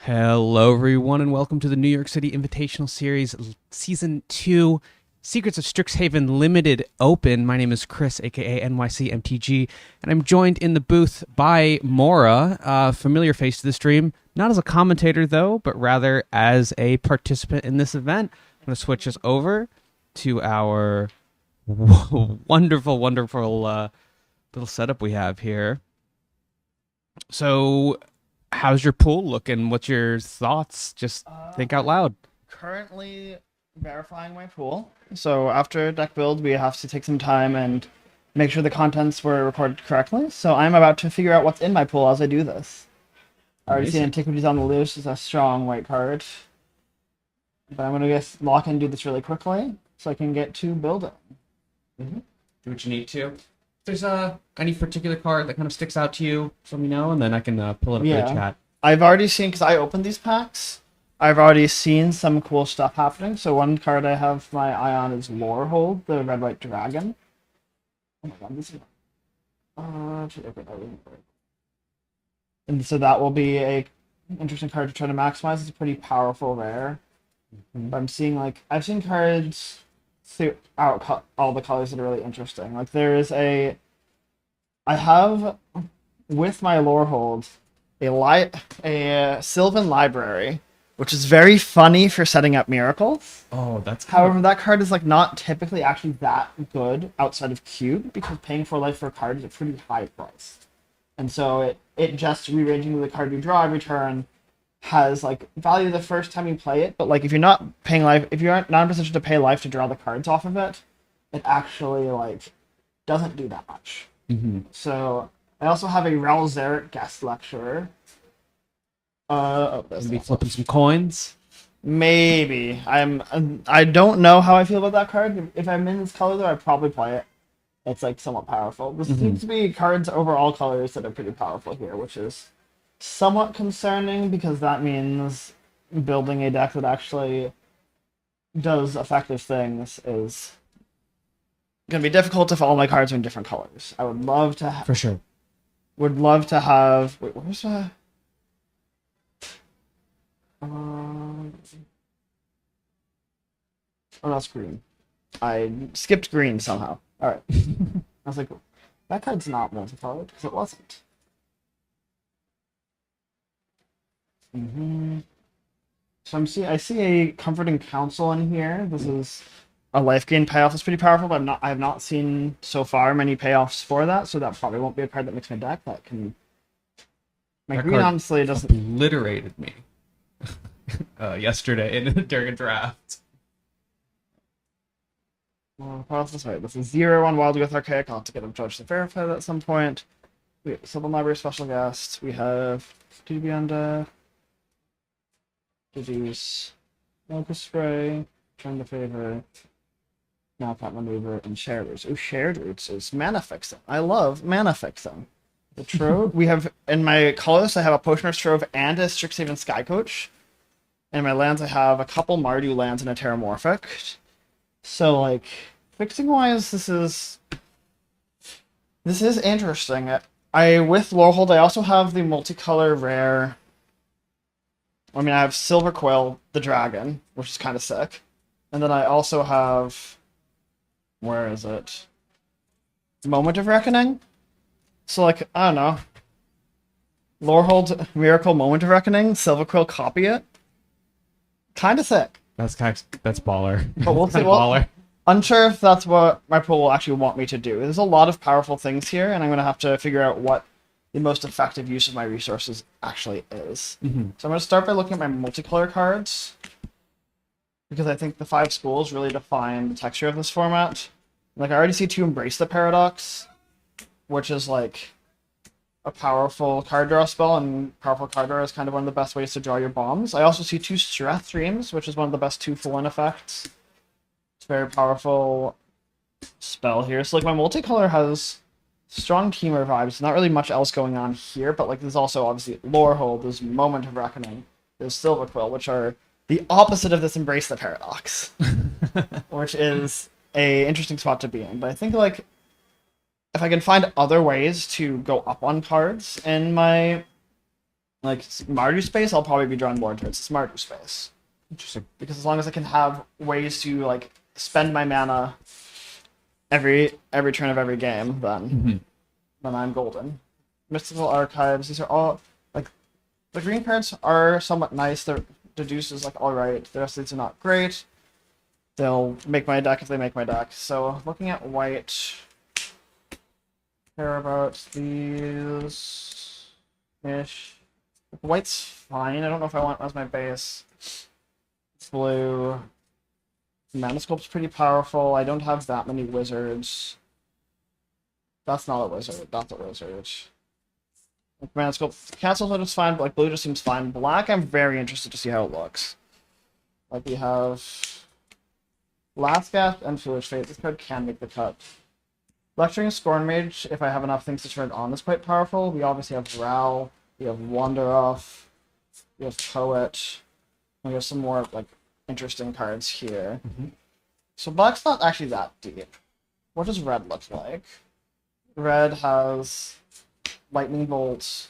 Hello, everyone, and welcome to the New York City Invitational Series, Season 2, Secrets of Strixhaven Limited Open. My name is Chris, aka NYCMTG, and I'm joined in the booth by Mora, a familiar face to the stream, not as a commentator, though, but rather as a participant in this event. I'm going to switch us over to our wonderful little setup we have here. So, how's your pool looking? What's your thoughts? Just think out loud. Currently verifying my pool. So after deck build, we have to take some time and make sure the contents were recorded correctly. So I'm about to figure out what's in my pool as I do this. I already see Antiquities on the Loose is a strong white card. But I'm going to just lock and do this really quickly so I can get to building. Do what you need to. If there's any particular card that kind of sticks out to you, just let me know, and then I can pull it up in the chat. I've already seen, because I opened these packs, I've already seen some cool stuff happening. So one card I have my eye on is Lorehold, the red-white dragon. Oh my god, this is... and so that will be a interesting card to try to maximize. It's a pretty powerful rare. But I'm seeing, like, I've seen cards throughout all the colors that are really interesting. Like, there is I have, with my Lorehold, a Sylvan Library, which is very funny for setting up miracles. Oh, that's However, that card is like not typically actually that good outside of cute, because paying 4 life for a card is a pretty high price. And so it just rearranging the card you draw every turn has like value the first time you play it, but like if you're not paying life, if you're not in a position to pay life to draw the cards off of it, it actually like doesn't do that much. So I also have a Rel Zarek guest lecturer. Gonna be flipping some coins. Maybe I don't know how I feel about that card. If I'm in this color though, I'd probably play it. It's like somewhat powerful. This seems to be cards over all colors that are pretty powerful here, which is somewhat concerning because that means building a deck that actually does effective things is going to be difficult if all my cards are in different colors. I would love to For sure. Would love to have... Wait, where's the... Oh, that's green. I skipped green somehow. Alright. I was like, that card's not multicolored, because it wasn't. So I see a Comforting Counsel in here. This is a life gain payoff that's pretty powerful, but I have not seen so far many payoffs for that, so that probably won't be a card that makes my deck. That can... My green honestly doesn't... obliterated me yesterday during a draft. Well, this way. This is 0 on Wild with Archaic. I'll have to get a judge to verify that at some point. We have Sylvan Library Special Guest. We have Dubianda. Deduce. Locust Spray. Trying to favor. Malpat Maneuver and Shared Roots. Oh, Shared Roots is mana fixing. I love mana fixing. The Trove. We have, in my colors, I have a Potioner's Trove and a Strixhaven Sky Coach. In my lands, I have a couple Mardu lands and a Terramorphic. So, like, fixing-wise, this is interesting. With Lorehold, I also have the multicolor rare... I mean, I have Silver Quill, the dragon, which is kind of sick. And then I also have... Where is it? Moment of Reckoning? So, like, I don't know. Lorehold, Miracle, Moment of Reckoning, Silver Quill, copy it. Kind of sick. That's baller. But we'll see. Well, unsure if that's what my pool will actually want me to do. There's a lot of powerful things here, and I'm going to have to figure out what the most effective use of my resources actually is. So I'm going to start by looking at my multicolor cards, because I think the 5 schools really define the texture of this format. Like, I already see 2 Embrace the Paradox, which is like a powerful card draw spell, and powerful card draw is kind of one of the best ways to draw your bombs. I also see 2 Strath Dreams, which is one of the best 2 full-in effects. It's a very powerful spell here. So like my multicolor has strong teamer vibes. Not really much else going on here, but like there's also obviously Lorehold, there's Moment of Reckoning, there's Silver Quill, which are the opposite of this Embrace the Paradox, which is a interesting spot to be in. But I think like if I can find other ways to go up on cards in my Like Mardu space, I'll probably be drawing more towards this Mardu space. Interesting. Because as long as I can have ways to like spend my mana every turn of every game, then I'm golden. Mystical Archives, these are all like the green cards are somewhat nice. The Deduce is like alright. The rest of these are not great. They'll make my deck if they make my deck. So looking at white, care about these ish. White's fine. I don't know if I want as my base. Blue. Mana Sculpt's pretty powerful. I don't have that many wizards. That's not a wizard. That's a wizard. Like Mana Sculpt. Castle's just fine, but like blue just seems fine. Black, I'm very interested to see how it looks. Like we have Last Gasp and Foolish Fate. This card can make the cut. Lecturing Scorn Mage, if I have enough things to turn on, is quite powerful. We obviously have Ral. We have Wanderoff. We have Poet. And we have some more like interesting cards here. So black's not actually that deep. What does red look like? Red has Lightning Bolt,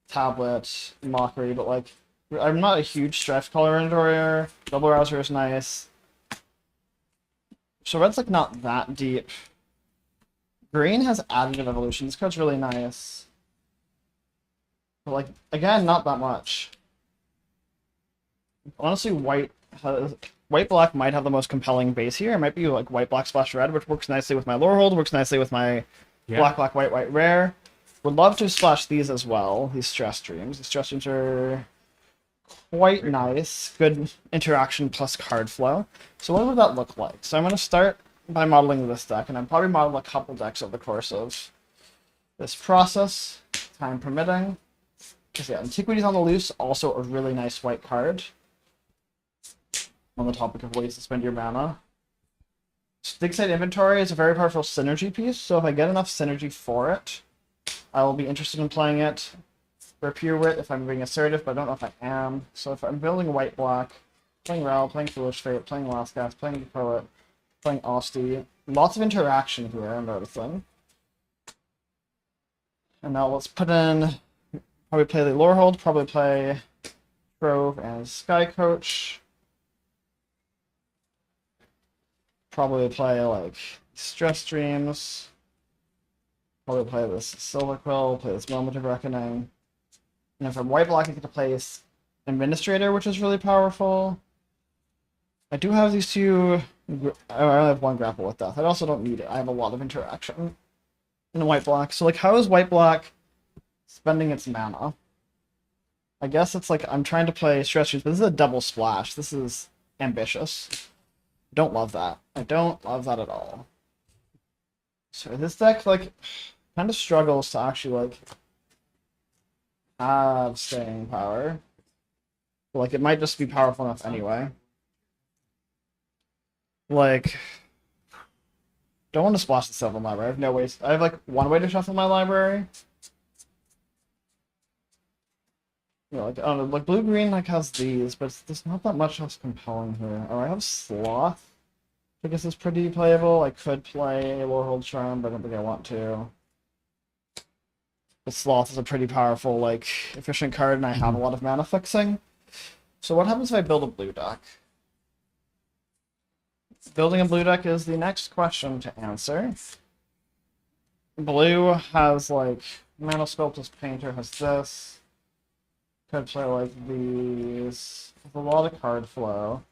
Tablet, Mockery, but like I'm not a huge Strife Color enjoyer. Double Rouser is nice. So red's like not that deep. Green has Additive Evolution. This card's really nice. But like again, not that much. Honestly, white black might have the most compelling base here. It might be like white black splash red, which works nicely with my Lorehold, works nicely with my black white rare. Would love to splash these as well. These Stress Streams. The Stress Streams are quite nice. Good interaction plus card flow. So what would that look like? So I'm going to start by modeling this deck, and I'm probably model a couple decks over the course of this process, time permitting. Because yeah, Antiquities on the Loose, also a really nice white card. On the topic of ways to spend your mana. Strixhaven Inventory is a very powerful synergy piece, so if I get enough synergy for it, I will be interested in playing it. For Pure Wit, if I'm being assertive, but I don't know if I am. So if I'm building white-black, playing Ral, playing Foolish Fate, playing Last Gasp, playing the Poet, playing Osti, lots of interaction here, I'm noticing. And now let's put in, probably play the Lorehold, probably play Trove and Sky Coach. Probably play like Stress Streams. Probably play this Silver Quill, play this Moment of Reckoning. And from white black I get to play Administrator, which is really powerful. I do have these two. I only have one Grapple with Death. I also don't need it. I have a lot of interaction in white black. So like how is white black spending its mana? I guess it's like I'm trying to play Stress Streams, but this is a double splash. This is ambitious. Don't love that. I don't love that at all. So this deck, like, kind of struggles to actually, like, have staying power. But, like, it might just be powerful enough anyway. Like, don't want to splash the Sylvan Library. I have no ways. I have, like, one way to shuffle my library. You know, like, I don't know, like, blue-green, like, has these, but there's not that much else compelling here. Oh, I have Sloth. I guess it's pretty playable. I could play Lorehold Charm, but I don't think I want to. But Sloth is a pretty powerful, like, efficient card, and I have a lot of mana fixing. So what happens if I build a blue deck? Building a blue deck is the next question to answer. Blue has, like, Mana Sculptus Painter has this. Could play, like, these. With a lot of card flow.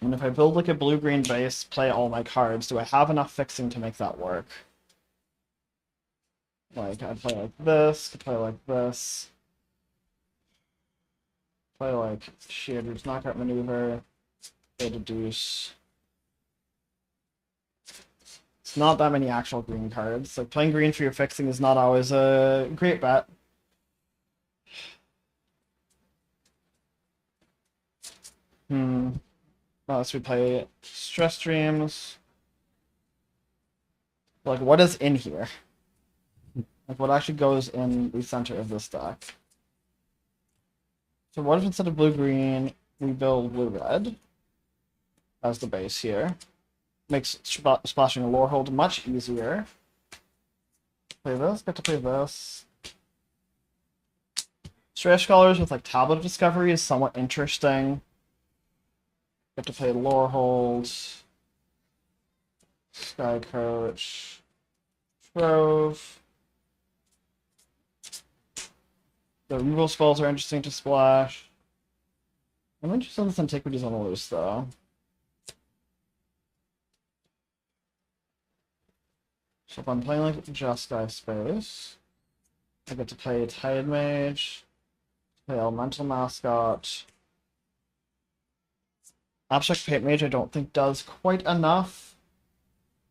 And if I build like a blue-green base, play all my cards, do I have enough fixing to make that work? Like, I'd play like this, could play like this. Play like Shearer's Knockout Maneuver, play Deduce. It's not that many actual green cards. Like, playing green for your fixing is not always a great bet. Unless we play Stress Streams. Like, what is in here? Like, what actually goes in the center of this deck? So what if instead of blue-green, we build blue-red as the base here? Makes splashing a Lorehold much easier. Play this, get to play this. Stray Scholars with like Tablet of Discovery is somewhat interesting. Get to play Lorehold, Sky Coach, Trove. The removal spells are interesting to splash. I'm interested in this Antiquities on the Loose, though. So if I'm playing like just Sky Space, I get to play Tide Mage, play Elemental Mascot. Abstract Paint Mage I don't think does quite enough.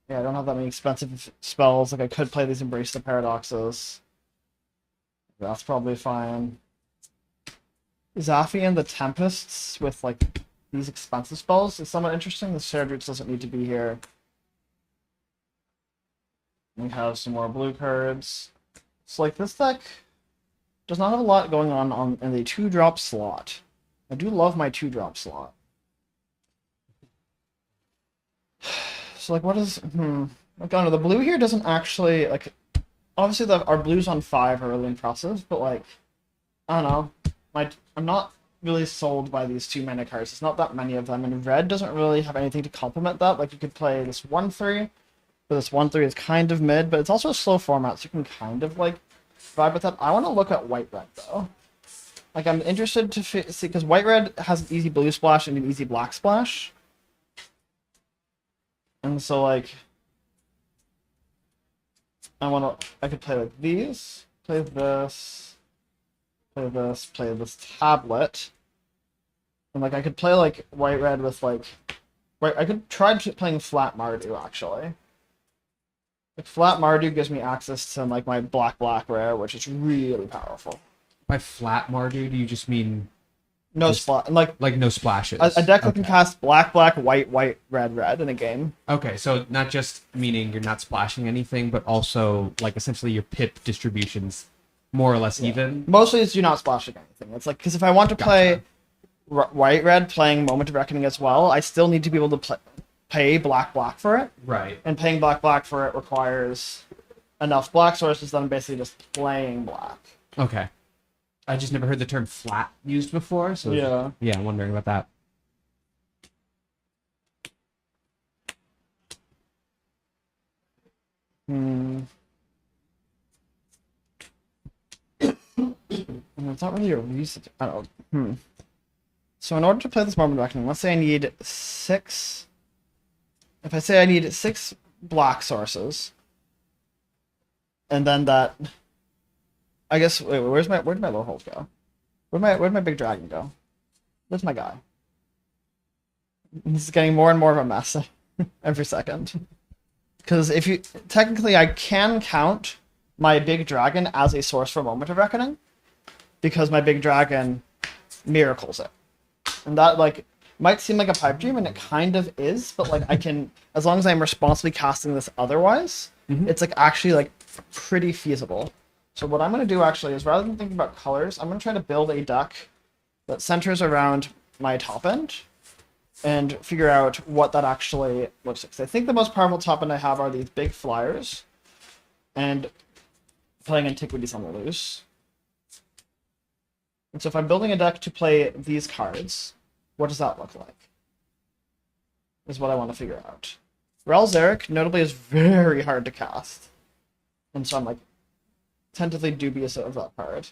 Yeah, I don't have that many expensive spells. Like I could play these Embrace the Paradoxes. That's probably fine. Zaffian the Tempests with like these expensive spells is somewhat interesting. The Shared Roots doesn't need to be here. We have some more blue cards. So like this deck does not have a lot going on in the 2-drop slot. I do love my 2-drop slot. So like what is like I don't know, the blue here doesn't actually like obviously our blues on 5 are really impressive, but like I don't know. I'm not really sold by these 2 mana cards. There's not that many of them, and red doesn't really have anything to complement that. Like you could play this 1/3, but this 1/3 is kind of mid, but it's also a slow format, so you can kind of like vibe with that. I want to look at white-red though. Like I'm interested to see because white-red has an easy blue splash and an easy black splash, and so like I could play like these, play this, play this tablet, and like I could play like white-red with like I could try playing flat Mardu actually. Like flat Mardu gives me access to like my black rare, which is really powerful. By flat Mardu, do you just mean no splash? Like no splashes. A deck that can cast black, white, red in a game. Okay, so not just meaning you're not splashing anything, but also like essentially your pip distribution's more or less even. Mostly it's you're not splashing anything. It's like because if I want to play white-red playing Moment of Reckoning as well, I still need to be able to pay black for it. Right. And paying black for it requires enough black sources that I'm basically just playing black. Okay. I just never heard the term flat used before, so yeah, I'm wondering about that. It's not really a reason. I don't know. So in order to play this Moment of Reckoning, let's say I need 6. If I say I need 6 black sources, and then that, I guess. Wait, where'd my Lorehold go? Where'd my big dragon go? Where's my guy? This is getting more and more of a mess every second. Because if you technically, I can count my big dragon as a source for Moment of Reckoning, because my big dragon miracles it, and that like might seem like a pipe dream, and it kind of is, but like I can, as long as I'm responsibly casting this otherwise, it's like actually like pretty feasible. So what I'm going to do actually is, rather than thinking about colors, I'm going to try to build a deck that centers around my top end and figure out what that actually looks like. So I think the most powerful top end I have are these big flyers and playing Antiquities on the Loose. And so if I'm building a deck to play these cards, what does that look like? Is what I want to figure out. Rel Zarek, notably, is very hard to cast. And so I'm like tentatively dubious of that card.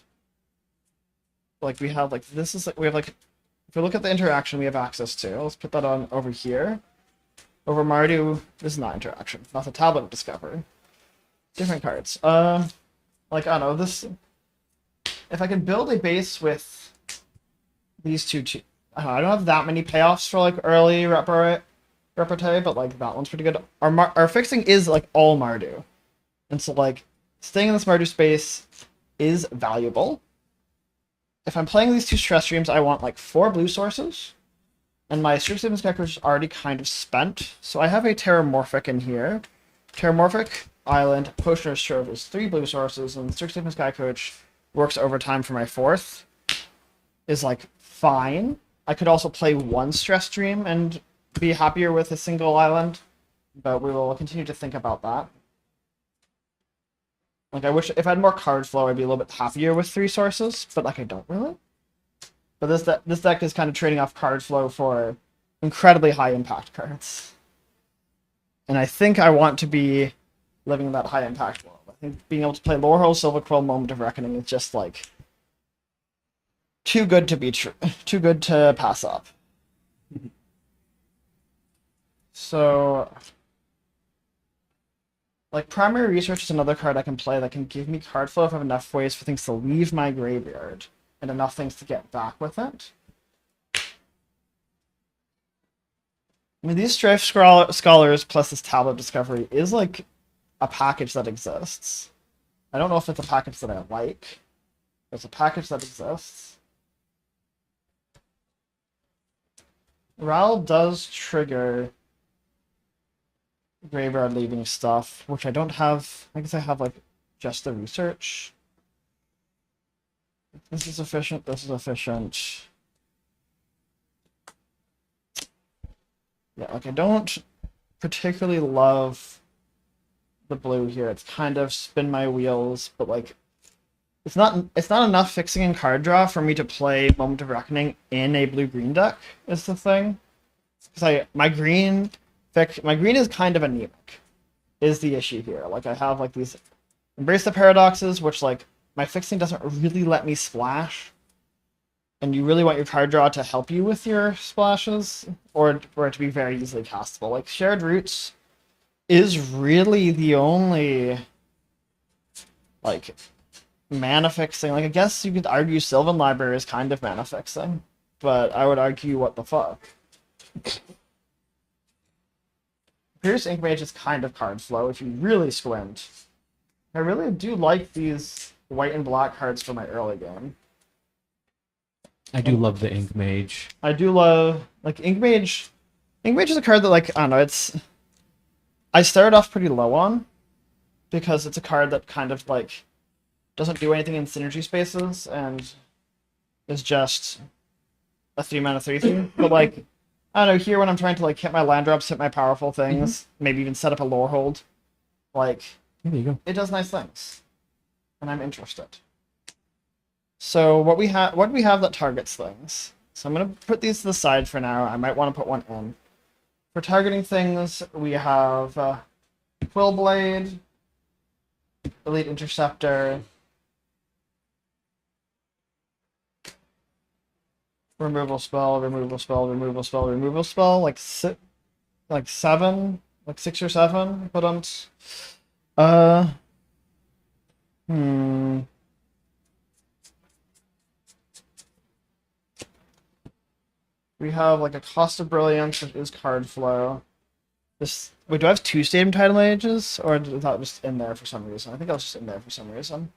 Like we have like this is like we have like if we look at the interaction we have access to, let's put that on over here. Over Mardu, this is not interaction, not the Tablet of Discovery. Different cards. Like I don't know, this if I can build a base with these two I don't have that many payoffs for like early repartee, but like that one's pretty good. Our fixing is like all Mardu. And so like staying in this Mardu space is valuable. If I'm playing these 2 stress streams, I want like 4 blue sources. And my Strixhaven Scarecrow is already kind of spent. So I have a Terramorphic in here. Terramorphic, Island, Potioner's Trove is 3 blue sources, and Strixhaven Sky Coach works overtime for my 4th. Is like fine. I could also play 1 stress stream and be happier with a single island, but we will continue to think about that. Like, I wish if I had more card flow, I'd be a little bit happier with 3 sources, but like I don't really. But this deck is kind of trading off card flow for incredibly high impact cards. And I think I want to be living that high impact world. I think being able to play Lorehold, Silver Quill, Moment of Reckoning is just like too good to be true, too good to pass up. So, like, Primary Research is another card I can play that can give me card flow if I have enough ways for things to leave my graveyard and enough things to get back with it. I mean, these Strife Scholars plus this Tablet Discovery is like a package that exists. I don't know if it's a package that I like. It's a package that exists. Ral does trigger graveyard leaving stuff, which I don't have. I guess I have like just the research. This is efficient. This is efficient. Yeah, like I don't particularly love the blue here. It's kind of spin my wheels, but like it's not enough fixing and card draw for me to play Moment of Reckoning in a blue-green deck is the thing. Because my green is kind of anemic, is the issue here. Like I have like these Embrace the Paradoxes, which like my fixing doesn't really let me splash. And you really want your card draw to help you with your splashes, or for it to be very easily castable. Like Shared Roots is really the only like mana fixing. Like I guess you could argue Sylvan Library is kind of mana fixing, but I would argue what the fuck. Pierce Ink Mage is kind of card flow if you really squint. I really do like these white and black cards for my early game. I do love the Ink Mage. I do love like Ink Mage. Ink Mage is a card that like I don't know. I started off pretty low on because it's a card that kind of like doesn't do anything in synergy spaces and is just a 3-mana 3/3. But like I don't know, here when I'm trying to like hit my land drops, hit my powerful things, maybe even set up a lore hold, like there you go. It does nice things, and I'm interested. So what do we have that targets things? So I'm gonna put these to the side for now. I might want to put one in. For targeting things, we have Quillblade, Elite Interceptor, removal spell, removal spell, removal spell, removal spell, like 6 or 7. But we have like a Cost of Brilliance, which is card flow. Wait, do I have 2 Stadium Title Ages, or is that just in there for some reason? I think that was just in there for some reason.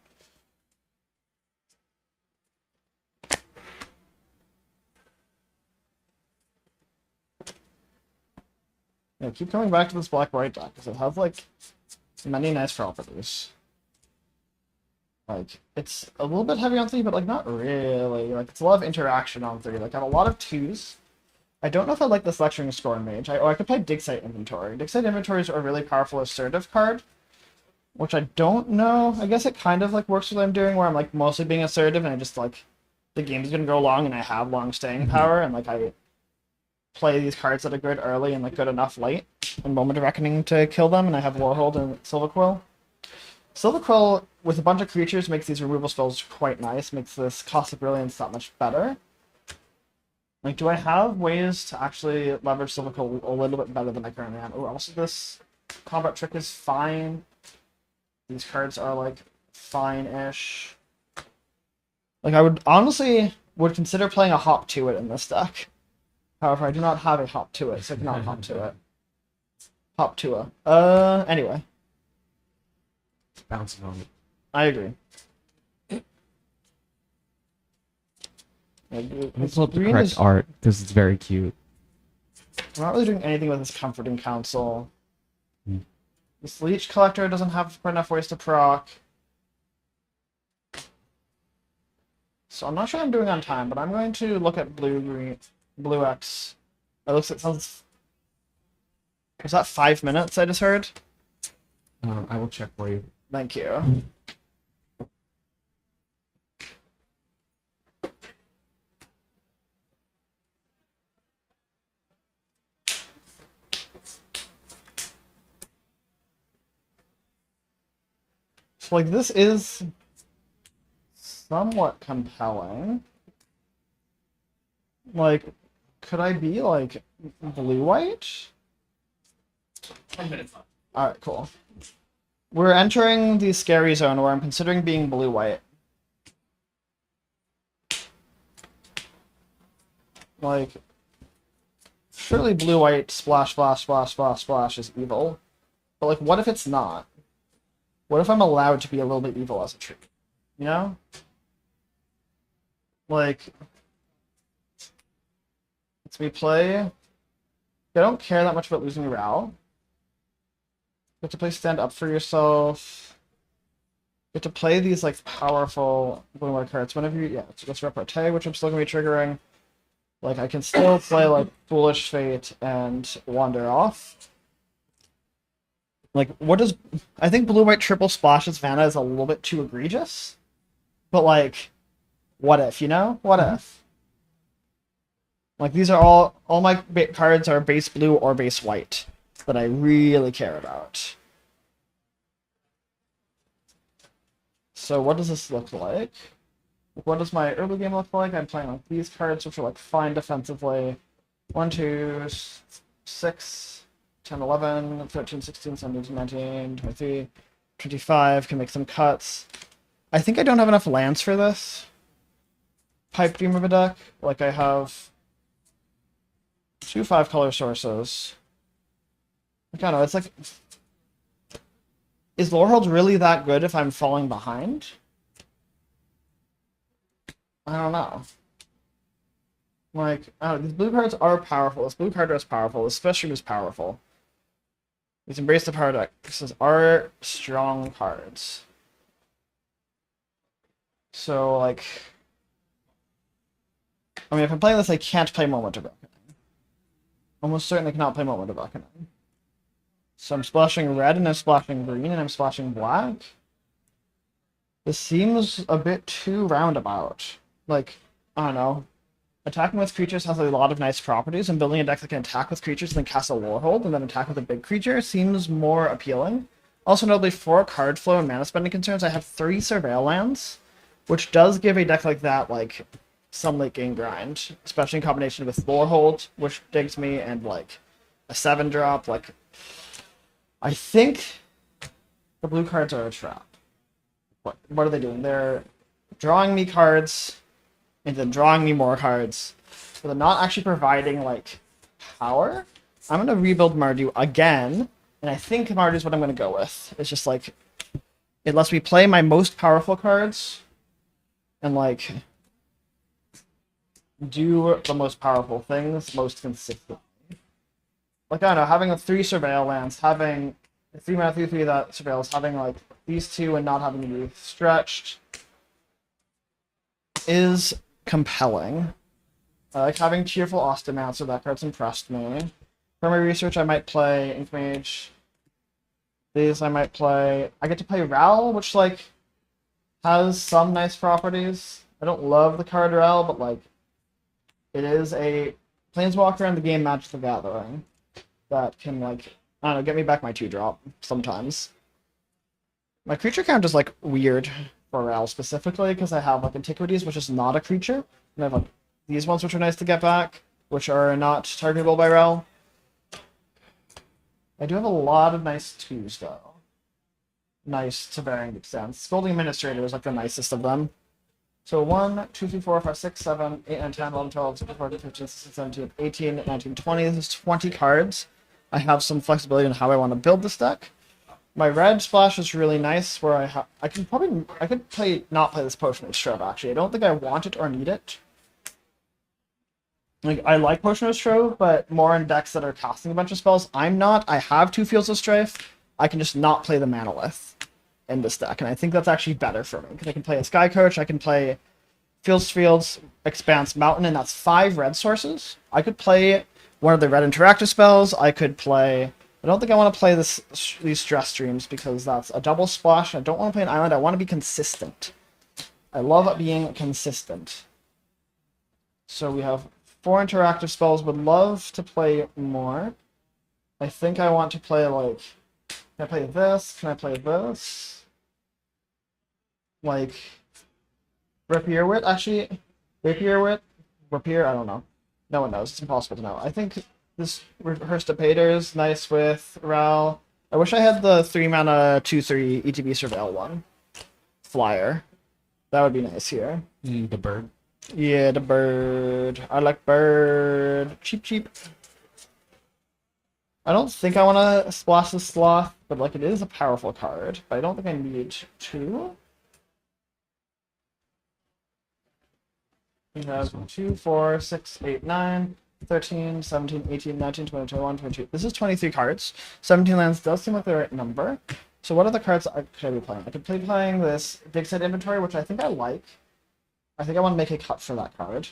Yeah, keep coming back to this black-white deck, because it has like many nice properties. Like, it's a little bit heavy on 3, but like not really. Like, it's a lot of interaction on 3. Like, I have a lot of 2s. I don't know if I like this Lecturing Scorn Mage. I could play Dig Site Inventory. Dig Site Inventory is a really powerful assertive card, which I don't know. I guess it kind of like works with what I'm doing, where I'm like mostly being assertive, and I just like the game's gonna go long, and I have long staying power, and like I play these cards that are good early and like good enough late, and Moment of Reckoning to kill them, and I have Lorehold and Silver Quill. Silver Quill with a bunch of creatures makes these removal spells quite nice. Makes this Cost of Brilliance that much better. Like, do I have ways to actually leverage Silver Quill a little bit better than I currently am? Oh, also this Combat Trick is fine. These cards are, like, fine-ish. Like, I would honestly consider playing a Hop to It in this deck. However, I do not have a Hop to It, so I cannot Hop to It. Hop to it. Anyway. Bouncing on it. I agree. Let's look the correct art, because it's very cute. I'm not really doing anything with this Comforting Council. This Leech Collector doesn't have quite enough ways to proc. So I'm not sure I'm doing on time, but I'm going to look at Blue X. It looks like sounds. Was that 5 minutes I just heard? I will check for you. Thank you. So, like, this is somewhat compelling. Like, could I be, like, blue-white? 10 minutes left. Alright, cool. We're entering the scary zone where I'm considering being blue-white. Like, surely blue-white splash, splash, splash, splash, splash is evil. But, like, what if it's not? What if I'm allowed to be a little bit evil as a tree? You know? Like, let's me play. I don't care that much about losing morale. You have to play stand up for yourself. You have to play these like powerful blue and white cards. Whenever you let's repartee, which I'm still gonna be triggering. Like I can still play like Foolish Fate and Wander Off. Like what does I think blue white triple splashes Vanna is a little bit too egregious. But like what if, you know? What if? Like these are all my cards are base blue or base white that I really care about. So what does this look like? What does my early game look like? I'm playing like these cards, which are like fine defensively. 1, 2, 6, 10, 11, 13, 16, 17, 19, 23, 25. Can make some cuts. I think I don't have enough lands for this pipe dream of a deck. Like I have 2 5-color sources. I don't know, it's like... Is Lorehold really that good if I'm falling behind? I don't know. Like, I don't know, these blue cards are powerful. This blue card is powerful. This special is powerful. These Embrace the Paradoxes are strong cards. So, like... I mean, if I'm playing this, I can't play Moment of Reckoning. Almost certainly cannot play Moment of Reckoning. So I'm splashing red, and I'm splashing green, and I'm splashing black. This seems a bit too roundabout. Like, I don't know. Attacking with creatures has a lot of nice properties, and building a deck that can attack with creatures and then cast a Lorehold, and then attack with a big creature seems more appealing. Also, notably, for card flow and mana spending concerns, I have 3 Surveil lands, which does give a deck like that, like, some late game grind, especially in combination with Lorehold, which digs me, and, like, a 7-drop, like... I think the blue cards are a trap. What are they doing? They're drawing me cards, and then drawing me more cards. So they're not actually providing, like, power. I'm going to rebuild Mardu again, and I think Mardu is what I'm going to go with. It's just, like, it lets me play my most powerful cards, and, like, do the most powerful things most consistently. Like, I don't know, having 3 Surveil lands, having 3 mana 3/3 that surveils, having, like, these 2 and not having to be stretched is compelling. I like having Cheerful Ostomancer, that card's impressed me. For my research, I might play Ink Mage. These I might play... I get to play Ral, which, like, has some nice properties. I don't love the card Ral, but, like, it is a Planeswalker in the game Magic the Gathering that can, like, I don't know, get me back my 2-drop sometimes. My creature count is, like, weird for Ral specifically, because I have, like, Antiquities, which is not a creature, and I have, like, these ones which are nice to get back, which are not targetable by Ral. I do have a lot of nice 2s, though. Nice to varying extents. Scolding Administrator is, like, the nicest of them. So 1, 2, 3, 4, 5, 6, 7, 8, 9, 10, 11, 12, 13, 14, 15, 16, 17, 18, 19, 20. This is 20 cards. I have some flexibility in how I want to build this deck. My red splash is really nice, where I could not play this Potion of Strove, actually. I don't think I want it or need it. Like, I like Potion of Strove, but more in decks that are casting a bunch of spells. I'm not. I have 2 Fields of Strife. I can just not play the Manolith in this deck, and I think that's actually better for me, because I can play a Sky Coach, I can play Fields, Expanse, Mountain, and that's 5 red sources. I could play one of the red interactive spells, I could play don't think I want to play these stress streams because that's a double splash. I don't want to play an island. I want to be consistent. I love being consistent. So we have 4 interactive spells. Would love to play more. I think I want to play like... Can I play this? Can I play this? Like... Rapier Wit? Actually, Rapier Wit? Rapier? I don't know. No one knows. It's impossible to know. I think this Rehearsed Debater is nice with Ral. I wish I had the 3-mana 2/3 ETB Surveil one. Flyer. That would be nice here. The bird. Yeah, the bird. I like bird. Cheap, cheap. I don't think I want to splash the Sloth, but like it is a powerful card. But I don't think I need to. We have 2, 4, 6, 8, 9, 13, 17, 18, 19, 20, 21, 22. This is 23 cards. 17 lands does seem like the right number. So what other cards could I be playing? I could be playing this Dig Site Inventory, which I think I like. I think I want to make a cut for that card.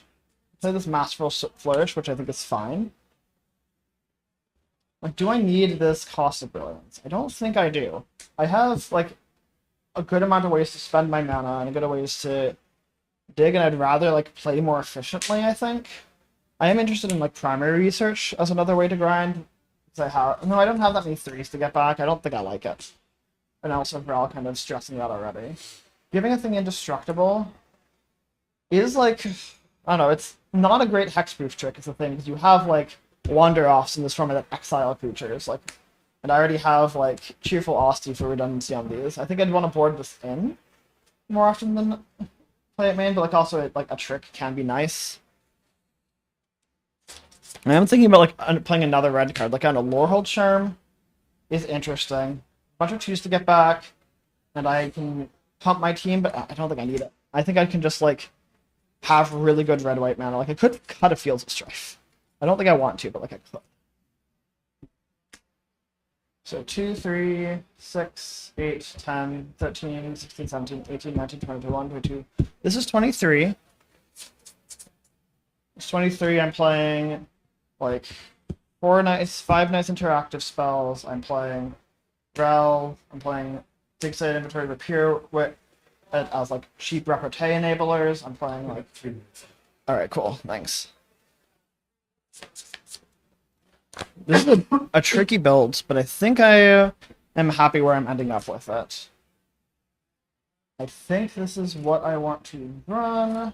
Play this Masterful Flourish, which I think is fine. Like, do I need this Cost of Brilliance? I don't think I do. I have, like, a good amount of ways to spend my mana and a good ways to dig, and I'd rather, like, play more efficiently, I think. I am interested in, like, primary research as another way to grind. Because no, I don't have that many 3s to get back. I don't think I like it. And also, we're all kind of stressing that already. Giving a thing indestructible is, like, I don't know, it's not a great hexproof trick, is the thing, because you have, like, wander-offs in this format that exile creatures, like, and I already have, like, Cheerful Austie for redundancy on these. I think I'd want to board this in more often than play it main, but, like, also, like, a trick can be nice. And I'm thinking about, like, playing another red card, like, I don't know, Lorehold Charm is interesting. A bunch of 2s to get back, and I can pump my team, but I don't think I need it. I think I can just, like, have really good red-white mana. Like, I could cut a Fields of Strife. I don't think I want to, but, like, I could. So 2, 3, 6, 8, 10, 13, 16, 17, 18, 19, 20, 21, 22. This is 23. It's 23. I'm playing, like, 5 nice interactive spells. I'm playing Rel. I'm playing Dig Site Inventory with Pure Wit as, like, cheap repartee enablers. I'm playing, like... Alright, cool. Thanks. This is a tricky build, but I think I am happy where I'm ending up with it. I think this is what I want to run.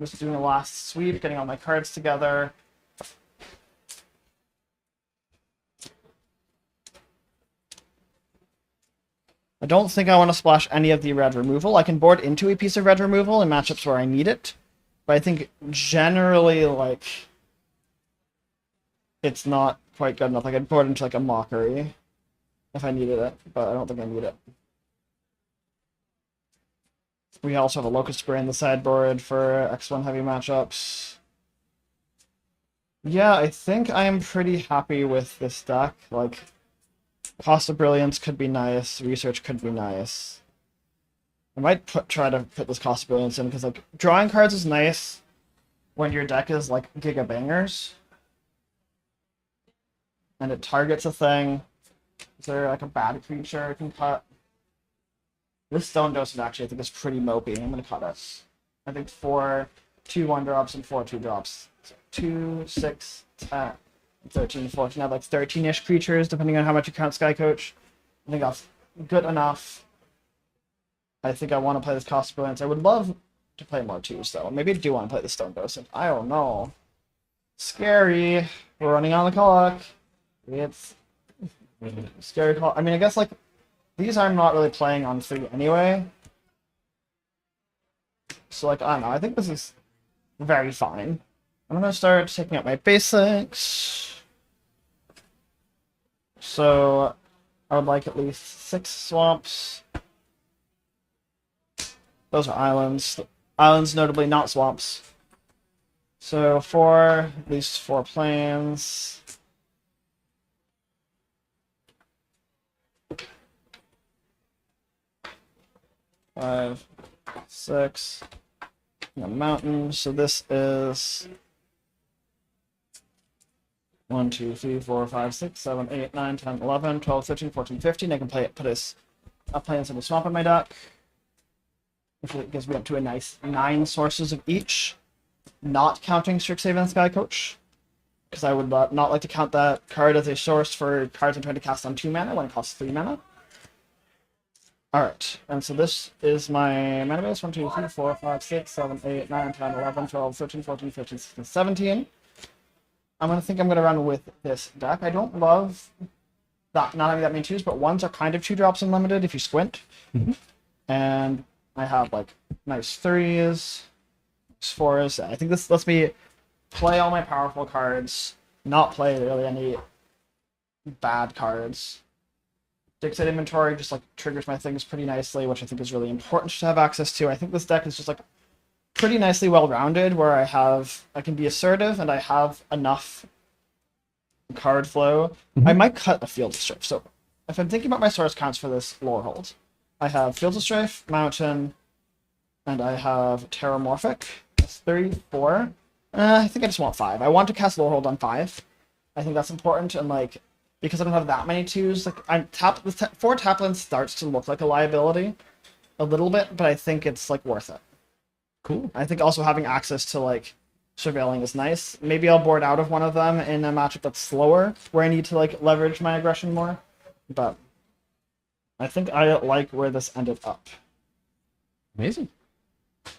Just doing a last sweep, getting all my cards together. I don't think I want to splash any of the red removal. I can board into a piece of red removal in matchups where I need it, but I think generally, like, it's not quite good enough. Like, I'd board into, like, a Mockery if I needed it, but I don't think I need it. We also have a Locust Spray in the sideboard for X1 heavy matchups. Yeah, I think I am pretty happy with this deck. Like, Cost of Brilliance could be nice, Research could be nice. I might try to put this Cost of Brilliance in, because, like, drawing cards is nice when your deck is, like, Giga Bangers. And it targets a thing. Is there, like, a bad creature I can cut? This Stone Docent actually I think is pretty mopey. I'm going to cut it. I think 4 2 1-drops and 4 2-drops. So 2, 6, 10, 13, 14. I have like 13-ish creatures depending on how much you count Sky Coach. I think that's good enough. I think I want to play this Cost of Brilliance. I would love to play more 2s though. Maybe I do want to play the Stone Docent. I don't know. Scary. We're running on the clock. It's scary call. I mean, I guess, like, these I'm not really playing on 3 anyway. So, like, I don't know. I think this is very fine. I'm going to start taking out my basics. So, I would like at least 6 swamps. Those are islands. Islands, notably, not swamps. So, at least 4 plains. 5, 6, and a mountain. So this is 1, 2, 3, 4, 5, 6, 7, 8, 9, 10, 11, 12, 13, 14, 15. I can put a Plains of the Swamp in my deck, which gives me up to a nice 9 sources of each, not counting Strixhaven Sky Coach, because I would not like to count that card as a source for cards I'm trying to cast on 2 mana when it costs 3 mana. Alright, and so this is my mana base. 1, 2, 3, 4, 5, 6, 7, 8, 9, 10, 11, 12, 13, 14, 15, 16, 17. I'm going to run with this deck. I don't love that not having that many 2s, but 1s are kind of 2-drops in limited if you squint. Mm-hmm. And I have like nice 3s, 4s. I think this lets me play all my powerful cards, not play really any bad cards. Dixit inventory just like triggers my things pretty nicely, which I think is really important to have access to. I think this deck is just like pretty nicely well-rounded, where I can be assertive and I have enough card flow. Mm-hmm. I might cut a Field of Strife. So if I'm thinking about my source counts for this lore hold, I have Field of Strife, Mountain, and I have Terramorphic. That's 34. I think I just want 5. I want to cast lore hold on 5. I think that's important, and like because I don't have that many 2s, like 4 Taplin starts to look like a liability a little bit, but I think it's like worth it. Cool. I think also having access to like surveilling is nice. Maybe I'll board out of one of them in a matchup that's slower, where I need to like leverage my aggression more. But I think I like where this ended up. Amazing.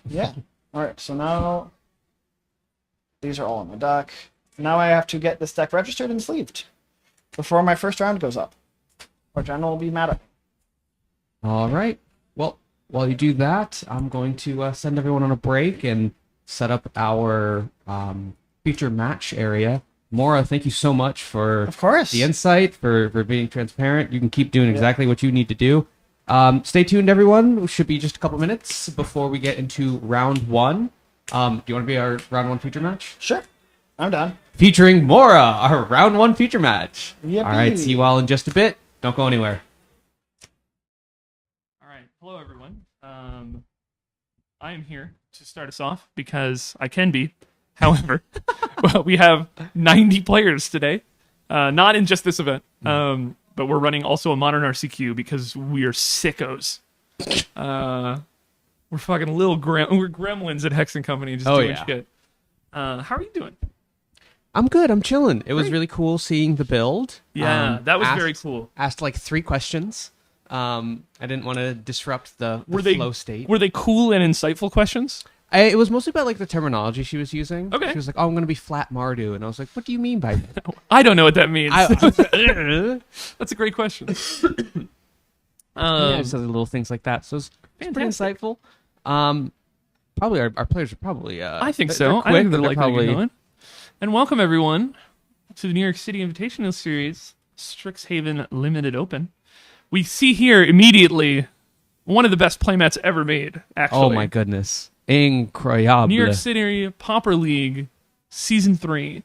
Yeah. All right. So now these are all in my deck. Now I have to get this deck registered and sleeved before my first round goes up, or Jen will be mad at me. All right. Well, while you do that, I'm going to send everyone on a break and set up our feature match area. Maura, thank you so much for Of course. the insight, for being transparent. You can keep doing exactly what you need to do. Stay tuned, everyone. It should be just a couple minutes before we get into round 1. Do you want to be our round 1 feature match? Sure. I'm done. Featuring Maura, our round 1 feature match. Yippee. All right, see you all in just a bit. Don't go anywhere. All right, hello everyone. I am here to start us off because I can be. However, well, we have 90 players today, not in just this event, but we're running also a modern RCQ because we are sickos. We're fucking we're gremlins at Hex and Company just doing shit. How are you doing? I'm good. I'm chilling. It was really cool seeing the build. Yeah, that was very cool. Asked like 3 questions. I didn't want to disrupt the flow state. Were they cool and insightful questions? It was mostly about like the terminology she was using. Okay. She was like, "Oh, I'm going to be flat Mardu," and I was like, "What do you mean by that?" I don't know what that means. That's a great question. Yeah, just other little things like that. So it's pretty insightful. Probably our players are probably. I think they're so. quick, I think they're but likely to get going. And welcome everyone to the New York City Invitational Series Strixhaven Limited Open. We see here immediately one of the best playmats ever made. Actually, oh my goodness, incroyable! New York City Pauper League Season 3.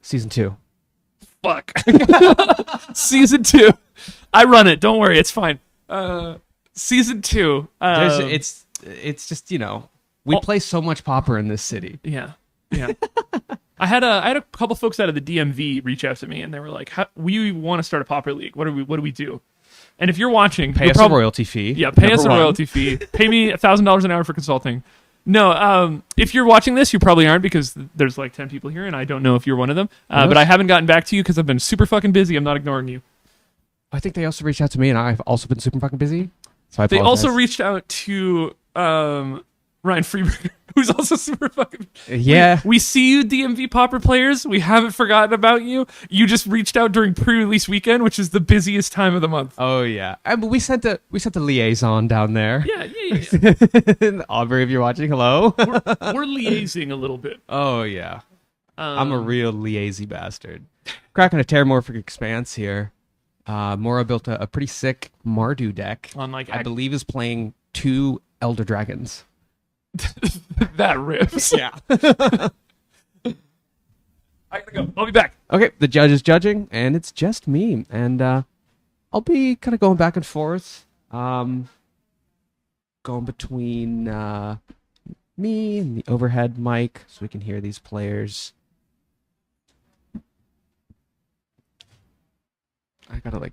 Season 2. Fuck. Season 2. I run it. Don't worry, it's fine. Season 2. It's just we play so much Pauper in this city. Yeah. I had a couple folks out of the DMV reach out to me, and they were like, "We want to start a Pauper League. What do we do?" And if you're watching, pay us a royalty fee. Yeah, pay us a royalty fee. Pay me $1,000 an hour for consulting. No, if you're watching this, you probably aren't because there's like 10 people here, and I don't know if you're one of them. But I haven't gotten back to you because I've been super fucking busy. I'm not ignoring you. I think they also reached out to me, and I've also been super fucking busy. So I apologize. They also reached out to Ryan Freeberger, who's also super fucking... Yeah. We see you, DMV Pauper players. We haven't forgotten about you. You just reached out during pre-release weekend, which is the busiest time of the month. Oh, yeah. But we sent the liaison down there. Yeah. Aubrey, if you're watching, hello. We're liaising a little bit. Oh, yeah. I'm a real liaisy bastard. Cracking a Terramorphic Expanse here. Maura built a pretty sick Mardu deck. I believe is playing 2 Elder Dragons. That rips. Yeah. I gotta go. I'll be back. Okay, the judge is judging, and it's just me. And I'll be kind of going back and forth. Going between me and the overhead mic so we can hear these players. I gotta like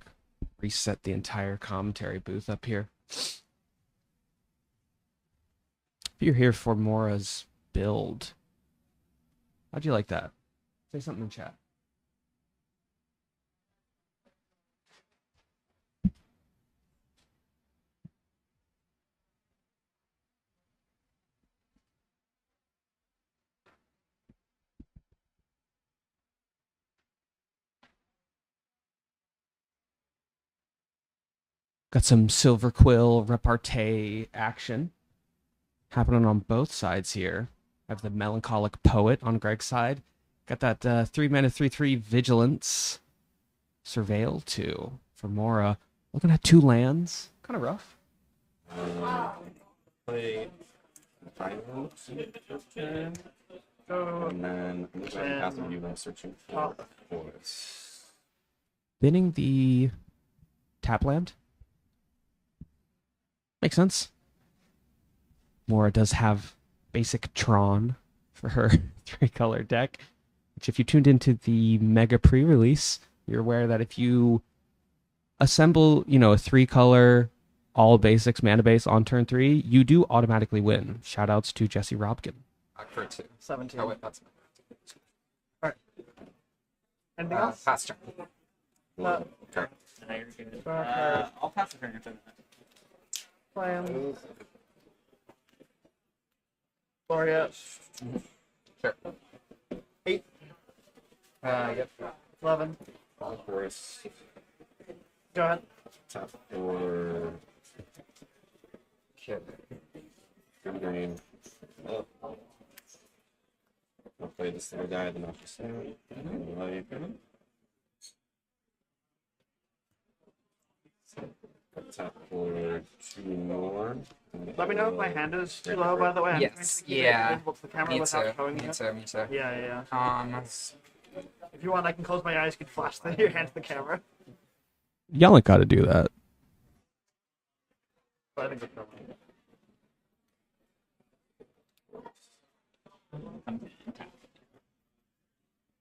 reset the entire commentary booth up here. If you're here for Mora's build, how'd you like that? Say something in chat. Got some Silver Quill repartee action happening on both sides here. I have the Melancholic Poet on Greg's side. Got that 3-mana 3/3 Vigilance Surveil 2 for Mora. Looking at 2 lands. Kind of rough. Play final turn. And then I'm going to pass on you while searching for forest. Binning the tap land. Makes sense. Mora does have basic Tron for her 3-color deck, which if you tuned into the Mega pre-release, you're aware that if you assemble, a 3-color all basics mana base on turn 3, you do automatically win. Shoutouts to Jesse Robkin. For 2. 17. Oh, wait, that's Alright. Anything else? pass turn. No. Turn. I'll pass the turn after that. Plan. Gloria. Sure. 8. Yep. 11. Forest. Go ahead. Tap for kid. Good green. Oh. I'll play this little guy, then I'll just say, tap for 2 more. Let me know if my hand is too low, by the way. I'm Yes, trying to keep it yeah. visible to the camera Me without too. showing Me you. too. Me too. Yeah, yeah. Um, If you want, I can close my eyes. You can flash your hand to the camera. Y'all ain't got to do that. But I think it's probably.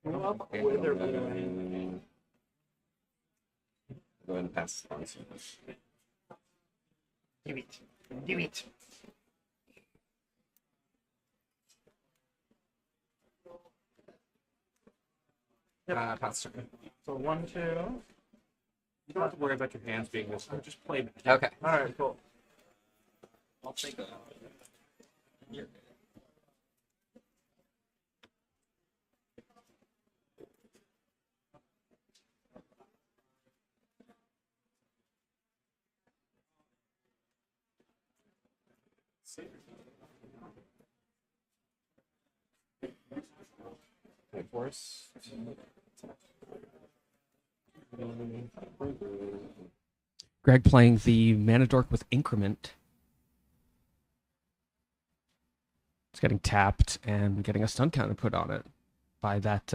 Well, Okay, with or go without. ahead and pass on. Do it. Do it. pass turn. So 1, 2. You don't have to worry about your hands being this way. Just play magic. Okay. Alright, cool. I'll take that. You're good. Okay, force. Greg playing the Mana Dork with Increment. It's getting tapped and getting a stun counter put on it by that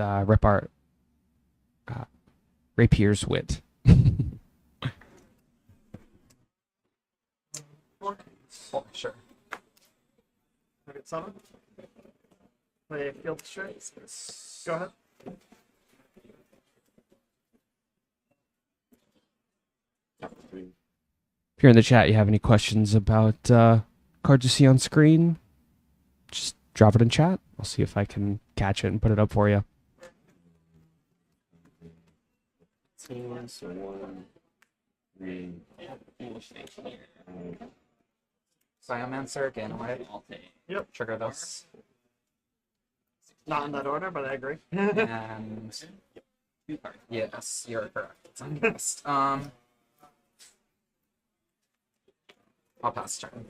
Rapier's Wit. Oh, sure. Target 7. Play field straight. Go ahead. If you're in the chat, you have any questions about cards you see on screen, just drop it in chat. I'll see if I can catch it and put it up for you. So 1, 3. Biomancer, Ganoid. Yep. Trigger those. Not in that order, but I agree. And yes, you're correct. It's on the list. I'll pass turn.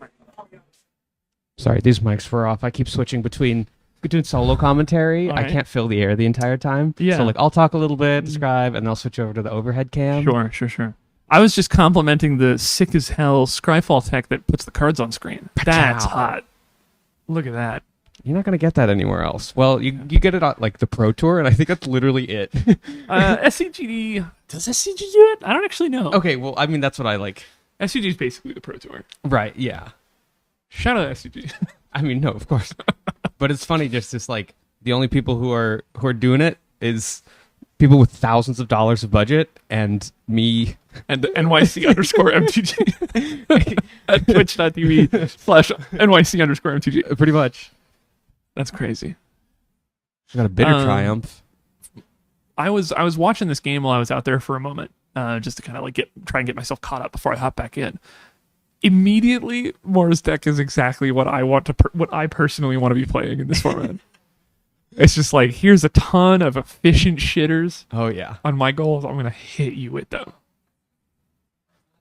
Sorry, these mics were off. I keep switching between doing solo commentary. All I right. can't fill the air the entire time. Yeah. So like I'll talk a little bit, describe, and I'll switch over to the overhead cam. Sure. I was just complimenting the sick as hell Scryfall tech that puts the cards on screen. That's Pachow. hot. Look at that. You're not gonna get that anywhere else. Well, you get it on like the Pro Tour, and I think that's literally it. SCGD, does SCG do it? I don't actually know. Okay, well, I mean that's what I like. SCG is basically the Pro Tour. Right? Yeah. Shout out SCG. I mean, no, of course. But it's funny, just like the only people who are doing it is people with thousands of dollars of budget, and me. And NYC_MTG at twitch.tv/NYC_MTG. Pretty much. That's crazy. I got a bitter triumph. I was watching this game while I was out there for a moment, just to kind of like try and get myself caught up before I hop back in. Immediately, Mora's deck is exactly what I want to, what I personally want to be playing in this format. It's just like, here's a ton of efficient shitters. Oh yeah. On my goals, I'm gonna hit you with them.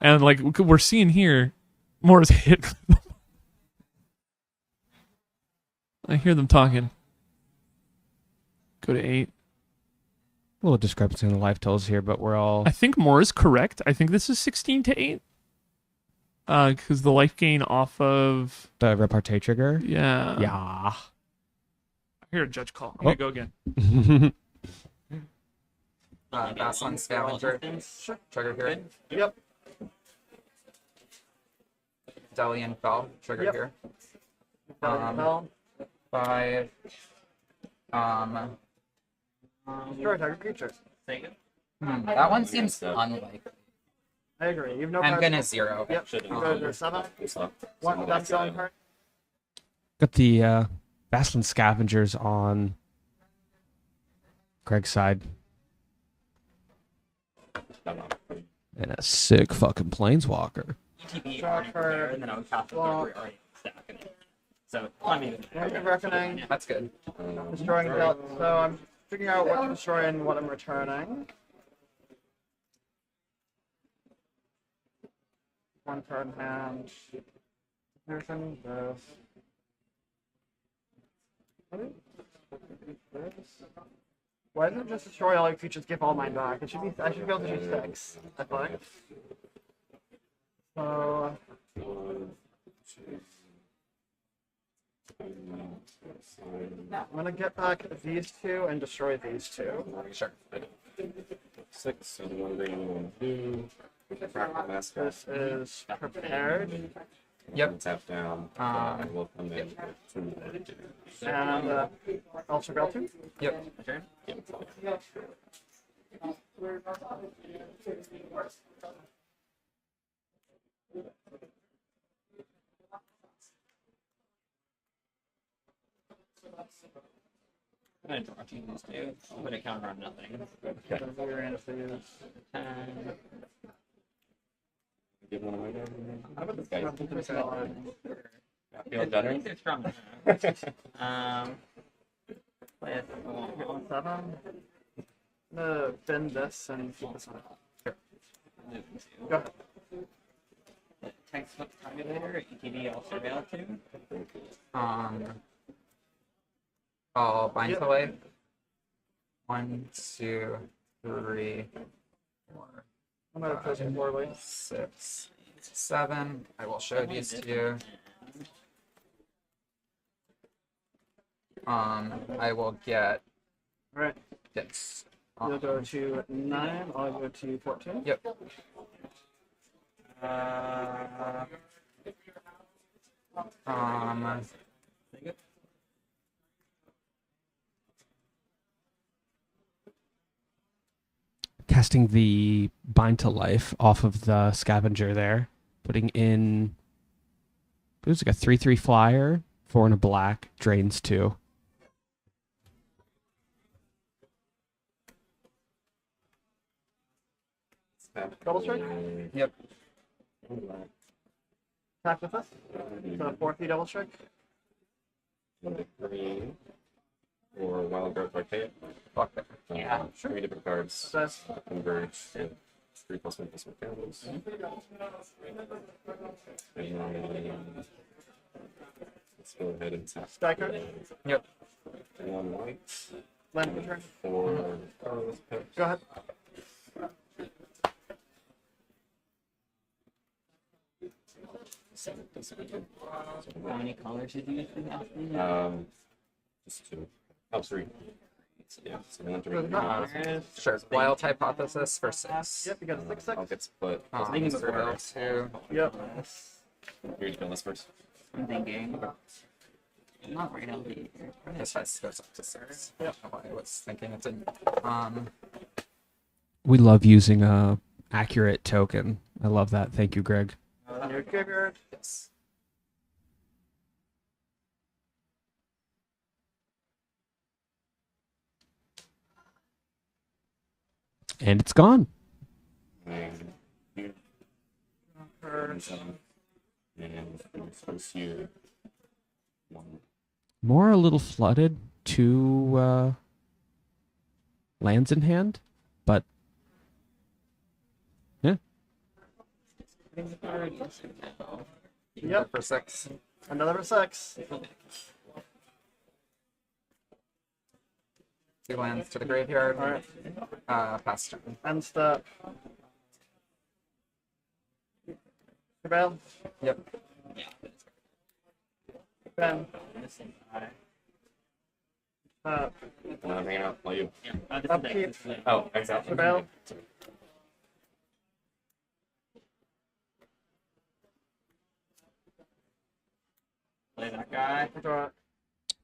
And like we're seeing here, Mora's hit. I hear them talking. Go to 8. A little discrepancy in the life totals here, but we're all. I think Mora's correct. I think this is 16 to 8. Because the life gain off of The repartee trigger. yeah. Yeah. I hear a judge call. I'm gonna go again. Basslin Scavenger. Trigger here. Yep. Delian Fell. Trigger Yep. here. Well, 5. destroy target creature. That one seems unlikely. I agree. You've no I'm cards. gonna 0. Yep. You go to 7. One that's going card. Got the Basslin Scavengers on Greg's side. And a sick fucking Planeswalker. Shocker. And then I would cast it already stacking it. So, I mean, Reckoning. That's good. Destroying that. So I'm figuring out what to destroy and what I'm returning. One card in hand. Everything. This. Why doesn't it just destroy all your creatures, give all mine back? It should be. I should be able to do 6. I think. So. I'm gonna get back these 2 and destroy these 2. Sure. 6. And one thing I'm going to do. Fractal Master. This is prepared. Yep. Tap down. And we'll come in with 2 more dudes. And Ultra Belter. Yep. I'm going to draw 2 these 2. I'm going to counter on nothing. Give one of my guys. How about this guy? Feel guy? better? They're strong. With 7. I'm gonna bend this and keep this on. Go ahead. Text flip tabulator, ETB also available too. I'll bind Yep. to life. 1, 2, 3, 4, I'm gonna push it poorly. 6, 7. I will show these to you. I will get Alright, this. you'll go to 9, I'll go to 14. Yep. Casting the Bind to Life off of the Scavenger there. Putting in. It was like a 3/3 flyer. 4 and a black. Drains 2. Double strike? Yep. Attack with us. So 4-3 double strike. Green. Or Wild Growth Archaic. Fuck it. Yeah, sure. 3 different cards. That's Converge. 3+1/+1 candles. And then let's go ahead and tap. Striker. Yep. 1 white. Land return. 4 colorless picks. Go ahead. How many colors did you use for that? Just 2. Oh, 3. Yeah, so one, 3. Sure. Wild hypothesis for 6. Yep, you got a 6/6. I'll get split. Surveil 2. Yep. You're going to kill this first. I'm thinking. Not right on the. This has goes up to 6. Yep. I was thinking it didn't. We love using a accurate token. I love that. Thank you, Greg. On your graveyard. Yes. And it's gone. And here. First. And space here. One. More a little flooded. 2 lands in hand, but yeah. Yep. For 6. Another for 6. 2 lands to the graveyard. Alright. Pass turn. End step. Prevail. Yep. Ben. Hang out. While you. Upkeep. Oh, exactly. Prevail. Play that guy. Draw.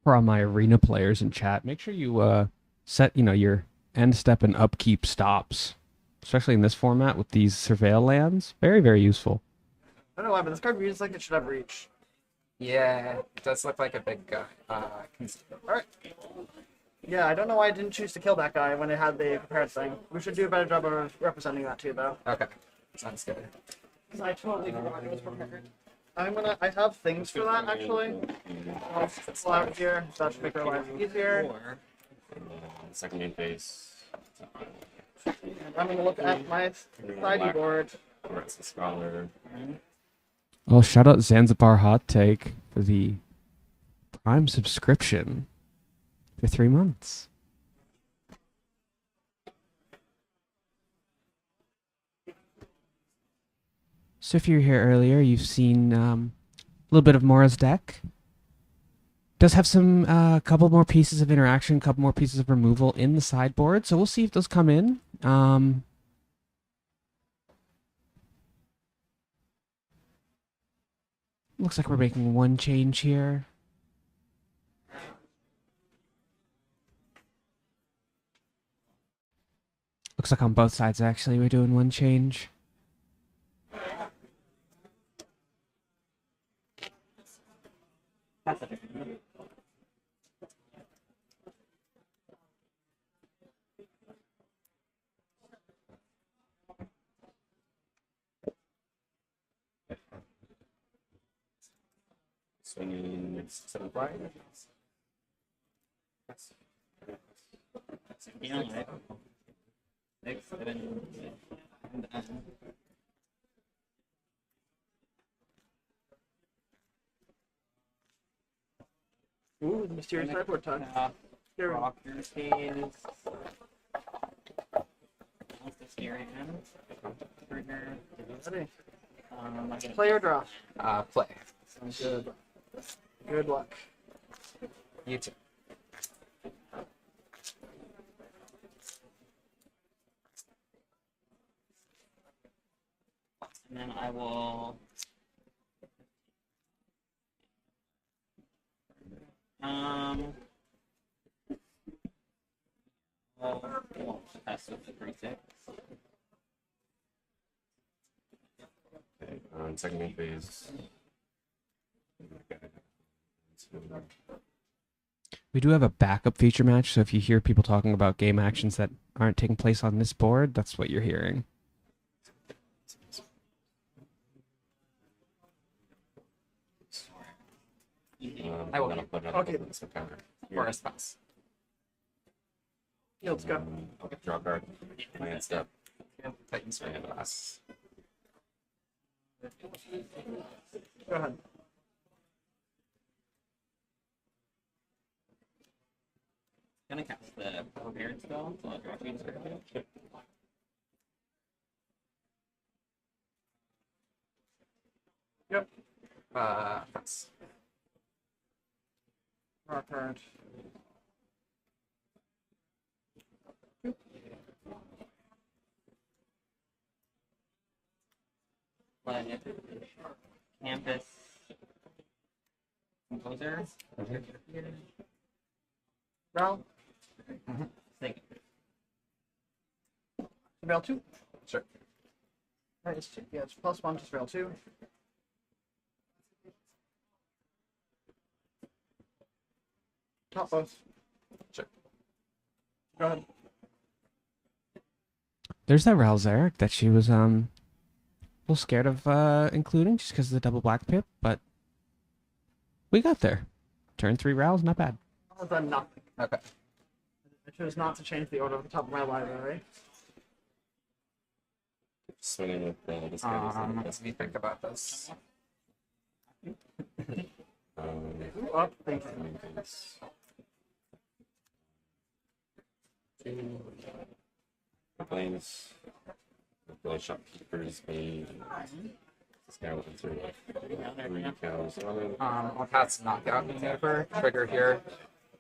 For all my arena players in chat, make sure you set your end step and upkeep stops, especially in this format with these surveil lands. Very, very useful. I don't know why, but this card reads like it should have reach. Yeah, it does look like a big guy. Alright. Yeah, I don't know why I didn't choose to kill that guy when it had the prepared thing. We should do a better job of representing that too, though. Okay. Sounds good. Because I totally forgot it was prepared. I have things for that, actually. I'll just pull out here. That should make our life easier. Second main phase. And I'm going to look at my sideboard. Where's the scholar? Oh, shout out Zanzibar Hot Take for the Prime subscription for 3 months. So if you were here earlier, you've seen a little bit of Mora's deck. Does have some couple more pieces of interaction, couple more pieces of removal in the sideboard. So we'll see if those come in. Looks like we're making 1 change here. Looks like on both sides, actually, we're doing 1 change. Swinging 7 fly. Ooh, the mysterious sideboard touch. Here we go. Ready. Play or draw? Play. Sounds good. Good luck. You too. And then I will test with the 3/6. Okay, on second main phase. We do have a backup feature match, so if you hear people talking about game actions that aren't taking place on this board, that's what you're hearing. I will I'm gonna get put it Okay. on September. Forest pass. Let's go. Okay, draw card. Land step. Titans And pass. Go ahead. Gonna cast the prepared spell, so I'll draw 2 circles. Yep. Pass. Draw card. Play campus. Composer. Ral, Second. Rail 2. Sure. Right, it's two. Yeah, it's +1 to Rail 2. Top both. Sure. Go ahead. There's that Ral Zarek that she was a little scared of including just because of the double black pip, but we got there. Turn 3 Ral's not bad. I've done nothing. Okay. I chose not to change the order of the top of my library. Swinging with this guy. Let me think about this. Ooh, up. Thank you. Planes. Really shopkeepers made. This guy went through like 3 cows on it. I'll cast Knockout Maneuver, trigger here,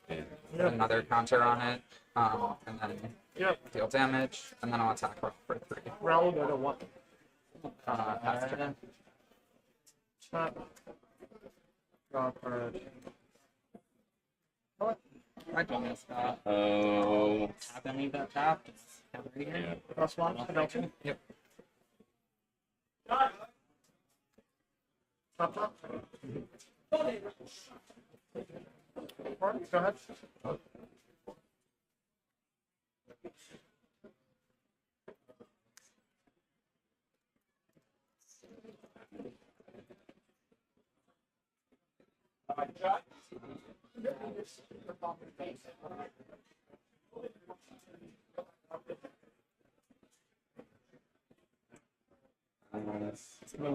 put another counter on it, and then Yep. deal damage, and then I'll attack for 3. Ral will go to 1. Pass turn. Shot. Draw card. I don't miss that. Oh. Tap and leave that tapped. Have it Yeah. again. +1 to Rail 2. Yep. Top. Go ahead.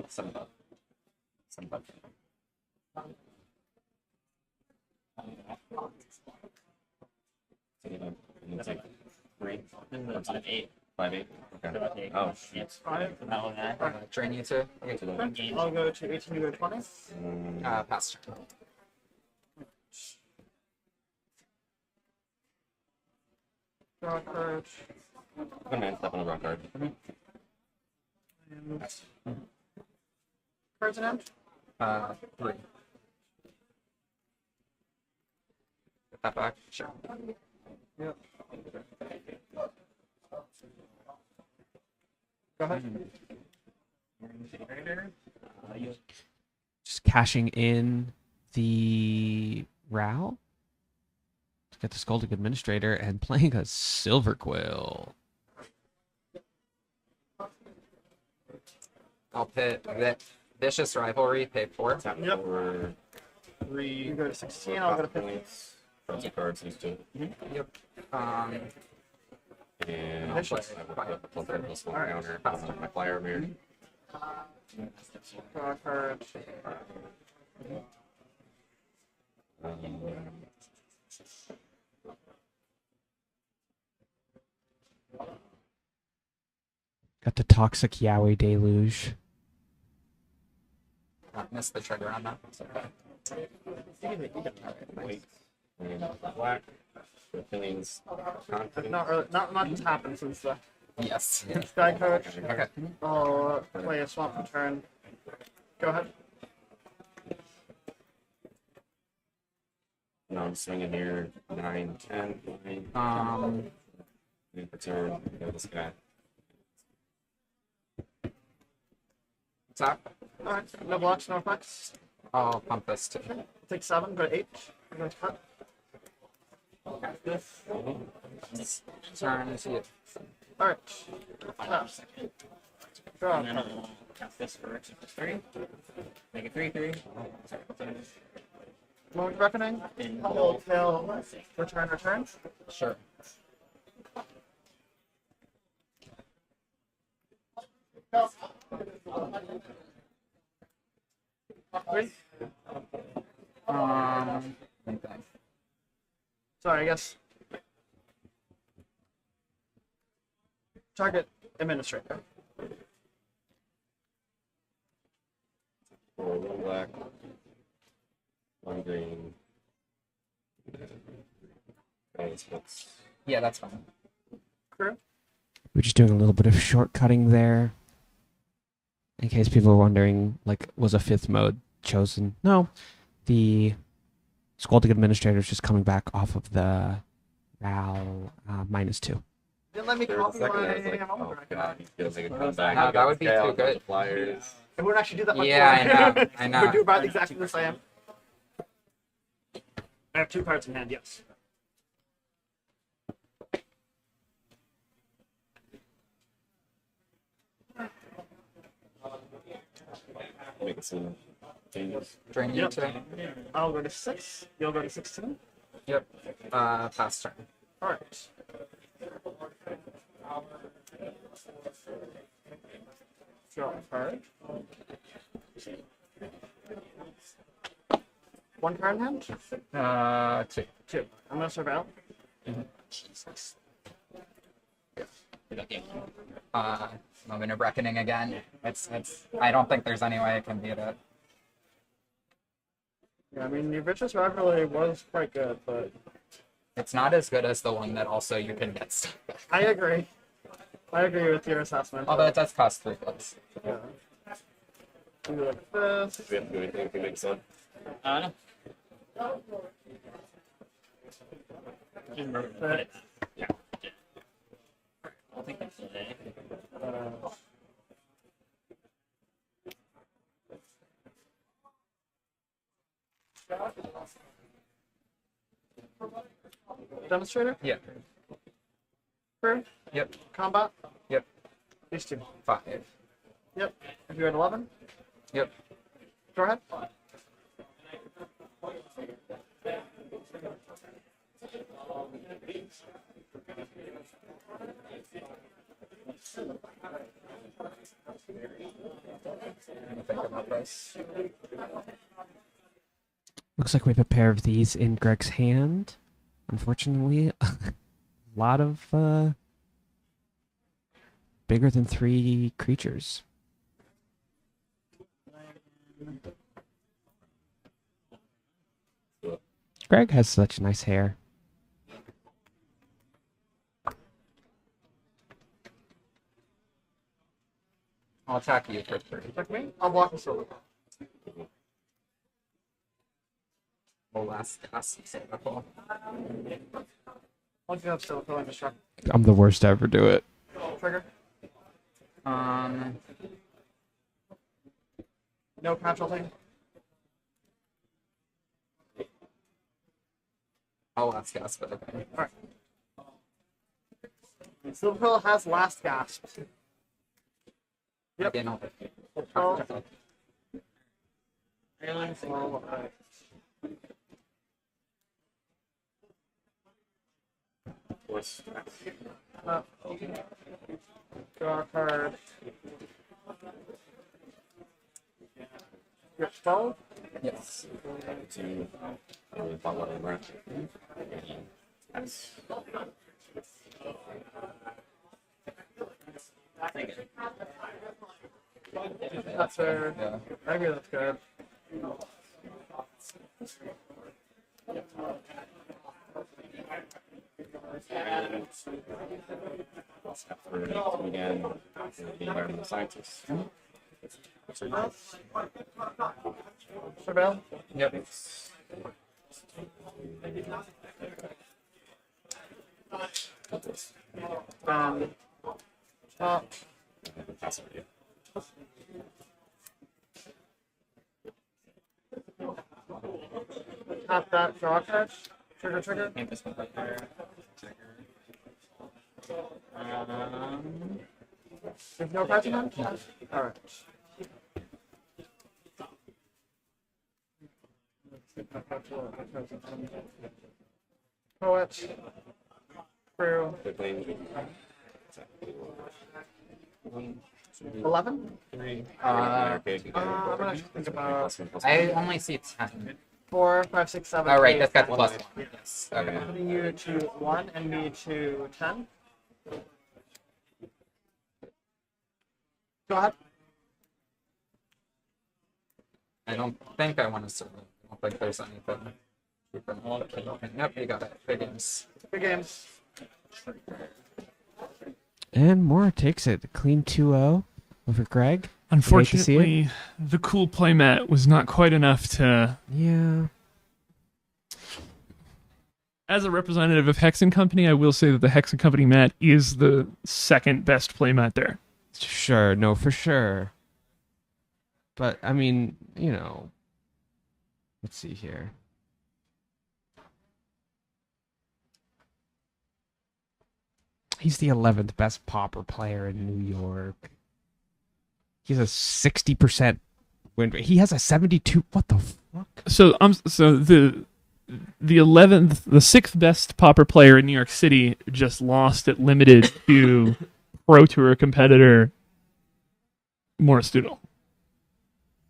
Some buff. Some buff. And it's like 3. It's an 8. 5, 8. Okay. Oh, shit. Yes. 5. That one there. Drain you to I'll go to 18, you go to 20. pass turn. Draw card. Good man, step on a rock card. Cards in hand. 3. Get that back? Sure. Yep. Go ahead. Just cashing in the Ral to get the Skuldic Administrator and playing a Silver Quill. I'll pit Vicious Rivalry, pay 4. Tap Yep. for 3. You go to 16, I'll go to 15. points. Draw some cards, use 2. Yep. And I'll play I will put +1 counter. On my flyer over here. Draw card. Got the Toxic Yowie Deluge. Missed the trigger on that. Wait. And black. Feelings. Confidence. Not much has happened since the Yes. Sky Coach. Okay. I'll play a swamp return. Go ahead. No, I'm swinging here. 9, 10, 9. And return. Go this guy. Tap. Alright, no blocks, no effects. I'll pump this too. Take 7, go to 8. I'm going to cut. Turn to you. Alright. Tap. Draw. And then I'll cast this for 3. Make it 3/3. Moment of Reckoning. Hold till return. Sure. Three. Okay. Sorry, I guess. Target administrator. 4, 1 black. 1 green. Yeah, that's fine. Crew. We're just doing a little bit of shortcutting there. In case people are wondering, like, was a 5th mode chosen? No. The Scolding Administrator is just coming back off of the Ral -2. Didn't let me There was copy a second my I was like, moment oh director. god, he's gonna make a comeback. No, that would be Chaos, too good. Flyers. It wouldn't actually do that much Yeah, more. I know, I know. It would do about exactly the same. I have 2 cards in hand, yes. Make some changes. Drain you today. I'll go to 6. You'll go to 16. Yep. Pass turn. Alright. Draw a card. 1 card in hand? 2. 2. I'm gonna surveil. Jesus. Okay. Moment of reckoning again. It's. I don't think there's any way I can beat it. Yeah, I mean, your Vicious Rivalry was quite good, but It's not as good as the one that also you can get stuff back. I agree. I agree with your assessment. Although it does cost 3 plus. Yeah. Do like this. Do we have to do anything if we make sun? No. But, Yeah. I'll take that today. Demonstrator? Yeah. Crew? Yep. Combat? Yep. These 2. 5. Yep. If you're at 11, Yep. go ahead. Think about this. Looks like we have a pair of these in Greg's hand. Unfortunately, a lot of bigger than 3 creatures. Greg has such nice hair. I'll attack you for 3. Check me. I'll block the silver. We'll last cast Cynical. Once you have silver and destruct. I'm the worst to ever do it. Trigger. Um, No casualty. I'll last cast, but okay. Alright. Silver Pill has last gasp. Yep. Again, I'll Oh. Alien small. Force. Draw a card. You're 12. Yes. To thought what I'm right. Yes. Take it. That's fair. Yeah. I agree that's good. For again, the environmental scientist. Surveil. Yep. Top. Tap that, draw a card. Trigger, trigger. Paint this one right there. There's no cards in hand? Alright. Poet. Crew. They're playing 11? I'm gonna actually think about I only see 10. 4, 5, 6, 7. Oh, right, 8. that's got the +1. Yes. Okay. Putting you to 1 and me to 10. Go ahead. I don't think I want to survive. I don't think there's anything. Yep, you got it. Big games. Good games. And Moore takes it. Clean 2-0 over Greg. Unfortunately, the cool playmat was not quite enough to Yeah. As a representative of Hexen Company, I will say that the Hexen Company mat is the second best play mat there. Sure, no, for sure. But I mean, let's see here. He's the 11th best Pauper player in New York. He has a 60% win rate. He has a 72. What the fuck? So the 6th best Pauper player in New York City just lost at limited to Pro Tour competitor Morris Doodle.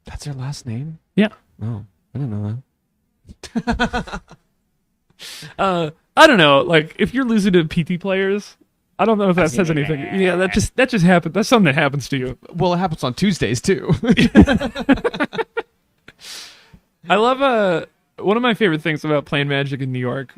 That's their last name? Yeah. Oh, I didn't know that. I don't know. Like, if you're losing to PT players, I don't know if that says anything. Yeah, that just happened. That's something that happens to you. Well, it happens on Tuesdays too. I love one of my favorite things about playing Magic in New York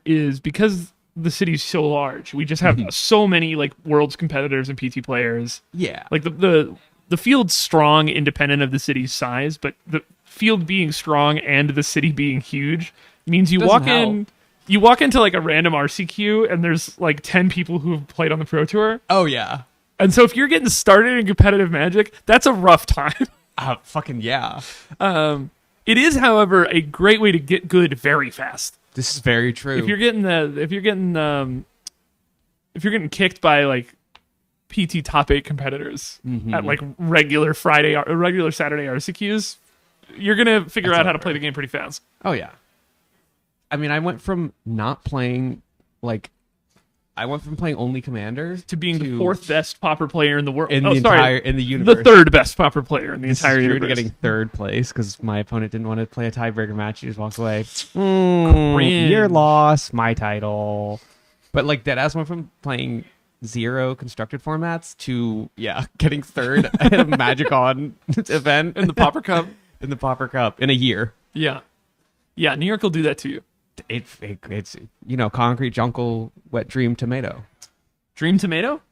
is because the city's so large. We just have so many like Worlds competitors and PT players. Yeah. Like the field's strong, independent of the city's size, but the field being strong and the city being huge means you walk in. You walk into like a random RCQ and there's like 10 people who have played on the Pro Tour. Oh yeah. And so if you're getting started in competitive Magic, that's a rough time. Fucking yeah. It is, however, a great way to get good very fast. This is very true. If you're getting kicked by like PT top 8 competitors at like regular Friday or regular Saturday RCQs, you're gonna figure out how to play the game pretty fast. Oh yeah. I mean, I went from not playing only Commanders to being the 4th best Pauper player in the world. in the universe. The 3rd best Pauper player in the entire universe. To getting 3rd place because my opponent didn't want to play a tiebreaker match. He just walks away. Your loss, my title. But like Deadass went from playing 0 constructed formats to getting 3rd at a MagicCon event in the Pauper Cup. In the Pauper Cup in a year. Yeah, New York will do that to you. It's concrete jungle, wet dream tomato. Dream tomato?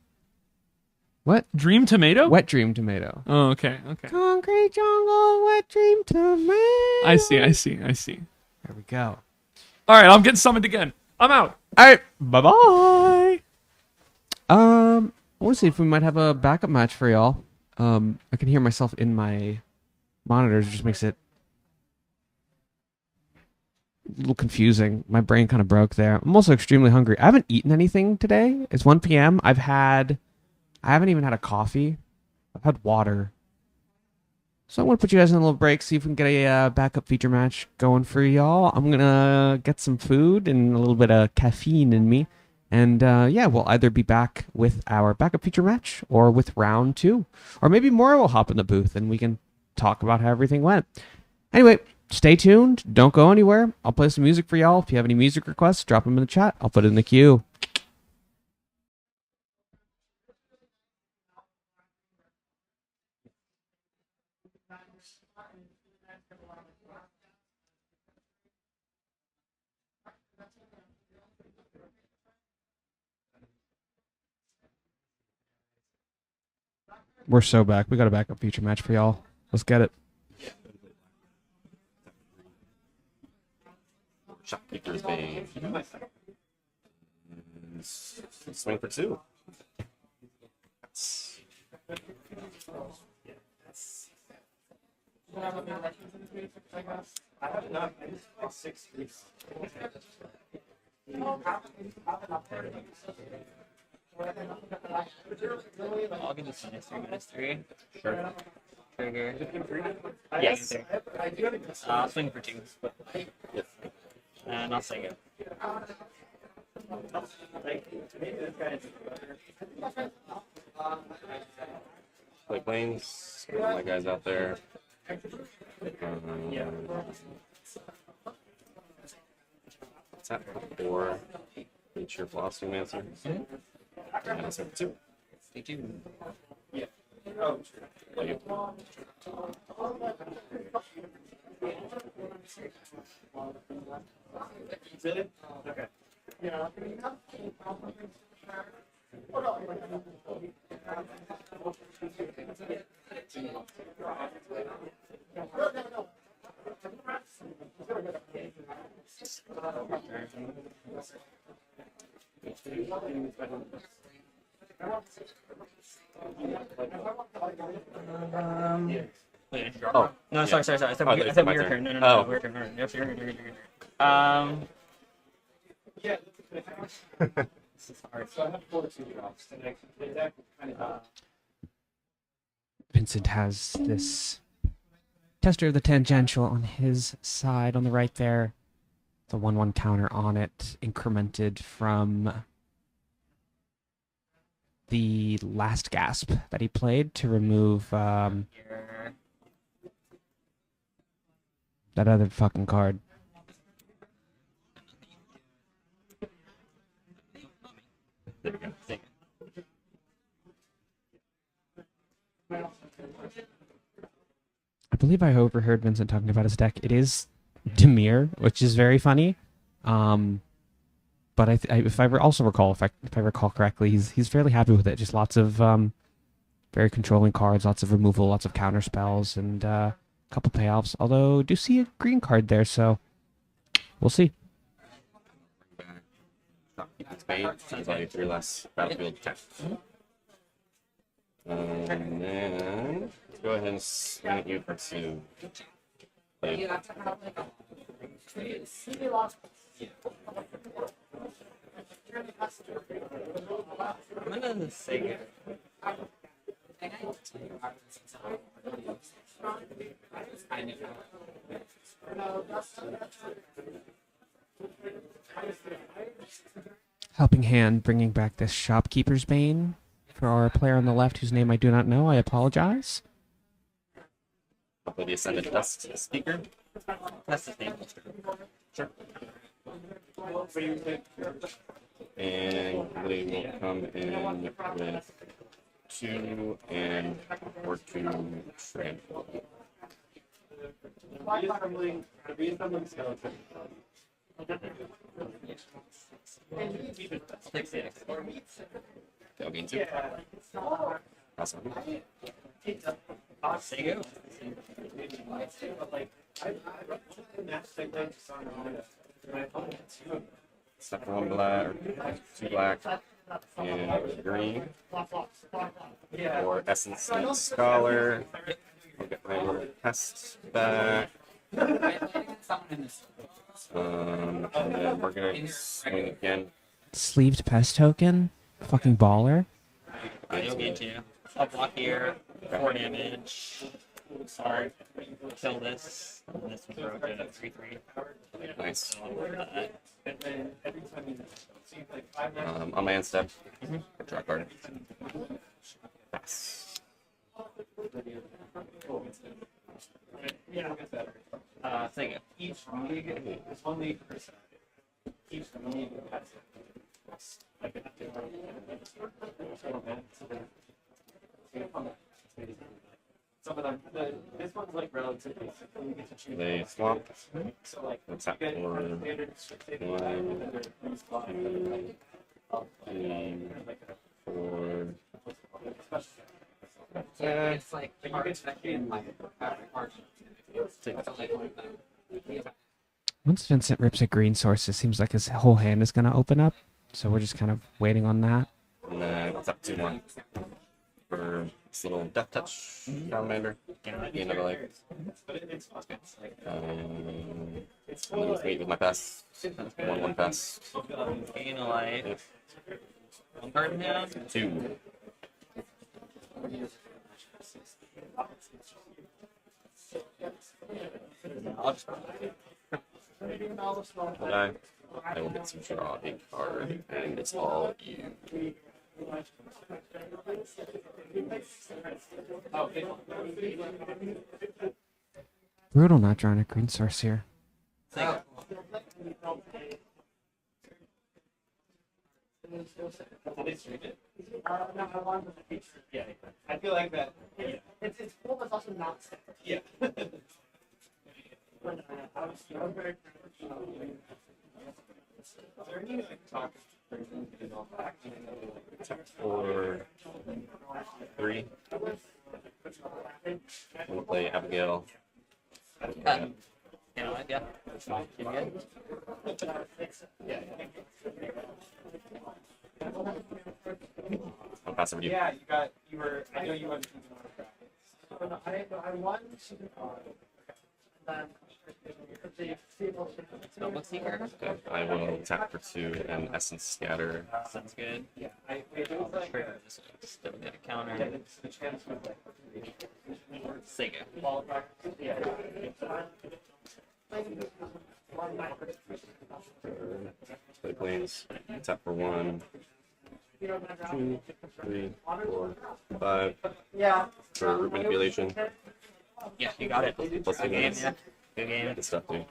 What? Dream tomato? Wet dream tomato. Oh, okay. Concrete jungle, wet dream tomato. I see. There we go. All right, I'm getting summoned again. I'm out. All right, bye-bye. I want to see if we might have a backup match for y'all. I can hear myself in my monitors. It just makes it a little confusing. My brain kind of broke there. I'm also extremely hungry. I haven't eaten anything today. It's 1 p.m. I haven't even had a coffee. I've had water. So I want to put you guys in a little break, see if we can get a backup feature match going for y'all. I'm going to get some food and a little bit of caffeine in me. And we'll either be back with our backup feature match or with round 2. Or maybe Mora will hop in the booth and we can talk about how everything went. Anyway, stay tuned. Don't go anywhere. I'll play some music for y'all. If you have any music requests, drop them in the chat. I'll put it in the queue. We're so back. We got a backup feature match for y'all. Let's get it. Shopkeeper's Bane. Swing for 2. I'll give this -3. Sure. Trigger. Yes. I'll swing for 2. And I'll say it. Play planes. My guys out there. What's that? 4. Nature Philosophy Mancer. And I'll say 2. Stay tuned. Play you. Wait, did you drop Oh, one? No, yeah. sorry. I said, Oh, I said my weird turn. turn. No, Oh. weird turn. No, yes, your turn. This is hard. Vincent has this tester of the tangential on his side on the right there. The 1/1 counter on it, incremented from the last gasp that he played to remove Here. that other fucking card. There we go. Take it. I believe I overheard Vincent talking about his deck. It is Demir, which is very funny. But if I recall correctly, he's fairly happy with it. Just lots of very controlling cards, lots of removal, lots of counter spells, and a couple payoffs. Although I do see a green card there, so we'll see. It's Bane. That's all you 3 less battlefield attack. And then let's go ahead and swing at you for 2. Play. I'm gonna say it. Helping Hand bringing back this Shopkeeper's Bane for our player on the left, whose name I do not know. I apologize. I'll play the Ascendant Dust Speaker. That's his name. Sure. And we will come in with 2 and 4/2 trample. Take 6. That'll gain 2. Awesome. There you go. Step for 1 black, or 2 black, and green. For Essence and Scholar. I'll get my little test back. And then we're gonna swing again. Sleeved Pest Token? Fucking baller. You'll gain 2. I'll block here. 4 damage. Sorry. Kill this. And this one broke to 3/3. Nice. So, On my end step. Draw card. Pass. Sing it. They swamp. What's that for? 1, 2, 3, 4. It's like cards that can like Once Vincent rips a green source, it seems like his whole hand is going to open up. So we're just kind of waiting on that. And then it's up 2-1 for this little Death Touch salamander. Gain another life. And then let's wait with my pass. 1/1 pass. Gain a life. 1 card in hand. 2. I'll just Okay. I will get to draw a card, and it's all you. Brutal not drawing a green source here. sing it. I feel like that. It's cool, but it's also not stacked. Yeah. For 3. We'll play Abigail. Get alive, yeah. You good? I'll pass over to you. Yeah, you were. I know you went. I won. Spellbook Seeker. Okay, I will tap for 2 and Essence Scatter. Sounds good. Trigger this one. Still get a counter. Sega. Play planes. Tap for 1, 2, 3, 4, 5. Yeah. For root manipulation. Yeah, you got it. Plus 2 Good game, minutes. yeah. Good game. Good stuff, dude.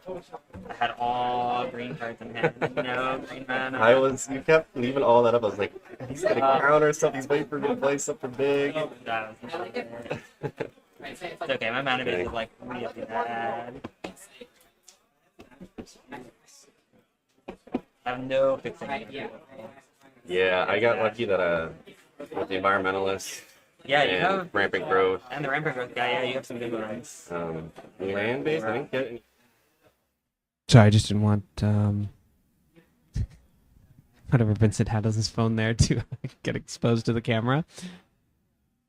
I had all green cards in hand. No green mana. You kept leaving all that up. I was like, he's gonna counter something. He's waiting for me to play something big. That was it's okay, my mana base is like really bad. I have no fixing. Yeah, I got lucky that with the environmentalist Yeah, you and have rampant growth, and the rampant growth guy. Yeah, you have some good ones. land based. I didn't get any. Sorry, I just didn't want whatever Vincent had on his phone there to get exposed to the camera.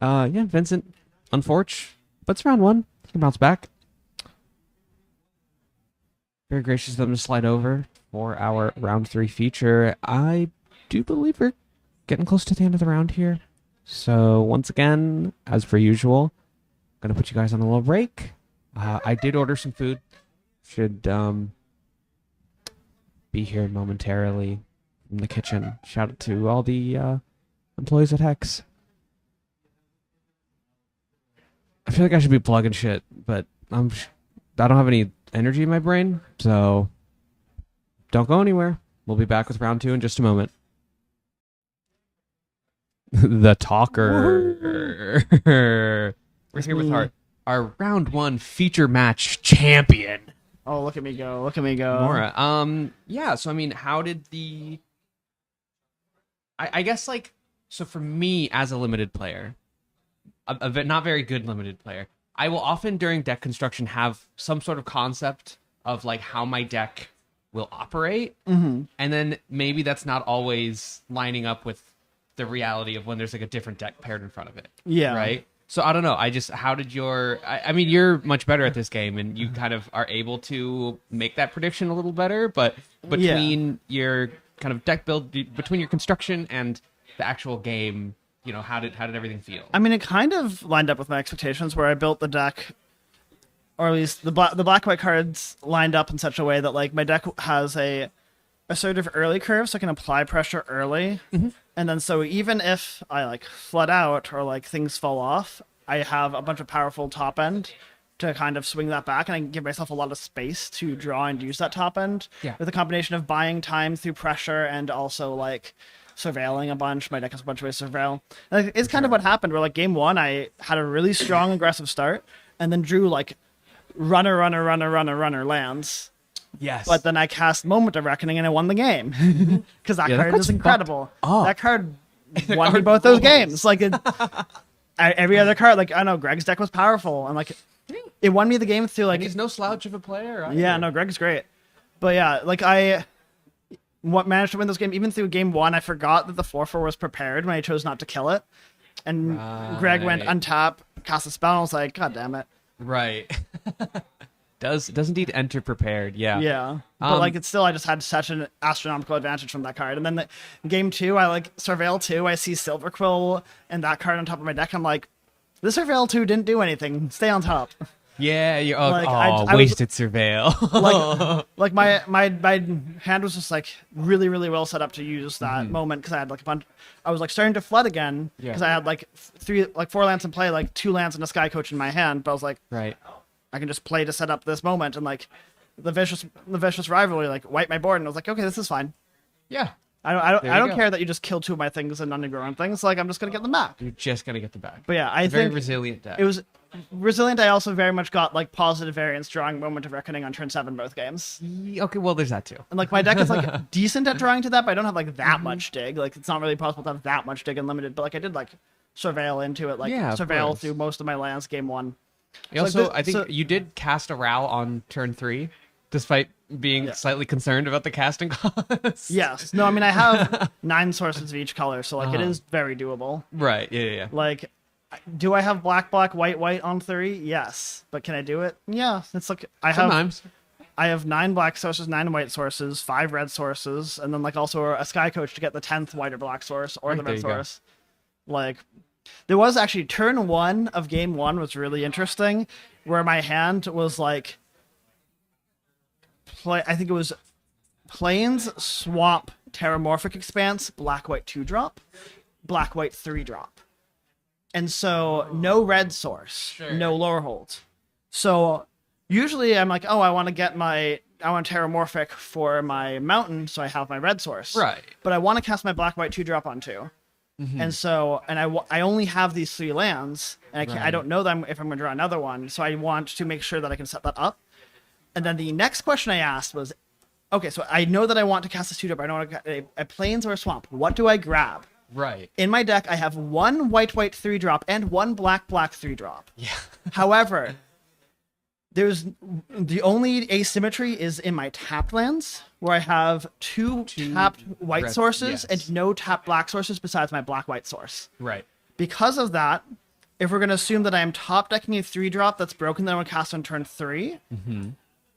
Yeah, Vincent, unfortunate, but it's round 1. He can bounce back. Very gracious of them to slide over for our round 3 feature. I do believe we're getting close to the end of the round here. So once again, as per usual, gonna put you guys on a little break. I did order some food. Should be here momentarily in the kitchen. Shout out to all the employees at Hex. I feel like I should be plugging shit, but I don't have any energy in my brain, so don't go anywhere. We'll be back with round 2 in just a moment. The talker. We're here with our round 1 feature match champion. Oh, look at me go! Look at me go! Mora. Yeah. So I mean, how did the? I guess like so for me as a limited player, a not very good limited player, I will often during deck construction have some sort of concept of like how my deck will operate, and then maybe that's not always lining up with the reality of when there's like a different deck paired in front of it. Yeah. Right. So I don't know. How did your? I mean, you're much better at this game, and you kind of are able to make that prediction a little better. But between your kind of deck build, between your construction and the actual game, you know, how did everything feel? I mean, it kind of lined up with my expectations, where I built the deck, or at least the black white cards lined up in such a way that like my deck has a assertive early curve, so I can apply pressure early. And then so even if I like flood out or like things fall off, I have a bunch of powerful top end to kind of swing that back, and I can give myself a lot of space to draw and use that top end with a combination of buying time through pressure and also like surveilling a bunch. My deck has a bunch of ways to surveil. And it's kind of what happened where like game 1, I had a really strong aggressive start and then drew like runner lands. Yes. But then I cast Moment of Reckoning and I won the game. Because that card is incredible. That card won me both those games. Like every other card, like I know Greg's deck was powerful, and like it won me the game through like. And he's no slouch of a player. Either. Yeah, no, Greg's great. But yeah, like managed to win this game even through game 1. I forgot that the 4/4 was prepared when I chose not to kill it, and Greg went untap, cast a spell, and I was like, God damn it. Right. does indeed enter prepared. Yeah. But like it's still, I just had such an astronomical advantage from that card. And then game 2, I like surveil 2. I see Silver Quill and that card on top of my deck. I'm like, this surveil 2 didn't do anything. Stay on top. Yeah. You're I wasted surveil. like my hand was just like really well set up to use that moment, because I had like a bunch. I was like starting to flood again because I had like 4 lands in play, like 2 lands and a Sky Coach in my hand. But I was like, right. I can just play to set up this moment, and like the vicious rivalry like wipe my board, and I was like, okay, this is fine. Yeah. I don't care that you just killed 2 of my things and underground things. Like I'm just gonna get them back. You're just gonna get them back. But yeah, I think very resilient deck. It was resilient. I also very much got like positive variance drawing Moment of Reckoning on turn 7 both games. Okay, well there's that too. And like my deck is like decent at drawing to that, but I don't have like that much dig. Like it's not really possible to have that much dig unlimited. But like I did like surveil into it, like surveil through most of my lands game 1. I think you did cast a Ral on turn 3. despite being Yeah. slightly concerned about the casting costs. Yes. No, I mean, I have 9 sources of each color, so like it Uh-huh. is very doable. Right. Yeah. Like, do I have black, black, white, white on 3? Yes. But can I do it? Yeah. It's like Sometimes. I have 9 black sources, 9 white sources, 5 red sources, and then like also a sky coach to get the 10th white or black source or the There red you go. source. Like, there was actually turn 1 of game 1 was really interesting, where my hand was like, I think it was Plains, Swamp, Terramorphic Expanse, black, white 2-drop, black, white 3-drop. And so no red source, no lower hold. So usually I'm like, oh, I want Terramorphic for my mountain, so I have my red source. Right. But I want to cast my black, white 2-drop on 2. And so, I only have these 3 lands, and I don't know them if I'm going to draw another one, so I want to make sure that I can set that up. And then the next question I asked was, okay, so I know that I want to cast this 2-drop, I don't want to a Plains or a Swamp. What do I grab? Right. In my deck, I have 1 white, white 3-drop and 1 black, black 3-drop. Yeah. However, there's the only asymmetry is in my tapped lands, where I have 2 tapped white red- sources yes. and no tapped black sources besides my black white source. Right. Because of that, if we're going to assume that I am top decking a 3-drop that's broken that I want to cast on turn 3,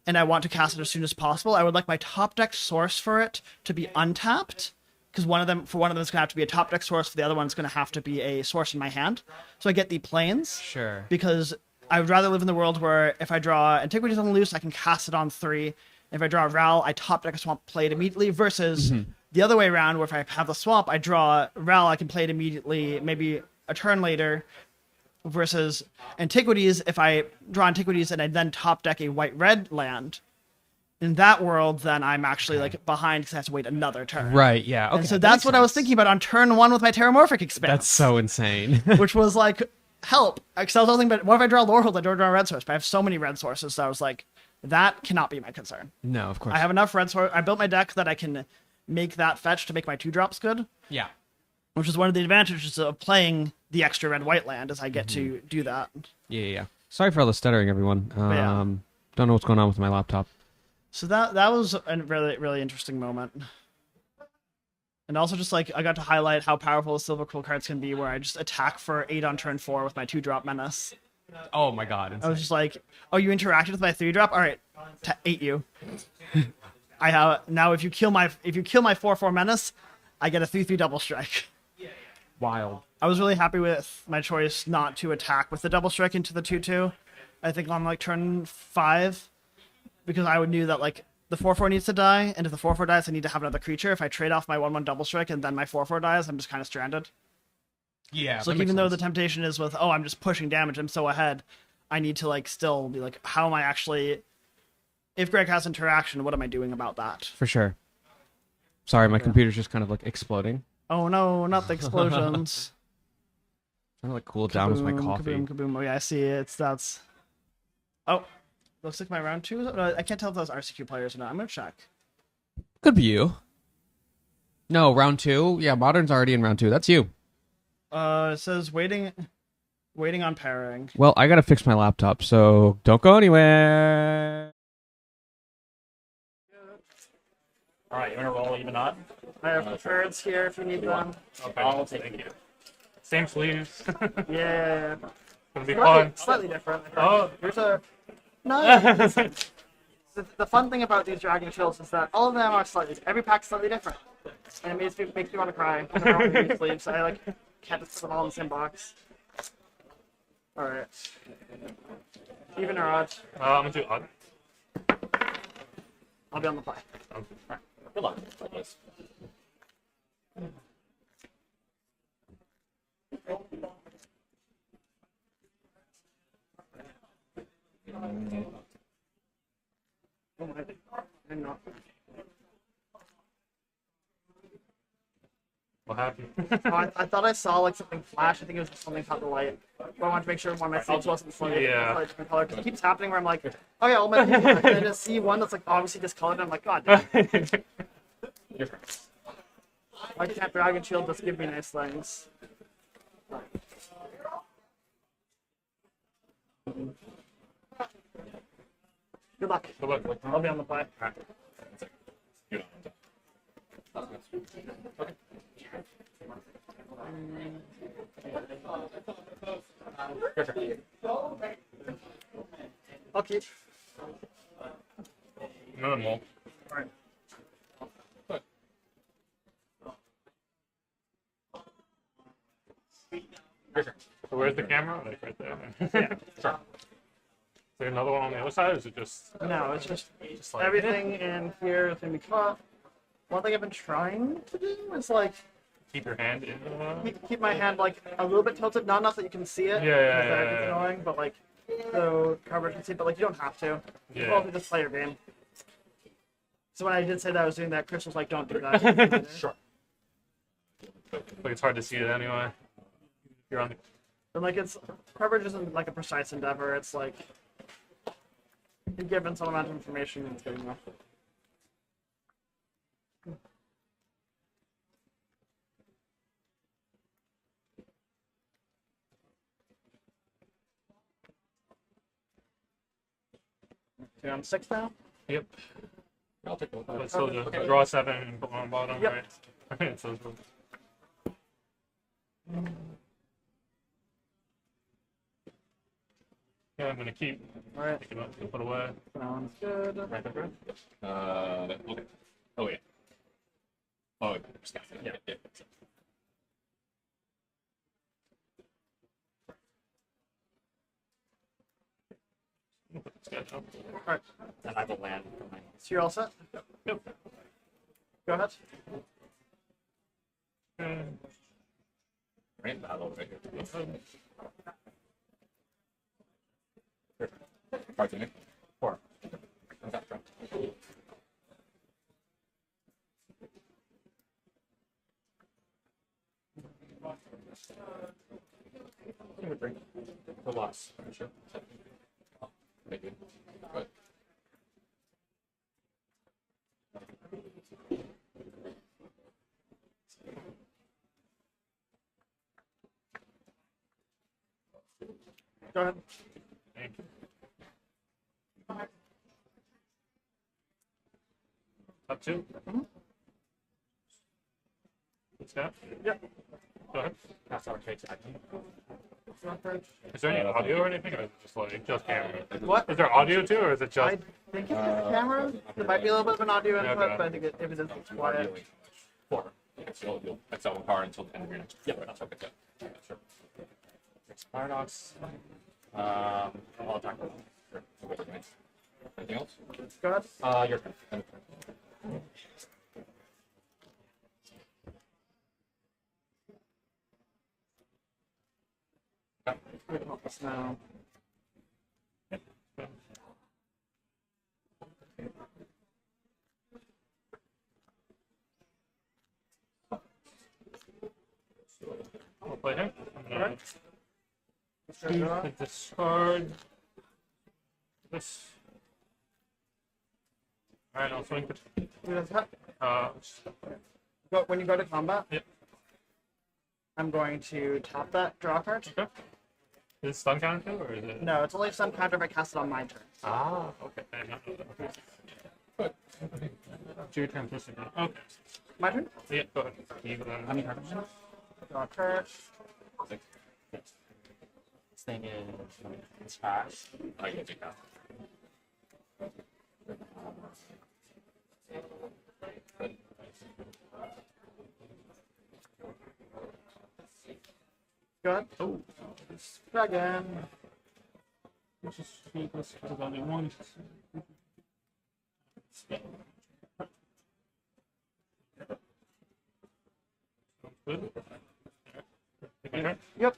and I want to cast it as soon as possible, I would like my top deck source for it to be untapped, because one of them it's going to have to be a top deck source, for the other one it's going to have to be a source in my hand. So I get the Plains. Sure. Because I would rather live in the world where if I draw Antiquities on the Loose, I can cast it on 3. If I draw a Ral, I top deck a Swamp, play it immediately, versus the other way around, where if I have the Swamp, I draw Ral, I can play it immediately, maybe a turn later, versus Antiquities, if I draw Antiquities and I then top deck a white-red land, in that world, then I'm actually like behind because I have to wait another turn. Right. Yeah. Okay. And so that that's makes what I was sense. thinking about on turn 1 with my Terramorphic Expanse. That's so insane. Which was like, help. Because I was thinking, but what if I draw Lorehold? I don't draw a red source, but I have so many red sources, so I was like, that cannot be my concern. No, of course. I have enough red source. I built my deck that I can make that fetch to make my 2-drops good, Yeah. which is one of the advantages of playing the extra red-white land, is I get to do that. Yeah. Sorry for all the stuttering, everyone. yeah. Don't know what's going on with my laptop. So that was a really, really interesting moment. And also just like, I got to highlight how powerful the Silver Quill cards can be, where I just attack for 8 on turn 4 with my 2-drop Menace. Oh my god. I was just like, oh, you interacted with my 3-drop? All right, 8 you. I have now. If you kill my 4/4 Menace, I get a 3/3 double strike. Wild. I was really happy with my choice not to attack with the double strike into the 2/2. I think on like turn 5, because I would knew that like the 4/4 needs to die, and if the 4/4 dies, I need to have another creature. If I trade off my 1/1 double strike and then my 4/4 dies, I'm just kind of stranded. Yeah. So like, even though the temptation is with, oh, I'm just pushing damage, I'm so ahead, I need to like still be like, how am I actually? If Greg has interaction, what am I doing about that? For sure. Sorry, my computer's just kind of like exploding. Oh no, not the explosions. Trying to like cool it down with my Kaboom, coffee. Kaboom, kaboom. Oh yeah, I see it. That's. Oh, looks like my round 2. I can't tell if those RCQ players or not. I'm gonna check. Could be you. No, round 2. Yeah, Modern's already in round 2. That's you. It says waiting on pairing. Well, I gotta fix my laptop, so don't go anywhere. All right, you want to roll even odd? I have preferreds here if you need them. Okay, I'll take you. Same sleeves. Yeah. Gonna be fun. Slightly different. Oh. Here's a. No. the fun thing about these Dragon Shields is that all of them are every pack's slightly different, and it makes me want to cry. They're all in these sleeves. I like can't just put them all in the same box. All right. Even or odd? I'm gonna do odd. I'll be on the play. Good luck. Oh my! I'm not. What happened? I thought I saw like something flash. I think it was just something caught the light. But I wanted to make sure one of my sleeves wasn't flooded. Yeah. Like, different color. 'Cause it keeps happening where I'm like, oh yeah, all my things are black. And I just see one that's like obviously discolored. And I'm like, god damn. Why can't Dragon Shield just give me nice things? Good luck. Good luck. I'll be on the play. I'll keep. Another mole. Alright. So where's the camera? Like right there. Yeah. Sure. Is there another one on the other side, or is it just No, it's just like everything in here is gonna be cut. One thing I've been trying to do is like keep your hand in the keep my hand like a little bit tilted, not enough that you can see it. Yeah, yeah, because that yeah, gets yeah. annoying, but like so coverage can see, but like you don't have to. You Yeah. can just play your game. So when I did say that I was doing that, Chris was like, "Don't do that." Sure. Like it's hard to see it anyway. You're on the And like it's coverage isn't like a precise endeavor. It's like you're given some amount of information and it's good enough. So you're on 6 now? Yep. I'll take a look. But still just draw 7 and put one on bottom, Yep. right? So yeah, I'm gonna keep. Alright. Pick it up, put away. That one's good. Right there. Okay. Oh yeah. Oh yeah. Yeah. Put the sketch up. Alright. And I have a land for my. So you're all set? Yep. Go ahead. Right battle right here. Cards in it. 4. What's that from? The loss. Sure. Thank you. Good. Go ahead. Thank you. Up 2. Step. Yep. Go ahead. That's our takes action. Is there any audio or anything, or is it just camera? What? Is there audio too, or is it I just? think it's the camera. There might be a little bit of an audio input, Okay. but I think if it is, it's quiet. 4. So that's all car until the end of your next. Yeah, that's okay. Yeah, sure. Paradox. I'll attack. Sure. Anything else? Go ahead. Your turn. Now. We'll play him. I'm gonna Alright. Let's go. discard this. All right, I'll swing. Who does that? Uh, When you go to combat, Yep. I'm going to tap that, draw a card. okay. Is it stun counter too, or is it? No, it's only some counter if I cast it on my turn. Ah, okay. I did not know that. Okay. It's your turn, twisting. Okay. My turn? Yeah, go ahead. You go then. How many cards? Draw a card. This thing is trash. I can take that. Go ahead. Oh, Dragon. let's just keep this because only one. Good. Okay. Yep.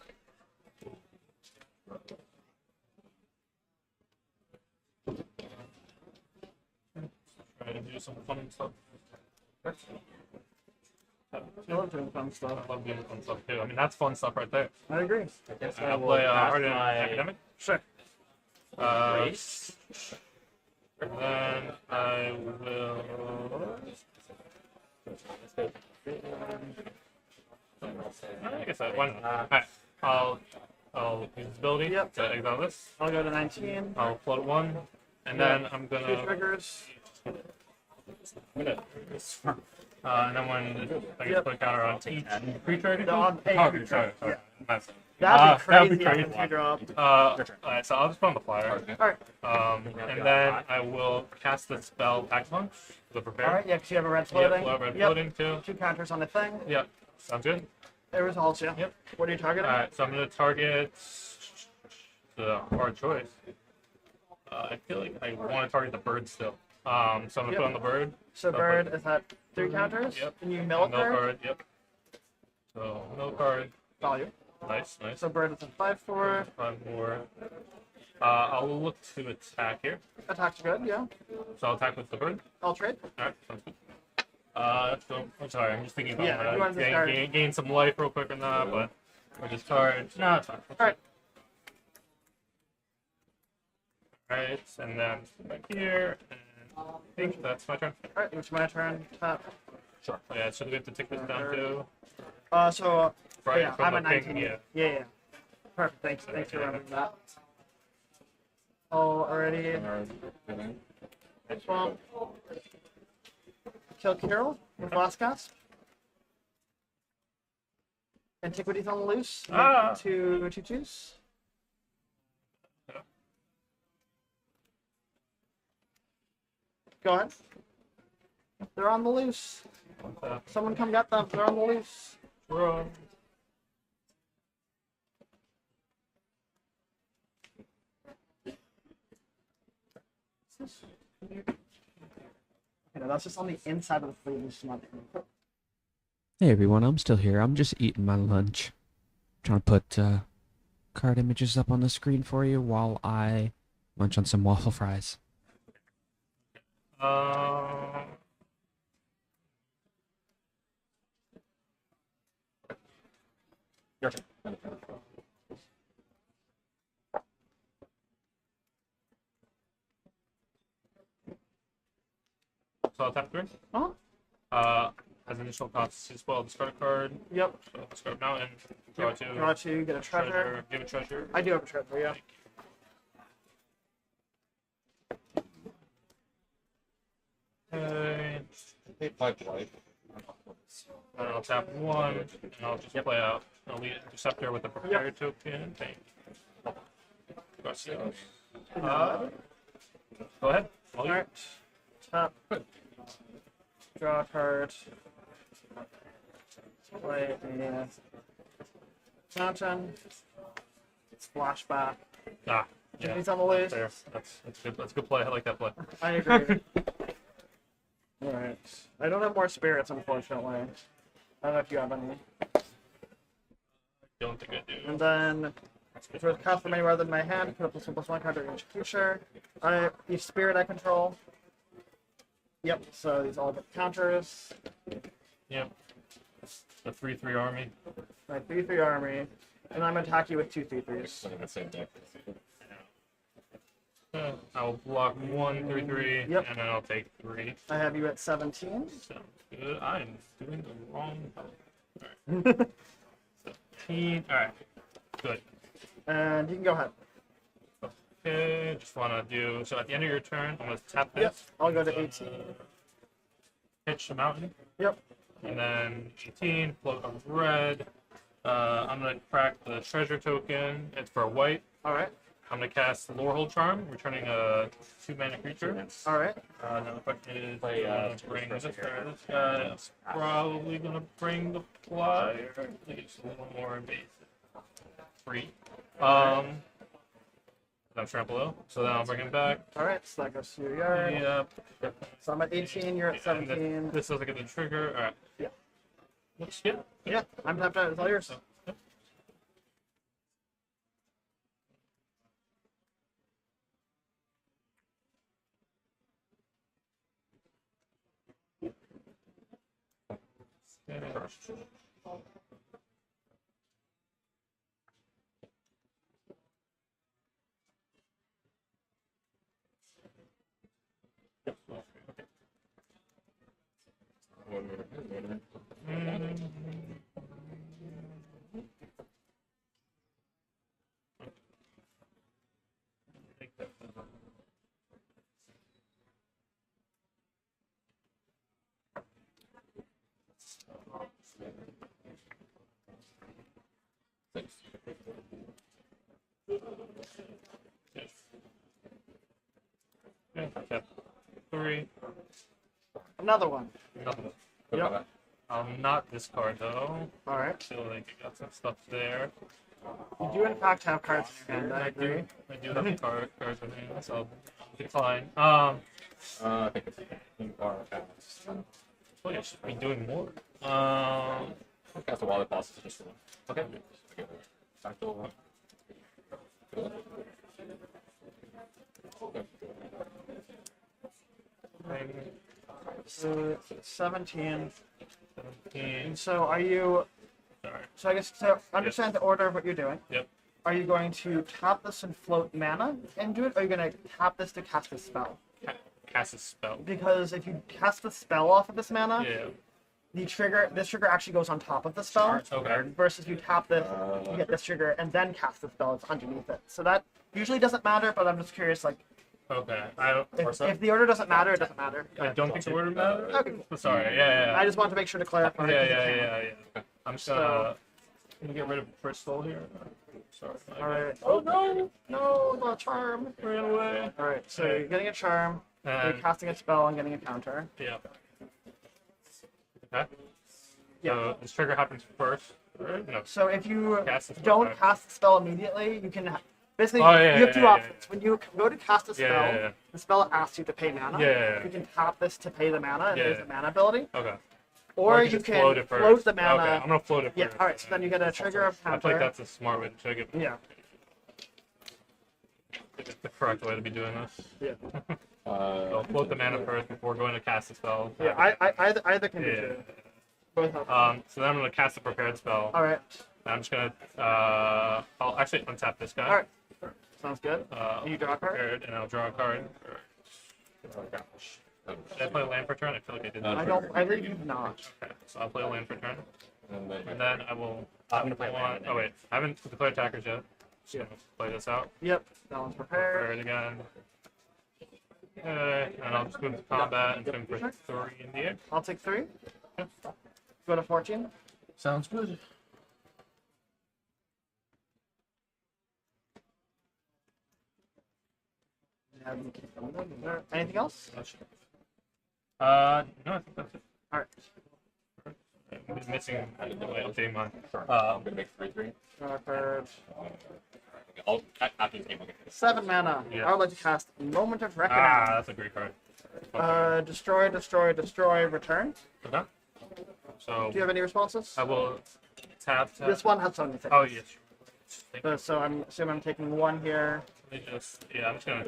Try to do some fun stuff. I love doing fun stuff. I love doing fun stuff too. I mean, that's fun stuff right there. I agree. I guess I'll play Art and my Academic. Sure. race. And then I will. I guess why not? Alright, I'll use this ability Yep. to exile this. I'll go to 19. I'll float 1. And then I'm 2 gonna. triggers. And then when I get to put a counter on each creature, No, on a oh, creature. sorry. Yeah. That's- That'd be that'd crazy be crazy. if you dropped. Alright, so I'll just put on the flyer. Alright. And then I will cast the spell Pack Punch, the prepare. Alright, yeah, because you have a red Yep, floating. red floating too. 2 counters on the thing. Yep, sounds good. It results, yeah. Yep. What are you targeting? Alright, so I'm going to target the hard choice. I feel like I want to target the bird still. So I'm going to put on the bird. So bird is that 3 counters? Yep. Can you mill a Mill card? card, yep. So, mill card. Value. Nice, nice. So bird is a 5/4. 5 more. I'll look to attack here. Attack's good, yeah. So I'll attack with the bird. I'll trade. Alright, sounds good. I'm sorry, I'm just thinking about Yeah, you want to discard. gain some life real quick or not, but or discard. No, it's fine. Alright. Alright, and then back here, and I think that's my turn. Alright, it's my turn. Tap. Sure. Oh, yeah, so we have to take this down too. So, Right, yeah, from I'm the at king, 19. yeah. Yeah. Perfect, thanks. Thanks for remembering that. Already. Next one. Kill Carol with last cast. Antiquities on the loose. Ah. 2 2/2s. Go ahead. They're on the loose. Someone come get them. They're on the loose. Bro. You know, that's just on the inside of the fleet. It's not Hey everyone, I'm still here. I'm just eating my lunch. Trying to put card images up on the screen for you while I munch on some waffle fries. Your turn. So I'll tap 3. Huh? Has initial cost to spoil, discard a card. Yep. So discard mountain. Draw 2. Draw 2, get a treasure. Give a treasure. I do have a treasure, yeah. Okay. Take 5 life. And I'll tap 1, and I'll just play out. I'll lead Interceptor with the prepared token. Thank you. Gracias. Go ahead. All you. Alright. Tap. Draw a card. Play a mountain. Splashback. Ah, yeah. He's on the loose. There. That's good. That's a good play. I like that play. I agree. Alright. I don't have more spirits, unfortunately. I don't know if you have any. Don't think I do. And then, if it's cast from anywhere than my hand, put up this +1 card during each creature. Each spirit I control. Yep, so these all get counters. Yep. The 3/3 army. My 3/3 army. And I'm gonna attack you with 2 3/3s. Looking at the same deck. I'll block 1 3/3, Yep. and then I'll take 3. I have you at 17. Sounds good. I'm doing the wrong color. Alright. 17. Alright. Good. And you can go ahead. Okay, just want to do, so at the end of your turn, I'm going to tap Yep, this. I'll go to 18. Pitch the mountain. Yep. And then 18, float of red. I'm going to crack the treasure token. It's for white. Alright. I'm going to cast Lorehold Charm, returning a 2-mana creature. Alright. Now the question is, Play, bring Strixhaven this here. guy. This guy is probably going to bring the flyer. I think it's a little more invasive. 3. I'm trample though, so then I'll bring him back. Alright, so that goes to your yard. Yep. So I'm at 18, you're at 17. This doesn't get the trigger. Alright. Yeah. Looks good. Yeah, I'm tapped out. It's all yours. Yep. Another one. Nothing. Yep. Not this card though. All right. Feel like I got some stuff there. You do in fact have cards in your hand. I agree. I do have cards with me, so it's fine. I think it's you are fast. I should be doing more. Cast a wallet boss. Just one. Okay. Tactile. So 17. 17. So are you? Sorry. So I guess to understand the order of what you're doing. Yep. Are you going to tap this and float mana into it, or are you going to tap this to cast a spell? Cast a spell. Because if you cast the spell off of this mana, Yeah. this trigger actually goes on top of the spell. Okay. Versus you tap this, you get this trigger, and then cast the spell. It's underneath it. So that usually doesn't matter, but I'm just curious, like, Okay. if the order doesn't matter, it doesn't matter. I don't think the order matters. Okay. Sorry. Yeah. I just want to make sure to clarify. Yeah. I'm just gonna get rid of Bristol here. Sorry. All right. Oh no, the charm. Ran away. All right. So you're getting a charm. You're And casting a spell and getting a counter. yeah. Okay. Yeah. So this trigger happens first. Right? No. So if you Cast the spell, don't right. cast the spell immediately, you can basically Oh, yeah, you have two yeah, options. yeah. When you go to cast a spell, Yeah. the spell asks you to pay mana. Yeah. You can tap this to pay the mana and Yeah. use the mana ability, Okay. or I you just can float it first. float the mana. Okay, I'm gonna float it Yeah. first. All right. So then you get a trigger of I counter. feel like that's a smart way to check it. Yeah. It's the correct way to be doing this. Yeah. So float the mana first before going to cast the spell. Yeah. Either can do Yeah. two. Both of them. So then I'm gonna cast a prepared spell. All right. I'm just gonna I'll actually untap this guy. All right. Sounds good. You draw a card? Prepared, and I'll draw a card. Did I play a land for turn? I feel like I did. I don't. I believe you've not. Okay, so I'll play a land for turn, And then and then I will. I'm gonna play land. Oh wait, I haven't declared attackers yet. Just gonna play this out. Yep. That one's prepared. Prepared again. Okay, and I'll just move to combat and swing for 3 in the air. I'll take 3. Go to 14. Sounds good. Anything else? No, I think that's it. All right. I'm missing. Updating mine. I'm gonna make 3/3. Draw a card. After this game, I'll get this. 7 mana. Yeah. I would like to cast Moment of Reckoning. That's a great card. Destroy, return. Okay. So Do you have any responses? I will tap. This one has so many things. Oh yes. Thank you. So I'm assuming I'm taking 1 here. Let me just. Yeah, I'm just gonna.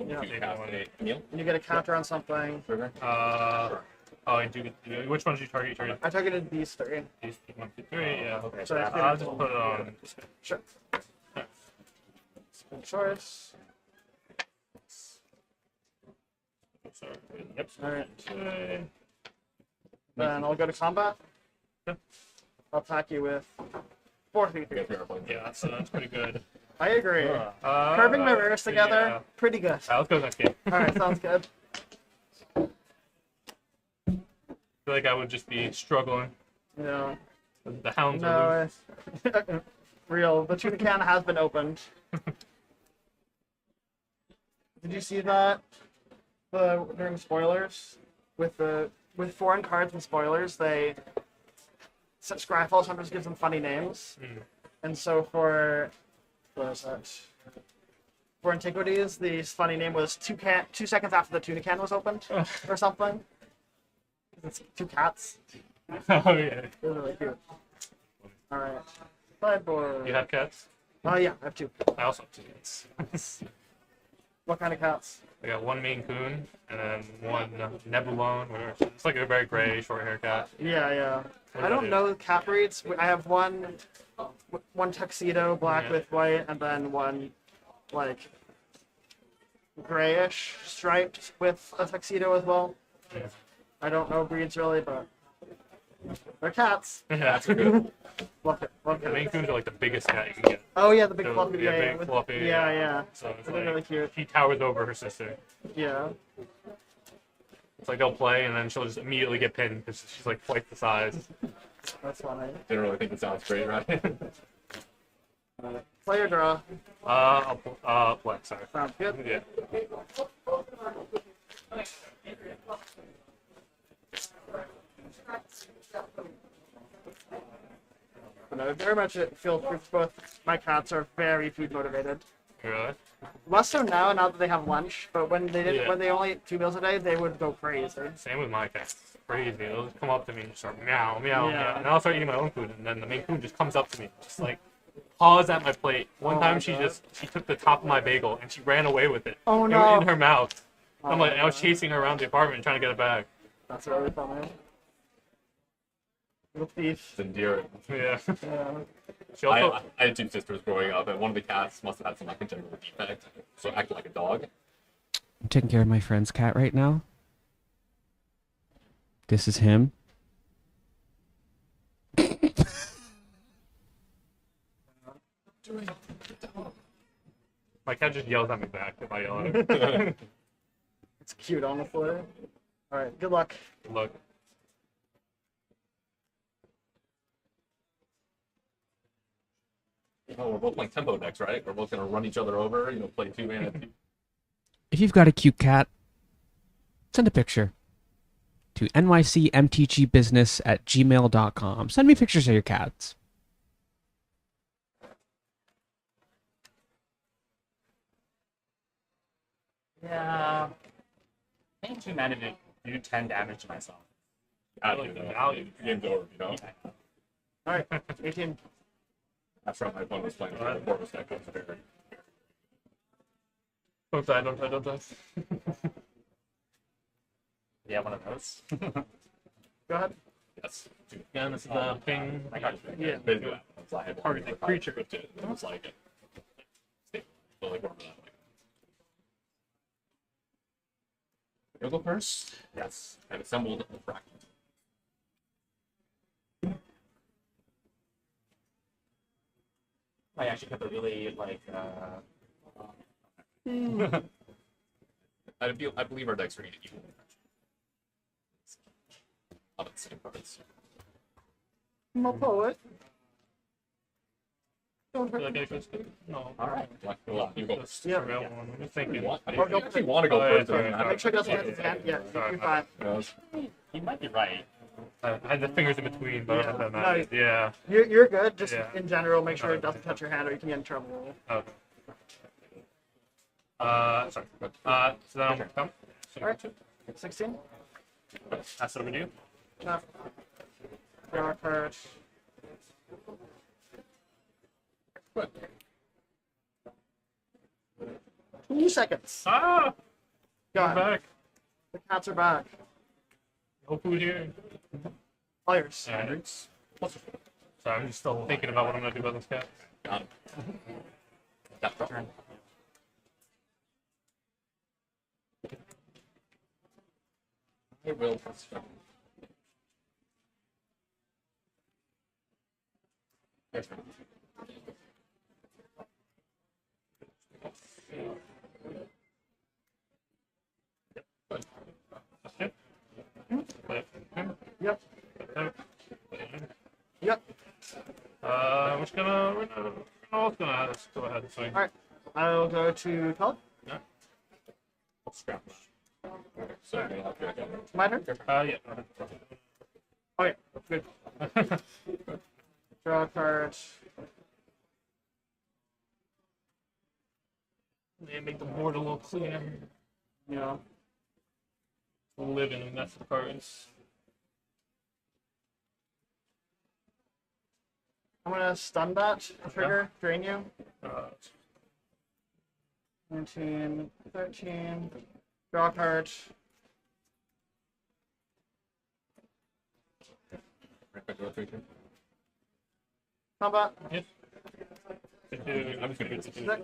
Yeah. Take that one. Neil? And you get a counter on something. Trigger? Oh, I do get. Which ones do you target? You target I targeted these 3. these 1, 2, 3. Yeah. Okay. So that's I'll good. just put it on. Sure. Good choice. Sorry. Yep. All right. Okay. Then I'll go to combat. Yep. I'll attack you with 4 3 I 3. got 3 airplanes. Yeah, that's pretty good. I agree. Curving my rares together, Yeah. pretty good. Let's go next game. All right, sounds good. I feel like I would just be struggling. Yeah. The hounds are loose. No, real. The tuna can has been opened. Did you see that? During spoilers, with foreign cards and spoilers, Scryfall sometimes gives them funny names, and so for Antiquities, the funny name was 2 seconds after the tuna can was opened, or something. It's 2 cats. Oh yeah. It was really cute. All right, sideboard. You have cats? Oh yeah, I have 2. I also have 2 cats. What kind of cats? I got 1 Maine Coon and then 1 Nebulone. Whatever. It's like a very gray, short hair cat. Yeah. What I do I don't do? know cat breeds. I have one tuxedo, black Yeah. with white, and then one like grayish striped with a tuxedo as well. Yeah. I don't know breeds really, but they're cats. Yeah, that's good. Love it. Love The Maine it. Coons are like the biggest cat you can get. Oh yeah, the big So, fluffy. yeah, Yeah, big with- fluffy, yeah, yeah. So it's They're like really cute. he towers over her sister. Yeah. It's like they'll play and then she'll just immediately get pinned because she's like twice the size. That's funny. Didn't really think it sounds great, right? Play or draw. Play. Sorry. Sounds good. Yeah. But no, very much it feels both my cats are very food motivated. Really? Less so now that they have lunch, but when they did Yeah. when they only ate 2 meals a day, they would go crazy. Same with my cats. It's crazy. They'll just come up to me and start meow, meow, Yeah. meow. And I'll start eating my own food, and then the main food just comes up to me, just like paws at my plate. One Oh time my she God. she took the top of my bagel and she ran away with it. Oh, It no. was in her mouth. I'm Oh like, my I was God. chasing her around the apartment trying to get it back. That's really funny. Little thief. It's endearing. Yeah. Yeah. She also, I had two sisters growing up, and one of the cats must have had some like congenital defect, so it acted like a dog. I'm taking care of my friend's cat right now. This is him. my cat just yells at me back if I yell at her. It's cute, honestly. All right, good luck. Look. We're both playing tempo decks, right? We're both gonna run each other over, play 2-mana. If you've got a cute cat, send a picture to nycmtgbusiness@gmail.com. Send me pictures of your cats. Yeah. I think 2 mana to do 10 damage to myself. I like the value. Game's over, All right, 18. After all, my opponent was playing the Corvus deck, I was very. Don't die, don't die, don't die. Yeah, one of those. Go ahead. Yes. Yeah, and this is the thing. Yeah. Basically, it's like Target creature. It was like it. So like whatever that. You'll go first? Yes. I've assembled the fractal. I actually kept a really, I believe our decks are equal. Love it, same cards. I'm a poet. Feel like I could- No. Alright. You go. Just Yeah. trivial one. I'm just thinking. If you want to go Oh, yeah, first, sorry, then sorry. Make sure it doesn't hit his hand. Yeah, Sorry, you're fine. you might be right. I had the fingers in between, but I don't know if that Yeah. matters. Yeah. You're good. Just Yeah. in general, make sure it doesn't touch your hand or you can get in trouble. Okay. Sorry. So then I'll come. So Alright. 2. 16. That's what I'm gonna do. No. Draw a card. 2 seconds. Ah! Go I'm ahead. back. The cats are back. No food here. All yours. Alright. Sorry, I'm just still thinking about what I'm gonna do about this cat. Got it. Got the turn. I will press start. Yes, sir. That's it. Play it. Yep. Okay. Yep. We're just gonna just go ahead and swing. All right. I'll go to color. Yeah. Scrap. So, okay. My turn. Yeah. Okay. Good. Draw a card. Yeah, make the board a little cleaner. You know. Live in a mess of cards. I'm gonna stun that trigger. Drain you. 19, 13. Draw a card. Combat. Yep. I'm just gonna Is that-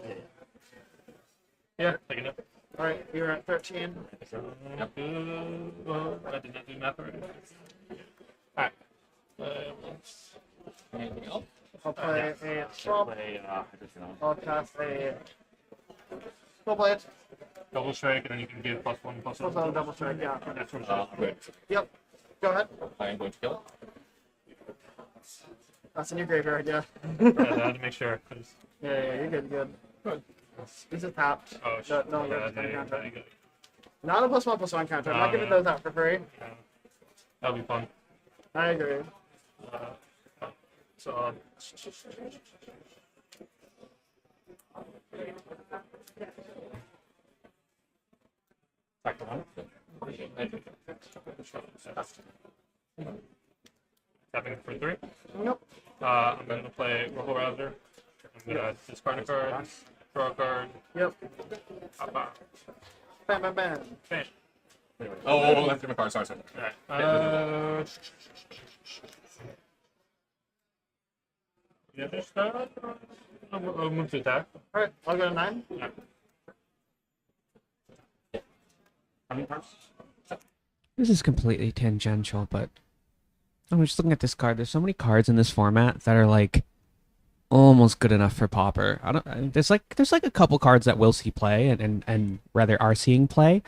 Yeah, taking it. All right. You're at 13. Well, I did not do math right. Alright. Anything else? I'll play a swamp. Play, Invitational. I'll cast a full blade. Double strike, and then you can give +1, +1. Also double strike. Yeah. That's what I'm good. Yep. Go ahead. I am going to kill it. That's in your graveyard. Yeah. Yeah, I had to make sure. 'Cause- Yeah. You're good. Good. Good. This is tapped. Oh, shit. No, Yeah, no, there you go, there you go. Not a +1/+1 counter. I'm not giving those out for free. That'll be fun. I agree. So, Second one. tapping for 3. Nope. I'm going to play Robo Rouser. I'm going to discard a card, draw a card, Yep. papa, Bam, bam, bam. bam. Oh, that's my card. Sorry. Alright. Yeah, just I'll move to attack. All right, I'll go to 9. Yeah. How many cards? This is completely tangential, but I'm just looking at this card. There's so many cards in this format that are like almost good enough for Pauper. There's like a couple cards that will see play and rather are seeing play.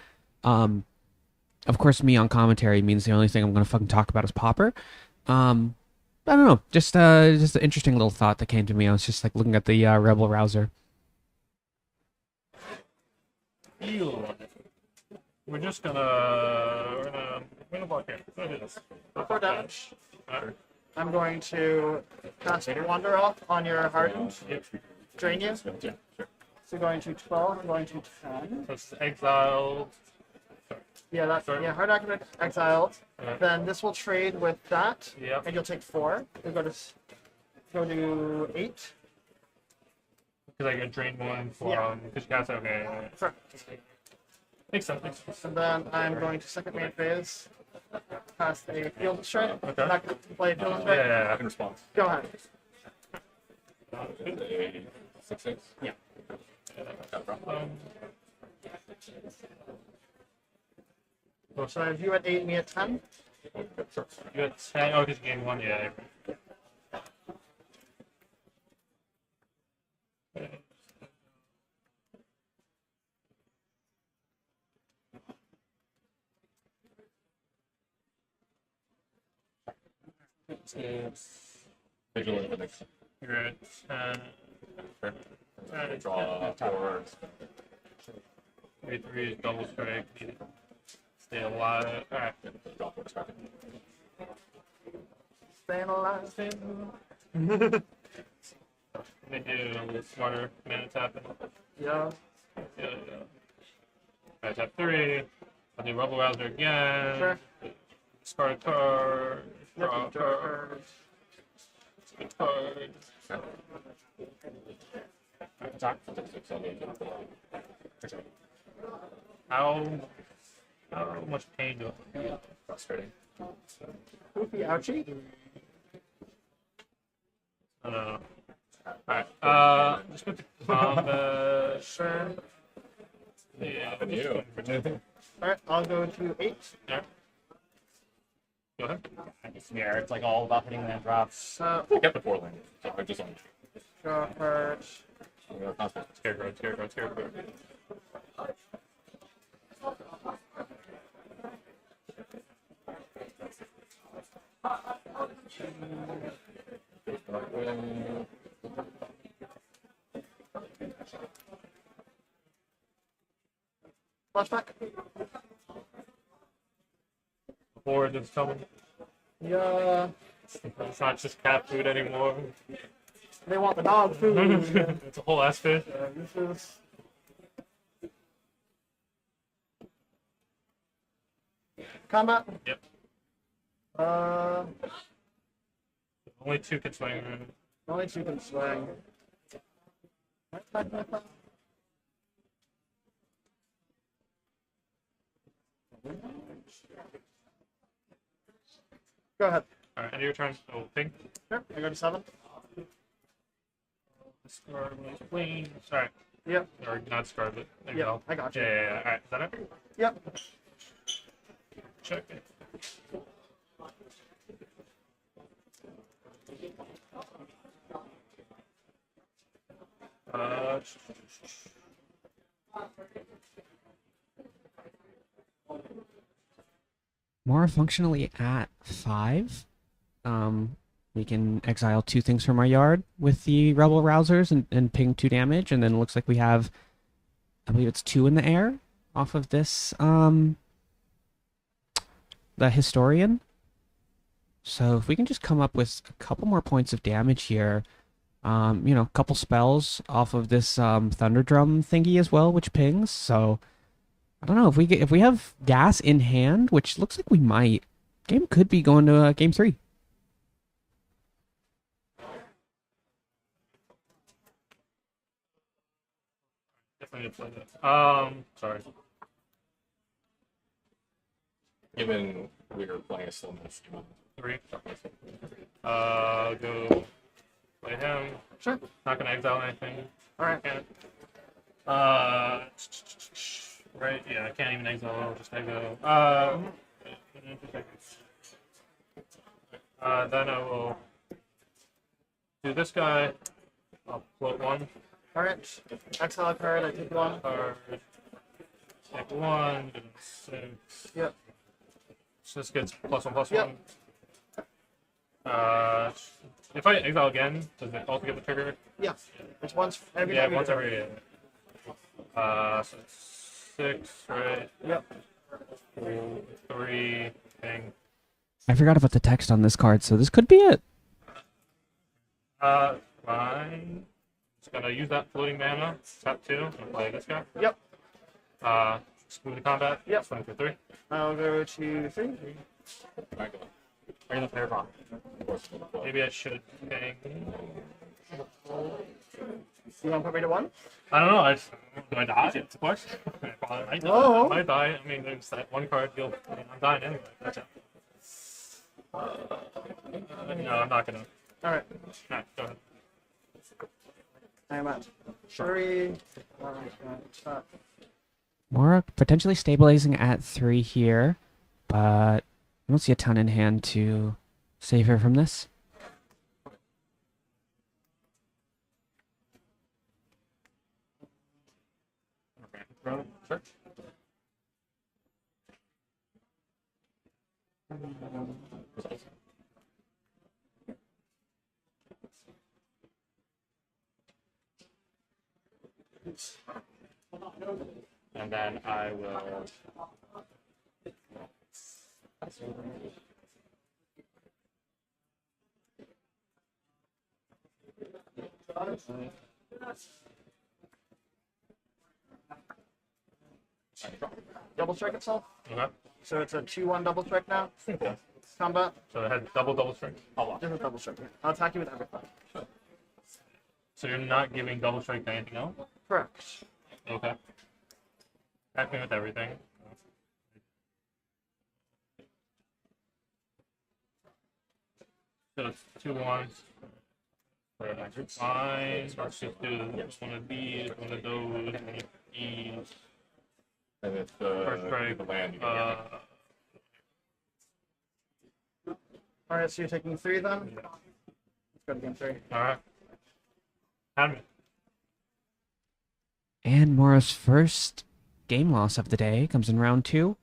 Of course, me on commentary means the only thing I'm gonna fucking talk about is Pauper. I don't know. Just an interesting little thought that came to me. I was just like looking at the Rebel Rouser. Heal. We're gonna block here. So it is. 4 damage. Alright. I'm going to cast Wander Off on your Hardened. Yep. Drain you. Yeah, sure. So going to 12, I'm going to 10. That's exiled. Yeah, that's Sorry. yeah. Hard activate exiled. Alright. Then this will trade with that, Yep. and you'll take 4. You'll go to 8. Because I get drained 1 for Yeah. because you cast okay. Sure. Makes sense. And then I'm going to second main phase. Cast a Field Destroy. Okay. I'm not going to play Field Yeah, Destroy. yeah, I can respond. Go ahead. 6/6. Yeah. So I have you at 8, me at 10. Sure. You got 10. Oh, because you gained 1. Yeah. Visual Infinix. You're at 10. Draw 4. 3 is double strike. Stay alive. Alright. Draw 4 discard. Staying alive. They do smarter mana tapping. Yeah. Yeah. I tap 3. I'll do Rebel Rouser again. Sure. Discard a card. Draw a Yep, draw a card. Discard a card. Attack. 6/6. I'll do it. How much pain do I feel? Frustrating. Poopy ouchie. I don't know. Alright, just put the combat. Sure. Yeah, And you. Alright, I'll go to 8. Yeah. Go ahead. Yeah, it's like all about hitting land drops. So, I kept the 4 land. So I just only. draw a card. Scarecrow. Flashback. The board is coming. Yeah. It's not just cat food anymore. They want the dog food. It's a whole ass fish. This is. Combat. Yep. Uh, Only 2 can swing. only 2 can swing. Go ahead. Alright, end of your turn. Oh, pink. Sure. I go to 7. Discard my queen. Sorry. Yep. Or not discard, but there you Yep. go. I got you. Yeah. Alright, is that it? Yep. Check it. Uh, More functionally at 5. We can exile 2 things from our yard with the Rebel Rousers and ping 2 damage, and then it looks like we have, I believe it's 2 in the air off of this, the Historian. So if we can just come up with a couple more points of damage here, a couple spells off of this thunder drum thingy as well, which pings. So I don't know if we have gas in hand, which looks like we might. Game could be going to game 3. Definitely did play that. Sorry. Given we were playing a slow match, 3. Go play him. Sure. Not gonna exile anything. All right. Can't. Right. Yeah, I can't even exile. I'll just exile. Then I will do this guy. I'll float 1 All right. Exile a card. I take 1. card. Take 1. Get 6. Yep. So this gets +1/+1. Yep. If I exile again, does it also get the trigger? Yeah. It's once every Yeah, time. once every. So it's 6, right? Yep. 3, thing. I forgot about the text on this card, so this could be it. Fine. Just gonna use that floating mana. Tap 2 and play this guy. Yep. Just move to combat. Yep. Swing for 3. I'll go to 3. Are you gonna pair bomb? Maybe I should ping. You want to put me to 1? I don't know. Do I die? It's a question. I No. might die. I mean, there's that one card. I'm dying anyway. That's it. No, I'm not gonna. All right. No, go ahead. I'm at 3. Mora potentially stabilizing at 3 here, but I don't see a ton in hand to save her from this. Okay. Sure. And then I will. Double strike itself. Okay. So it's a 2/1 double strike now. Okay. Combat. So it had double strike. Different double strike. I'll attack you with everything. So you're not giving double strike to anything else? Correct. Okay. Attack me with everything. So it's 2/1s. Fine. Let's just do one of these, one of those, one of these. And it's First strike. the land you can get. All right. So you're taking 3 then. Let's go to game 3. Alright. Hand me. And Mora's first game loss of the day comes in round 2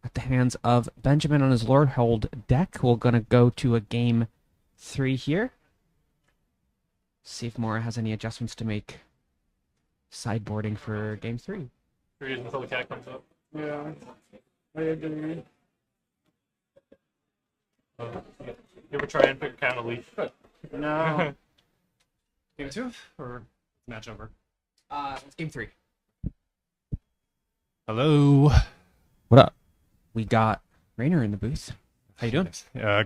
at the hands of Benjamin on his Lordhold deck. We're going to go to a game 3 here. See if Mora has any adjustments to make sideboarding for game 3. 3 until the cat comes up. Yeah. I agree. You ever try and pick a cat on a leash? No. Game 2 or match over? It's game 3. Hello. What up? We got Rainer in the booth. How you doing?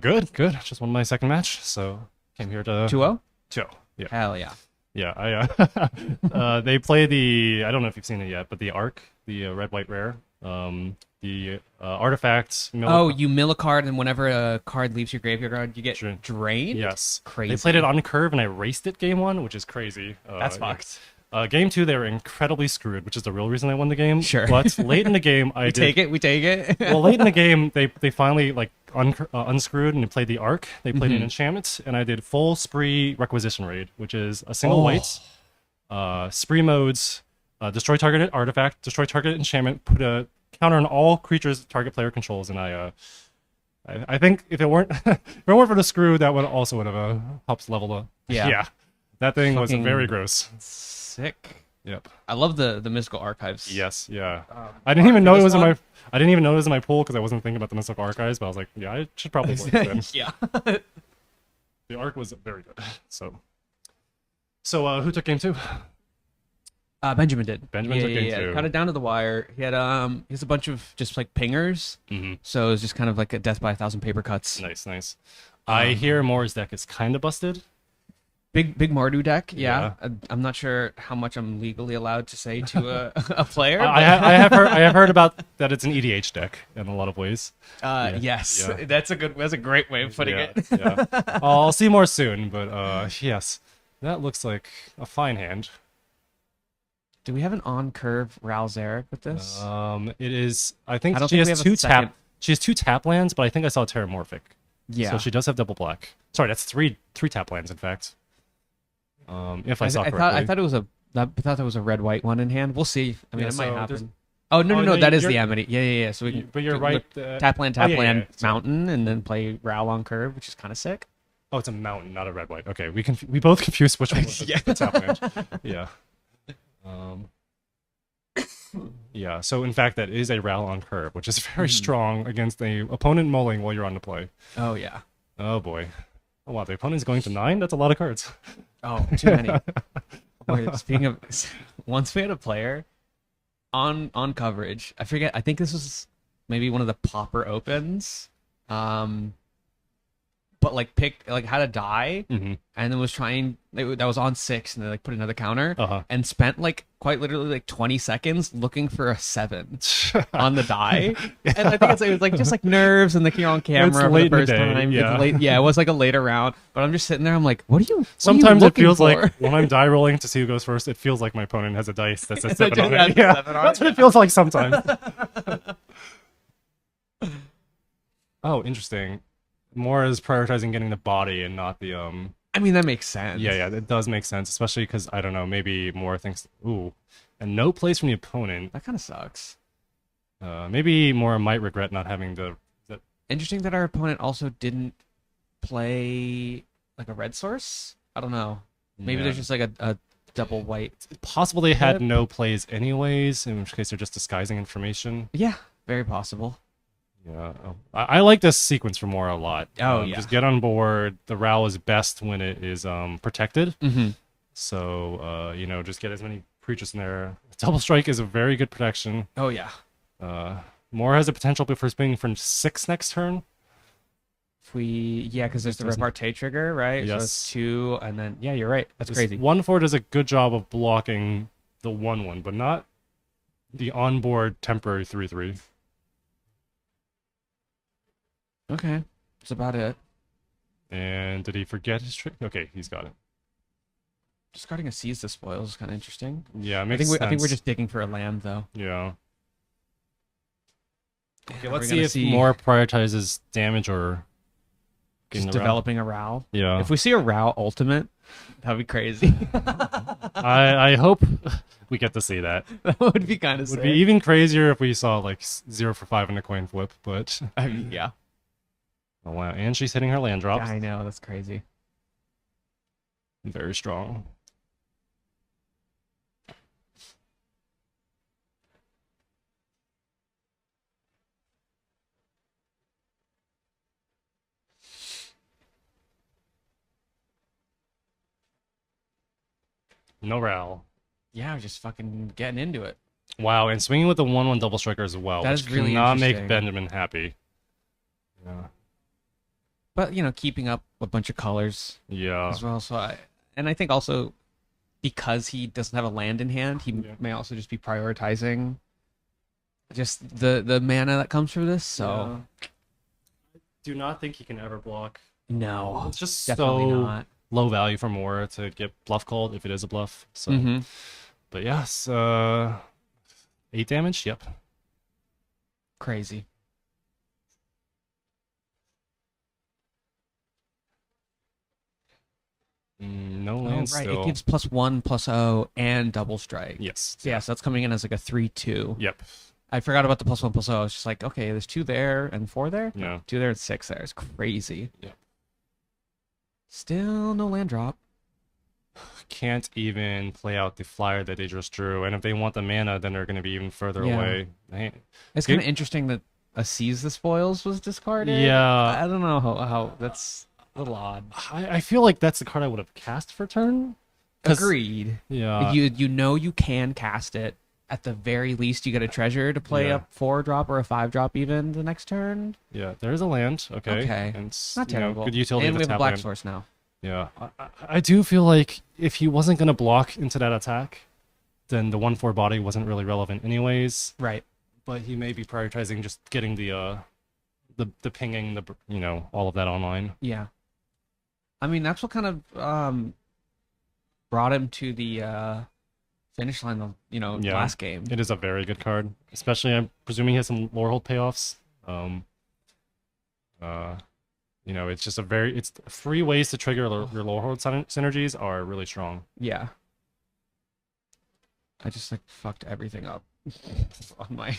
Good. Just won my second match, so came here to 2-0? 2. Yeah. Hell yeah. Yeah, I they play the, I don't know if you've seen it yet, but the Arc, the red white rare, the artifacts. Oh, you mill a card, and whenever a card leaves your graveyard, you get Sure. drained? Yes. Crazy. They played it on curve and I raced it game 1, which is crazy. That's yeah. fucked. Game 2, they were incredibly screwed, which is the real reason I won the game. Sure. But late in the game, I did. We take it. Well, late in the game, they finally like unscrewed and they played the Arc. They played an enchantment, and I did full spree requisition raid, which is a single white, spree modes, destroy targeted artifact, destroy targeted enchantment, put a counter on all creatures target player controls, and I think if it weren't if it weren't for the screw, that would also have helped level up. Yeah. That thing was Fucking very gross. Sick. Yep. I love the mystical archives. Yes. Yeah. I didn't even know it was in my. I didn't even know it was in my pool because I wasn't thinking about the mystical archives. But I was like, yeah, I should probably play this then. Yeah. The arc was very good. So who took game 2? Benjamin did. Benjamin took game 2. Kind of down to the wire. He had he has a bunch of just like pingers. Mm-hmm. So it was just kind of like a death by 1,000 paper cuts. Nice. I hear Moore's deck is kind of busted. Big Mardu deck. Yeah. Yeah. I'm not sure how much I'm legally allowed to say to a player. I have heard about that it's an EDH deck in a lot of ways. Yes, Yeah. that's a great way of putting it. Yeah. I'll see more soon, but yes, that looks like a fine hand. Do we have an on curve Ral Zarek with this? It is. I think I don't she think we has have a two second. tap. She has 2 tap lands, but I think I saw Terramorphic. Yeah. So she does have double black. Sorry, that's three tap lands in fact. If I saw correctly. I thought that was a red white one in hand. We'll see. I mean, Yeah, it might so happen. Oh no, Oh, no, that is the you're- Amity. Yeah. So we can. But you're look, right. Tap land, yeah. mountain, and then play Ral on curve, which is kind of sick. Oh, it's a mountain, not a red white. Okay, we both confused which one was Yeah. the tap land. Yeah. Yeah. So in fact, that is a Ral on curve, which is very strong against a opponent mulling while you're on the play. Oh yeah. Oh boy. Oh wow, the opponent's going to 9. That's a lot of cards. Oh, too many. Wait, speaking of, once we had a player on coverage. I forget. I think this was maybe one of the popper opens. But like picked like had a die Mm-hmm. and then was trying that was on 6 and they like put another counter Uh-huh. and spent like quite literally like 20 seconds looking for a 7 on the die. And I think it was like just like nerves and like you're on camera It's for late the in the first day, time. yeah. It's late, yeah, it was like a later round. But I'm just sitting there. I'm like, what are you? Sometimes it feels for? like when I'm die rolling to see who goes first, it feels like my opponent has a dice that says 7 on Has it. a Yeah, 7 on that's it, what it feels like sometimes. Oh, interesting. More is prioritizing getting the body and not the I mean, that makes sense. Yeah, it does make sense, especially because I don't know, maybe more thinks ooh, and no plays from the opponent. That kind of sucks. Maybe more might regret not having the. Interesting that our opponent also didn't play like a red source. I don't know. Maybe Yeah. there's just like a double white. Possible they had Yep. no plays anyways, in which case they're just disguising information. Yeah, very possible. Yeah, I like this sequence for more a lot. Oh, yeah. Just get on board. The RAL is best when it is protected. Mm-hmm. So just get as many creatures in there. Double strike is a very good protection. Oh yeah. More has a potential for spinning for 6 next turn. If because there's the Doesn't- repartee trigger, right? So Yes. it's 2, and then yeah, you're right. That's This crazy. 1/4 does a good job of blocking the 1/1, but not the onboard temporary 3/3. Okay, that's about it. And did he forget his trick? Okay, he's got it. Discarding a seize the spoils is kind of interesting. Yeah, it I makes think sense. I think we're just digging for a land though. Yeah. Okay, We're let's gonna see if more prioritizes damage or getting just the RAL. developing a Ral. Yeah. If we see a Ral ultimate, that'd be crazy. I hope we get to see that. That would be kind of Would sick. be even crazier if we saw like 0 for 5 in a coin flip, but I mean, yeah. oh wow, and she's hitting her land drops. I know, that's crazy. Very strong. No RAL. Yeah, just fucking getting into it. Wow, and swinging with the 1/1 double striker as well. That which is really cannot make interesting. Benjamin happy. Yeah. But keeping up a bunch of colors Yeah. as well. So I think also because he doesn't have a land in hand, he Yeah. may also just be prioritizing just the mana that comes from this. So Do not think he can ever block. no, It's just definitely so not. low value for more to get bluff called if it is a bluff. So, Mhm. but yes, 8 damage. Yep. Crazy. No Oh, land right. still. It gives +1/+0 and double strike. Yes. So, yeah, so that's coming in as like a 3/2. Yep. I forgot about the +1/+0. It's just like, okay, there's 2 there and 4 there. Yeah. 2 there and 6 there. It's crazy. Yep. Still no land drop. can't even play out the flyer that they just drew. And if they want the mana, then they're going to be even further Yeah. away. It's kind of interesting that a Seize the Spoils was discarded. Yeah. I don't know how that's a little odd. I feel like that's the card I would have cast for turn. Agreed. Yeah. You know you can cast it. At the very least, you get a treasure to play Yeah. a 4-drop or a 5-drop even the next turn. Yeah, there's a land. Okay. Okay. And it's, Not terrible. good utility and we to have a tap black land. source now. Yeah. I do feel like if he wasn't going to block into that attack, then the 1/4 body wasn't really relevant anyways. Right. But he may be prioritizing just getting the pinging, all of that online. Yeah. I mean, that's what kind of brought him to the finish line of, Yeah. last game. It is a very good card, especially I'm presuming he has some Lorehold payoffs. It's just it's free ways to trigger your Lorehold synergies are really strong. Yeah. I just fucked everything up on my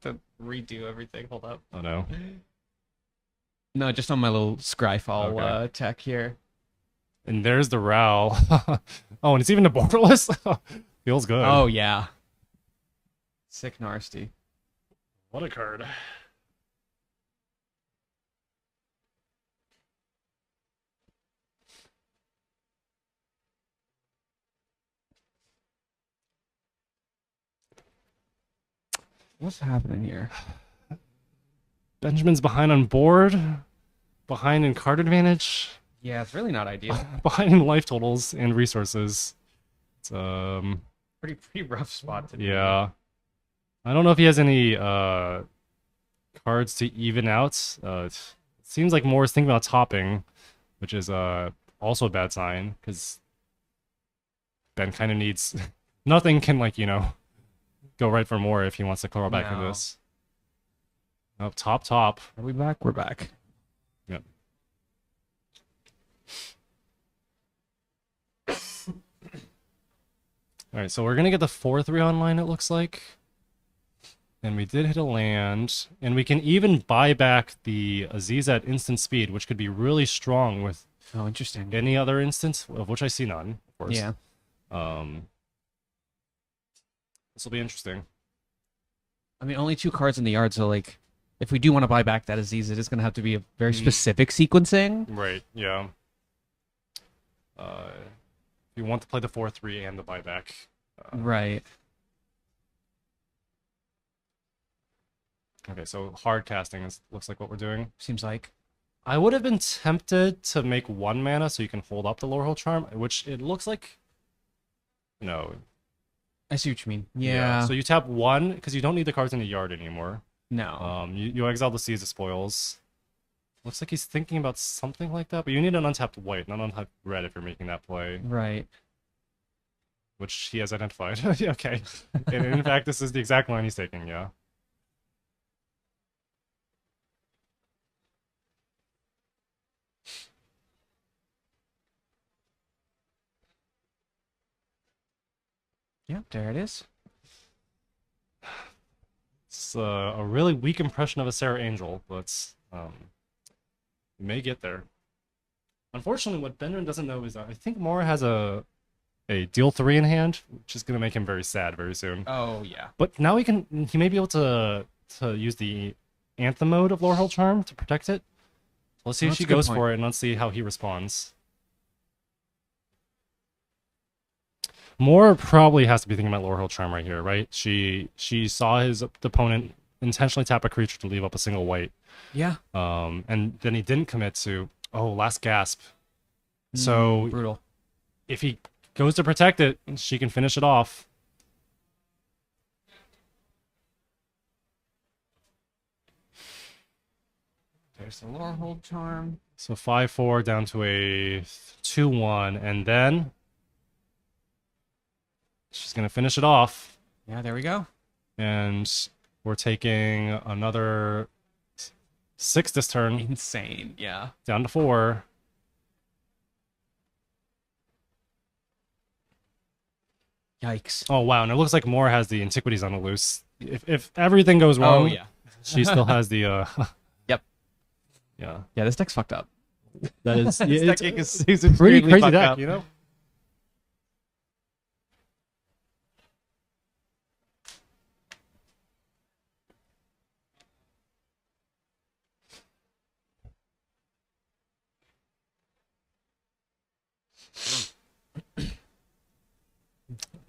to redo everything. Hold up. Oh no. No, just on my little Scryfall Okay. tech here. And there's the Ral. Oh, and it's even the borderless. Feels good. Oh yeah. Sick nasty. What a card. What's happening here? Benjamin's behind on board, behind in card advantage, Yeah, it's really not ideal. behind in life totals and resources. It's pretty rough spot to be. yeah. I don't know if he has any cards to even out. It seems like Moore is thinking about topping, which is also a bad sign because Ben kind of needs nothing can go right for Moore if he wants to claw back from No. this. Oh, top. Are we back? We're back. Yep. All right, so we're gonna get the 4/3 online. It looks like, and we did hit a land, and we can even buy back the Aziz at instant speed, which could be really strong with Oh, interesting. any other instance, of which I see none, of course. Yeah. This will be interesting. I mean, only 2 cards in the yard, so if we do want to buy back that Aziz, it is going to have to be a very specific sequencing. Right. Yeah. If you want to play the 4/3 and the buyback. Right. Okay, so hard casting looks like what we're doing. Seems like. I would have been tempted to make 1 mana so you can hold up the Lorehold Charm, which it looks like. I see what you mean. Yeah. So you tap 1 because you don't need the cards in the yard anymore. No. You exile the Seize the Spoils. Looks like he's thinking about something like that, but you need an untapped white, not untapped red if you're making that play, Right. which he has identified. Okay. And in fact, this is the exact line he's taking, yeah. Yep, there it is. It's a really weak impression of a Sarah Angel, but we may get there. Unfortunately, what Benjamin doesn't know is I think Mora has a deal 3 in hand, which is going to make him very sad very soon. Oh, yeah. But now he may be able to use the Anthem mode of Lorehold Charm to protect it. Let's see if That's she a good goes point. for it, and let's see how he responds. Moore probably has to be thinking about Lorehold Charm right here, right? She saw his opponent intentionally tap a creature to leave up a single white. Yeah. And then he didn't commit to, last gasp. So Brutal. if he goes to protect it, she can finish it off. There's the Lorehold Charm. So 5/4 down to a 2/1, and then she's gonna finish it off, Yeah, there we go. and we're taking another 6 this turn, Insane. Yeah. down to 4. Yikes. Oh wow, and it looks like Moore has the Antiquities on the loose. If everything goes wrong, Oh, yeah. she still has the Yep. Yeah, Yeah, this deck's fucked up. that is This it's deck is pretty extremely crazy fucked deck, up. you know.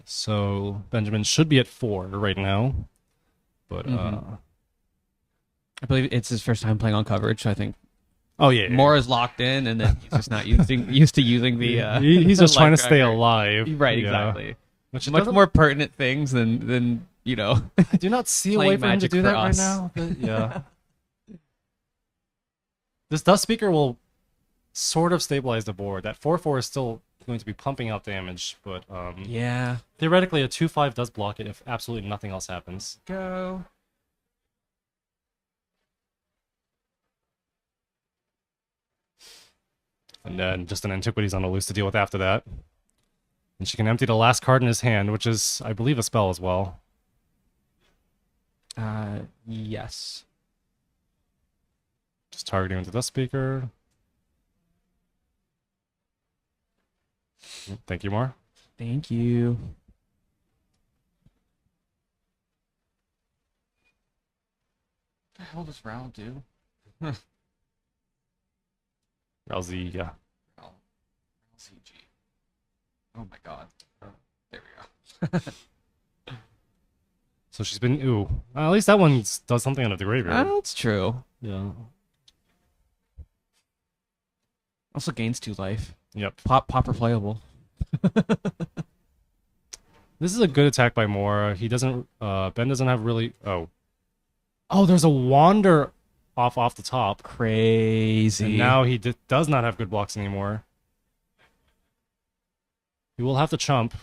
So Benjamin should be at 4 right now, but I believe it's his first time playing on coverage, so I think oh yeah, Mora's locked in, and then he's just not used to using the. he's just trying to life stay tracker. alive. Right, Yeah. exactly. Which Much doesn't- more pertinent things than you know. I do not see a playing way for him to Magic do for that us. right now. But yeah. This dust speaker will sort of stabilize the board. That 4/4 is still going to be pumping out damage, but Yeah. theoretically a 2/5 does block it if absolutely nothing else happens. Go. And then just an Antiquities on the loose to deal with after that. And she can empty the last card in his hand, which is, I believe, a spell as well. Yes. Just targeting with the dust speaker. Thank you, Mar. Thank you. What the hell does Ral do? LZ, yeah. LCG. Oh my god. There we go. So she's been, ooh. At least that one does something out of the graveyard. That's true. Yeah. Also gains 2 life. Yep. Popper playable. This is a good attack by Mora. He doesn't, Ben doesn't have really, oh. Oh, there's a Wander off the top. Crazy. And now he does not have good blocks anymore. He will have to chump.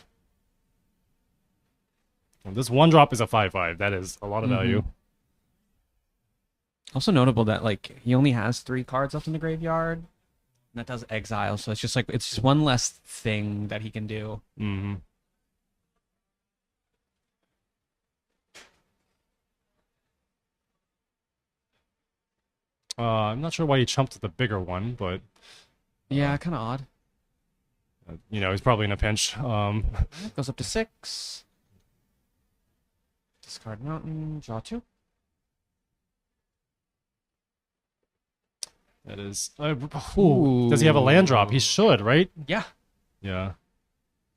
Well, this 1-drop is a 5/5. That is a lot of value. Also notable that like he only has 3 cards left in the graveyard. And that does exile, so it's just like it's just one less thing that he can do. Mm-hmm. I'm not sure why he chumped the bigger one, but Yeah, kind of odd. you know, he's probably in a pinch. Goes up to 6. Discard mountain, draw 2. That is. Ooh. Does he have a land drop? He should, right? Yeah. Yeah.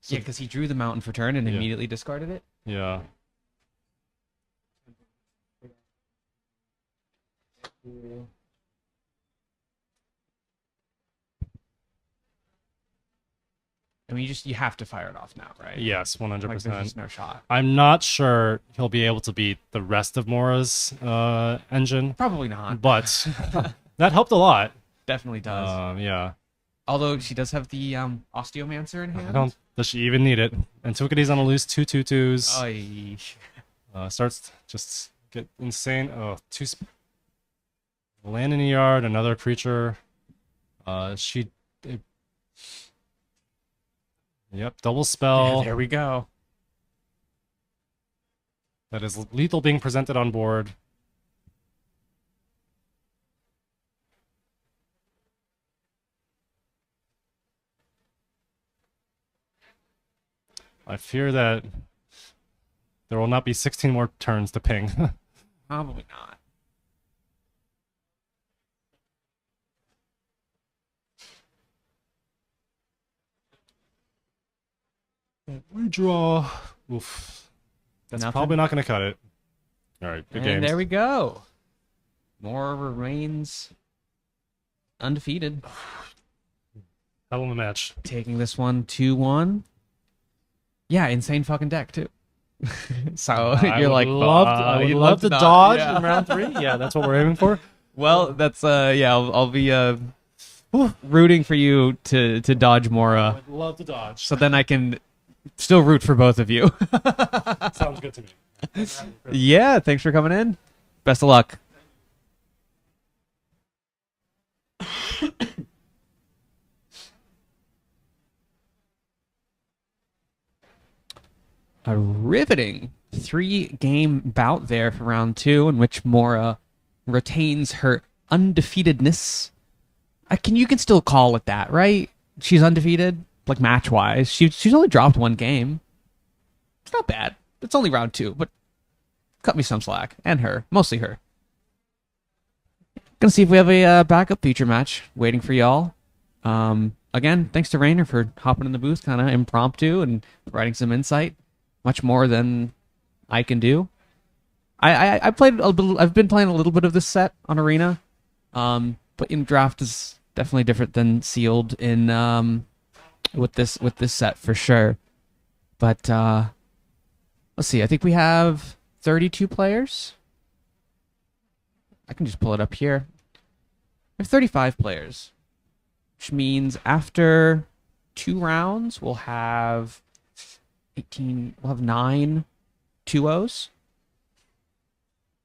Yeah, because he drew the mountain for turn and Yeah. immediately discarded it. Yeah. I mean, you have to fire it off now, right? Yes, 100%. Like, there's just no shot. I'm not sure he'll be able to beat the rest of Mora's engine, Probably not. but that helped a lot. Definitely does. Yeah. Although she does have the Osteomancer in hand. Does she even need it? Antiquities on the loose, 2/2/2s. Oy. Starts just get insane. Oh, land in the yard, another creature. Yep, double spell. Yeah, there we go. That is lethal being presented on board. I fear that there will not be 16 more turns to ping. Probably not. Redraw. Oof. That's Nothing? probably not going to cut it. All right, good And game. there we go. Mora remains undefeated. Hell of a match. Taking this one 2-1. Yeah, insane fucking deck too. So you're like, I would you'd love to not- dodge yeah. in round 3. Yeah, that's what we're aiming for. Well, that's yeah. I'll be rooting for you to dodge I Mora, would love to dodge. so then I can still root for both of you. Sounds good to me. Yeah, thanks for coming in. Best of luck. A riveting 3-game bout there for round 2, in which Mora retains her undefeatedness. You can still call it that, right? She's undefeated, like match wise. She's only dropped 1 game. It's not bad. It's only round 2, but cut me some slack. And her, mostly her. Gonna see if we have a backup feature match waiting for y'all. again, thanks to Rainer for hopping in the booth, kind of impromptu and providing some insight, much more than I can do. I played a little. I've been playing a little bit of this set on Arena, but in draft is definitely different than sealed in with this set for sure. But let's see. I think we have 32 players. I can just pull it up here. We have 35 players, which means after 2 rounds we'll have 18. We'll have 9 2-0s.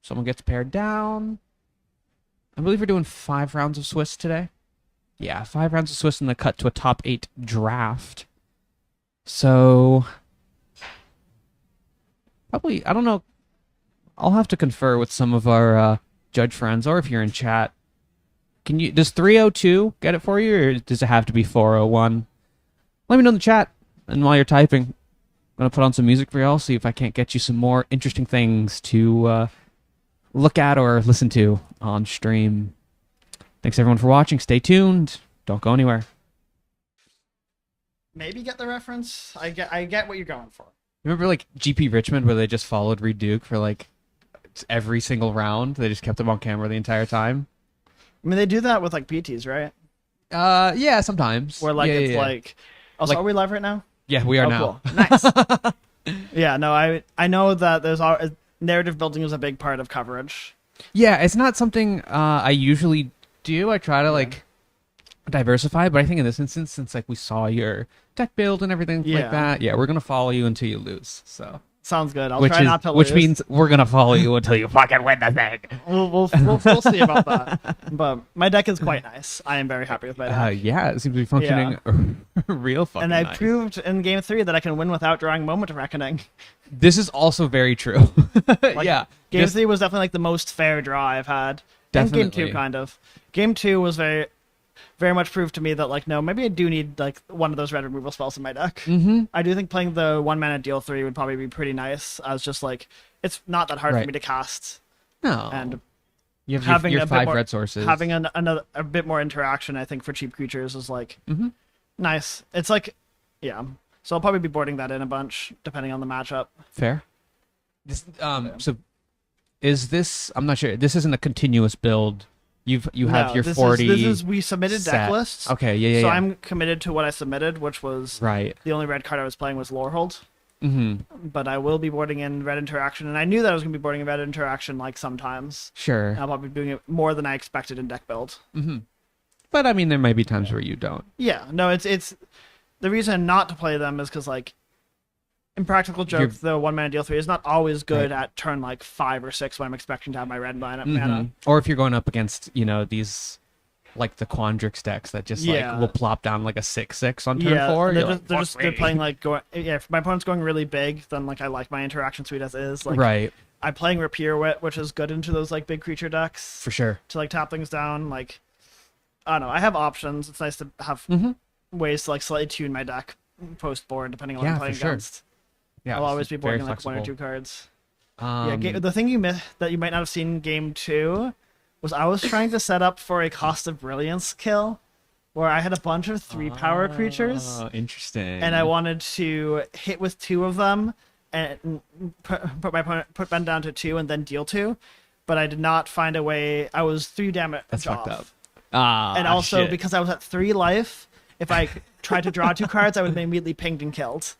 Someone gets paired down. I believe we're doing 5 rounds of Swiss today. Yeah, 5 rounds of Swiss and the cut to a top 8 draft. So probably, I don't know. I'll have to confer with some of our judge friends, or if you're in chat, does 302 get it for you, or does it have to be 401? Let me know in the chat. And while you're typing, I'm gonna put on some music for y'all, see if I can't get you some more interesting things to look at or listen to on stream. Thanks everyone for watching. Stay tuned. Don't go anywhere. Maybe get the reference. I get what you're going for. Remember like GP Richmond, where they just followed Reed Duke for like every single round? They just kept him on camera the entire time. I mean, they do that with like PTs, right? Yeah, sometimes. Where like it's like, oh, so Like- are we live right now? Yeah, we are Oh, now. cool. Nice. Yeah, no, I know that there's narrative building is a big part of coverage. Yeah, it's not something I usually do. I try to like diversify, but I think in this instance, since like we saw your deck build and everything Yeah. like that, yeah, we're gonna follow you until you lose. So Sounds good. I'll try not to lose. which means we're gonna follow you until you fucking win the thing. We'll see about that. But my deck is quite nice. I am very happy with my deck. Yeah, it seems to be functioning real fucking And I nice. proved in game 3 that I can win without drawing Moment of Reckoning. This is also very true. Yeah, Game just- 3 was definitely like the most fair draw I've had. And game 2 Definitely. kind of. Game 2 was very much proved to me that like no, maybe I do need like one of those red removal spells in my deck. Mm-hmm. I do think playing the 1 mana deal 3 would probably be pretty nice, as just like it's not that hard Right. for me to cast, No, and you have having your a bit 5 more- red sources. having a bit more interaction, I think, for cheap creatures is like Mhm. nice. It's like, yeah. So I'll probably be boarding that in a bunch depending on the matchup. Fair. This, so is this? I'm not sure. This isn't a continuous build. You have No, your this 40. This is we submitted set. deck lists. Okay, yeah. So I'm committed to what I submitted, which was right. the only red card I was playing was Lorehold. Mm-hmm. But I will be boarding in red interaction, and I knew that I was going to be boarding in red interaction like sometimes. Sure. And I'll probably be doing it more than I expected in deck build. Mm-hmm. But I mean, there might be times where you don't. Yeah, no, it's the reason not to play them is because like in practical joke, the 1 mana deal 3 is not always good at turn like 5 or 6 when I'm expecting to have my red mana. Mhm. Or if you're going up against, these like the Quandrix decks that just Yeah. like will plop down like a 6/6 on turn 4. they're you're just, like, "Fuck they're me." playing like going. Yeah, if my opponent's going really big, then like I like my interaction suite as is. Like right, I'm playing Rapier Wit, which is good into those like big creature decks for sure. to like tap things down. Like I don't know, I have options. It's nice to have Mhm. ways to like slightly tune my deck post board depending on what Yeah, I'm for playing sure. against. Yeah, I'll always it's be very boarding like 1 or flexible. 2 cards. Um, The thing that you might not have seen in game 2 was I was trying to set up for a Cost of Brilliance kill where I had a bunch of 3-power creatures Oh, interesting. and I wanted to hit with 2 of them and put Ben down to 2 and then deal 2, but I did not find a way. I was 3 damage That's off. fucked up. And And also because I was at 3 life, if I tried to draw 2 cards, I would be immediately pinged and killed.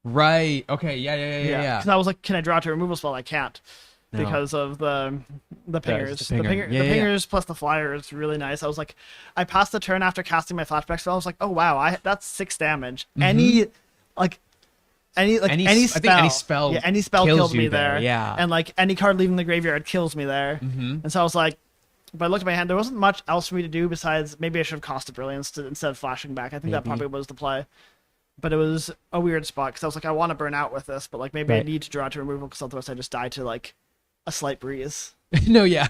Right. Okay. Yeah. Because I was like, can I draw 2 removal spell? I can't. No. Because of the pingers. the pinger. The pingers plus the flyer is really nice. I was like, I passed the turn after casting my flashback spell. I was like, oh wow, that's 6 damage. Any spell, I think any spell any spell kills killed you me there, there. yeah. And like any card leaving the graveyard kills me there. Mm-hmm. And so I was like, but I looked at my hand. There wasn't much else for me to do besides maybe I should have Cost of Brilliance instead of flashing back. I think that Maybe. probably was the play. But it was a weird spot because I was like, I want to burn out with this, but like maybe I Right. need to draw to removal because otherwise I just die to like a slight breeze. No. Yeah.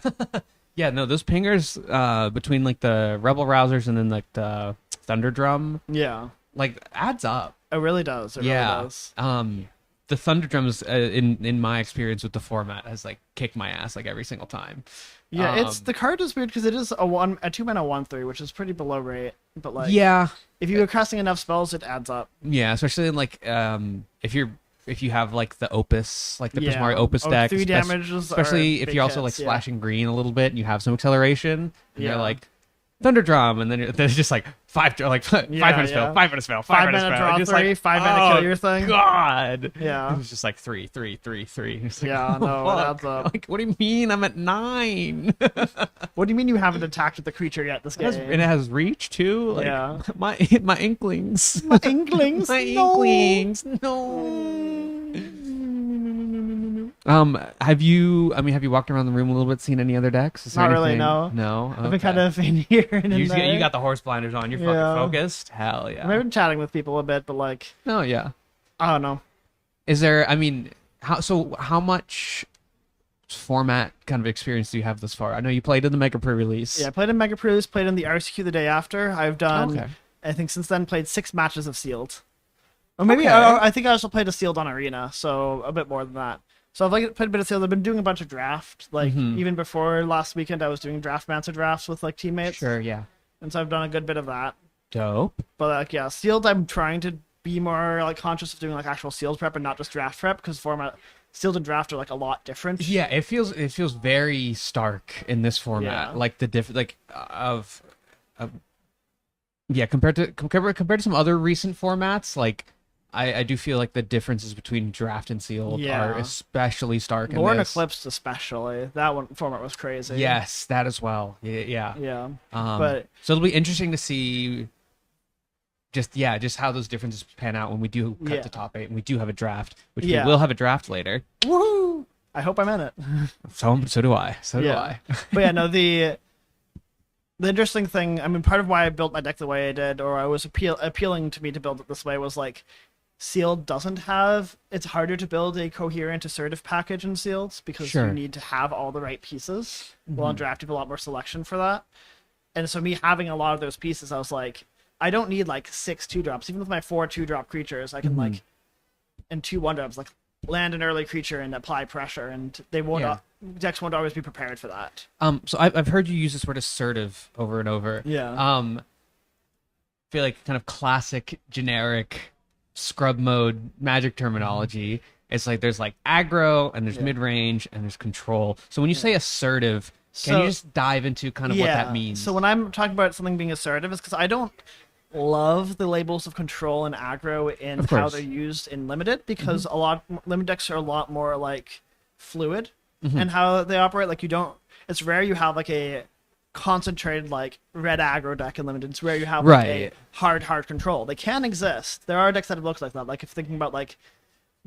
Yeah. No. Those pingers between like the Rebel Rousers and then like the Thunder Drum Yeah, like adds up. it really does. It Yeah. really does. the Thunder Drums in my experience with the format has like kicked my ass like every single time. Yeah, it's the card is weird because it is a 2-mana 1/3, which is pretty below rate. But like, yeah, if you are casting enough spells, it adds up. yeah, especially in like if you have like the Opus, like the Prismari Opus Oh, deck, 3 damages, especially are if big you're also like hits, yeah. splashing green a little bit and you have some acceleration, and Yeah. you're like Thunder Drum, and then there's just like five mana spell, 5 mana spell, 5 mana 5 mana spell, draw and just 3, like, 5 mana oh, kill your thing. God, Yeah. it was just like 3, 3, 3, 3. It's like, Yeah, oh, no, it fuck. adds up. Like, what do you mean? I'm at 9. What do you mean you haven't attacked with the creature yet this game? And it has reach too. Like, Yeah. my inklings. My inklings. My no. inklings. No. Have you walked around the room a little bit, seen any other decks? Is there Not really, anything? no. No. I've been kind of in here and in You there. got the horse blinders on. You're Yeah. fucking focused. Hell yeah. I've been chatting with people a bit, but like, No, yeah. I don't know. Is there? I mean, how much format kind of experience do you have thus far? I know you played in the Mega Pre-release. Yeah, I played in Mega Pre-release, played in the RCQ the day after. I've done, Okay. I think since then, played 6 matches of Sealed. Or maybe, Okay. I think I also played a Sealed on Arena, so a bit more than that. So I've like played a bit of Sealed. I've been doing a bunch of draft. Like, Mhm. even before last weekend, I was doing Draftmancer drafts with like teammates. Sure. Yeah. And so I've done a good bit of that. Dope. But like, yeah, Sealed, I'm trying to be more like conscious of doing like actual Sealed prep and not just draft prep, because format Sealed and draft are like a lot different. Yeah, it feels very stark in this format. Yeah. Like the yeah, compared to some other recent formats, like I do feel like the differences between draft and sealed Yeah. are especially stark in Lorne this. Eclipse especially. That one format was crazy. Yes, that as well. Yeah. Yeah. But so it'll be interesting to see just how those differences pan out when we do cut Yeah. to top 8 and we do have a draft, which Yeah. we will have a draft later. Woohoo! I hope I'm in it. So do I. So do Yeah. I. But yeah, no, the interesting thing, I mean, part of why I built my deck the way I did, or I was appealing to me to build it this way, was like, Sealed doesn't have, it's harder to build a coherent assertive package in Sealed because Sure. you need to have all the right pieces. Well, in draft, you have a lot more selection for that. And so me having a lot of those pieces, I was like, I don't need like 6 2-drops. Even with my 4 2-drop creatures, I can like, and 2 1-drops, like land an early creature and apply pressure, and they won't, Yeah. decks won't always be prepared for that. So I've heard you use this word assertive over and over. Yeah. I feel like kind of classic generic scrub mode Magic terminology. It's like there's like aggro and there's mid range and there's control. So when you say assertive, can you just dive into kind of what that means? So when I'm talking about something being assertive, it's because I don't love the labels of control and aggro in Of how course. they're used in limited, because a lot limited decks are a lot more like fluid and how they operate. Like, you don't, it's rare you have like a concentrated like red aggro deck in limited. It's rare you have like a hard control. They can exist. There are decks that look like that. Like, if thinking about like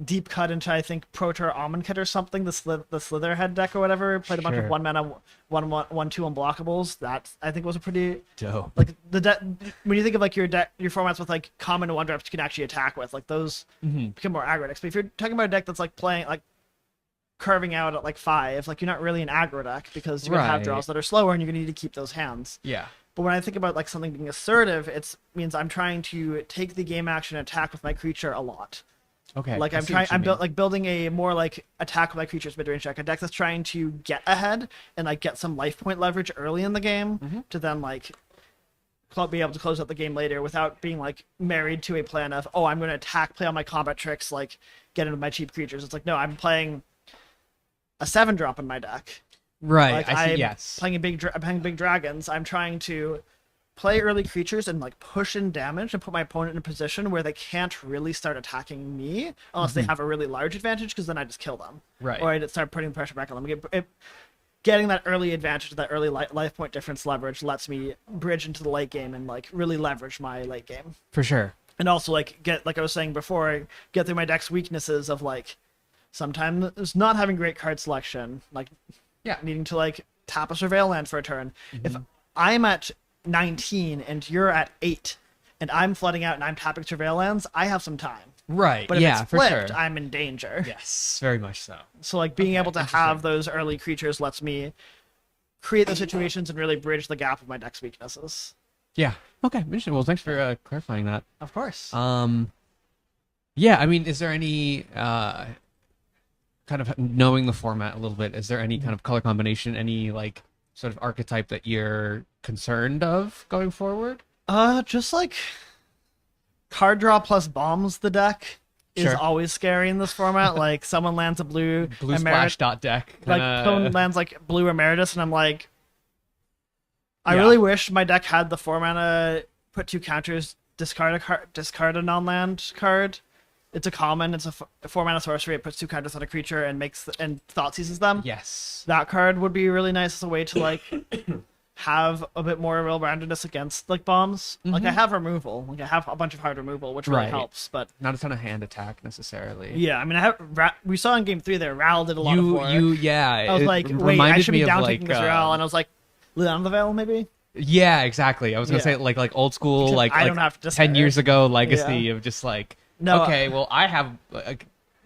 deep cut into, I think, Protor Amonkhet or something, the Slitherhead deck or whatever, played a bunch of Sure. 1 mana 1/2 unblockables. That I think was a pretty Dope. like the deck. When you think of like your formats with like common 1-drops you can actually attack with, like those become more aggro decks. But if you're talking about a deck that's like playing like carving out at like 5, like, you're not really an aggro deck because you're gonna have Right. draws that are slower and you're gonna need to keep those hands. Yeah. But when I think about like something being assertive, it means I'm trying to take the game action and attack with my creature a lot. Okay. Like, I see what you mean. building a more like attack with my creatures mid-range deck, a deck that's trying to get ahead and like get some life point leverage early in the game to then like be able to close out the game later without being like married to a plan of, oh, I'm going to attack, play all my combat tricks, like get into my cheap creatures. It's like, no, I'm playing a 7-drop in my deck. Right. Like, I see. I'm Yes. playing playing big dragons. I'm trying to play early creatures and like push in damage and put my opponent in a position where they can't really start attacking me unless they have a really large advantage, because then I just kill them. Right. Or I just start putting pressure back on them. Getting that early advantage, that early life point difference leverage lets me bridge into the late game and like really leverage my late game. For sure. And also like get, like I was saying before, get through my deck's weaknesses of like sometimes not having great card selection, like needing to like tap a surveil land for a turn. If I'm at 19 and you're at 8 and I'm flooding out and I'm tapping surveil lands, I have some time. Right. But if yeah, it's for flipped, sure. I'm in danger. Yes, very much so. So like being able to have those early creatures lets me create those situations and really bridge the gap of my deck's weaknesses. Yeah. Okay. Interesting. Well, thanks for clarifying that. Of course. Yeah, I mean, is there any kind of knowing the format a little bit? Is there any kind of color combination, any like sort of archetype that you're concerned of going forward? Just like card draw plus bombs the deck is Sure. always scary in this format. Like someone lands a blue Splash dot deck. like someone lands like blue Emeritus, and I'm like, I really wish my deck had the 4-mana put 2 counters, discard a non-land card. It's a common. It's a 4-mana sorcery. It puts 2 counters on a creature and and thought seizes them. Yes. That card would be really nice as a way to like have a bit more well-roundedness against like bombs. Like I have removal. Like I have a bunch of hard removal, which really Right. helps. But Not a ton of hand attack necessarily. yeah, I mean, we saw in game 3 there, Ral did a lot of work. Yeah. I was it like, wait, I reminded should me be of, down like, taking this Ral, and I was like, Leon the Veil, maybe? Yeah, exactly. I was gonna Yeah. say like old school, Because like I like don't have to 10 discard. years ago legacy Yeah. of just like No, okay, well I have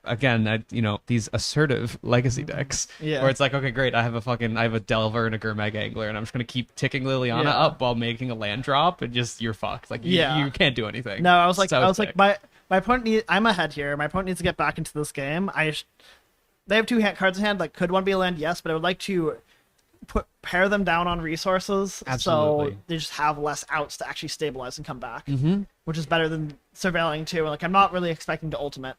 again, these assertive legacy decks Yeah. where it's like, okay, great, I have a Delver and a Gurmag Angler, and I'm just gonna keep ticking Liliana Yeah. up while making a land drop, and just you're fucked. Like you can't do anything. No, I was like, So sick. my opponent I'm ahead here. My opponent needs to get back into this game. They have 2 cards in hand. Like, could one be a land? Yes, but I would like to pair them down on resources, Absolutely. so they just have less outs to actually stabilize and come back, Mm-hmm. which is better than surveilling too. Like, I'm not really expecting to ultimate.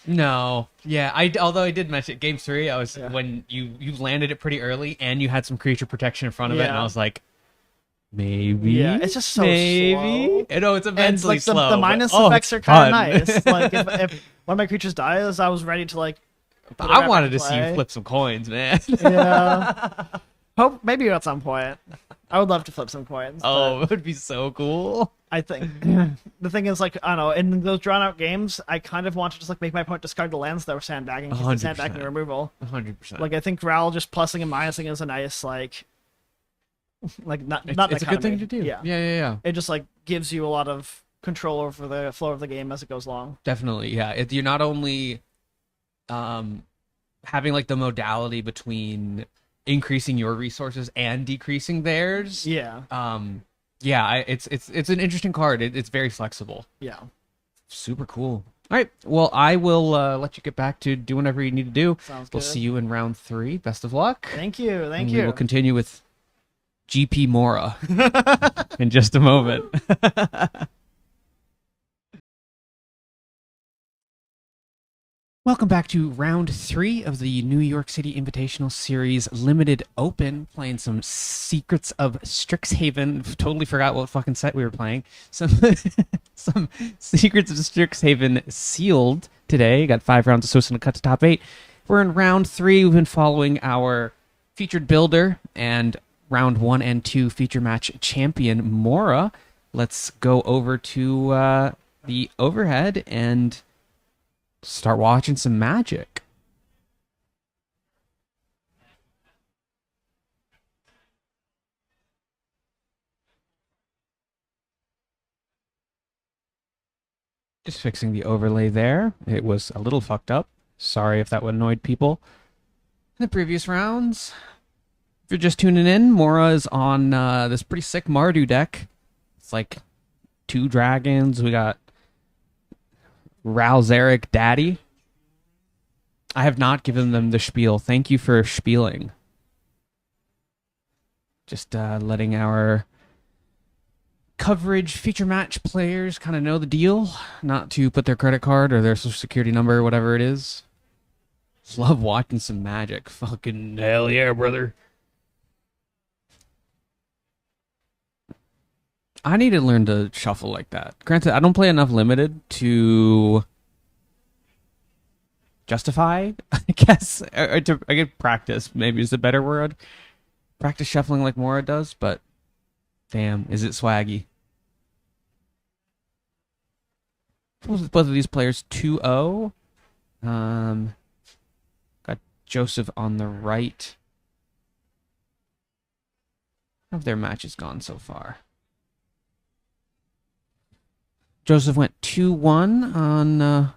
No, yeah, although I did mention game 3, I was Yeah. when you landed it pretty early and you had some creature protection in front of it, and Yeah. I was like, maybe, Yeah, it's just so maybe. slow. I know it's And immensely like slow. the but, minus oh, effects it's are kind fun. of nice. Like if one of my creatures dies, I was ready to like. put it I back wanted into to see you play. flip some coins, man. Yeah. Hope maybe at some point. I would love to flip some coins. Oh, but it would be so cool. I think the thing is, like, I don't know, in those drawn out games, I kind of want to just like make my opponent discard the lands that were sandbagging, because 100%. sandbagging removal. 100%. Like, I think Ral just plussing and minusing is a nice like not it's not a good thing to do. Yeah. Yeah. It just like gives you a lot of control over the flow of the game as it goes along. Definitely, yeah. You're not only having like the modality between increasing your resources and decreasing theirs. Yeah. It's an interesting card. It's very flexible. Yeah. Super cool. All right. Well, I will let you get back to do whatever you need to do. Sounds We'll good. see you in round 3. Best of luck. Thank you. Thank And you. We will continue with GP Mora in just a moment. Welcome back to round 3 of the New York City Invitational Series Limited Open, playing some Secrets of Strixhaven. Totally forgot what fucking set we were playing. Some Secrets of Strixhaven sealed today. Got 5 rounds of Sosa to cut to top 8. We're in round 3. We've been following our featured builder and round 1 and 2 feature match champion, Mora. Let's go over to the overhead and start watching some magic. Just fixing the overlay there. It was a little fucked up. Sorry if that would annoyed people. In the previous rounds, if you're just tuning in, Mora is on this pretty sick Mardu deck. It's like 2 dragons. We got Ralzeric Daddy. I have not given them the spiel. Thank you for spieling. Just letting our coverage feature match players kind of know the deal, not to put their credit card or their social security number or whatever it is. Just love watching some magic. Fucking hell yeah, brother. I need to learn to shuffle like that. Granted, I don't play enough limited to justify, I guess, or to I get practice, maybe is a better word. Practice shuffling like Mora does, but damn, is it swaggy. Both of these players 2-0. Got Joseph on the right. How have their matches gone so far? Joseph went 2-1 on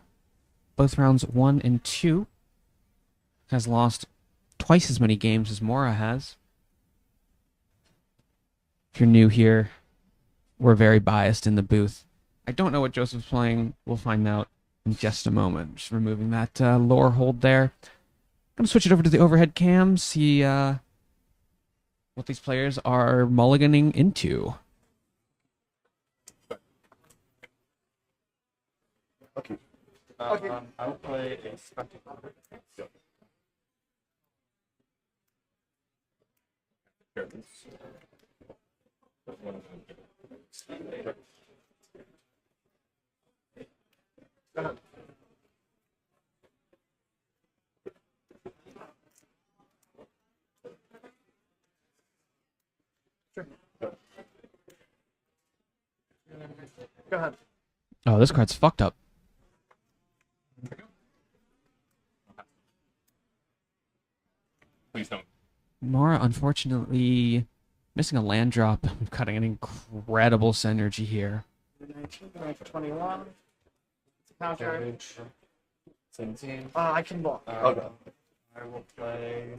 both rounds 1 and 2. Has lost twice as many games as Mora has. If you're new here, we're very biased in the booth. I don't know what Joseph's playing. We'll find out in just a moment. Just removing that lore hold there. Gonna switch it over to the overhead cam, see what these players are mulliganing into. Okay. I'll play a spectacle. Go ahead. Oh, this card's fucked up. Please don't. Mora, unfortunately, missing a land drop. I'm cutting an incredible synergy here. 19, going for 21. It's a counter. Damage. 17. I can block. Okay. I will play.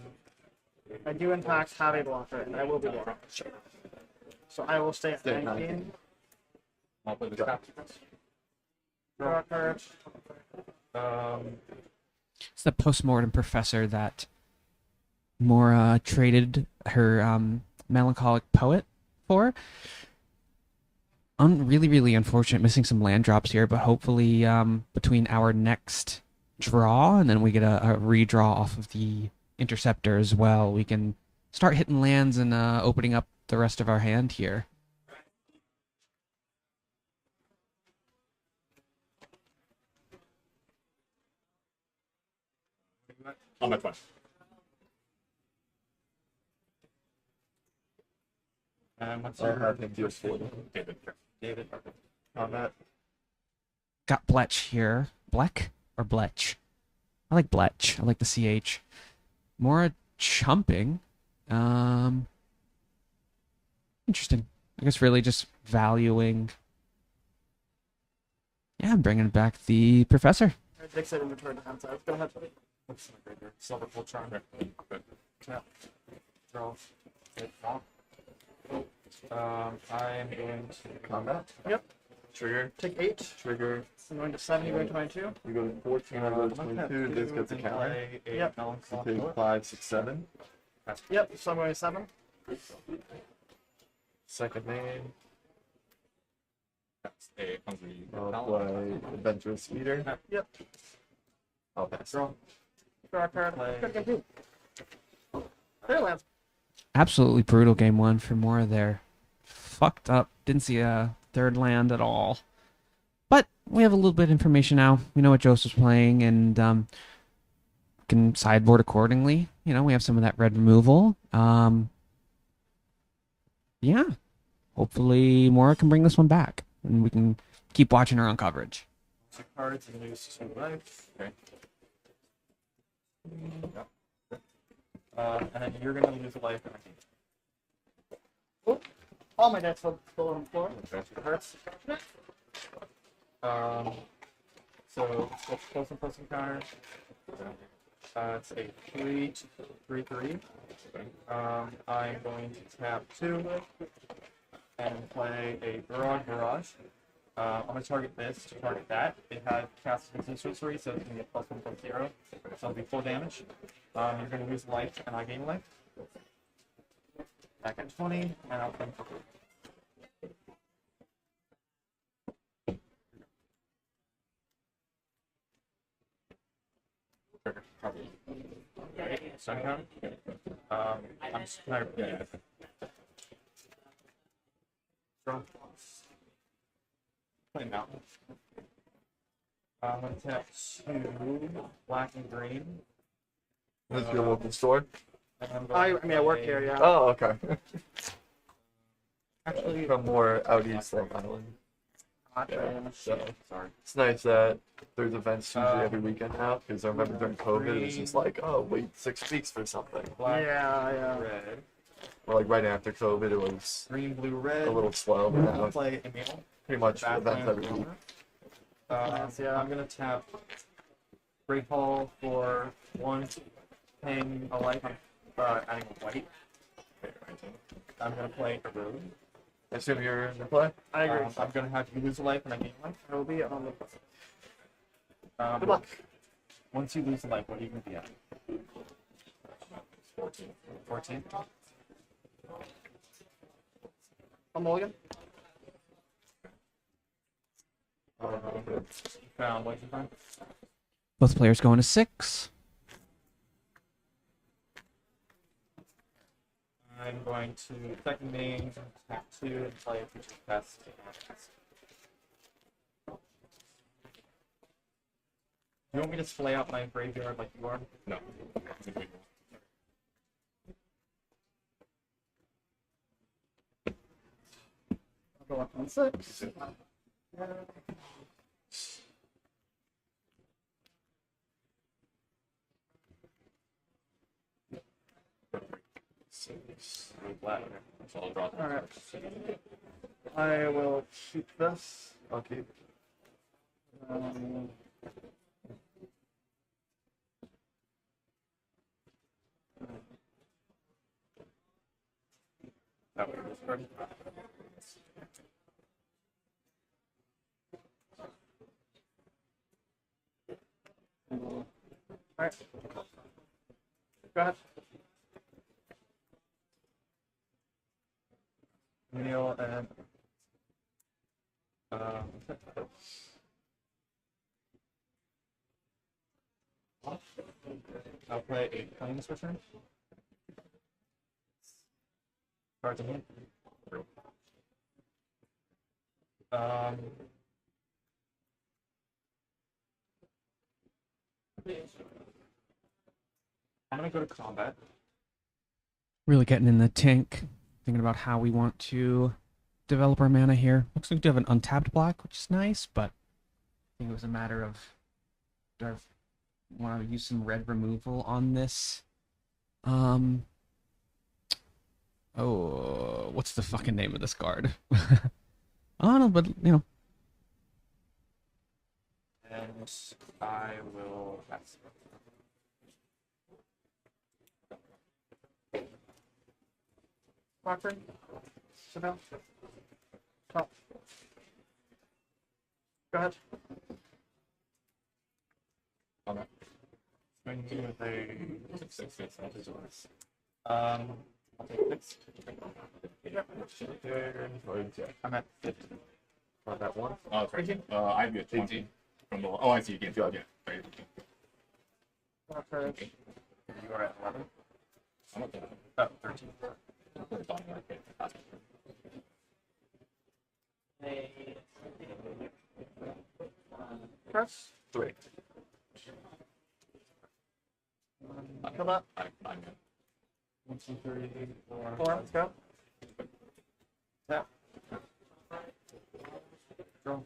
I do in fact have a blocker, and I will be blocked. So I will stay at 19. I'll play the trap. Draw a card. It's the postmortem professor that Mora traded her melancholic poet for. Really, really unfortunate, missing some land drops here, but hopefully between our next draw and then we get a redraw off of the interceptor as well, we can start hitting lands and opening up the rest of our hand here. On my point. And what's I'll your have him do a four. David. David? Combat. Got Bletch here. Bleck or Bletch? I like Bletch. I like the CH. Mora chumping. Interesting. I guess really just valuing. Yeah, I'm bringing back the professor. Dick said inventory to hand size. Go ahead. Silver full charm. Yeah. Draw. Hit off. I am going to combat. Yep. Trigger. Take 8. Trigger. I'm going to 7, you're going to 22. You go to 14, I go to 22. This gets a counter. Play a Yep. melancholic Take poet. 5, 6, 7. Yep, so I'm going to 7. Second name. That's a hungry. I'll play Adventurous Speeder. Yep. I'll pass. Draw. Draw a card. Play. Good game, too. There lands. Absolutely brutal game one for Mora there. Fucked up. Didn't see a third land at all. But we have a little bit of information now. We know what Joseph's playing and can sideboard accordingly. You know, we have some of that red removal. Yeah. Hopefully Mora can bring this one back. And we can keep watching her on coverage. 2 cards and lose 2 life. Okay. Yep. And then you're gonna lose a life. And I think. All my decks will go on the floor. It hurts. So it's close and close encounter. It's a 3/3/3. I'm going to tap 2 and play a barrage. I'm gonna target this to target that. It had cast instant sorcery, so it's gonna get +1/+0. So it'll be 4 damage. You're gonna lose life, and I gain life. Back at 20, and I'll play for 3. Trigger, probably. Stun counter. I'm just gonna draw. Play mountain. I'm gonna tap 2 black and green. That's your local store? And I'm going I work here, yeah. Oh, okay. Actually, From more out east Long Island. So sorry. it's nice that there's events usually every weekend now, because I remember during COVID it was just like, oh, wait 6 weeks for something. Black, Yeah. red, Or like right after COVID it was green, blue, red. a little slow, but now it's Play Emil. pretty much Bad events every land. week. Nice, yeah. I'm gonna tap Great Hall for 1, paying a life. Adding a white. I'm gonna play a road. I assume you're in the play? I agree. I'm gonna have you lose a life and I gain life. I will be on the Good luck. Once you lose a life, what are you going to be at? 14. I'm mulligan. Found what you find? Both players going to 6. I'm going to second main, attack 2, and play a creature pest. You want me to splay out my graveyard like you are? No. I'll go up on 6. Black. So I'll draw. Alright. I will keep this. I'll keep. That way this card. Alright. Go ahead. Kneel and I'll play a Plains Return. Cards in hand. I'm gonna go to combat. Really getting in the tank. Thinking about how we want to develop our mana here. Looks like we do have an untapped black, which is nice, but I think it was a matter of do I want to use some red removal on this? Oh, what's the fucking name of this card? I don't know, but you know. And I will pass. Rockford. Sit down. Top. Go ahead. Okay. Going to do with a 6. I'll take 6. I'm at 50. Not that one. Oh, that's right. I'd be at 20 from the. Oh, I see. You can't feel it yet. Right. Rockford. You are at 11. I'm not there. Oh, 13. Press. 3. Kill that. I'm good. 1, 2, 3, 4. 4. Let's go. Tap. Draw.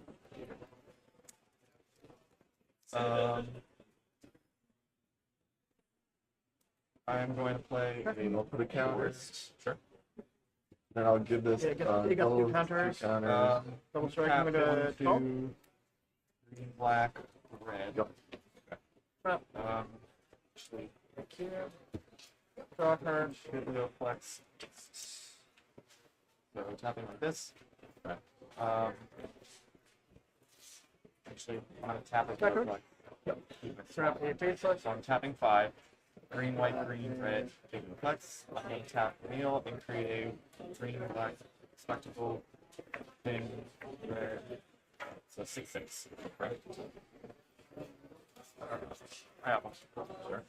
I'm going to play I'll put a counters. Sure. Then I'll give this. Yeah, you got both two counters. counters. Double strike. tap I'm going to 12. 2, green, black, red. Yep. Actually, Draw a card. Biblioplex. So tapping like this. Okay. Actually, I'm going to tap it. Backwards? Yep. Grab a face select. So I'm tapping 5. Green, white, green, red, Biblioplex. Let me tap Neil and create a green, black, spectacle, thing, red. So 6/6. Right. I have one. Sure.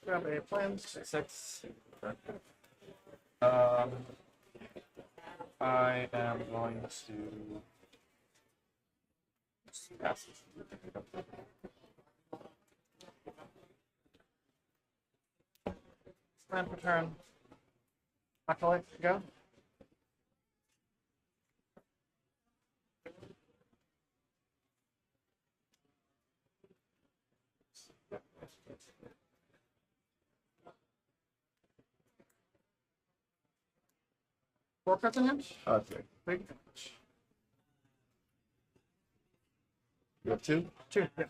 Grab a plans. 6/6. I am going to pass. Plan for turn. Acolyte, go. Four cards in hand. Okay. Big. You have 2? 2. Yeah.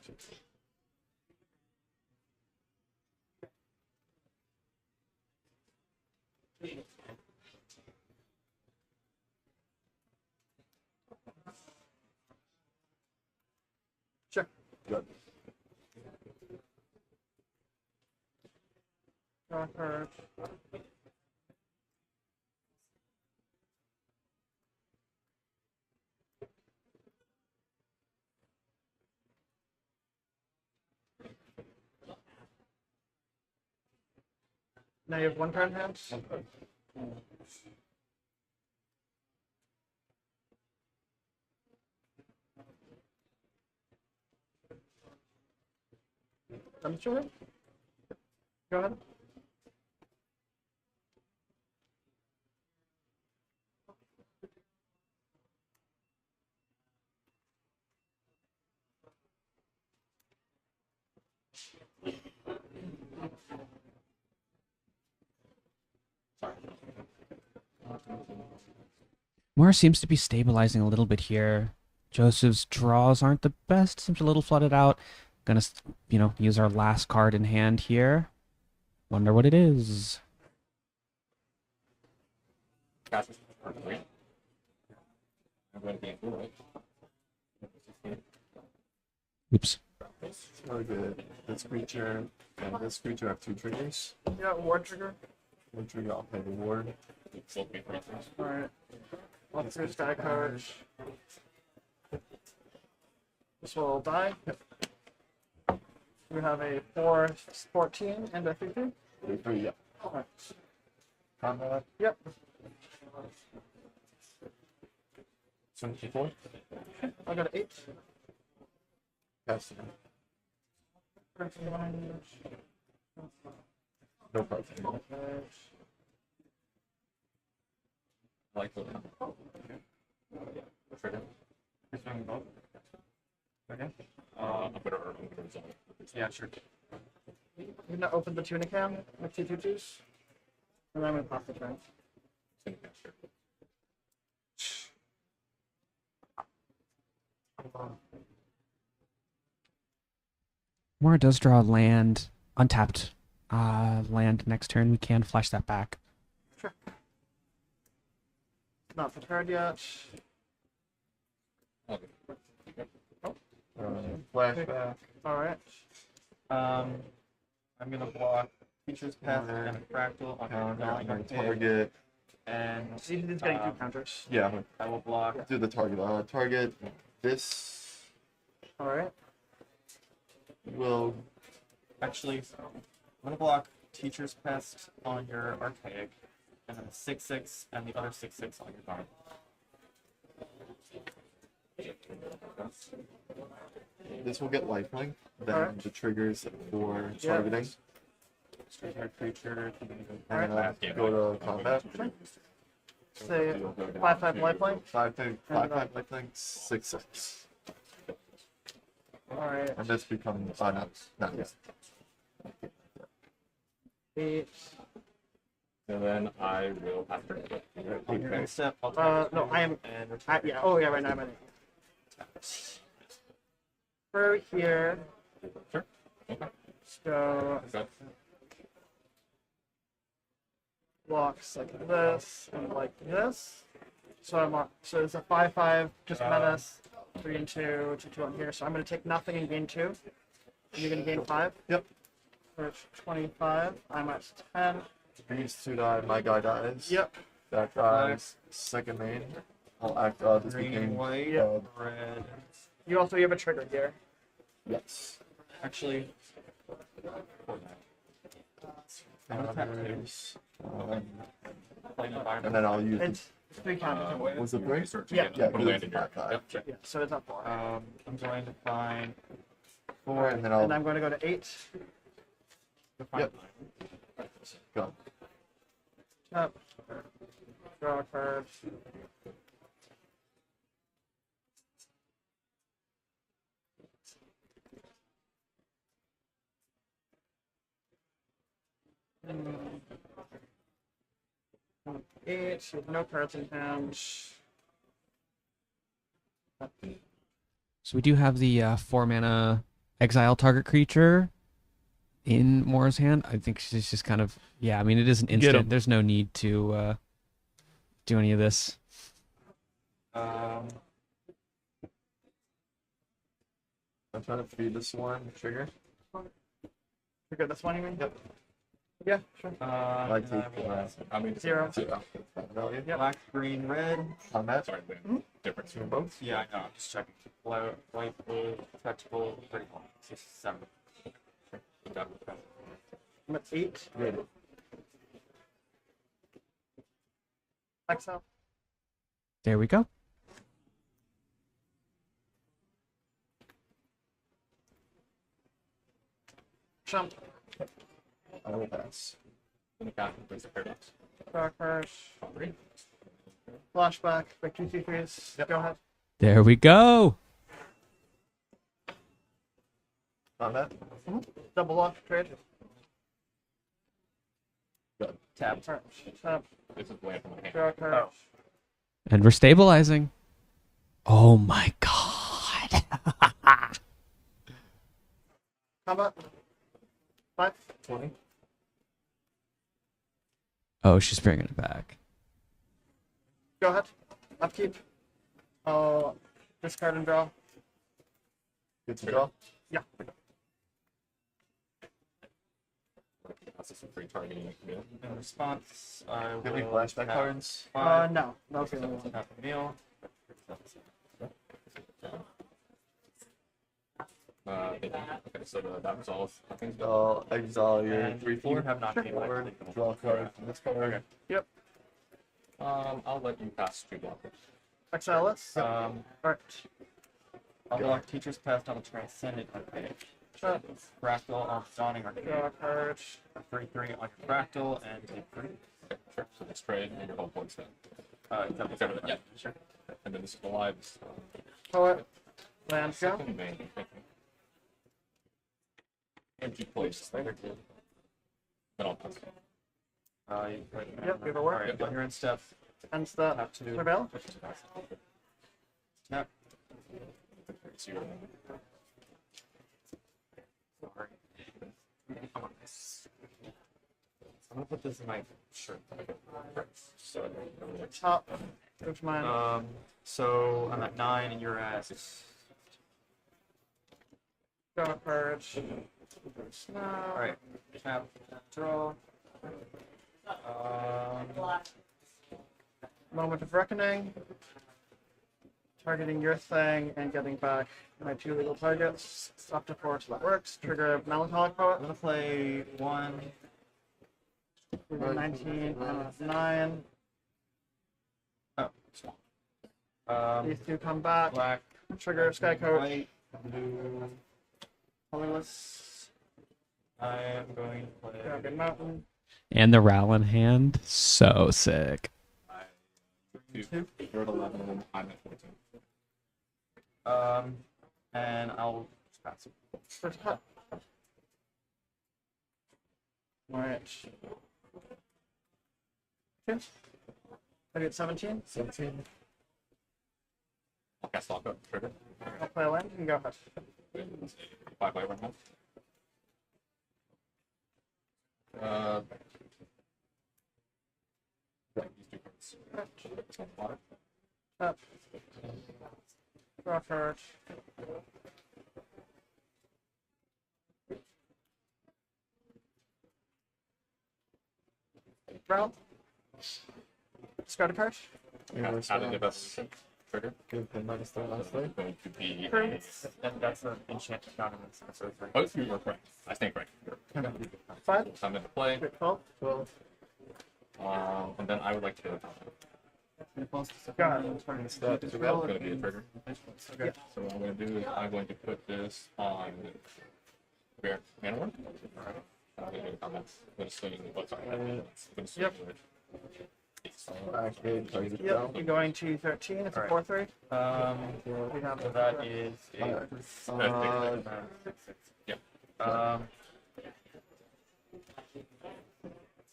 Sure. Good. Draw a card. Now you have one card in hand. I'm sure. Go ahead. Mora seems to be stabilizing a little bit here. Joseph's draws aren't the best. Seems a little flooded out. Gonna, use our last card in hand here. Wonder what it is. Gotcha. Great. I'm going to be cool, right? Oops. Target this creature and this creature have 2 triggers. Yeah, ward trigger. One trigger, I'll play the ward. Alright. Let's do sky coach. This will die. We have a 4-14 and a 3-3. 3, yeah. Alright. Combat. Yep. 74. I got an 8. Pass. No problem. I like the trigger. Okay. I'm gonna resolve. Yeah, sure. You're gonna open the Tunicam with 2 2s. And then I'm gonna pass the turn. Mora does draw a land, untapped land next turn. We can flash that back. Sure. Not prepared yet. Flashback. Alright. I'm gonna block Teacher's Path and a Fractal on Target. and He's getting 2 counters. Yeah, I will block. do the target. Target this Alright. Will actually, I'm gonna block Teacher's Pest on your Archaic, and then 6/6 and the other 6/6 on your guard. this will get lifelink. Then Alright. the triggers for Yeah. targeting. Trigger creature. And go to combat. Say 5/5 lifelink. 5/5 lifelink 6/6. Alright. And this becomes not yet. 8. And then I will after. Okay. Step. No, I am. Yeah. Oh, yeah. Right now I'm in. For here. Sure. So Okay. blocks like this and like this. So I'm on. So it's a 5/5, just menace. 3 and 2, 2 on here. So I'm gonna take nothing and gain 2. And you're gonna gain 5. Yep. For 25. I'm at 10. These 2 die, my guy dies. Yep. That dies. Second main. I'll act this Green, became white, red. You also have a trigger here. yes. Actually, Counters, play an environment. and then I'll use It's 3 counters. was it 3? Yeah. Yeah, Put a do land the in here. black guy. Yeah. So it's not 4. I'm going to find 4 and then I'll And I'm going to go to 8. Yep. Go. Tap. Draw a card. Mm. 8 with no cards in hand. So we do have the 4-mana exile target creature in Mora's hand. I think she's just kind of, yeah, I mean, it is an Get 'em. instant. There's no need to do any of this. try to feed this one. Trigger. Trigger this one, you mean? Yep. Yeah, sure. Like And I will I mean, Zero. Value. black, green, red. On that. Sorry, difference Between both. Yeah, I know. I'm just checking. White, blue, tactical, 31. 67. I'm at 8. Good. Exile. There we go. Jump. I will pass. In the captain, please, paradox. Dark Harsh. Flashback. Like 2, 3, 3s. Go ahead. There we go. On that. Double lock. Trade. Tab. Harsh. Tap. This is way up in my hand. Dark Harsh. And we're stabilizing. Oh my god. Combat. 5. 20. Oh, she's bringing it back. Go ahead. Upkeep. Oh, discard and draw. Good to draw. Yeah. That's just a free targeting. In response, I will Give me flashback tap cards. 5. No. That was the only one. Half a meal. Okay, so that resolves. I think Exile your And 3, you 4. have not paid Forward. my Draw a card from this card. Yep. I'll let you pass 2 blockers. Exile this. Alright. I'll block Teacher's Path on the Transcendent Archaic. Fractal on Dawning Archaic. Dark Harsh. 3/3 on your Fractal and take 3. Okay, sure. So let's trade and your whole points then. Except Except for that. Yeah, sure. And then this is the lives. Poet. Land go. Second main, thank you. Empty place later. Then I'll pass. Yep, give it work. Alright, on your end step, Ends the have to rebel. snap. Zero. Sorry. I'm gonna put this in my shirt. So, Top. Which mine? So I'm at 9 and you're at Dark Harsh. Snap. Alright. Tap, draw. Moment of Reckoning. Targeting your thing and getting back my 2 legal targets. It's up to 4, so that works. Trigger Melancholic Poet. I'm gonna play 1. 19, 9. Oh, small. These 2 come back. Black, Trigger Skycoat. white, blue, colorless. I am going to play. Dragon Mountain. And the Rowlin hand. So sick. you're at 11, I'm at 14. And I'll just pass it. First cut. Alright. Okay. I get 17. 17. I'll cast Lockup, trigger. I'll play a land and go ahead. 5 by 1 half. Yeah, these 2 cards. Up. Draw card. Round. Discard a card. Additive as trigger. Give him minus 3 last day. Going to be. And that's an enchantment, not an sorcery. Oh, you were correct. I stand correct. 5. So I'm in the play. 12. 12. And then I would like to. Go ahead. It's going to be a trigger. Okay. So what I'm going to do is I'm going to put this on where mana one. I'm going to do comments. I'm going to swing. What's sorry? I'm going to swing with. Activate target Yep, down. you're going to 13. It's a Alright. 4-3. We have So that is a Yeah.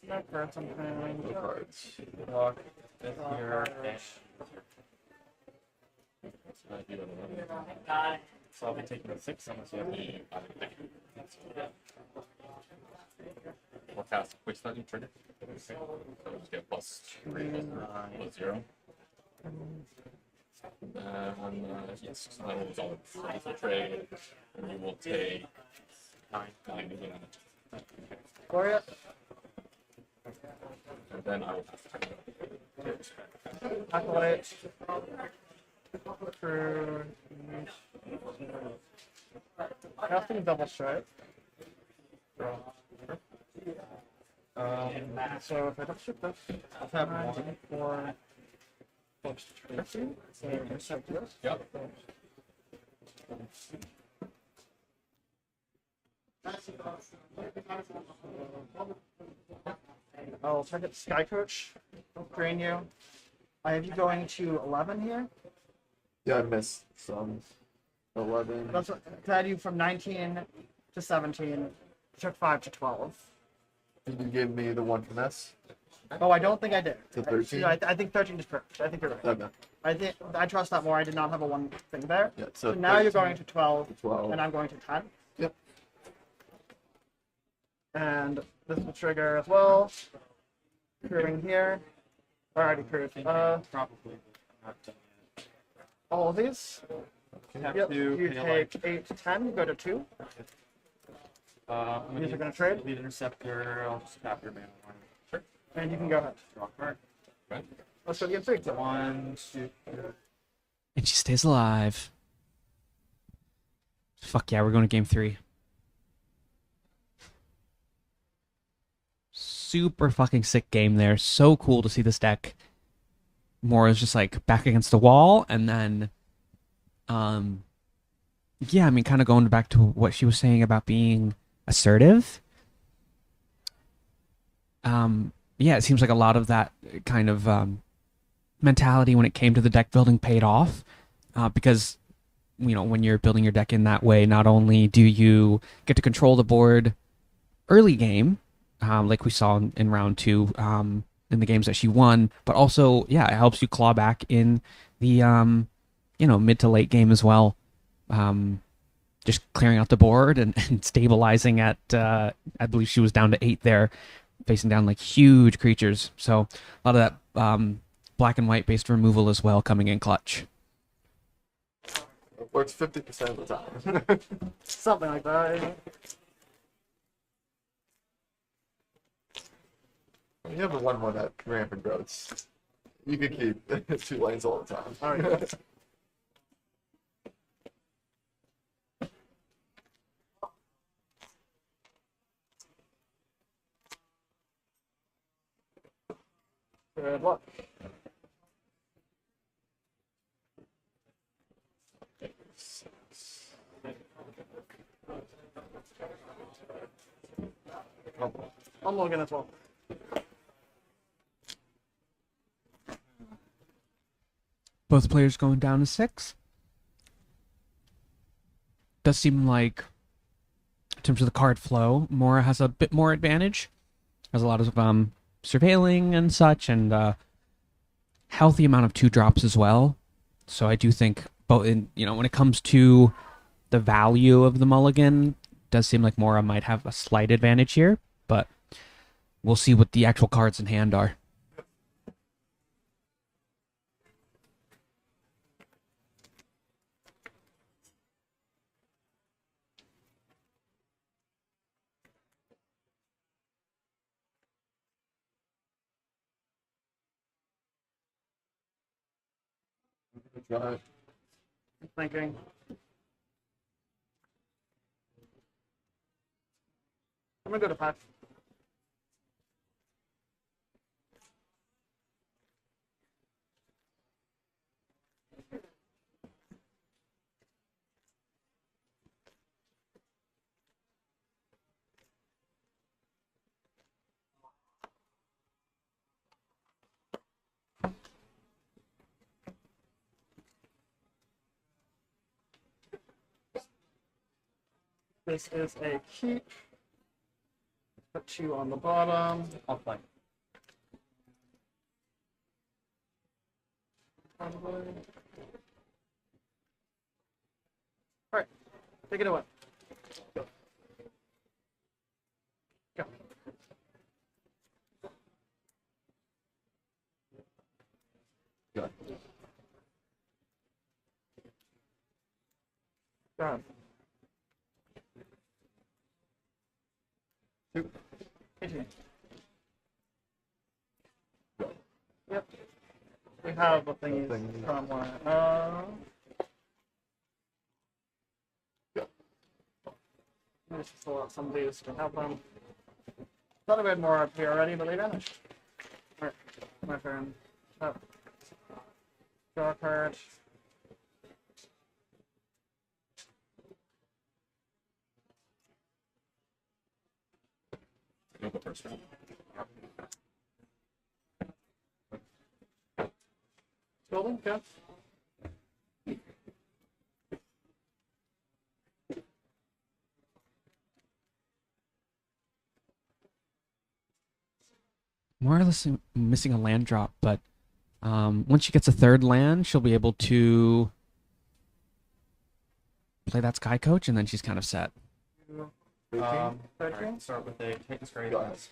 no cards I'm playing. No cards. block this here and so I'll be taking a 6 unless you have any. Or cast quick study trigger. So just get plus 3 plus 0. Yes, so that was all for trade, and you will take 9 again. Gloria. And then I will Acolyte. For casting double strike. So if I don't shoot this, I'll have one for post Tracy. So intercept this. Yep. I'll target Sky Coach. Drain you. I have you going to 11 here. Yeah, I missed some. 11. That's what I had you from 19 to 17. Took 5 to 12. Did you give me the one finesse? Oh, I don't think I did. To 13? I think 13 is perfect. I think you're right. Okay. I trust that more. I did not have a one thing there. Yeah, So so now you're 13 going to 12, to 12. and I'm going to 10. Yep. And this will trigger as well. Crewing here. Already crewed. Probably not done yet. All of these. Have Yep. to You pay take 8 to 10. You go to 2. I'm These are gonna trade? Lead interceptor. I'll just tap your mana. Sure. And you can go ahead. Draw a card. Let's go game 3. 1, 2, And she stays alive. Fuck yeah, we're going to game 3. Super fucking sick game there. So cool to see this deck. Mora's just like back against the wall, and then yeah, I mean, kind of going back to what she was saying about being assertive. Yeah, it seems like a lot of that kind of mentality when it came to the deck building paid off, because you know, when you're building your deck in that way, not only do you get to control the board early game, like we saw in round 2 in the games that she won, but also, yeah, it helps you claw back in the you know, mid to late game as well. Just clearing out the board and stabilizing at I believe she was down to 8 there, facing down like huge creatures. So a lot of that black and white based removal as well coming in clutch. It works 50% of the time. Something like that. You have a 1/1 that rampant growths. You could keep 2 lanes all the time. All right. Good luck. I'm looking as well. Both players going down to 6. Does seem like, in terms of the card flow, Mora has a bit more advantage. Has a lot of surveilling and such, and healthy amount of 2-drops as well. So I do think both, you know, when it comes to the value of the mulligan, does seem like Mora might have a slight advantage here, but we'll see what the actual cards in hand are. Try it. Thinking. I'm gonna go to 5. This is a keep. Put 2 on the bottom. I'll play. Alright, take it away. Go. Go. Go. Go ahead. 2. 18. Yep. We have a thingy from let's just pull out some of these to help them. Thought we had more up here already, but they vanished. Alright, my turn. Oh. Draw a card. You'll go first round. Building, okay. More or less missing a land drop, but once she gets a third land, she'll be able to play that Sky Coach, and then she's kind of set. Alright, start with a Titan's Greatness.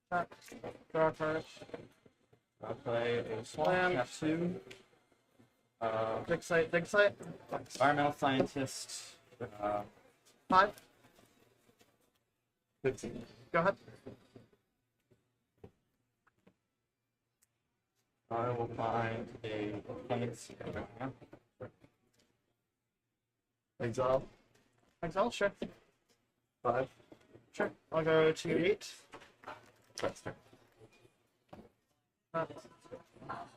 Draw a card. I'll play a Swamp, have 2. Dig site, dig site. Environmental Scientist. 5. 15. Go ahead. I will find a Plains. Exile. Exile, sure. 5. Sure. I'll go to 8. That's fair.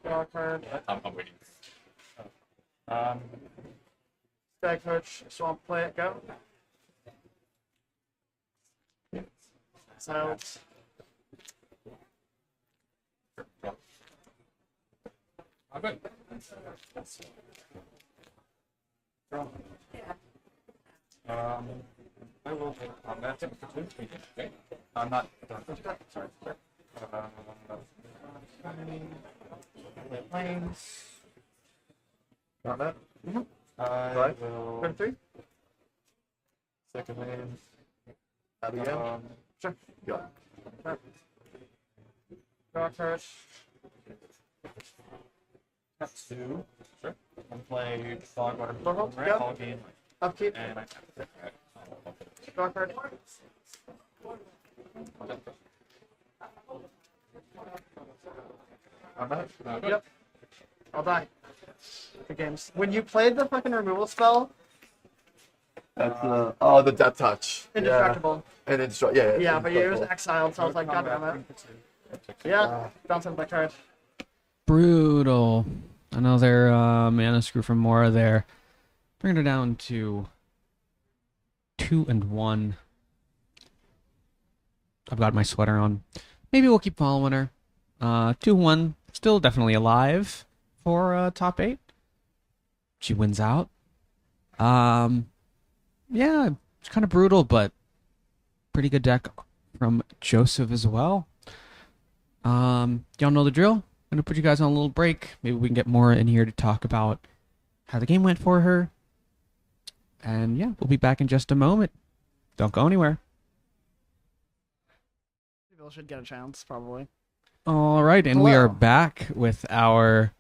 Draw a card. I'm waiting. Sky Coach, Swamp, play it, go. Silence. I'm good. I will take combat for 2. I'm not done. Sorry. Play Plains. Combat. I will. Turn 3. Second lane. Out again. Sure. Go. Draw a card. That's 2. Sure. And play Fogwater. Go. Right, Go. all game. Upkeep. And I Draw a card. combat. Yep. I'll die. The games. When you played the fucking removal spell, That's the death touch. indestructible. Yeah. And it's yeah. Yeah, but you was indestructible. exiled, so I was like, god damn it. Yeah, bounce on my card. Brutal. Another mana screw from Mora there. Bringing her down to 2 and 1. I've got my sweater on. Maybe we'll keep following her. 2-1. Still definitely alive for top 8. She wins out. Yeah, it's kind of brutal, but pretty good deck from Joseph as well. Y'all know the drill. I'm going to put you guys on a little break. Maybe we can get more in here to talk about how the game went for her. And yeah, we'll be back in just a moment. Don't go anywhere. People should get a chance, probably. All right, and we are Hello. back with our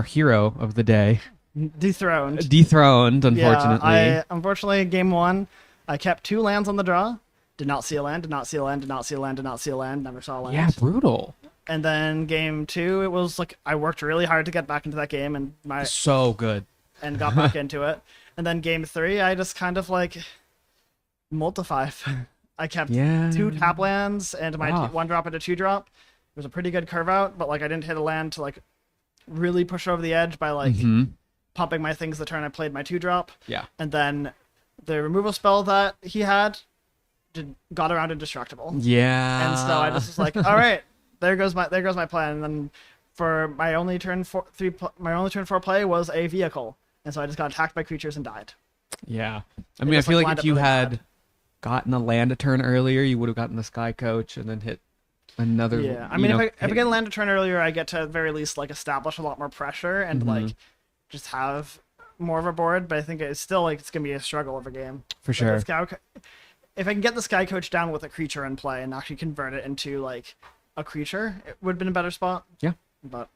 hero of the day. Dethroned. Dethroned, unfortunately. Yeah, unfortunately, game 1, I kept 2 lands on the draw. Did not see a land, did not see a land, did not see a land, did not see a land, never saw a land. Yeah, brutal. And then game 2, it was like I worked really hard to get back into that game and So good. and got back into it. And then game 3, I just kind of like multi-5. I kept Yeah. 2 tap lands and my Wow. 1 drop into 2 drop. It was a pretty good curve out, but like I didn't hit a land to like really push over the edge by like pumping my things the turn I played my 2 drop. Yeah. And then the removal spell that he had got around indestructible. Yeah. And so I just was like, all right, there goes my plan. And then for my only turn 4 play was a vehicle, and so I just got attacked by creatures and died. Yeah. I It mean, I just, feel like, like lined if up you really had bad. gotten a land a turn earlier, you would have gotten the Sky Coach and then hit another. Yeah, I mean, if I get a land a turn earlier, I get to at very least like establish a lot more pressure and like just have more of a board. But I think it's still like it's gonna be a struggle of a game. For Like, sure. if I can get the Sky Coach down with a creature in play and actually convert it into like a creature, it would have been a better spot. Yeah. But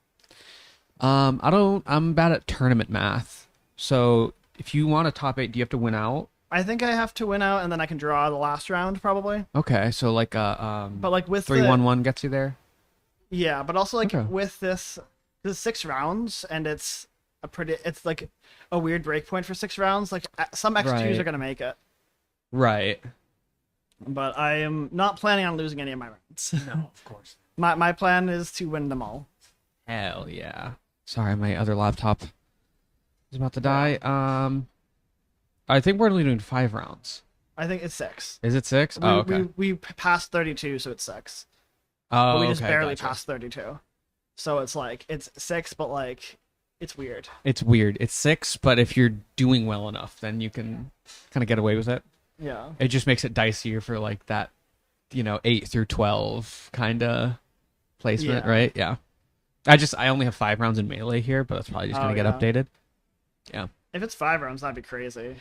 I'm bad at tournament math. So if you want a top 8, do you have to win out? I think I have to win out, and then I can draw the last round probably. Okay, so like But like with 3-1-1 gets you there. yeah, but also like Okay. with this 6 rounds, and it's like a weird break point for 6 rounds. Like some X2s Right. are gonna make it, Right. but I am not planning on losing any of my rounds. No, of course. My plan is to win them all. Hell yeah. Sorry, my other laptop is about to die. I think we're only doing 5 rounds. I think it's 6. Is it 6? We, Oh, okay. we passed 32, so it's 6. Oh, But we just okay, barely gotcha. passed 32. So it's like, it's 6, but like, it's weird. It's weird. It's 6, but if you're doing well enough, then you can kind of get away with it. Yeah. It just makes it dicier for like that, 8 through 12 kind of placement, Yeah. right? Yeah. I only have 5 rounds in melee here, but that's probably just gonna Oh, get yeah. updated. Yeah. If it's 5 rounds, that'd be crazy.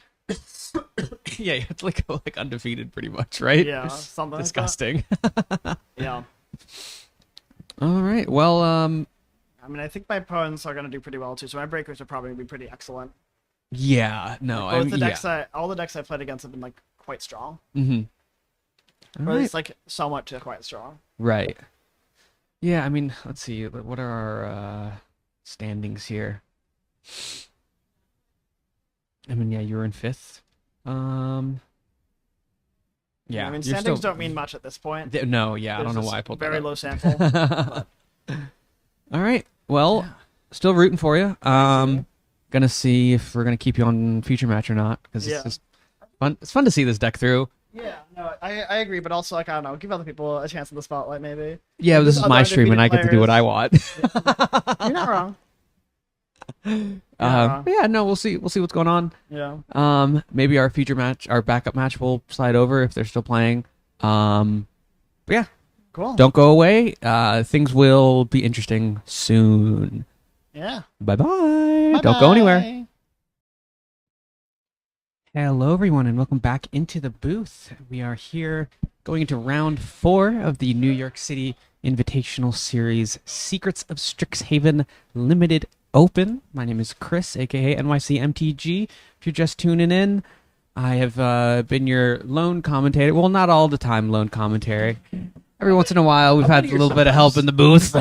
Yeah, it's like undefeated pretty much, right? Yeah, something like that. Disgusting. Yeah. All right. Well, I mean, I think my opponents are going to do pretty well too, so my breakers are probably going to be pretty excellent. yeah, no, Both the yeah. decks all the decks I played against have been like quite strong. Mm-hmm. Or All at right. least like somewhat to quite strong. Right. Yeah, I mean, let's see. What are our standings here? I mean, yeah, you were in 5th. Yeah, I mean, you're standings still- don't mean much at this point. No, yeah, I don't know There's why I this pulled very that low up. sample. All right. Well, still rooting for you. Gonna see if we're gonna keep you on future match or not because Yeah. it's just fun. It's fun to see this deck through. Yeah, no, I agree, but also like I don't know, give other people a chance in the spotlight maybe. Yeah, this is Other my stream and I get to do what I want. You're not wrong. But yeah, no, we'll see. We'll see what's going on. Yeah. Maybe our future match, our backup match, will slide over if they're still playing. But yeah, Cool. don't go away. Things will be interesting soon. Yeah. Bye bye. Don't go anywhere. Hello, everyone, and welcome back into the booth. We are here going into round 4 of the New York City Invitational Series Secrets of Strixhaven Limited Open. My name is Chris, aka NYC MTG. If you're just tuning in, I have been your lone commentator. Well, not all the time lone commentary. Every once in a while, we've had a little bit of help in the booth.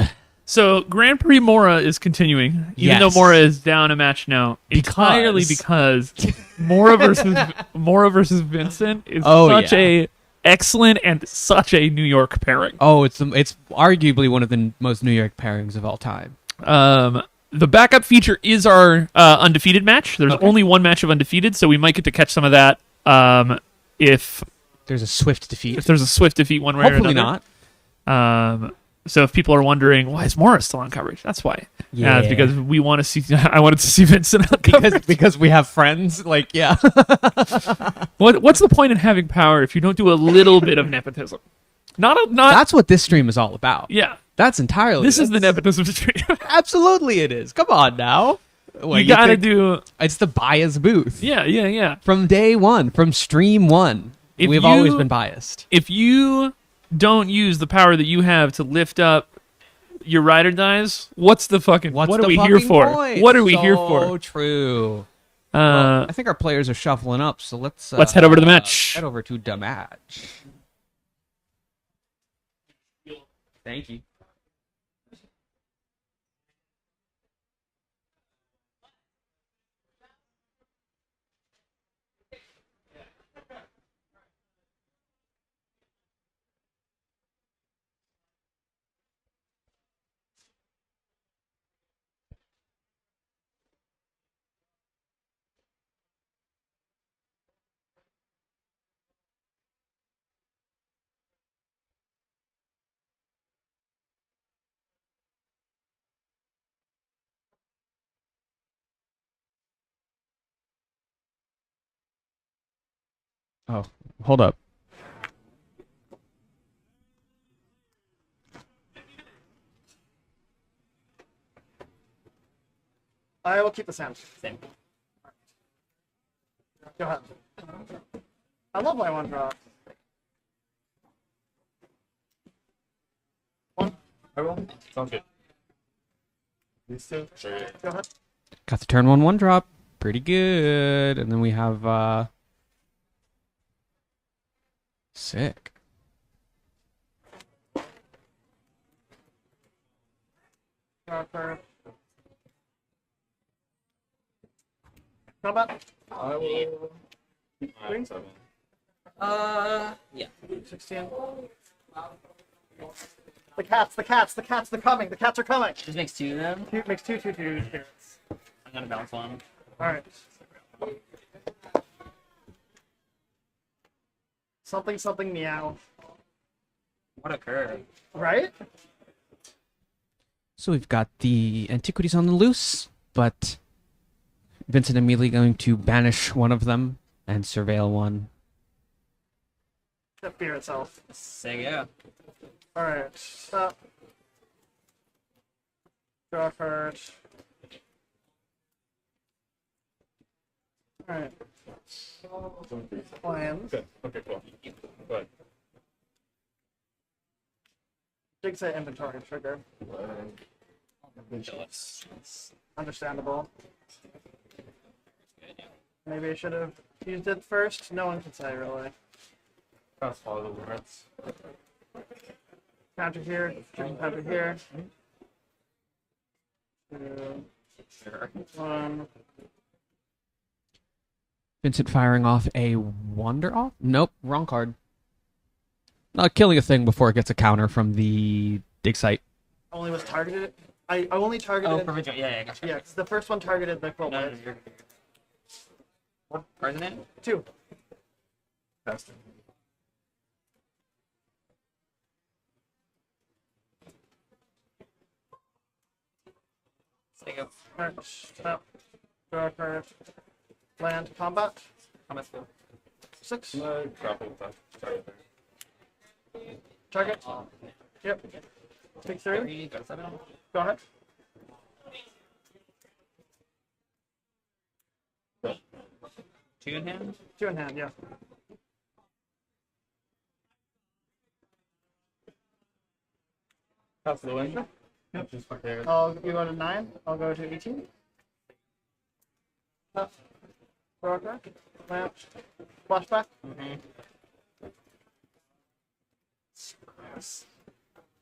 So Grand Prix Mora is continuing, even though Yes. Mora is down a match now, entirely because Mora versus Vincent is Oh, such yeah. a excellent and such a New York pairing. Oh, it's arguably one of the most New York pairings of all time. The backup feature is our undefeated match. There's only one match of undefeated, so we might get to catch some of that if There's a swift defeat. there's a swift defeat one way Hopefully or another. not. So if people are wondering why is Mora still on coverage, that's why. Yeah. It's because we want to see. I wanted to see Vincent on coverage. because we have friends. Like, yeah. What's the point in having power if you don't do a little bit of nepotism? Not. That's what this stream is all about. Yeah. That's entirely. This is the nepotism stream. Absolutely, it is. Come on now. What, you gotta think- do. It's the bias booth. Yeah. From day one, from stream one, If we've you- always been biased. If you don't use the power that you have to lift up your ride or dies, what are we here for? Point? What are we here So for? true. Well, Uh, I think our players are shuffling up, so let's head over to the match. Head over to the match. Thank you. Oh, hold up. I will keep the sound. Same. Go ahead. I love my one draw. I will. Sounds good. These two. Sure. Go ahead. Got the turn 1/1 drop. Pretty good. And then we have sick. Combat. Combat. I will. Green. 7. Yeah. 16. The cats, they're coming. The cats are coming. Just makes 2 of them. Makes two spirits. I'm gonna bounce one. Alright. Something meow. What a curve. Right? So we've got the antiquities on the loose, but Vincent immediately going to banish one of them and surveil one. The fear itself. Say yeah. Alright, stop. Draw a card. Alright. Plans. Good. Okay, cool. Good. Jigsaw inventory trigger. Understandable. Maybe I should have used it first. No one can say really. Fast follow the limits. Counter here, counter here. 2, 1. Vincent firing off a Wander Off? Nope, wrong card. Not killing a thing before it gets a counter from the dig site. Only was targeted. I only targeted. Oh, perfect. Yeah, I gotcha. Yeah, 'cause the first one targeted the quilt. No, you're good. What card's in it? 2. Faster. Say go. Alright, stop. Draw a card. Land, combat. Combat skill. 6. Grapple with that. Sorry. Target. Yep. Take 3. 3, go to 7. Go ahead. Two in hand. 2 in hand, yeah. Pass the win. Yep. Just prepared. You go to 9. I'll go to 18. Up. Draw a card. Land. Flashback.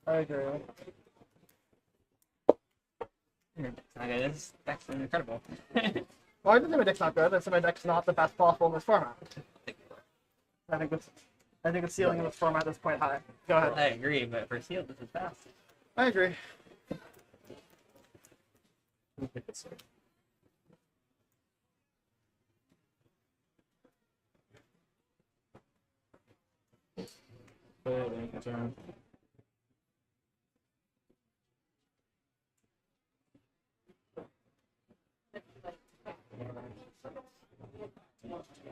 I agree. Okay, this deck's incredible. Well, I didn't say my deck's not good. I said my deck's not the best possible in this format. I think the ceiling in this format is quite high. Go ahead. I agree, but for sealed, this is fast. I agree. Turn.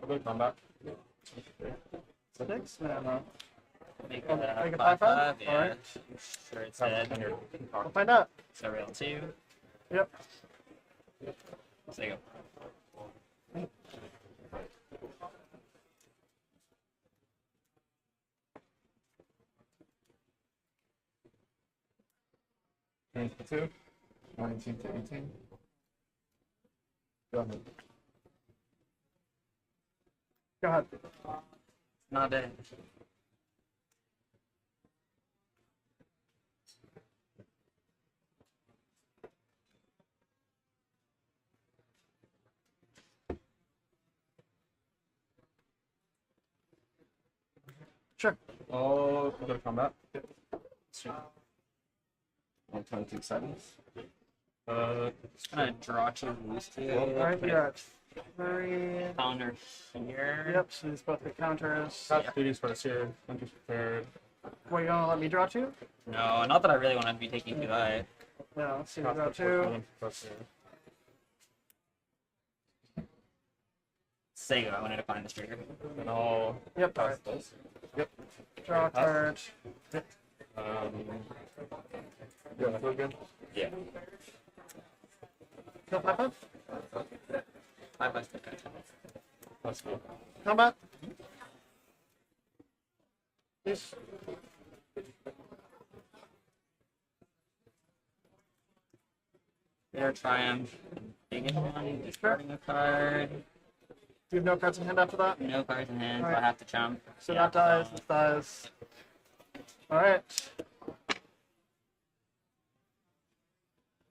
Good combat. 6? No. Make Make a a 5/5. 5/5? Yeah. Alright. Sure, it's dead. We'll find out. So rail 2. Yep. Say go. Turn to 2. 19 to 18. Go ahead. Go ahead. Not dead. Sure. Oh, go to combat. Sure. 122 seconds. Just gonna draw 2 loose 2. Alright, you're at 3. Counter here. Yep, so these both the counters. Pass duties first here. Hunter's prepared. What, you gonna let me draw 2? No, not that I really want to be taking 2 high. Yeah, let's see. Pass Draw the 2. first here. Sega, I wanted to find this trigger. And I'll Yep, pass alright. those. Yep. Draw a card. Yeah, that feel good? Yeah. Kill 5/5. 5/5. That's cool. Combat. Yes. Air Triumph. negative one, discarding a card. Do you have no cards in hand after that? No cards in hand, so I Alright. have to jump. So that dies, this dies. Alright.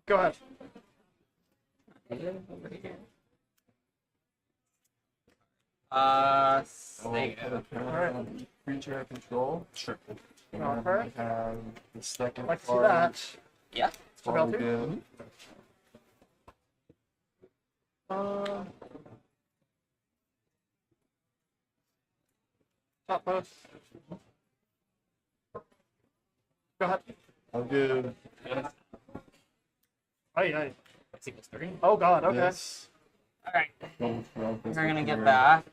Go ahead. Over here. Sega. Creature I control. Sure. And Okay. I have the second Like to see card. that. Yeah. Probably Difficulty? good. Top post. Go ahead. I'll give Aye. That's equals 3. Oh god, okay. this. Alright. We're We're gonna get back.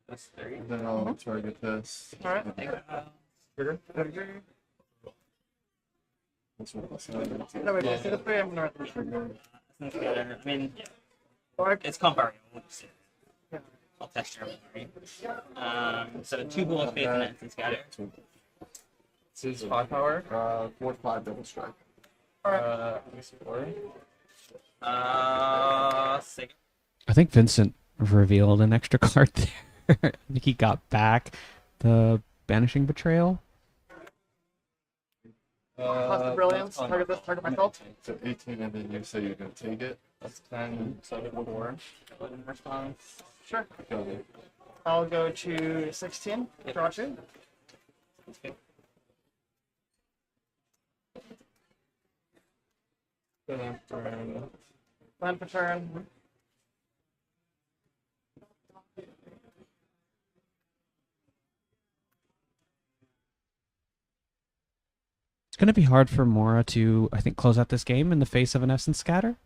That's 3. Then I'll target this. Alright. Trigger? That's what this is. No, wait, see the 3, I'm gonna write them. I mean, Alright. it's comp I'll test your memory. So 2 Bull of Faith and Instant Scatter. This is 5 power. 4/5 double strike. Let me see 4. Sega. I think Vincent revealed an extra card there. I think he got back the Banishing Betrayal. Plus the brilliance. Target this, target myself. So 18, and then you say you're gonna take it. That's 10, 7, 4. In response. Sure. Go ahead. I'll go to 16. Draw 2. Land for turn. It's going to be hard for Mora to, I think, close out this game in the face of an Essence Scatter.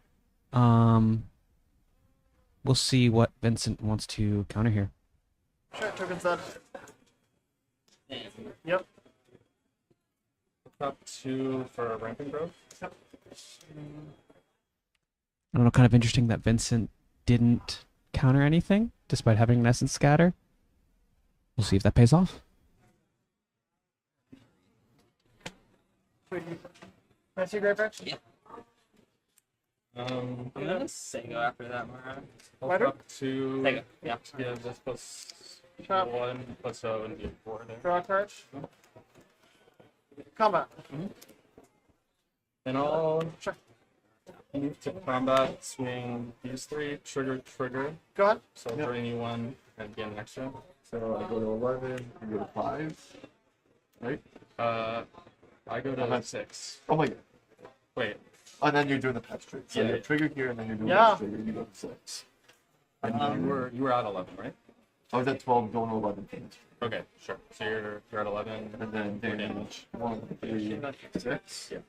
We'll see what Vincent wants to counter here. Sure, token's dead. Yep. Top 2 for Ramping Growth. I don't know, kind of interesting that Vincent didn't counter anything, despite having an Essence Scatter. We'll see if that pays off. Can I see Great Bitch? Yeah. I'm gonna say go after that, Mara. Wider? Up to Sega. Yeah. yeah, this plus Chop. 1 plus 7 and 4 there. Draw a card. Combat. Then I'll Sure. move to combat, swing these 3, trigger. Go ahead. So I'll drain you 1 and get an extra. So I go to 11, you go to 5. Right? I go to 6. Oh my god. Wait. And then you're doing the patch trick. So Yeah. you're triggered here, and then you're doing Yeah. the trigger, you go to 6. You were at 11, right? I was at 12, going to 11 finish. Okay, sure. So you're at 11. And then damage 1, 3, 6. Yeah.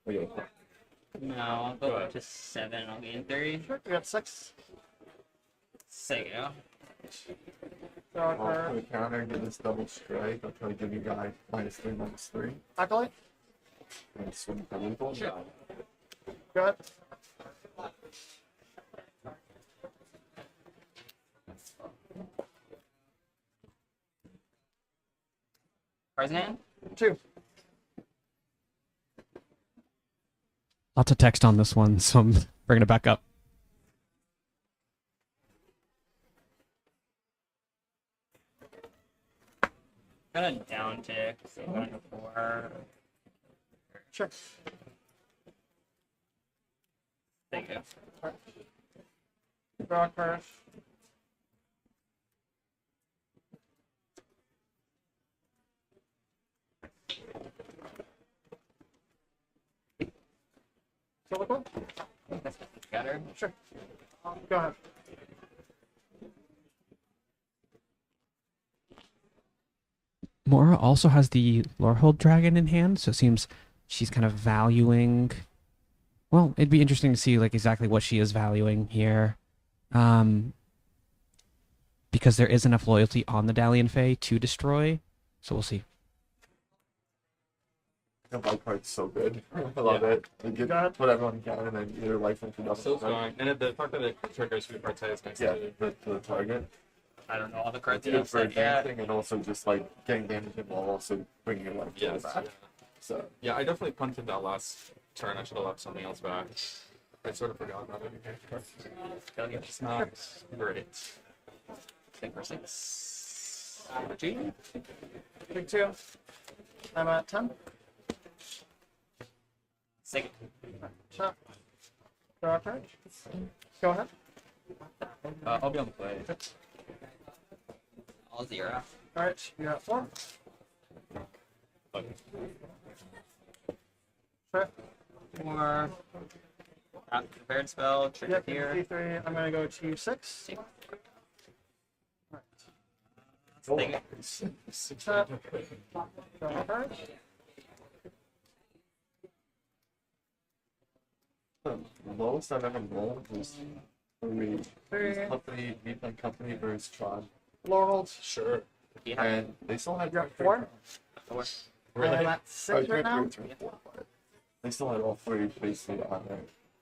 Okay. No, I'll Go go ahead. to 7. I'll gain 3. Sure. We got 6. Sega. Draw a I'll card. put a counter, give this double strike. I'll try to give you guys -3, -3. Acolyte. And swing for lethal. Sure. Go ahead. Cards in hand? 2. Lots of text on this one, so I'm bringing it back up. Got a down tick, so 1 to 4. Sure. Sega. Draw a card. Silico? That's Scatter. Sure. Go ahead. Mora also has the Lorehold Dragon in hand, so it seems she's kind of valuing. Well, it'd be interesting to see like exactly what she is valuing here, because there is enough loyalty on the Dalian Fae to destroy. So we'll see. The white card's so good. I love it. You get put everyone can, and then either life introduction. Still going. And the fact that it triggers food parts is nice Yeah, too. to the target. I don't know all the cards It's you good for said yet. advancing and also just like getting damage in while also bringing your life Yes. back. Yeah. So Yeah, I definitely punted that last turn. I should have left something else back. I sort of forgot about it. It's not great. 6 Big 2. I'm at 10. Second. Shot. Draw a card. Go ahead. I'll be on the play. All 0. Alright, you're at 4. Sure. 4. Prepared spell. Trigger Yep, here. D3. I'm gonna go to 6. Thing. Shot. Draw a card. the lowest I've ever rolled was three. Three. Company, Meatland Company versus Tron. Laureled. Sure. Yeah. And they still had You're at 4. 4. I'm at 6 right now. They still had all three basically on their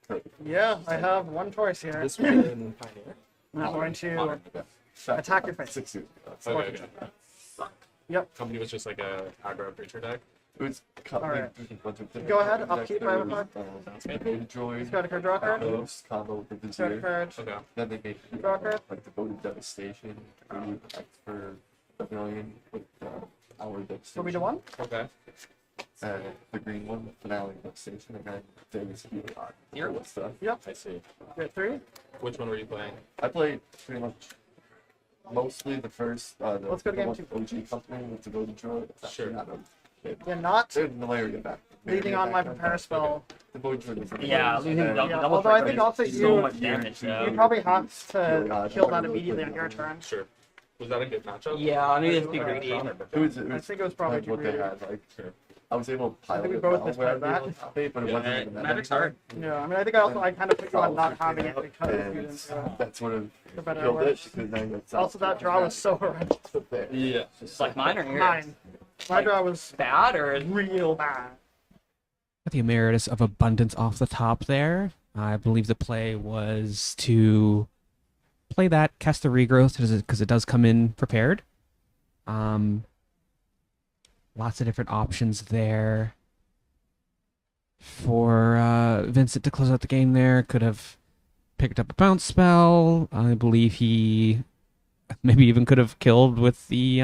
curve. Yeah, I have one choice here. This one in Pioneer. I'm going to Yeah. attack your face. 6 years ago. Okay, okay. Yep. Company was just like a aggro creature deck. It was company. Alright. Go ahead, I'll keep my card. Droid. Discard a card, draw a card. Ghost combo with the Discard a Vizier. card. Okay. Then they made Draw a card. like devoted devastation, X for a million with our devastation. Put me to 1. Okay. And the green one, finale devastation, and then Davis Zero. stuff. Yep. I see. You're at 3. Which one were you playing? I played pretty much mostly the first. Let's go to game one 2. OG company with devoted droid. It's actually Sure. not a- You're not They're malaria back. leading on my prepare spell. The void droid is Yeah, losing and- double, Yeah, double although I trigger think is also so you- much damage. You probably have to Yeah, kill that I immediately on really your good. turn. Sure. Was that a good matchup? Yeah, I mean, it's be greedy. It was, I think it was probably like what they too had. Like, I was able to I pilot think we it both well misplayed where I'd be that. able to play, but it Yeah, wasn't even that Magic's anymore. hard. Yeah, I mean, I think I kind of put you on not having it because you and didn't. that sort of For better or killed it worse. because then it's Also, that draw was so horrendous. Yeah. It's like mine or yours? Mine. My draw was Bad or real bad. The Emeritus of Abundance off the top there. I believe the play was to play that, cast the regrowth because it does come in prepared. Lots of different options there. For Vincent to close out the game there, could have picked up a bounce spell. I believe he maybe even could have killed with the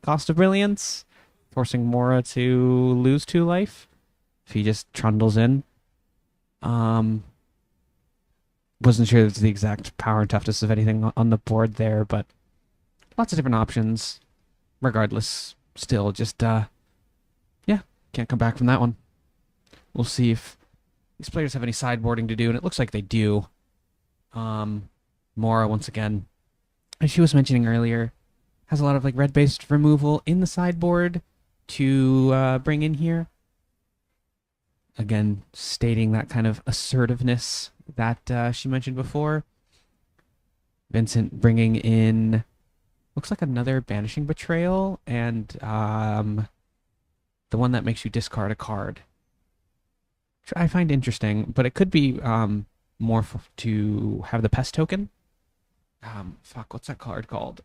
Cost of Brilliance, forcing Mora to lose 2 life if he just trundles in. Wasn't sure it's the exact power and toughness of anything on the board there, but lots of different options. Regardless, still just can't come back from that one. We'll see if these players have any sideboarding to do, and it looks like they do. Mora, once again, as she was mentioning earlier, has a lot of like red-based removal in the sideboard to bring in here. Again, stating that kind of assertiveness that she mentioned before. Vincent bringing in, looks like another Banishing Betrayal, and the one that makes you discard a card. Which I find interesting, but it could be more to have the Pest token. Fuck, what's that card called?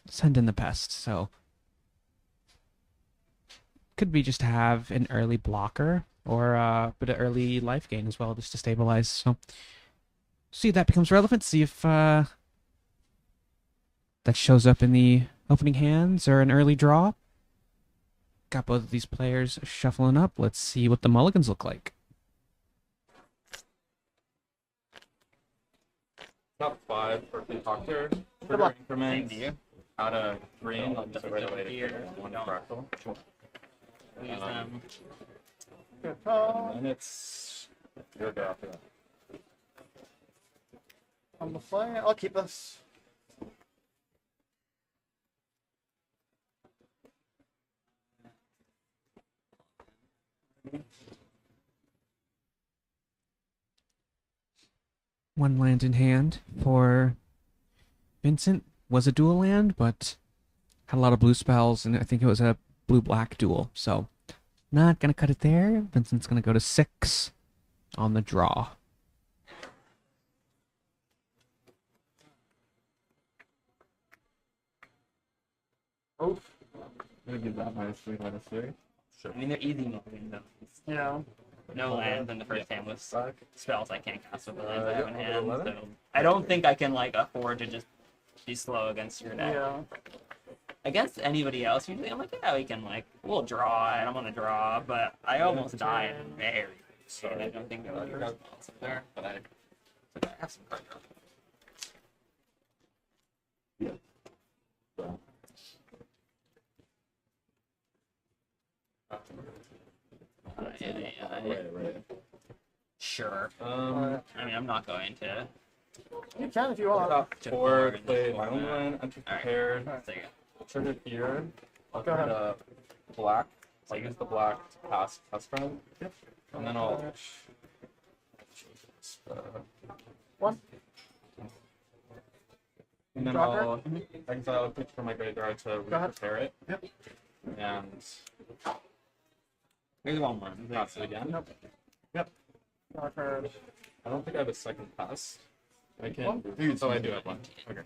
Send in the Pest, so could be just to have an early blocker or but an early life gain as well, just to stabilize. So see if that becomes relevant. See if that shows up in the opening hands or an early draw. Got both of these players shuffling up. Let's see what the mulligans look like. Top 5 for the Doctor. Good luck. Same to you. Out of green, Oh, so right away here. to one fractal. Use them. Good call. And it's your go after that. On the fly, I'll keep this. One land in hand for Vincent. Was a dual land, but had a lot of blue spells, and I think it was a blue-black duel. So not gonna cut it there. Vincent's gonna go to 6 on the draw. Oh. I'm gonna give that -3, -3. I mean, they're easy moving though. Yeah. No lands in the first hand with Back. spells I can't cast with the lands I Yeah, have in hand. 11. So I don't think I can like afford to just be slow against your deck. Yeah. Against anybody else, usually I'm like, yeah, we can like we'll draw and I'm gonna draw, but I almost die in very and I don't think they're like responsive there. But I have some card draw. Right. Sure. Um, I mean, I'm not going to. You can if you want. top To 4, forward play this my own format. land, enter Alright. prepared, So, yeah. trigger here. I'll Go put ahead. black. I'll use the black to pass test round. And then I'll. One. And then Draw I'll exile a creature from my graveyard to Go ahead. prepare it. Yep. And Here's one more. pass it again. Draw a card. I don't think I have a second pass. I can. So I do have one. Okay.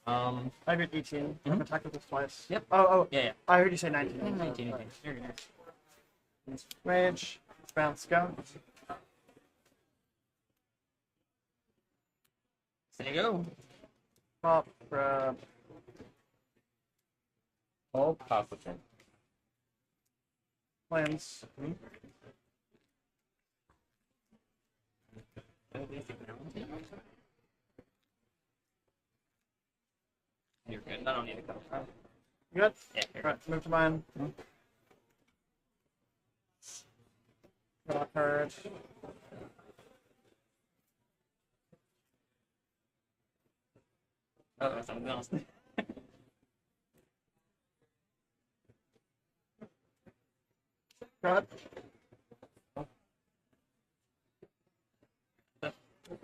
I have 18. I've attacked with this twice. Yep. Oh, Yeah, yeah. I heard you say 19. 19. You're good. Rage. Bounce. Go. There you go. Pop. Grab. I'll pass the turn. Lands. You're good. I don't need to cut. You good? Yeah, you're good. Right, move to mine. Draw a card. Oh, something else. Go ahead.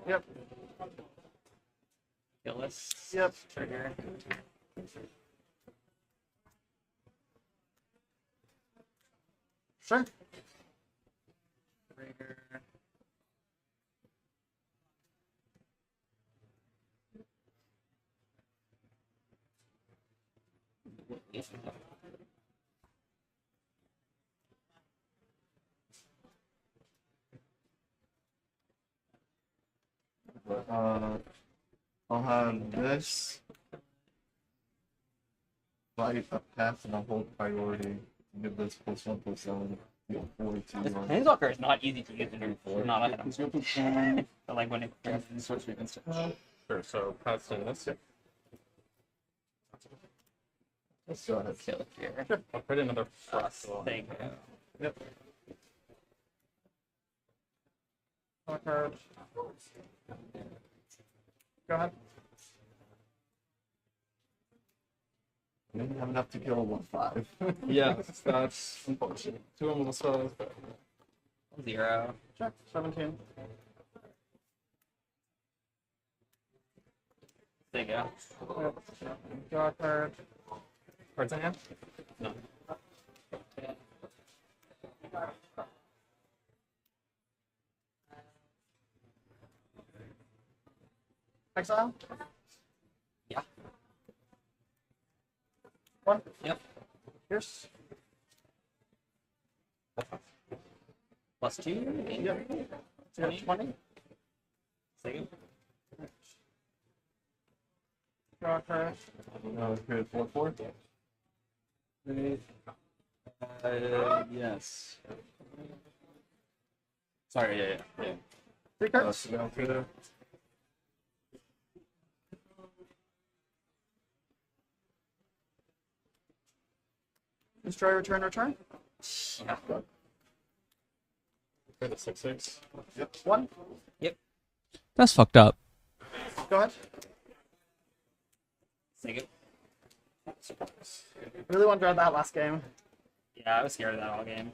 Yep. Kill this. Yep. Trigger. Sure. Trigger. I'll have this. Fight up path and I'll hold priority. Give this +1/+7. Deal 42. This Planeswalker is not easy to use in your not a item. But like when it Switch me instant. Sure, so pass in this. Let's go ahead. kill it here. I'll put another frost. Thank you. Yep. Draw a card. Go ahead. I didn't have enough to kill a 1/5. Yeah, that's unfortunate. 2 little spells, but 0. Check. 17. There you go. Yep. Draw a card. cards in hand? No. Exile. Yeah. One. Yep. Pierce. +2. Yep. 20. There you go. Draw a card. Period 4/4. Yes. Sorry, yeah. 3 cards. Destroy, return. Yeah. For the 6/6. Yep. 1. That's fucked up. Go ahead. There you go. Really want to draw that last game. Yeah, I was scared of that all game.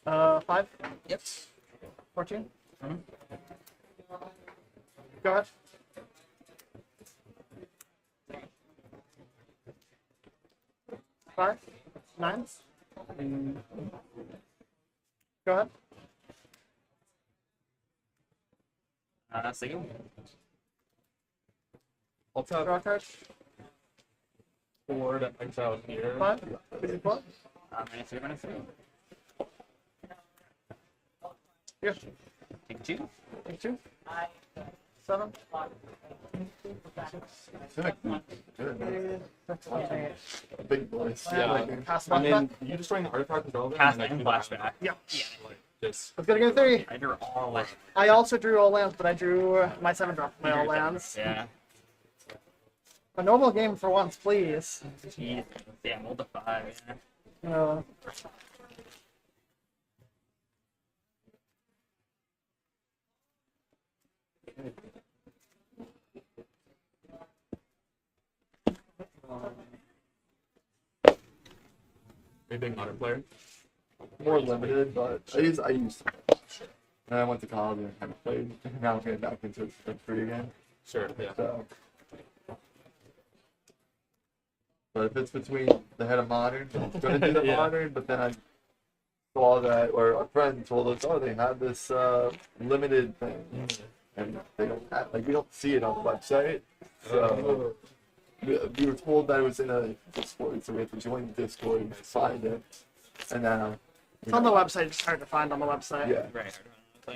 5. Yep. 14. Go ahead. Five, nine. Go ahead. Single. I'll tap Draw a card. 4 to exile here. Five. Easy play. -3. Here. Take 2. Take 2. 7. Big boys. Yeah. Pass And then flashback. you destroying the artifact is relevant. Cast and then and I do the flashback. Yeah. like this. Let's get a 3. I drew all lands. I also drew all lands, but I drew my 7 drop my all lands. Yeah. A normal game for once, please. Jeez. Yeah, multiply. Yeah. Are you a big modern player? More limited, but I used to. And I went to college and kind of played. Now I'm getting back into it free again. Sure, yeah. So. But if it's between the head of modern, I'm gonna do the Yeah. modern, but then I saw that, or a friend told us, oh, they have this limited thing, and they don't have, like, we don't see it on the website. So we were told that it was in a Discord, so we had to join the Discord and find it. And now It's on the website. It's hard to find on the website. yeah. Right.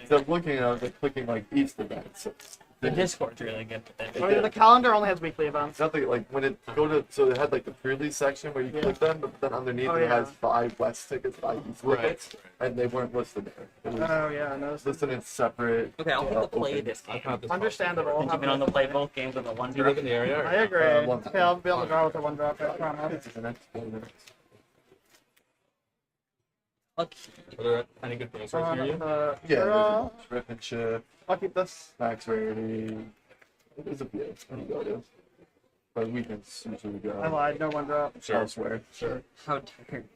So I'm looking, and I was like clicking like each event. So The Discord's really good. I mean, the calendar only has weekly events. nothing like when it go to, so it had like the pre-release section where you Yeah. click them, but then underneath Oh, it has yeah. 5 West tickets, 5 East tickets, and they weren't listed there. It was Oh yeah, I noticed. listed in separate. Okay, I'll pick the play open. this game. Understandable. Since you've been on the play both games with a 1 Do you live in the area? I Or? agree. one Okay, I'll be able to draw with a 1 drop. I promise. The next 4 minutes. Okay. Are there any good brainstorms near you? Yeah, Draw. there's a Rip and Chip, I'll keep this. Max Rarity. There's a few. When you go to. But weekends usually go I lied. No 1 drop. elsewhere. Sure. How tired.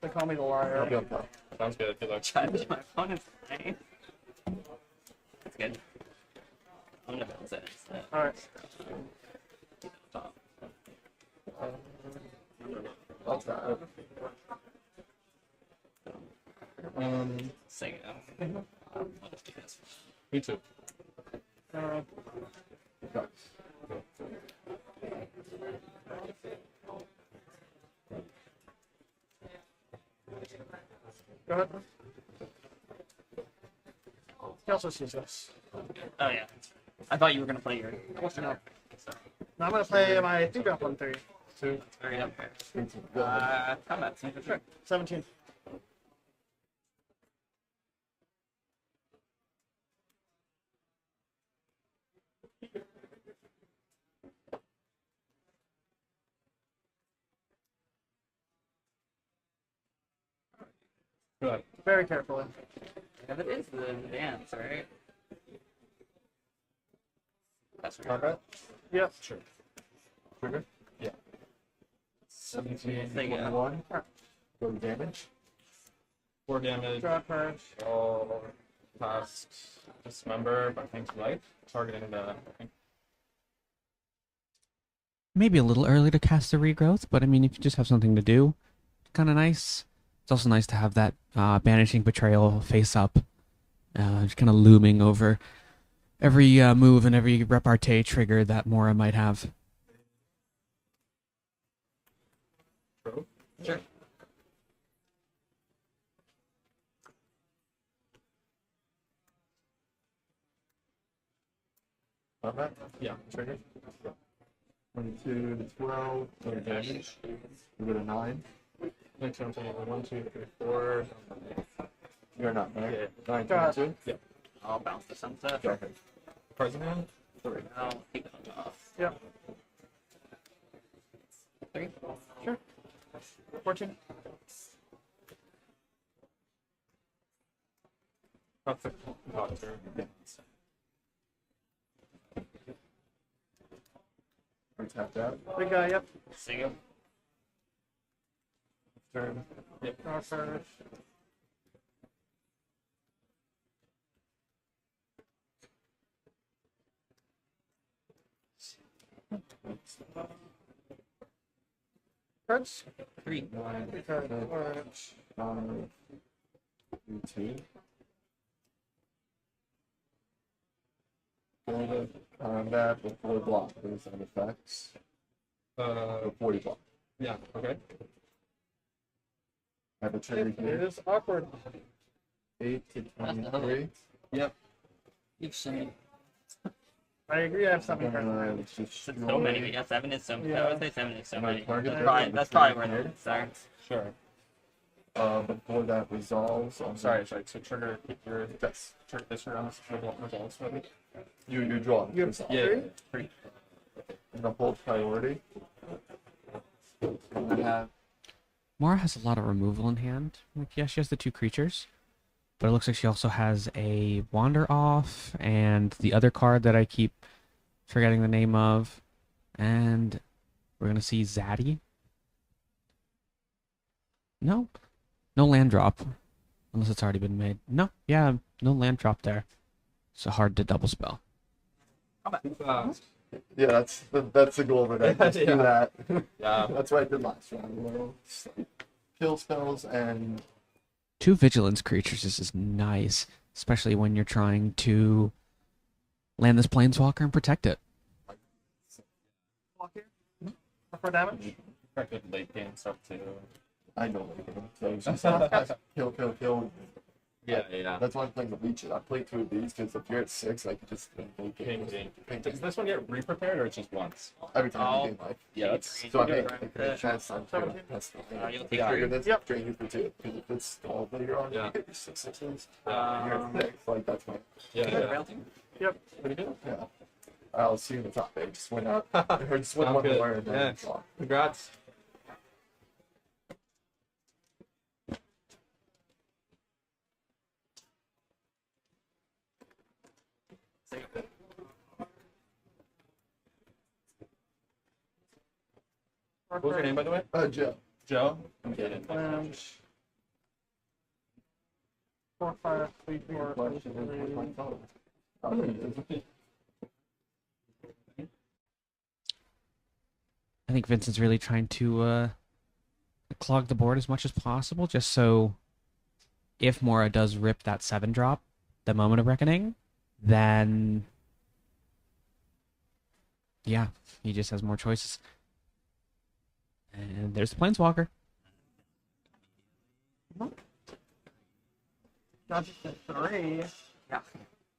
They call me the I'll liar. be on top. Sounds good. Good luck. Judge, my phone is fine. That's good. I'm gonna bounce it instead. All right. That's that. Sing it. Let's do this. Me too. Go ahead. He also sees this. Oh yeah. I thought you were gonna play your. No. Now I'm gonna play my 3 drop 1/3. 2. Hurry up. Go. Combat. Sure. 17. Good. Very carefully. Because it is the dance, right? That's right. Combat? Yep. Sure. Trigger? Yeah. 17, Thing, 21. Go to damage. 4 damage. Draw card. All past dismember by things life. Targeting the. Maybe a little early to cast the regrowth, but I mean, if you just have something to do, kind of nice. It's also nice to have that banishing betrayal face up, just kind of looming over every move and every repartee trigger that Mora might have. True. Sure. Combat? Yeah. Trigger. 22 to 12. Go to damage. You go to 9. Next time, 1, 2, 3, 4. You're not, right? Yeah. 9, Go ahead. 22. I'll bounce the sunset. Go ahead. Present hand. 3. I'll take it off. Yep. 3. Sure. 14. That's a doctor. We're tapped out. Big guy. Yep. Single. Turn. Draw card. Cards. 3. Cards. 2. Go to combat before block. There's some effects. Uh, 40 block. yeah, okay. I have a trigger It here. is awkward. 8 to 23. You've seen I agree. I have 7 cards in hand. It's just so many. Yeah, 7 is so many. Yeah. I would say 7 is so My many. target That's probably where the starts. Sure. Before that resolves, I'm Sorry. So trigger your Yes. trigger this around results maybe. You draw. You have resolve. Yeah. 3. I'm gonna hold priority. And I have Mara has a lot of removal in hand. Like, yeah, she has the 2 creatures, but it looks like she also has a Wander Off and the other card that I keep forgetting the name of. And we're gonna see Zaddy. Nope. No land drop. Unless it's already been made. No, yeah, no land drop there. So hard to double spell. yeah, that's the goal of it. Just do that. Yeah. That's what I did last round. You know? Just, like, kill spells and 2 vigilance creatures is nice, especially when you're trying to land this planeswalker and protect it. Block here. For damage. Good late game stuff too. I know what you're doing. So it's just kill. Yeah. That's why I'm playing the leeches. I played 2 of these because if you're at 6, I can just Does this one get re-prepared or it's just once? every time you game life. Yeah, that's So I make a chance on 2. That's fine. You'll take Trigger 3. this, drain you for 2. Because if it's all later on, Yeah. you get your 6/6s. You're at 6, like that's fine. Yeah. Yep. Pretty good. Yeah. I'll see you in the top 8. Just win out. Or just win Sounds one good. more and then Yeah. it's on. Congrats. What was your name, by the way? Joe. Joe. And 4, 5, 3, 4, Question is, where's my 3. phone? Oh, there it is. I think Vincent's really trying to clog the board as much as possible, just so if Mora does rip that 7 drop, the Moment of Reckoning, then yeah, he just has more choices. And there's the Planeswalker. Not just a 3. Yeah.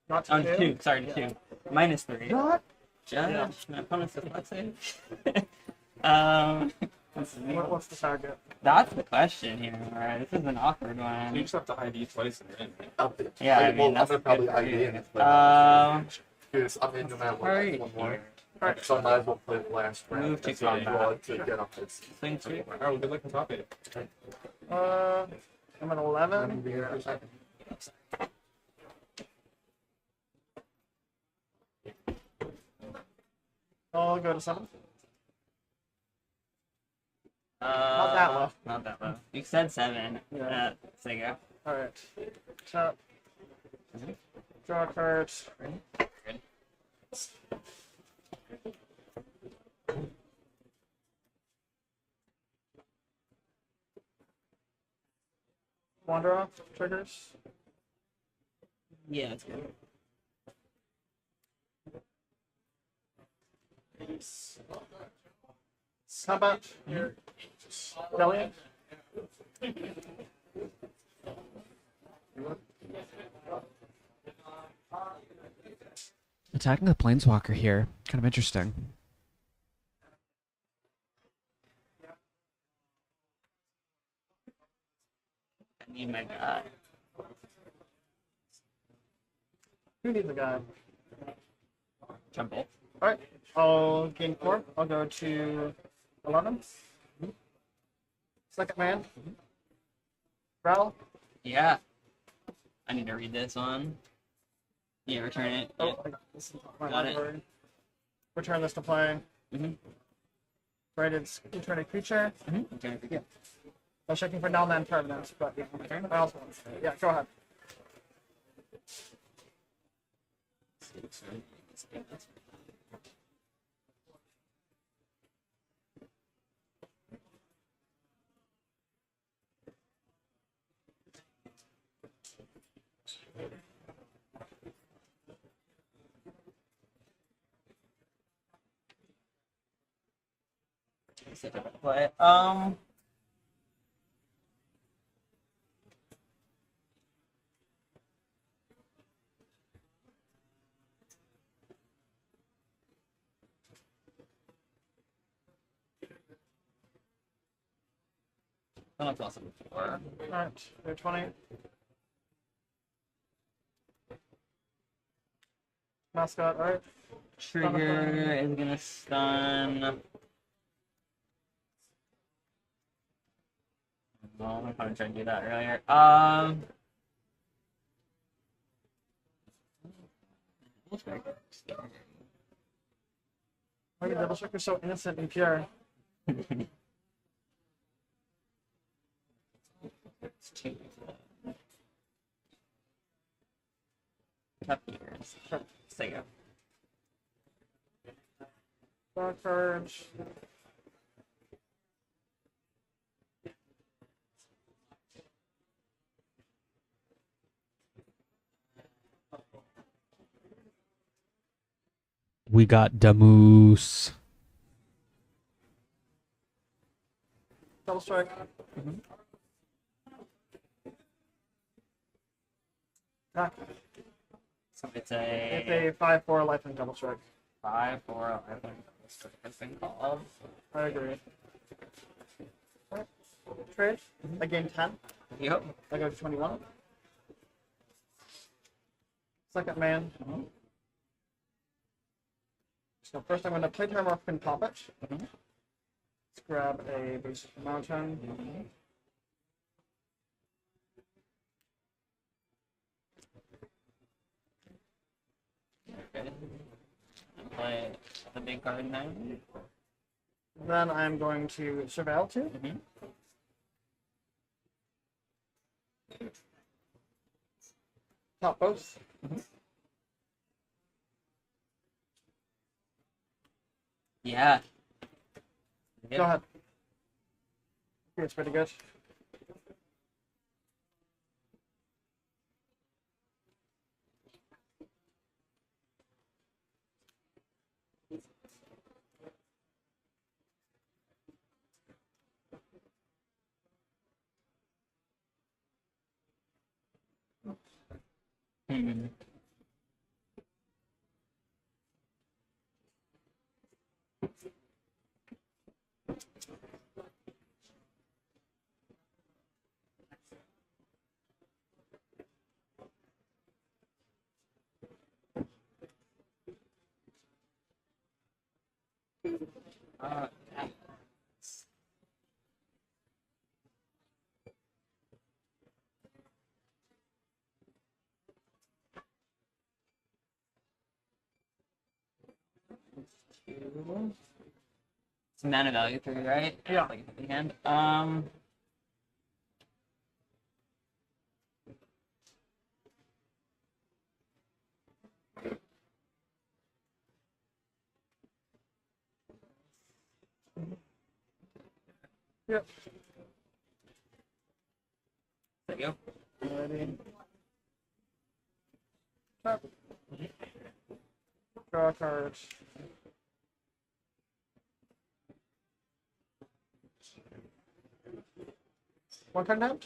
Not On 2. 2. Sorry, 2. Minus 3. Not. Judge. My opponent's dyslexic. Let's see. What's the target? That's the question here. Alright, this is an awkward You one. just have to ID twice and you're in. Yeah, I Well, mean, I'm that's gonna probably good for ID you. in it, but because I'm in no matter what. Alright. One more. So I might as well play the last round. Move to That's what I combat. draw to get off this. Swing 2. Alright, well, good luck in top 8. I'm at 11. I'll go to 7. Not that low. Not that low. You said 7. Yeah. So you go. Alright. Tap. Draw a card. Wander off. Triggers. Yeah, that's good. Combat. Delia. Attacking the Planeswalker here. Kind of interesting. I need my guy. Who needs a guy? Jumble. Alright. I'll gain 4. I'll go to 11. Second man. Rattle. Yeah. I need to read this one. Yeah, return it. Yeah. Oh, I got this in my Got it. library. Return this to play. Mhm. Right, it's return a creature. Okay. Yeah. I was checking for non-land permanents, but yeah, I also want to say it. Yeah, go ahead. That's a different play. That looks awesome before. Alright, you're 20. Mascot, alright. Trigger is gonna stun. Well, I probably tried to do that earlier. Why are Double Striker so innocent and pure? It's two. Tough years. So yeah. Dark Courage. We got Damoose. Double Strike. Attack. So it's It's a a 5/4 life and Double Strike. 5/4 has been called. I agree. Alright. Trade. I gain 10. Yep. I go to 21. Second man. So first I'm going to play Terramorph and pop it. Let's grab a basic mountain. Okay. Play the big card now. Then I'm going to surveil too. Top both. Yeah. Go ahead. It's pretty good. Uh, It's mana value 3, right? Yeah. Like at the hand. Yep. There you go. Alrighty. Tap. Draw a card. One card down.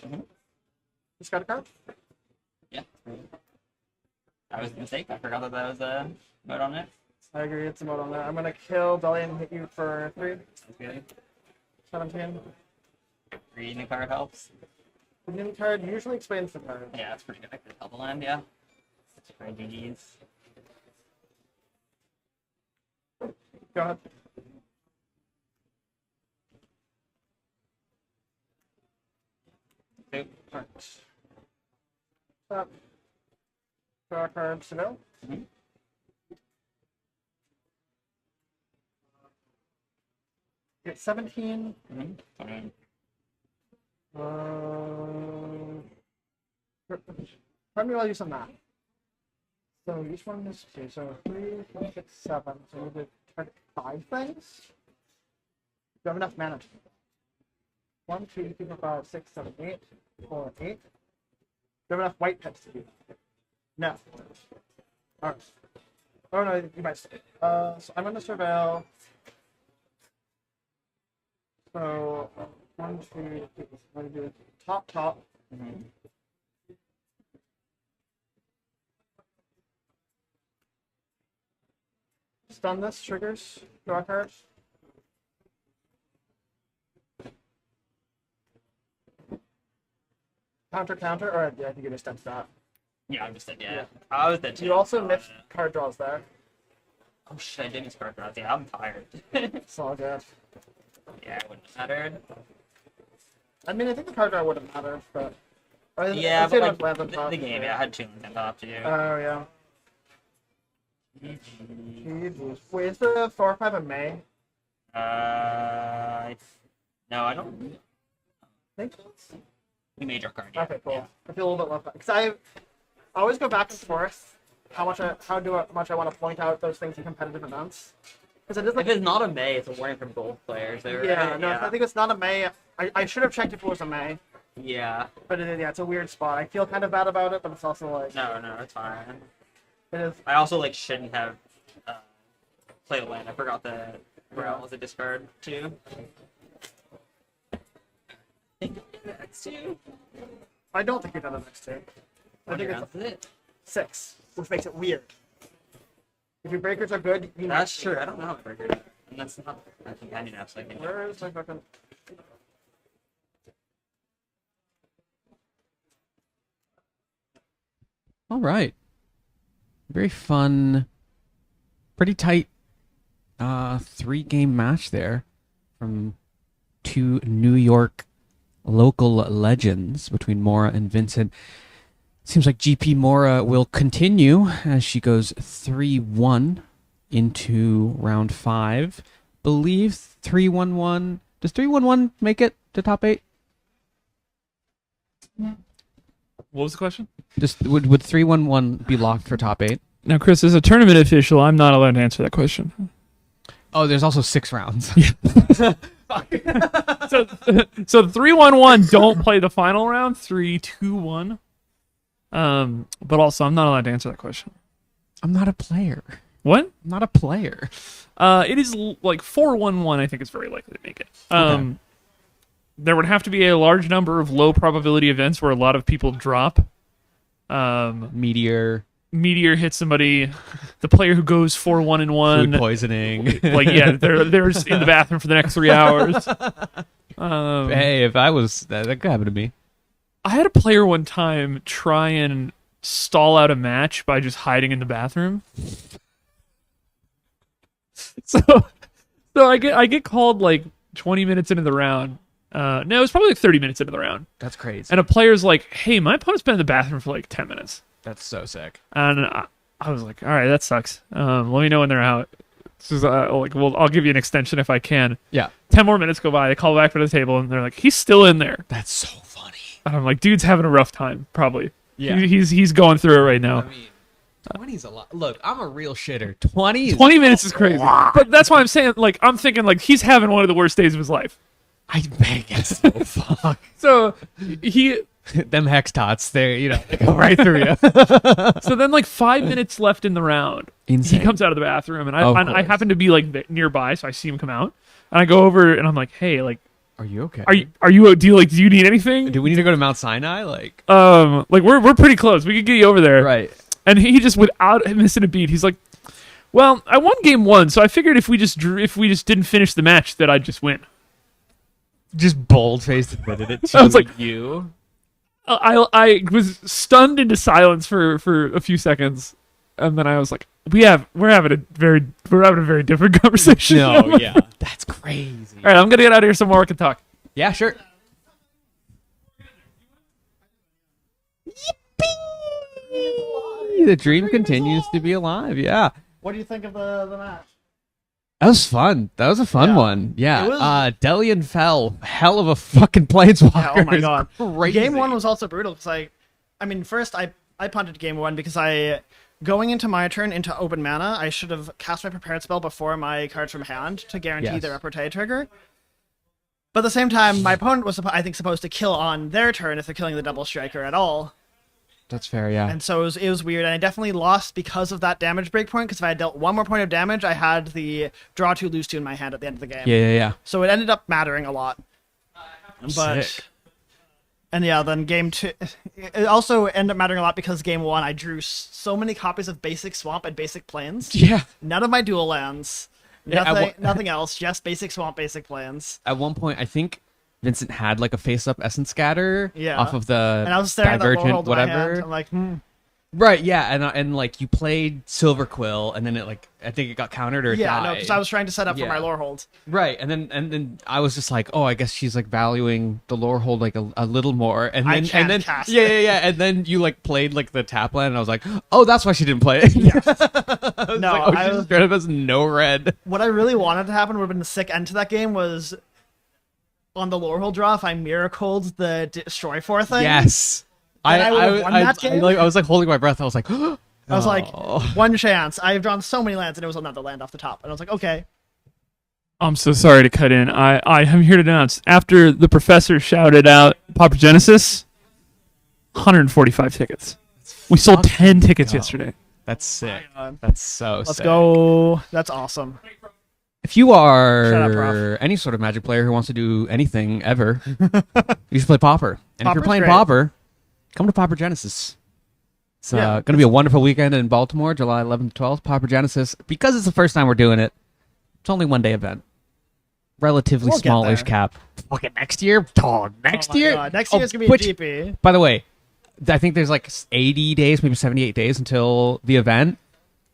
Just got a card. Yeah. That was a mistake. I forgot that that was a mode on it. I agree, it's a mode on there. I'm gonna kill Dolly and hit you for 3. That's good. 17. Reading the card helps. The new card usually explains the card. Yeah, that's pretty good. I could help the land, yeah. It's for GG's. Go ahead. Two. Alright. Tap. Draw a card, Seville. Get 17. Okay. Let me do some math. So each one is 2. So 3, 4, 6, 7. So you did 5 things. You have enough mana. 1, 2, 3, 4, 5, 6, 7, 8, 4, 8. You have enough white pets to do that. No. Alright. Oh no, you might. So I'm gonna surveil. So, 1, 2, I'm going to do top. Stun this, triggers, draw cards. Counter, or yeah, I think you just done that. Yeah, I'm just dead. Yeah, I was dead too. You also missed card draws there. Oh shit, I didn't start that. Yeah, I'm tired. It's all good. Yeah, it wouldn't have mattered. I mean, I think the card draw would have mattered, but. Yeah, but like, lands on top. the game, yeah, I had 2 lands on top too. Oh, yeah. GG's. Wait, is the 4/5 a May? No, I don't. I think it's... We made your card. Yeah. Okay, cool. Yeah. I feel a little bit left because I always go back and forth how much I want to point out those things in competitive events. Because it is like If it's not a May, it's a warning from both players. yeah, no, I think it's not a May. I should have checked if it was a May, Yeah. but yeah, it's a weird spot. I feel kind of bad about it, but it's also like No, it's fine. it is. I also like shouldn't have played a land. I forgot that Morale was a discard too. X2. I don't think you're done the next two. I think it's it. 6, which makes it weird. If your breakers are good, you might That's true. I don't know how to break it. And that's not a companion app, so I can. Where is my fucking? All right. Very fun, pretty tight 3-game match there from 2 New York local legends between Mora and Vincent. Seems like GP Mora will continue as she goes 3-1 into round 5. Believe 3-1-1. Does 3-1-1 make it to top 8? What was the question? Just would 3-1-1 be locked for top 8? Now, Chris, as a tournament official, I'm not allowed to answer that question. Oh, there's also 6 rounds. So 3-1-1 don't play the final round. 3-2-1. But also, I'm not allowed to answer that question. I'm not a player. What? I'm not a player. It is like 4-1-1. I think is very likely to make it. Okay. There would have to be a large number of low probability events where a lot of people drop. Meteor Hits somebody. The player who goes 4-1-1. food poisoning. Like yeah, they're in the bathroom for the next 3 hours. Hey, if I was that could happen to me. I had a player one time try and stall out a match by just hiding in the bathroom. So I get called like 20 minutes into the round. No, it was probably like 30 minutes into the round. That's crazy. And a player's like, "Hey, my opponent's been in the bathroom for like 10 minutes." That's so sick. And I was like, "All right, that sucks. Let me know when they're out." This is well, I'll give you an extension if I can. Yeah. 10 more minutes go by. They call back to the table and they're like, "He's still in there." That's so funny. And I'm like, "Dude's having a rough time, probably. Yeah. He's going through it right now." I mean, 20's a lot. Look, I'm a real shitter. 20 minutes is crazy. But that's why I'm saying, like, I'm thinking, like, he's having one of the worst days of his life. I guess so. Fuck. So them hex tots, they go right through you. So then, like 5 minutes left in the round, Insane. he comes out of the bathroom, and Of I course. happen to be like nearby, so I see him come out, and I go over and I'm like, "Hey, like, Are you okay? are you do you need anything? Do we need to go to Mount Sinai? Like we're pretty close. We could get you over there." right. And he just without missing a beat, he's like, "Well, I won game 1, so I figured if we just didn't finish the match, that I'd just win." Just bold-faced admitted it to I was like, you. I was stunned into silence for a few seconds, and then I was like, we're having a very different conversation. No, yeah. That's crazy. All right, I'm gonna get out of here so more can talk. Yeah, sure. Yippee! The dream continues to be alive. Yeah. What do you think of the match? That was fun. That was a fun one. Yeah. It was- Delian fell. Hell of a fucking planeswalker. Yeah, oh my god. Crazy. Game 1 was also brutal because I mean, first I punted game 1 because going into my turn into open mana, I should have cast my prepared spell before my cards from hand to guarantee Yes. the repartee trigger. But at the same time, my opponent was, I think, supposed to kill on their turn if they're killing the double striker at all. That's fair, yeah. And so it was weird, and I definitely lost because of that damage break point, because if I had dealt one more point of damage, I had the draw 2, lose 2 in my hand at the end of the game. Yeah. So it ended up mattering a lot. But Sick. And yeah, then game 2, it also ended up mattering a lot because game 1, I drew so many copies of Basic Swamp and Basic Plains. Yeah. None of my dual lands. Yeah, Nothing else, just Basic Swamp, Basic Plains. At one point, I think Vincent had like a face-up Essence Scatter off of the And I was staring at that Divergent, Lord whatever. I'm like, Right, yeah, and like you played Silver Quill, and then I think it got countered or it yeah, no, died. because I was trying to set up for my Yeah. lore hold. Right, and then I was just like, oh, I guess she's like valuing the lore hold like a little more, and I then can't and then cast yeah, it. and then you like played like the tap land, and I was like, oh, that's why she didn't play it. Yes. I was No, like, oh, I she was- just straight up has no red. What I really wanted to happen would have been the sick end to that game was on the lore hold draw if I miracled the destroy 4 thing. Yes, Then I would've won that game? I was like holding my breath. I was like, I was like, oh. one chance. I've drawn so many lands, and it was another land off the top. And I was like, okay. I'm so sorry to cut in. I am here to announce, after the professor shouted out Pauper Genesis, 145 tickets. We sold 10 tickets yesterday. That's sick. God. That's so Let's sick. go. That's awesome. If you Shut up, are Prof. any sort of Magic player who wants to do anything ever, you should play Pauper. And if Pauper's you're playing great. Pauper, come to Pauper Genesis. It's Yeah. going to be a wonderful weekend in Baltimore, July 11th to 12th. Pauper Genesis. Because it's the first time we're doing it, it's only one day event. Relatively We'll get smallish there. cap. Fucking next year? Oh, next Oh my year? God. Next Oh, year's going to be which, a GP. by the way, I think there's like 80 days, maybe 78 days until the event.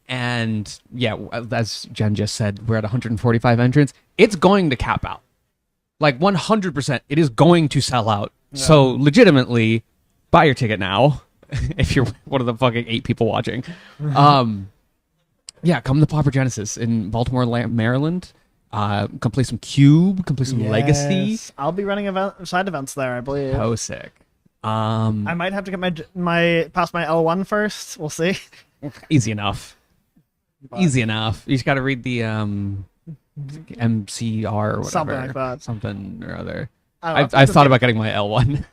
And yeah, as Jen just said, we're at 145 entrants. It's going to cap out. Like 100%, it is going to sell out. So legitimately, buy your ticket now if you're one of the fucking 8 people watching. Yeah, come to Pauper Genesis in Baltimore, Maryland. Come play some Cube, come play some Legacy. Yes. I'll be running side events there, I believe. Oh, sick. I might have to get my pass my L1 first. We'll see. Easy enough. Easy enough. You just got to read the MCR or whatever. Something like that. Something or other. I don't know. I've thought about getting my L1.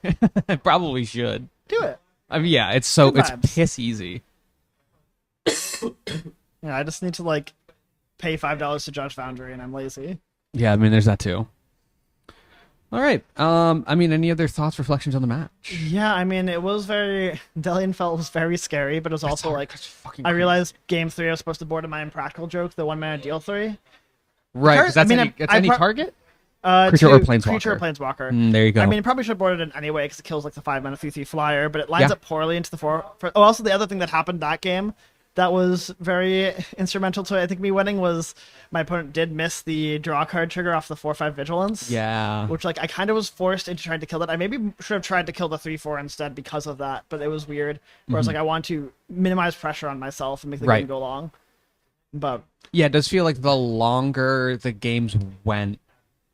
I probably should. Do it. I mean, yeah, it's Good it's vibes. piss easy. Yeah, I just need to like pay $5 to Judge Foundry, and I'm lazy. Yeah, I mean, there's that too. All right. I mean, any other thoughts, reflections on the match? Yeah, I mean, it was very Delian felt was very scary, but it was also like fucking I crazy. realized game 3 I was supposed to board in my impractical joke, the 1 mana deal 3. Right, because that's I mean, any, it's I any pro- target? Creature Creature or Planeswalker? Creature or Planeswalker. There you go. I mean, it probably should have boarded it anyway because it kills like the 5 mana 3/3 flyer, but it lines Yeah. up poorly into the 4. Oh, also the other thing that happened that game that was very instrumental to I think me winning was my opponent did miss the draw card trigger off the 4/5 Vigilance. Yeah. Which like I kind of was forced into trying to kill that. I maybe should have tried to kill the 3/4 instead because of that, but it was weird. Whereas like I want to minimize pressure on myself and make the Right. game go long. But Yeah, it does feel like the longer the games went,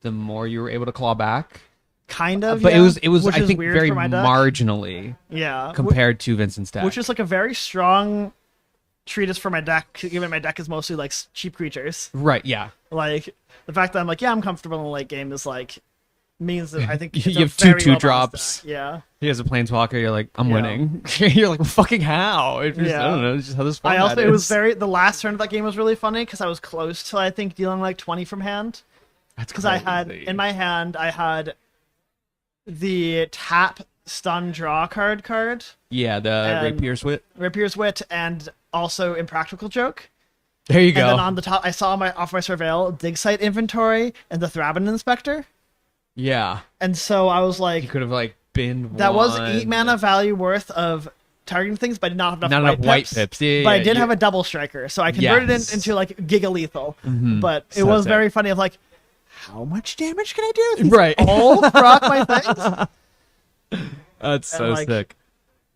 the more you were able to claw back. kind of, But yeah, it was which I is think weird very for my deck. marginally Yeah, compared to Vincent's deck. which is like a very strong treatise for my deck, given my deck is mostly like cheap creatures. right, yeah. Like the fact that I'm like, yeah, I'm comfortable in the late game is like means that I think You it's a have two very well-balanced drops. deck. Yeah, He has a Planeswalker, you're like, I'm Yeah. winning. You're like, well, fucking how? It's just, Yeah. I don't know, it's just how this I format also it was is. very the last turn of that game was really funny because I was close to I think dealing like 20 from hand That's because I had crazy. in my hand I had the tap stun draw card, Yeah, the and- Rapier's Wit. Rapier's Wit, and also Impractical Joke. There you And then go. on the top, I saw off my surveil dig site inventory and the Thraben Inspector, Yeah. and so I was You like, could have, like, been that was one. 8 mana value worth of targeting things, but I did not have enough Not white enough white pips. pips. Yeah, But I yeah, did you- have a double striker, so I converted Yes. it into like giga lethal. Mhm. But it So was sick. very funny. Of like, how much damage can I do? These Right. all proc my things. That's so like, sick.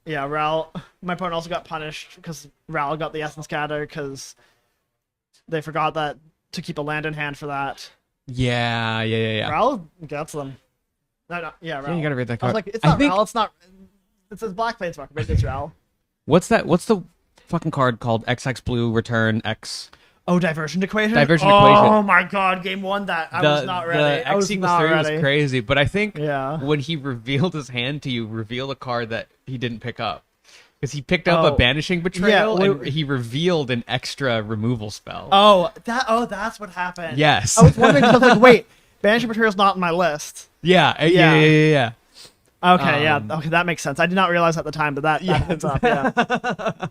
Yeah, Ral. My opponent also got punished because Ral got the Essence Scatter because they forgot that to keep a land in hand for that. Yeah. Ral gets them. No, yeah, Ral. Yeah, you gotta read that I was card. like, it's I not think- Ral. It's not. It says Black Planeswalker, but it's Ral. What's that? What's the fucking card called? XX Blue Return X. Oh, Diversion Equation. Diversion Oh Equation. my God, game 1 that I was not ready. The I was X equals not 3 ready. was crazy, but I think Yeah. when he revealed his hand to you, revealed a card that he didn't pick up. Because he picked up a Oh. banishing betrayal Yeah, and he revealed an extra removal spell. That's what happened. Yes. I was wondering because like, wait, Banishing Betrayal's not in my list. Yeah. Okay, okay, that makes sense. I did not realize at the time, but that heads up. Yeah,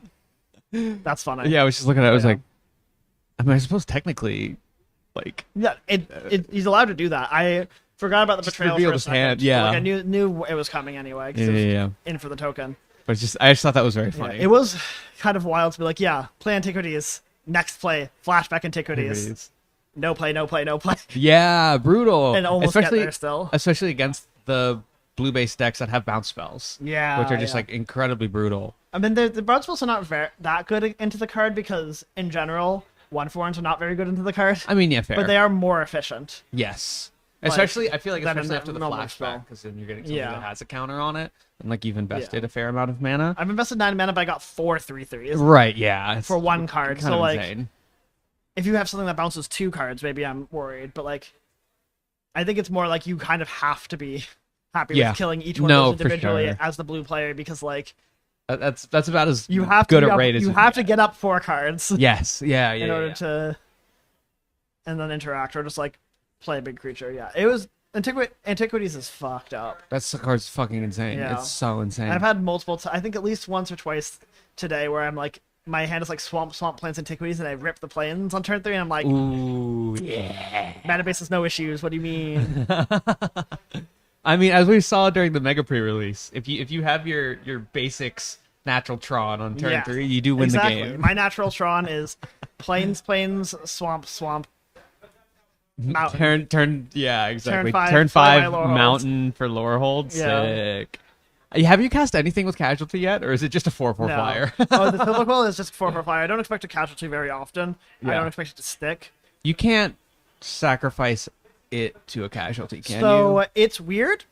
that's funny. Yeah, I was just looking at it. I was Yeah. like, I mean, I suppose technically, like, Yeah, he's allowed to do that. I forgot about the Just betrayal revealed for a his second. hand, yeah. Like, I knew it was coming anyway. 'Cause it was in for the token. But it's just, I just thought that was very Yeah, funny. it was kind of wild to be like, yeah, play Antiquities, next play, flashback Antiquities, no play. Yeah, brutal. And almost especially, get there still. Especially against the blue-based decks that have bounce spells. Yeah, Which are just yeah. like incredibly brutal. I mean, the broad spells are not that good into the card because, in general, 1/4s are not very good into the card. I mean, yeah, fair. But they are more efficient. Yes. Like, Especially, I feel like, than especially a after the normal spell. flashback, because then you're getting something Yeah. that has a counter on it, and like you've invested a fair amount of mana. I've invested 9 mana, but I got 4 3/3s. Right, yeah. For one card. Kind So, of like, insane. if you have something that bounces 2 cards, maybe I'm worried. But, like, I think it's more like you kind of have to be happy Yeah. with killing each one No, of those for individually sure. as the blue player because, like, That's about as you have good to a be up, rate as you you have can to get up 4 cards Yes, yeah, in order to and then interact or just like play a big creature. Yeah, it was Antiquities is fucked up. That card's fucking insane. Yeah. It's so insane. I've had multiple I think at least once or twice today where I'm like my hand is like swamp plants Antiquities and I rip the plains on turn 3 and I'm like, ooh, yeah. mana base has no issues. What do you mean? I mean, as we saw during the mega pre-release, if you have your basics natural Tron on turn Yeah, 3, you do win exactly. the game. My natural Tron is plains, swamp, mountain. Turn yeah, exactly. Turn 5, Turn fly 5 my Lorehold. mountain for Lorehold. Yeah. Sick. Have you cast anything with casualty yet, or is it just a 4/4 flyer? Oh, the Silver Quill is just 4/4 flyer. I don't expect a casualty very often. I Yeah. don't expect it to stick. You can't sacrifice it to a casualty, can So you? it's weird.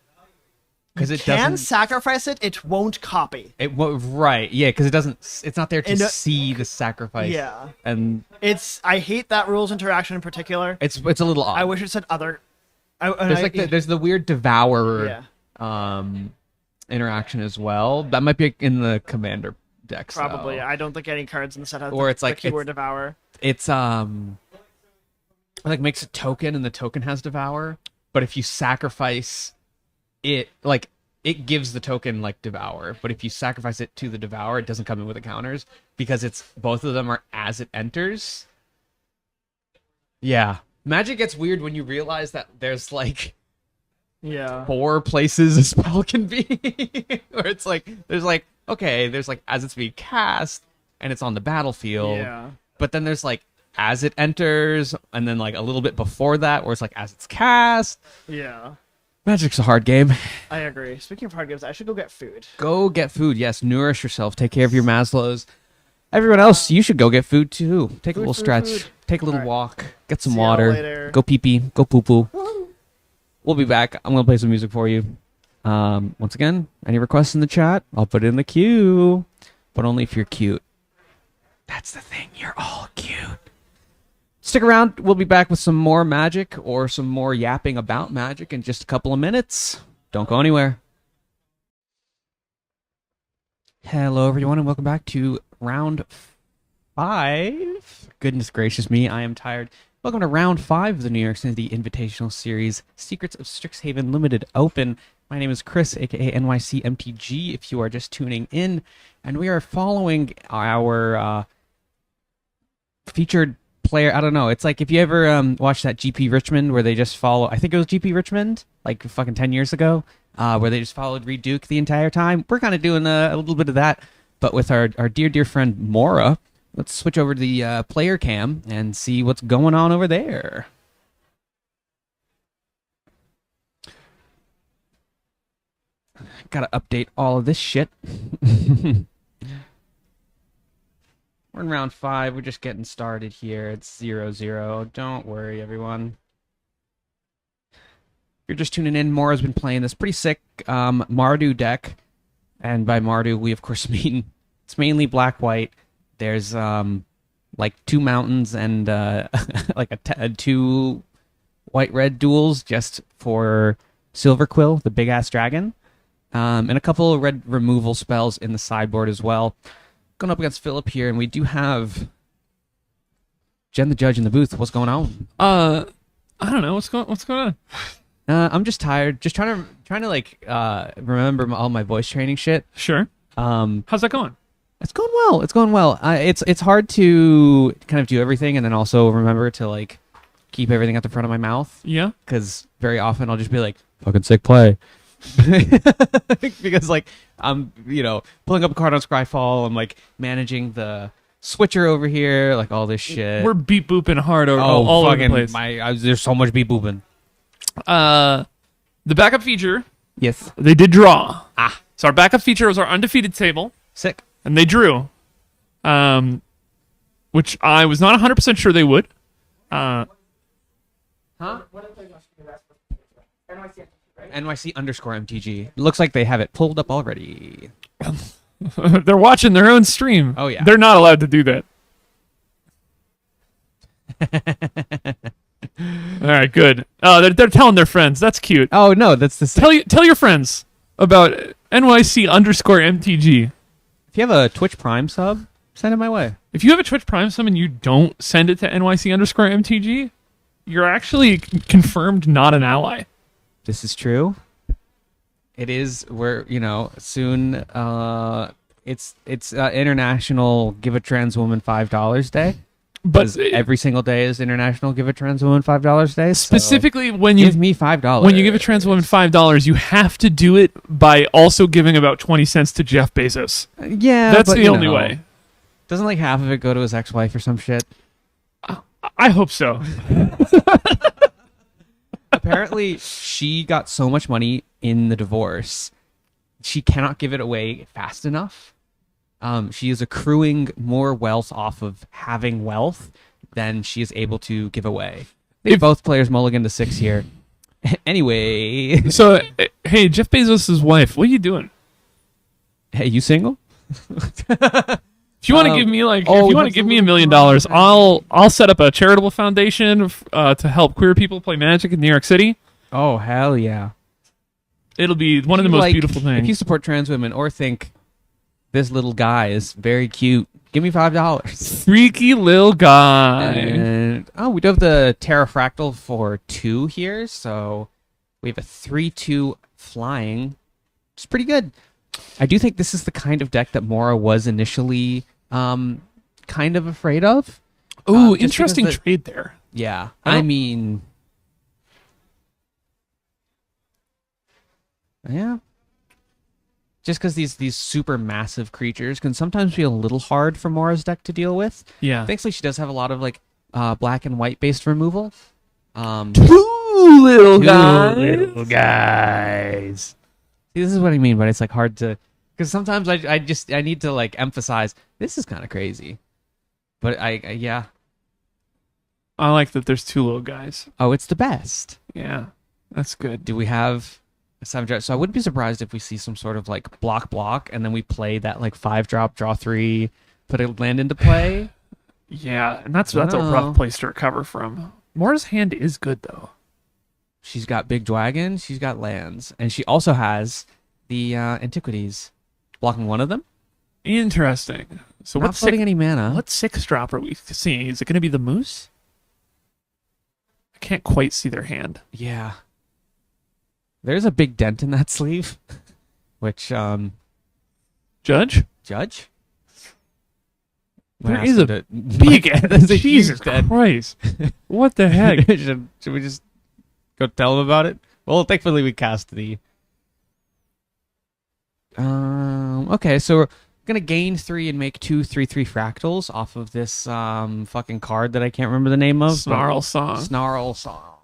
Because You it can doesn't. sacrifice it. It won't copy. Right, yeah, because it doesn't. It's not there to And, see the sacrifice. Yeah. and I hate that rules interaction in particular. it's a little odd. I wish it said other. There's the weird devourer Yeah. interaction as well. That might be in the commander decks. Probably. though. I don't think any cards in the set have Or it's the like keyword devour. It's like makes a token and the token has devour, but if you sacrifice it, like it gives the token like devour, but if you sacrifice it to the devour, it doesn't come in with the counters because it's both of them are as it enters. Yeah. Magic gets weird when you realize that there's like Yeah. 4 places a spell can be. Where it's like there's like as it's being cast and it's on the battlefield. Yeah. But then there's like as it enters and then like a little bit before that where it's like as it's cast. Yeah. Magic's a hard game. I agree. Speaking of hard games, I should go get food. Go get food. Yes, nourish yourself. Take care of your Maslows. Everyone else, you should go get food too. Take a little stretch. Take a little walk. Get some See y'all water. later. Go pee pee. Go poo poo. We'll be back. I'm gonna play some music for you. Once again, any requests in the chat, I'll put it in the queue. But only if you're cute. That's the thing. You're all cute. Stick around. We'll be back with some more magic or some more yapping about magic in just a couple of minutes. Don't go anywhere. Hello, everyone, and welcome back to round 5. Goodness gracious me, I am tired. Welcome to round 5 of the New York City Invitational Series, Secrets of Strixhaven Limited Open. My name is Chris, aka NYCMTG, if you are just tuning in, and we are following our featured player. I don't know. It's like if you ever watch that GP Richmond where they just follow. I think it was GP Richmond, like fucking 10 years ago, where they just followed Reed Duke the entire time. We're kind of doing a little bit of that, but with our dear friend Mora. Let's switch over to the player cam and see what's going on over there. Gotta update all of this shit. We're in round 5. We're just getting started here. It's 0-0. Don't worry, everyone. If you're just tuning in, Mora's been playing this pretty sick Mardu deck. And by Mardu, we of course mean it's mainly black-white. There's like 2 mountains and like 2 white-red duels just for Silver Quill, the big-ass dragon. and a couple of red removal spells in the sideboard as well. Going up against Philip here, and we do have Jen the Judge in the booth. What's going on? I don't know what's going on. I'm just tired. Just trying to like remember all my voice training shit. Sure. How's that going? It's going well. It's going well. It's hard to kind of do everything and then also remember to like keep everything at the front of my mouth. Yeah. Because very often I'll just be like, fucking sick play. Because like I'm, pulling up a card on Scryfall. I'm like managing the switcher over here, like all this shit. We're beat booping hard all over the place. There's so much beat booping. The backup feature. Yes. They did draw. So our backup feature was our undefeated table. Sick. And they drew. Which I was not 100% sure they would. Huh? NYC_MTG. Looks like they have it pulled up already. They're watching their own stream. Oh, yeah. They're not allowed to do that. All right, good. Oh, they're telling their friends. That's cute. Oh, no, that's the same. Tell your friends about NYC_MTG. If you have a Twitch Prime sub, send it my way. If you have a Twitch Prime sub and you don't send it to NYC_MTG, you're actually confirmed not an ally. This is true. It is. We're soon. It's International Give a Trans Woman $5 Day. But every single day is International Give a Trans Woman $5 Day. Specifically, when you give me $5, when you give a trans woman $5, you have to do it by also giving about 20 cents to Jeff Bezos. Yeah, that's the only way. Doesn't like half of it go to his ex-wife or some shit? I hope so. Apparently, she got so much money in the divorce, she cannot give it away fast enough. She is accruing more wealth off of having wealth than she is able to give away. Both players mulligan to 6 here. Anyway. So, hey, Jeff Bezos' wife, what are you doing? Hey, you single? If you want to give me if you want to give me $1 million, I'll set up a charitable foundation to help queer people play Magic in New York City. Oh, hell yeah. It'll be one of the most beautiful things. If you support trans women or think this little guy is very cute, give me $5. Freaky little guy. And, we do have the Terrafractal for 2 here, so we have a 3/2 flying. It's pretty good. I do think this is the kind of deck that Mora was initially kind of afraid of. Oh, interesting trade there. Yeah, I mean, yeah. Just because these super massive creatures can sometimes be a little hard for Mora's deck to deal with. Yeah. Thankfully, she does have a lot of black and white based removal. Two little guys. See, this is what I mean, but it's like hard to, because sometimes I need to like emphasize this is kind of crazy, but I I like that there's 2 little guys. Oh, it's the best. Yeah, that's good. Do we have a 7-drop? So I wouldn't be surprised if we see some sort of like block, and then we play that like 5-drop, draw 3, put a land into play. Yeah, and that's a rough place to recover from. Mora's hand is good though. She's got Big Dragon, she's got lands, and she also has the Antiquities. Blocking one of them? Interesting. So not floating any mana. What 6-drop are we seeing? Is it going to be the Moose? I can't quite see their hand. Yeah. There's a big dent in that sleeve. Which, Judge? There is a big Jesus Christ. What the heck? Should we just go tell him about it? Well, thankfully we cast the... Okay, so we're gonna gain 3 and make 2 3/3 fractals off of this fucking card that I can't remember the name of. Snarl Song.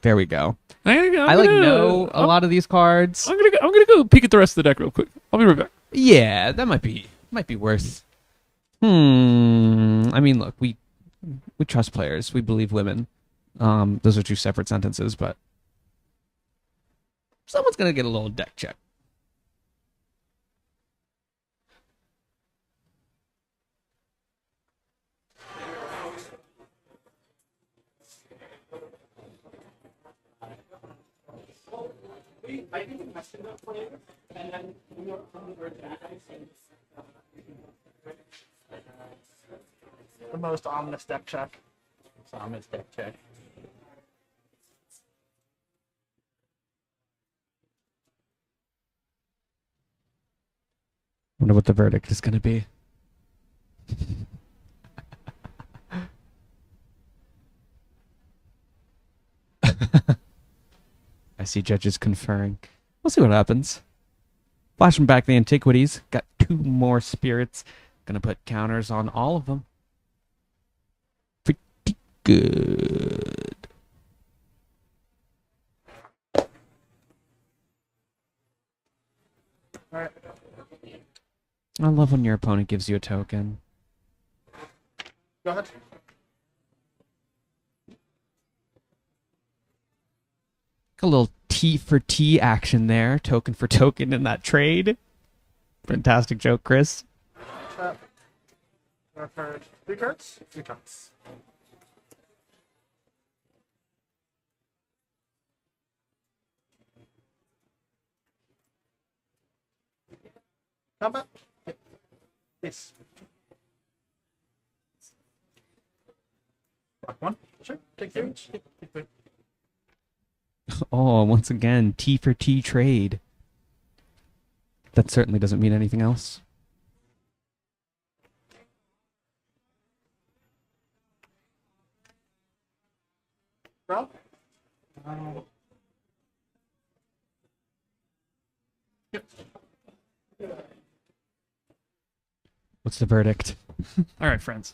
There we go. I know a lot of these cards. I'm gonna go peek at the rest of the deck real quick. I'll be right back. Yeah, that might be worth. I mean, look, we trust players. We believe women. Those are 2 separate sentences, but someone's gonna get a little deck check. The most ominous deck check. Ominous deck check. Wonder what the verdict is going to be. I see judges conferring. We'll see what happens. Flashing back the antiquities. Got 2 more spirits. Gonna put counters on all of them. Pretty good. Alright. I love when your opponent gives you a token. Go ahead. A little T for T action there. Token for token in that trade. Fantastic joke, Chris. Tap. Draw a card. 3 cards? 3 cards. Combat? Yes. Block 1. Sure. Take damage. Oh, once again, T for T trade. That certainly doesn't mean anything else. Rob? What's the verdict? All right, friends.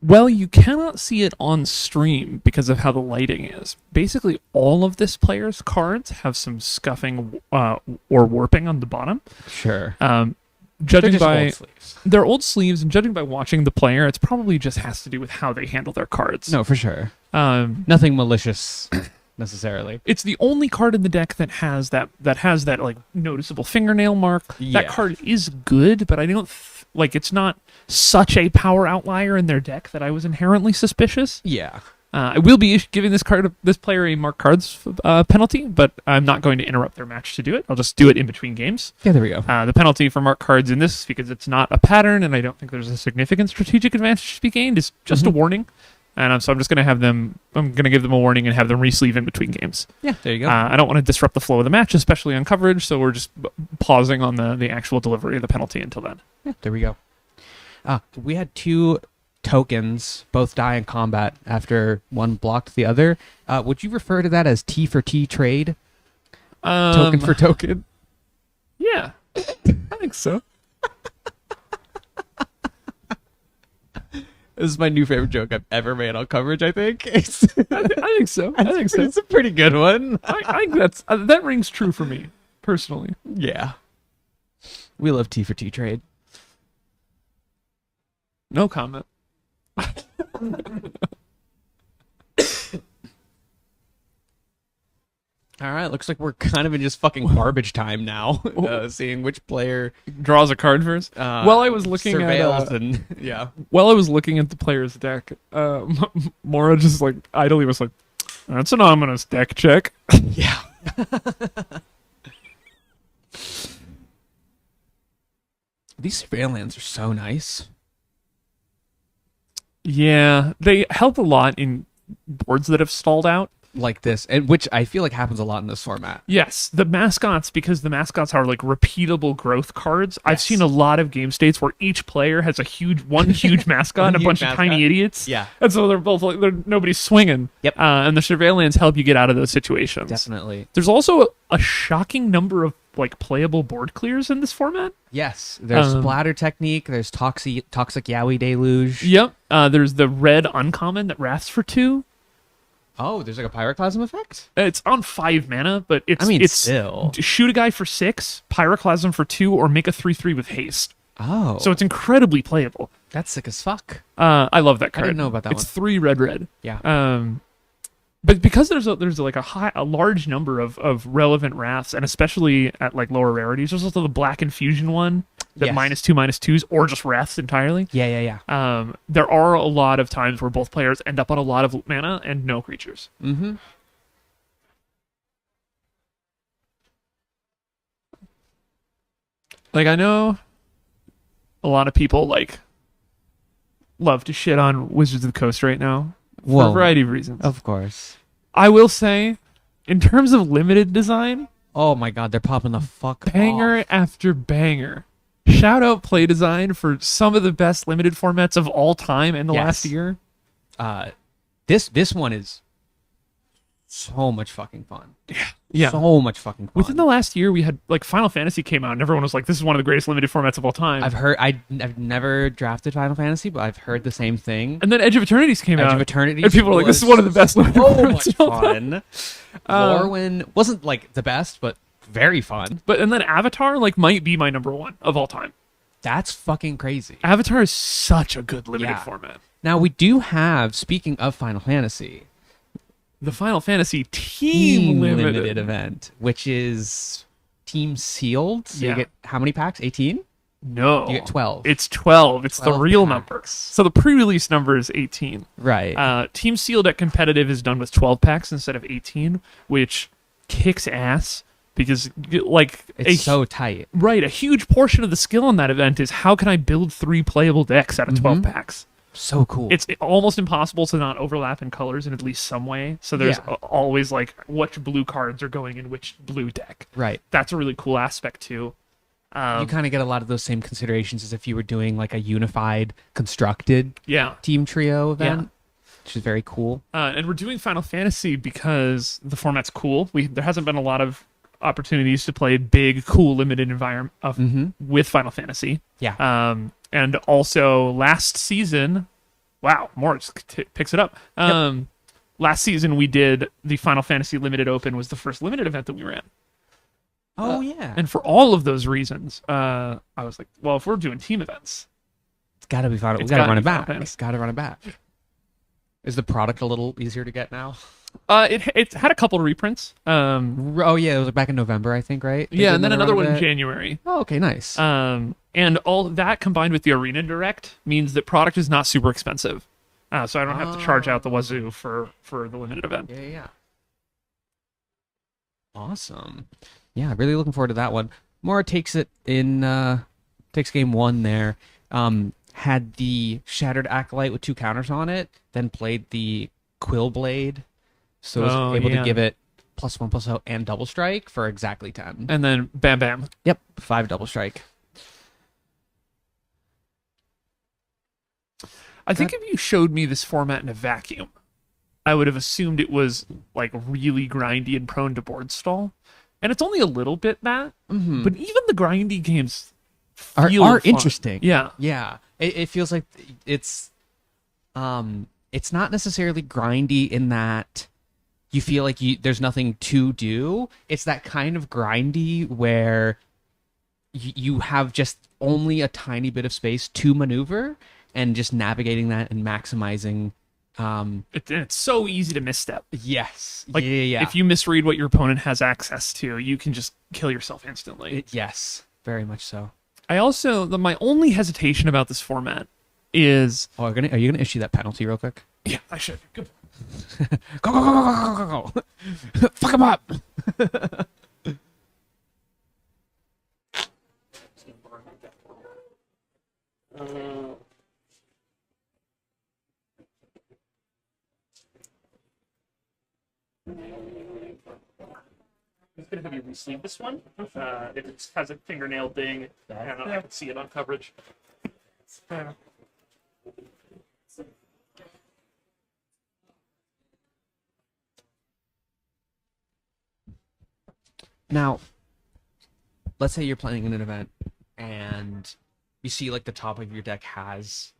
Well, you cannot see it on stream because of how the lighting is. Basically, all of this player's cards have some scuffing or warping on the bottom. Sure. Judging They're just by old sleeves. their old sleeves and judging by watching the player, it's probably just has to do with how they handle their cards. No, for sure. Um, Nothing malicious necessarily. it's the only card in the deck that has that like noticeable fingernail mark. Yeah. That card is good, but I don't it's not such a power outlier in their deck that I was inherently suspicious. Yeah. I will be giving this player a mark cards penalty, but I'm not going to interrupt their match to do it. I'll just do it in between games. Yeah, there we go. The penalty for mark cards in this, because it's not a pattern, and I don't think there's a significant strategic advantage to be gained, is just a warning. And so I'm just going to have them. I'm going to give them a warning and have them re-sleeve in between games. Yeah, there you go. I don't want to disrupt the flow of the match, especially on coverage. So we're just pausing on the actual delivery of the penalty until then. Yeah, there we go. We had 2 tokens both die in combat after one blocked the other. Would you refer to that as T for T trade? Token for token? Yeah, I think so. This is my new favorite joke I've ever made on coverage, I think. I think so. I think so. It's a pretty good one. I think that rings true for me personally. Yeah. We love T for T trade. No comment. All right, looks like we're kind of in just fucking garbage time now. Seeing which player Draws a card first. Well, I was looking surveils at and yeah. while I was looking at the player's deck, Mora just like idly was like, "That's an ominous deck check." Yeah. These surveillance are so nice. Yeah, they help a lot in boards that have stalled out. Like this, and which I feel like happens a lot in this format. Yes, the mascots, because the mascots are like repeatable growth cards. I've seen a lot of game states where each player has one huge mascot and a bunch of tiny idiots. Yeah. And so they're both like, nobody's swinging. Yep. And the surveillance help you get out of those situations. Definitely. There's also a shocking number of like playable board clears in this format. Yes. There's splatter technique. There's toxic Yowie Deluge. Yep. There's the red uncommon that wraths for 2. Oh, there's like a pyroclasm effect? It's on 5 mana, but it's still. Shoot a guy for 6, pyroclasm for 2, or make a 3/3 with haste. Oh. So it's incredibly playable. That's sick as fuck. I love that card. I didn't know about that it's one. 3 red. Yeah. But because there's like a large number of relevant wraths, and especially at like lower rarities, there's also the black infusion one that Yes. -2/-2s, or just wraths entirely. Yeah. There are a lot of times where both players end up on a lot of mana and no creatures. Mm-hmm. Like, I know a lot of people like love to shit on Wizards of the Coast right now for Well, a variety of reasons. Of course. I will say, in terms of limited design, Oh my god, they're popping the fuck banger off. after banger. Shout out play design for some of the best limited formats of all time in the Yes. last year. This one is so much fucking fun. Yeah. So much fucking fun. Within the last year, we had like Final Fantasy came out, and everyone was like, "This is one of the greatest limited formats of all time." I've never drafted Final Fantasy, but I've heard the same thing. And then Edge of Eternities came out. Edge of Eternity, and people were like, "This is one of the best limited so formats much of all time." fun. Lorwyn wasn't like the best, but very fun. But and then Avatar like might be my number one of all time. That's fucking crazy. Avatar is such a good limited Yeah. format. Now we do have, speaking of Final Fantasy, The Final Fantasy Team Limited. event, which is team sealed. So Yeah. you get how many packs? 18? No, You get 12. It's 12. It's 12 the real packs. number. So the pre-release number is 18. Right. Team Sealed at competitive is done with 12 packs instead of 18, which kicks ass because like it's so tight. right, a huge portion of the skill in that event is how can I build 3 playable decks out of 12 Mm-hmm. packs. So cool. It's almost impossible to not overlap in colors in at least some way. So there's Yeah. always like which blue cards are going in which blue deck. right. That's a really cool aspect too. You kind of get a lot of those same considerations as if you were doing like a unified constructed Yeah. team trio event, which is very cool. And we're doing Final Fantasy because the format's cool. There hasn't been a lot of opportunities to play big, cool, limited environment with Final Fantasy. Yeah. And also last season, wow, Morris picks it up. Last season we did the Final Fantasy Limited Open was the first limited event that we ran. Oh yeah. And for all of those reasons, I was like, well, if we're doing team events, It's got to be Final. We It's got to gotta run be it Final back. Fantasy. It's got to run it back. Is the product a little easier to get now? it had a couple of reprints. Oh yeah, it was back in November, I think, right? They Yeah, did and then another run one of in it? January. Oh, okay, nice. And all that combined with the Arena Direct means that product is not super expensive. So I don't have to charge out the wazoo for the limited event. Yeah. Awesome. Yeah, really looking forward to that one. Mora takes it in, takes game 1 there. Had the Shattered Acolyte with 2 counters on it, then played the Quill Blade, so was able to give it +1/+0 and double strike for exactly 10. And then bam bam. Yep, 5 double strike. I think if you showed me this format in a vacuum, I would have assumed it was like really grindy and prone to board stall. And it's only a little bit that, but even the grindy games Are fun. interesting. Yeah. Yeah. It feels like it's not necessarily grindy in that you feel like there's nothing to do. It's that kind of grindy where you have just only a tiny bit of space to maneuver and just navigating that and maximizing. It's so easy to misstep. Yes. Like yeah. if you misread what your opponent has access to, you can just kill yourself instantly. Yes. Very much so. I also my only hesitation about this format is Oh, are you gonna issue that penalty real quick? yeah, I should. Good. Go, go, go, go, go, go, go, go. Fuck him up. I'm just gonna have you receive this one. It has a fingernail ding, and I can see it on coverage. Now, let's say you're playing in an event and you see like the top of your deck has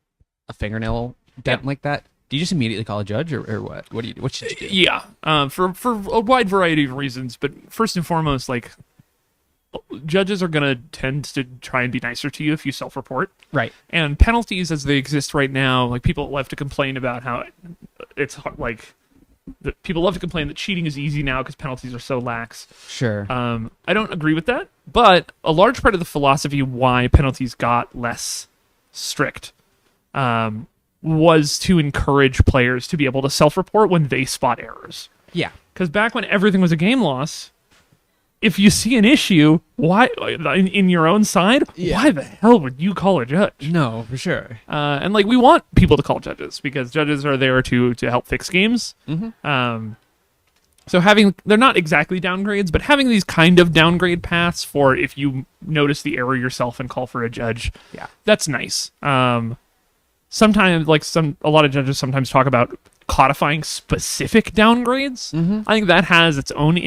a fingernail dent like that. Do you just immediately call a judge or what? What should you do? Yeah, for a wide variety of reasons, but first and foremost, like judges are gonna tend to try and be nicer to you if you self-report. Right. And penalties as they exist right now, like people love to complain about how it's like people love to complain that cheating is easy now because penalties are so lax. Sure. I don't agree with that, but a large part of the philosophy why penalties got less strict was to encourage players to be able to self-report when they spot errors. Yeah. Because back when everything was a game loss, if you see an issue, why in your own side, why the hell would you call a judge? No, for sure. And like we want people to call judges because judges are there to help fix games. So they're not exactly downgrades, but having these kind of downgrade paths for if you notice the error yourself and call for a judge, that's nice. Sometimes, like a lot of judges sometimes talk about codifying specific downgrades. I think that has its own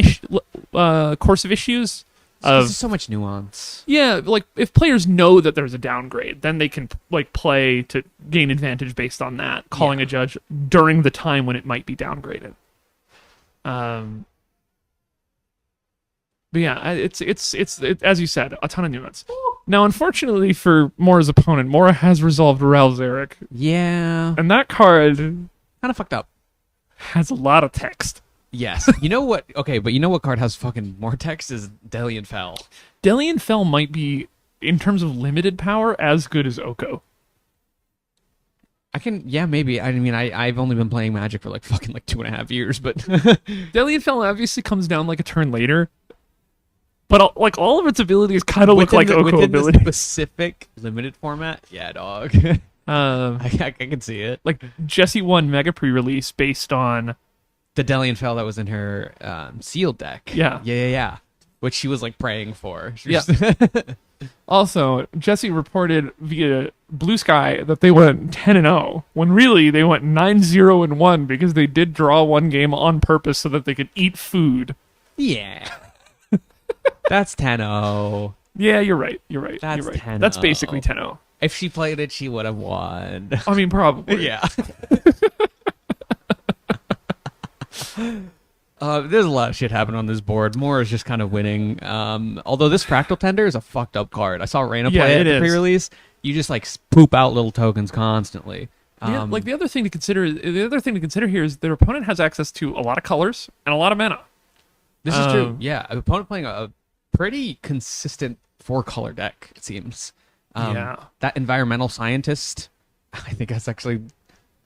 course of issues. There's so much nuance. Yeah, like if players know that there's a downgrade, then they can like play to gain advantage based on that, calling a judge during the time when it might be downgraded. But yeah, it's as you said, a ton of nuance. Now, unfortunately for Mora's opponent, Mora has resolved Ral Zarek. Yeah. And that card kind of fucked up. Has a lot of text. Yes. You know what? Okay, but you know what card has fucking more text is Delian Fell. Delian Fell might be, in terms of limited power, as good as Oko. Maybe. I mean, I've only been playing Magic for like 2.5 years, but Delian Fell obviously comes down like a turn later. But like all of its abilities kind of look like Oko abilities. The specific limited format, yeah, dog. I can see it. Like Jessie won Mega pre-release based on the Delian Fell that was in her sealed deck. Yeah. Which she was like praying for. Also, Jessie reported via Blue Sky that they went 10-0 when really they went 9-0-1 because they did draw one game on purpose so that they could eat food. Yeah. That's 10-0. Yeah, you're right. That's 10-0. That's basically 10-0. If she played it, she would have won. I mean, probably. Yeah. There's a lot of shit happening on this board. Moore is just kind of winning. Although this Fractal Tender is a fucked up card. I saw Reyna play it at the pre-release. You just like poop out little tokens constantly. Like the other thing to consider here is their opponent has access to a lot of colors and a lot of mana. This is true. Yeah, an opponent playing a pretty consistent 4-color deck, it seems. That Environmental Scientist, I think that's actually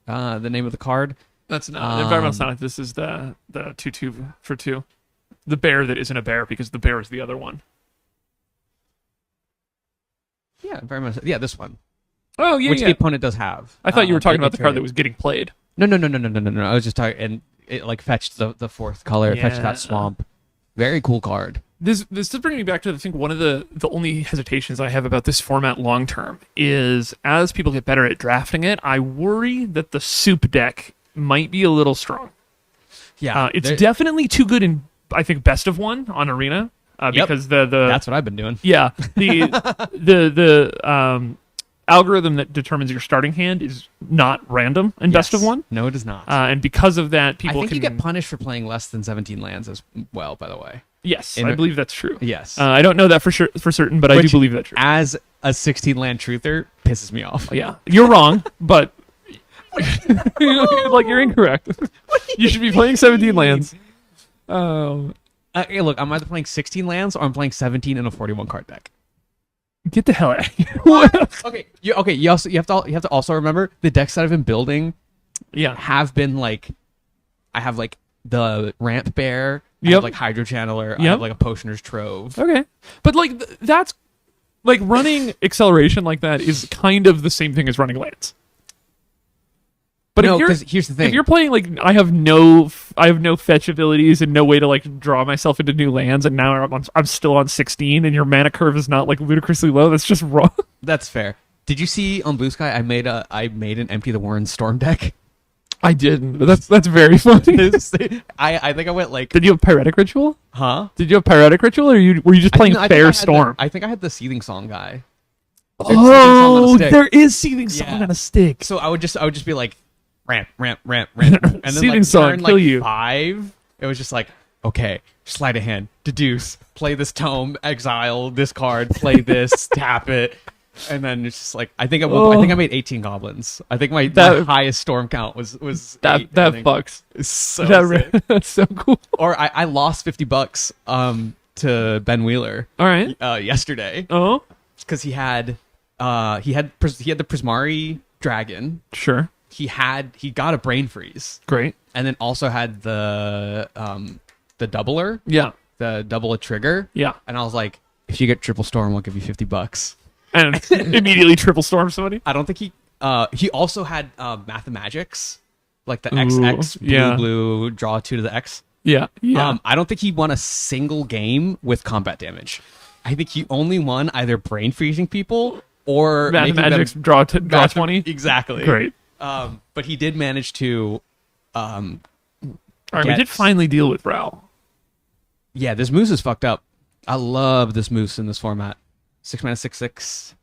the name of the card. That's not Environmental Scientist. This is the 2/2 for 2. The bear that isn't a bear because the bear is the other one. Yeah, Environmental. Yeah, this one. Oh yeah, which the opponent does have. I thought you were talking about the card that was getting played. No. I was just talking, and it like fetched the 4th color. It fetched that swamp. Very cool card. This does bring me back to I think one of the only hesitations I have about this format long term is as people get better at drafting it, I worry that the soup deck might be a little strong. Yeah, it's definitely too good in I think best of one on Arena because the that's what I've been doing. Yeah, the algorithm that determines your starting hand is not random in best of one. No, it is not. And because of that, people you get punished for playing less than 17 lands as well. By the way. Yes, I believe that's true. Yes. I don't know that for certain, but I do believe that's true. As a 16-land truther, pisses me off. Yeah, you're wrong, but you're incorrect. You should be playing 17 lands. Hey, look, I'm either playing 16 lands or I'm playing 17 in a 41 card deck. Get the hell out of here. Okay. You have to also remember the decks that I've been building. Yeah. Have been like, I have like the Ramp Bear. I have like Hydro Channeler. I have like a Potioner's Trove. Okay. But like that's like running acceleration like that is kind of the same thing as running lands. But no, because here's the thing: if you're playing like I have no fetch abilities and no way to like draw myself into new lands, and now I'm still on 16, and your mana curve is not like ludicrously low. That's just wrong. That's fair. Did you see on Blue Sky? I made an Empty the Warren Storm deck. I didn't. But that's very funny. I think I went like. Did you have Pyretic Ritual? Huh? Did you have Pyretic Ritual, or were you just playing Fair Storm? I think I had the Seething Song guy. Oh, there is Seething Song on a stick. So I would just be like. Ramp, and then Seething Song, turn kill you. 5, it was just like, okay, slide a hand, deduce, play this tome, exile this card, play this, tap it, and then it's just like I think I made 18 goblins. I think my highest storm count was that 8, that fucks. So that's so cool. Or I lost $50 to Ben Wheeler. All right, yesterday. Oh, because he had the Prismari dragon. Sure. He got a Brain Freeze. Great. And then also had the doubler. Yeah. the double a trigger. Yeah. And I was like, if you get triple storm, we'll give you $50. And immediately triple storm somebody. I don't think he also had Mathemagics, like the Ooh, XX blue yeah. blue draw 2 to the X. Yeah. Yeah. I don't think he won a single game with combat damage. I think he only won either brain freezing people or making them- Mathemagics draw 20. Exactly. Great. But he did manage to. All right, we get- did finally deal with Ral. Yeah, this moose is fucked up. I love this moose in this format. 6 mana 6/6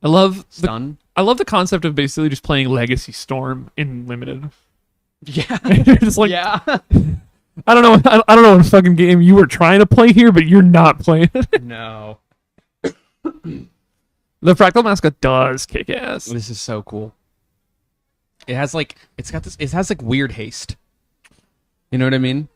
I love stun. I love the concept of basically just playing Legacy Storm in limited. Yeah. You're just like, Yeah. I don't know. I don't know what fucking game you were trying to play here, but you're not playing it. No. The Fractal Mascot does kick ass. This is so cool. It has like it has like weird haste. You know what I mean?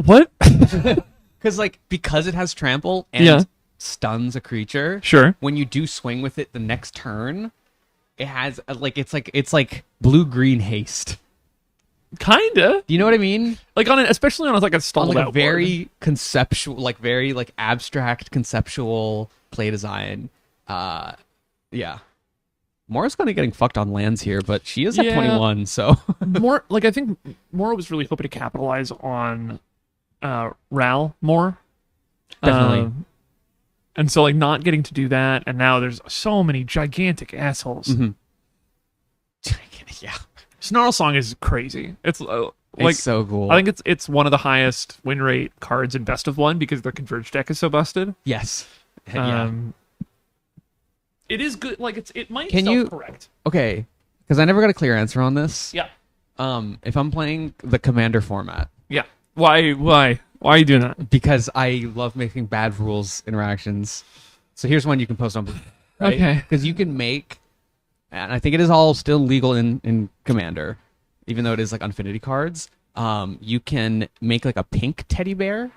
What? Because it has trample and Yeah. stuns a creature. Sure. When you do swing with it the next turn, it has it's like blue-green haste. Kinda. Do you know what I mean? Like especially on like a On stalled like a out board. very conceptual, like very like abstract conceptual play design. Yeah. Mora's kind of getting fucked on lands here, but she is at Yeah. 21, so more like I think Mora was really hoping to capitalize on Ral more. Definitely. And so like not getting to do that, and now there's so many gigantic assholes. Mhm. Yeah. Snarl Song is crazy. It's like It's so cool. I think it's one of the highest win rate cards in Best of One because their Converge deck is so busted. Yes. Yeah. It is good. Like it might Can you- self-correct. Okay, because I never got a clear answer on this. Yeah. If I'm playing the Commander format, Yeah. Why are you doing that? because I love making bad rules interactions. So here's one you can post on. Right? Okay. Because you can make, and I think it is all still legal in Commander, even though it is like Infinity cards. You can make like a pink teddy bear,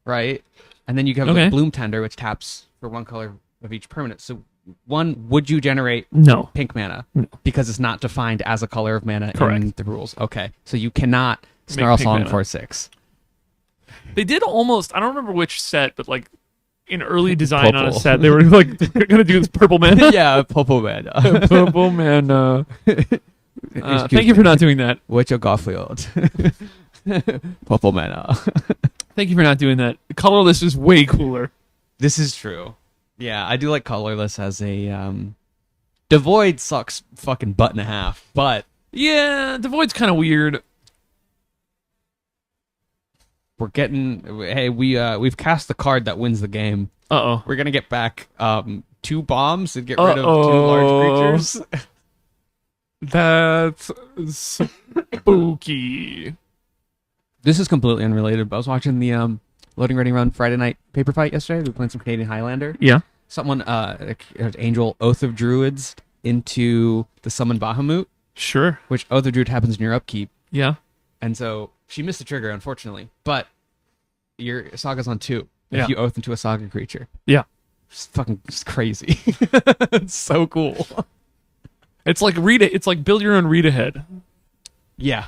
right? And then you have Okay. like Bloom Tender, which taps for one color of each permanent. So one, would you generate No. pink mana? No. Because it's not defined as a color of mana in Correct. the rules. Okay. So you cannot Snarl pink Song mana. for 6. They did almost. I don't remember which set, but like in early design on a Purple. set, they were like they're gonna do this purple mana. Yeah, Popo mana. Purple mana. Thank you for not doing that. Witcher Garfield. Purple mana. Thank you for not doing that. Colorless is way cooler. This is true. Yeah, I do like colorless as a Devoid sucks fucking butt and a half, but Yeah, the Void's kind of weird. we're getting we've cast the card that wins the game. Uh-oh. We're gonna get back 2 bombs and get rid of 2 large creatures. That's spooky. This is completely unrelated, but I was watching the Loading Ready Run Friday night paper fight yesterday. We were playing some Canadian Highlander. Yeah. Someone Angel Oath of Druids into the Summon Bahamut, Sure. which Oath of Druid happens in your upkeep. Yeah. And so she missed the trigger, unfortunately. But your Saga's on 2 if Yeah. you oath into a Saga creature. Yeah. It's crazy. It's so cool. It's like It's like build your own read ahead. Yeah.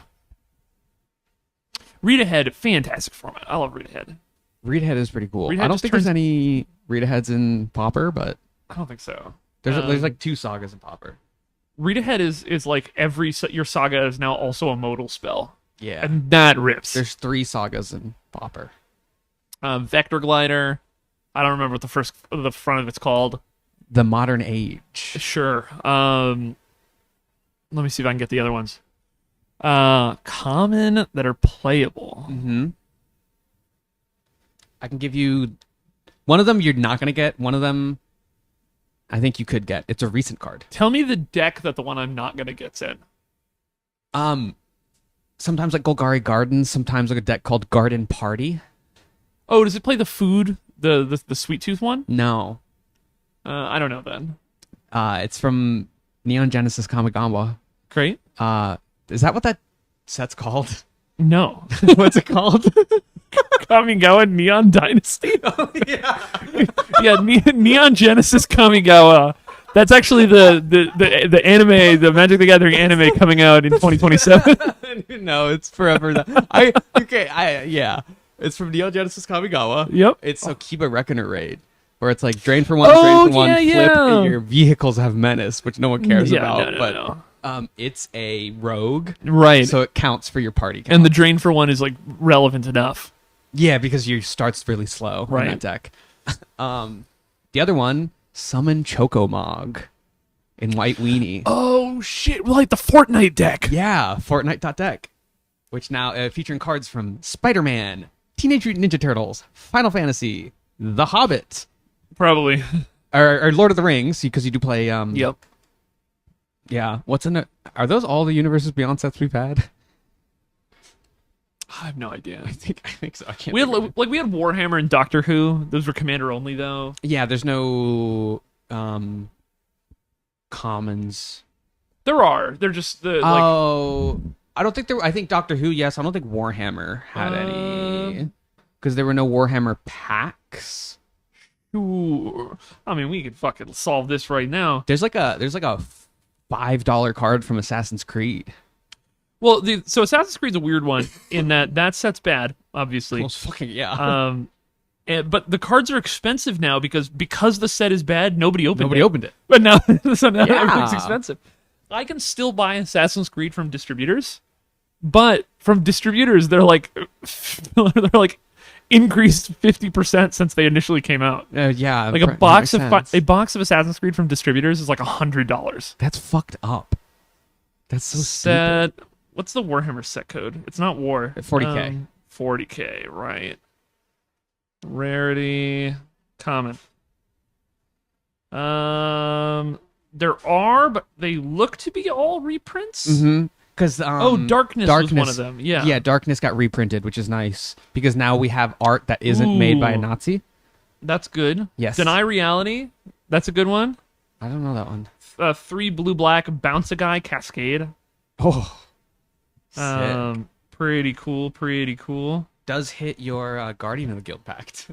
Read ahead, fantastic format. I love read ahead. Read ahead is pretty cool. Read I Ahead don't just think there's turns- any read aheads in Pauper, but I don't think so. there's like 2 Sagas in Pauper. Read ahead is like your saga is now also a modal spell, Yeah. and that rips. There's 3 Sagas in Pauper. Vector Glider. I don't remember what the front of it's called. The Modern Age. Sure. Let me see if I can get the other ones. Common that are playable. Mm-hmm. I can give you one of them you're not going to get. One of them I think you could get. It's a recent card. Tell me the deck that the one I'm not gonna get's in. Sometimes like Golgari Gardens, sometimes like a deck called Garden Party. Oh, does it play the food? The Sweet Tooth one? No. I don't know then. It's from Neon Genesis Kamigawa. Great. Is that what that set's called? No. What's it called? Kamigawa Neon Dynasty? Oh, yeah. Yeah, Neon Genesis Kamigawa. That's actually the anime, the Magic the Gathering anime coming out in 2027. No, it's forever that. Yeah. It's from Neo Genesis Kamigawa. Yep. It's Sokiba Reckoner Raid, where it's like drain for one, drain for one, flip, and your vehicles have menace, which no one cares about. But it's a rogue, right? So it counts for your party count. And the drain for one is like relevant enough. Yeah, because your start's really slow in that deck. The other one, summon Chocomog in White Weenie. Oh shit! Like the Fortnite deck. Yeah, Fortnite.deck, which now featuring cards from Spider-Man, Teenage Mutant Ninja Turtles, Final Fantasy, The Hobbit, probably, or Lord of the Rings, because you do play. Yep. Yeah. What's in it? Are those all the universes beyond sets we've had? I have no idea. I think so. I can't. We had Warhammer and Doctor Who. Those were commander only, though. Yeah, there's no commons. There are. They're just the. I don't think there. I think Doctor Who. Yes, I don't think Warhammer had any because there were no Warhammer packs. Sure. I mean, we could fucking solve this right now. There's like a $5 card from Assassin's Creed. Well, so Assassin's Creed's a weird one in that set's bad, obviously. Well, fucking yeah. But the cards are expensive now because the set is bad. Nobody opened it. But now everything's expensive. I can still buy Assassin's Creed from distributors, but from distributors they're like increased 50% since they initially came out. Yeah, like a box of Assassin's Creed from distributors is like $100. That's fucked up. That's so stupid. What's the Warhammer set code? It's not war. 40K. 40K, right. Rarity. Common. There are, but they look to be all reprints. Mm-hmm. Because Darkness was one of them. Yeah. Yeah, Darkness got reprinted, which is nice. Because now we have art that isn't made by a Nazi. That's good. Yes. Deny Reality. That's a good one. I don't know that one. 3 blue-black Bounce-A-Guy Cascade. Oh. Sick. Pretty cool. Does hit your Guardian of the Guild Pact.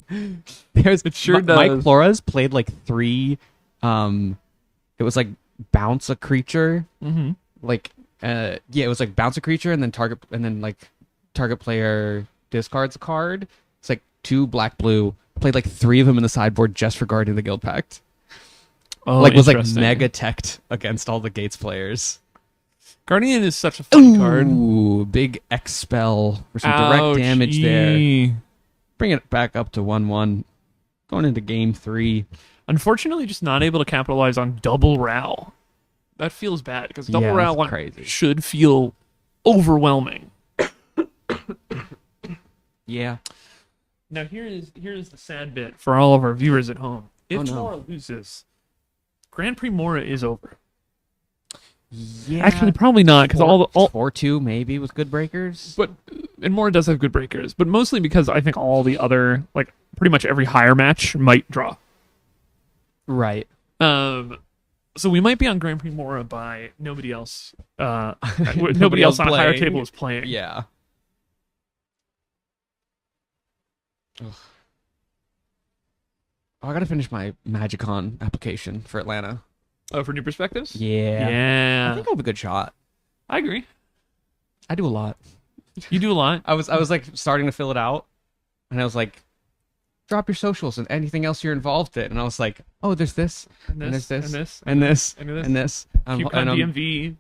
It sure does. Mike Flores played like 3. It was like bounce a creature. Mm-hmm. Like it was like bounce a creature and then target player discards a card. It's like 2 black-blue. Played like 3 of them in the sideboard just for Guardian of the Guild Pact. Oh, was like mega teched against all the Gates players. Guardian is such a fun card. Ooh, big X spell for some direct damage there. Bring it back up to 1/1. Going into game 3. Unfortunately, just not able to capitalize on double Ral. That feels bad because double Ral should feel overwhelming. Yeah. Now here is the sad bit for all of our viewers at home. If Mora loses, Grand Prix Mora is over. Yeah. Actually, probably not because all 4-2 maybe with good breakers. And Mora does have good breakers, but mostly because I think all the other pretty much every higher match might draw. Right. So we might be on Grand Prix Mora by nobody else. Nobody else on a higher table is playing. Yeah. Ugh. Oh, I gotta finish my Magicon application for Atlanta. Oh, for New Perspectives? Yeah. I think I have a good shot. I agree. I do a lot. You do a lot. I was like starting to fill it out, and I was like, drop your socials and anything else you're involved in. And I was like, oh, there's this, and there's this, and this, and this. QCon DMV.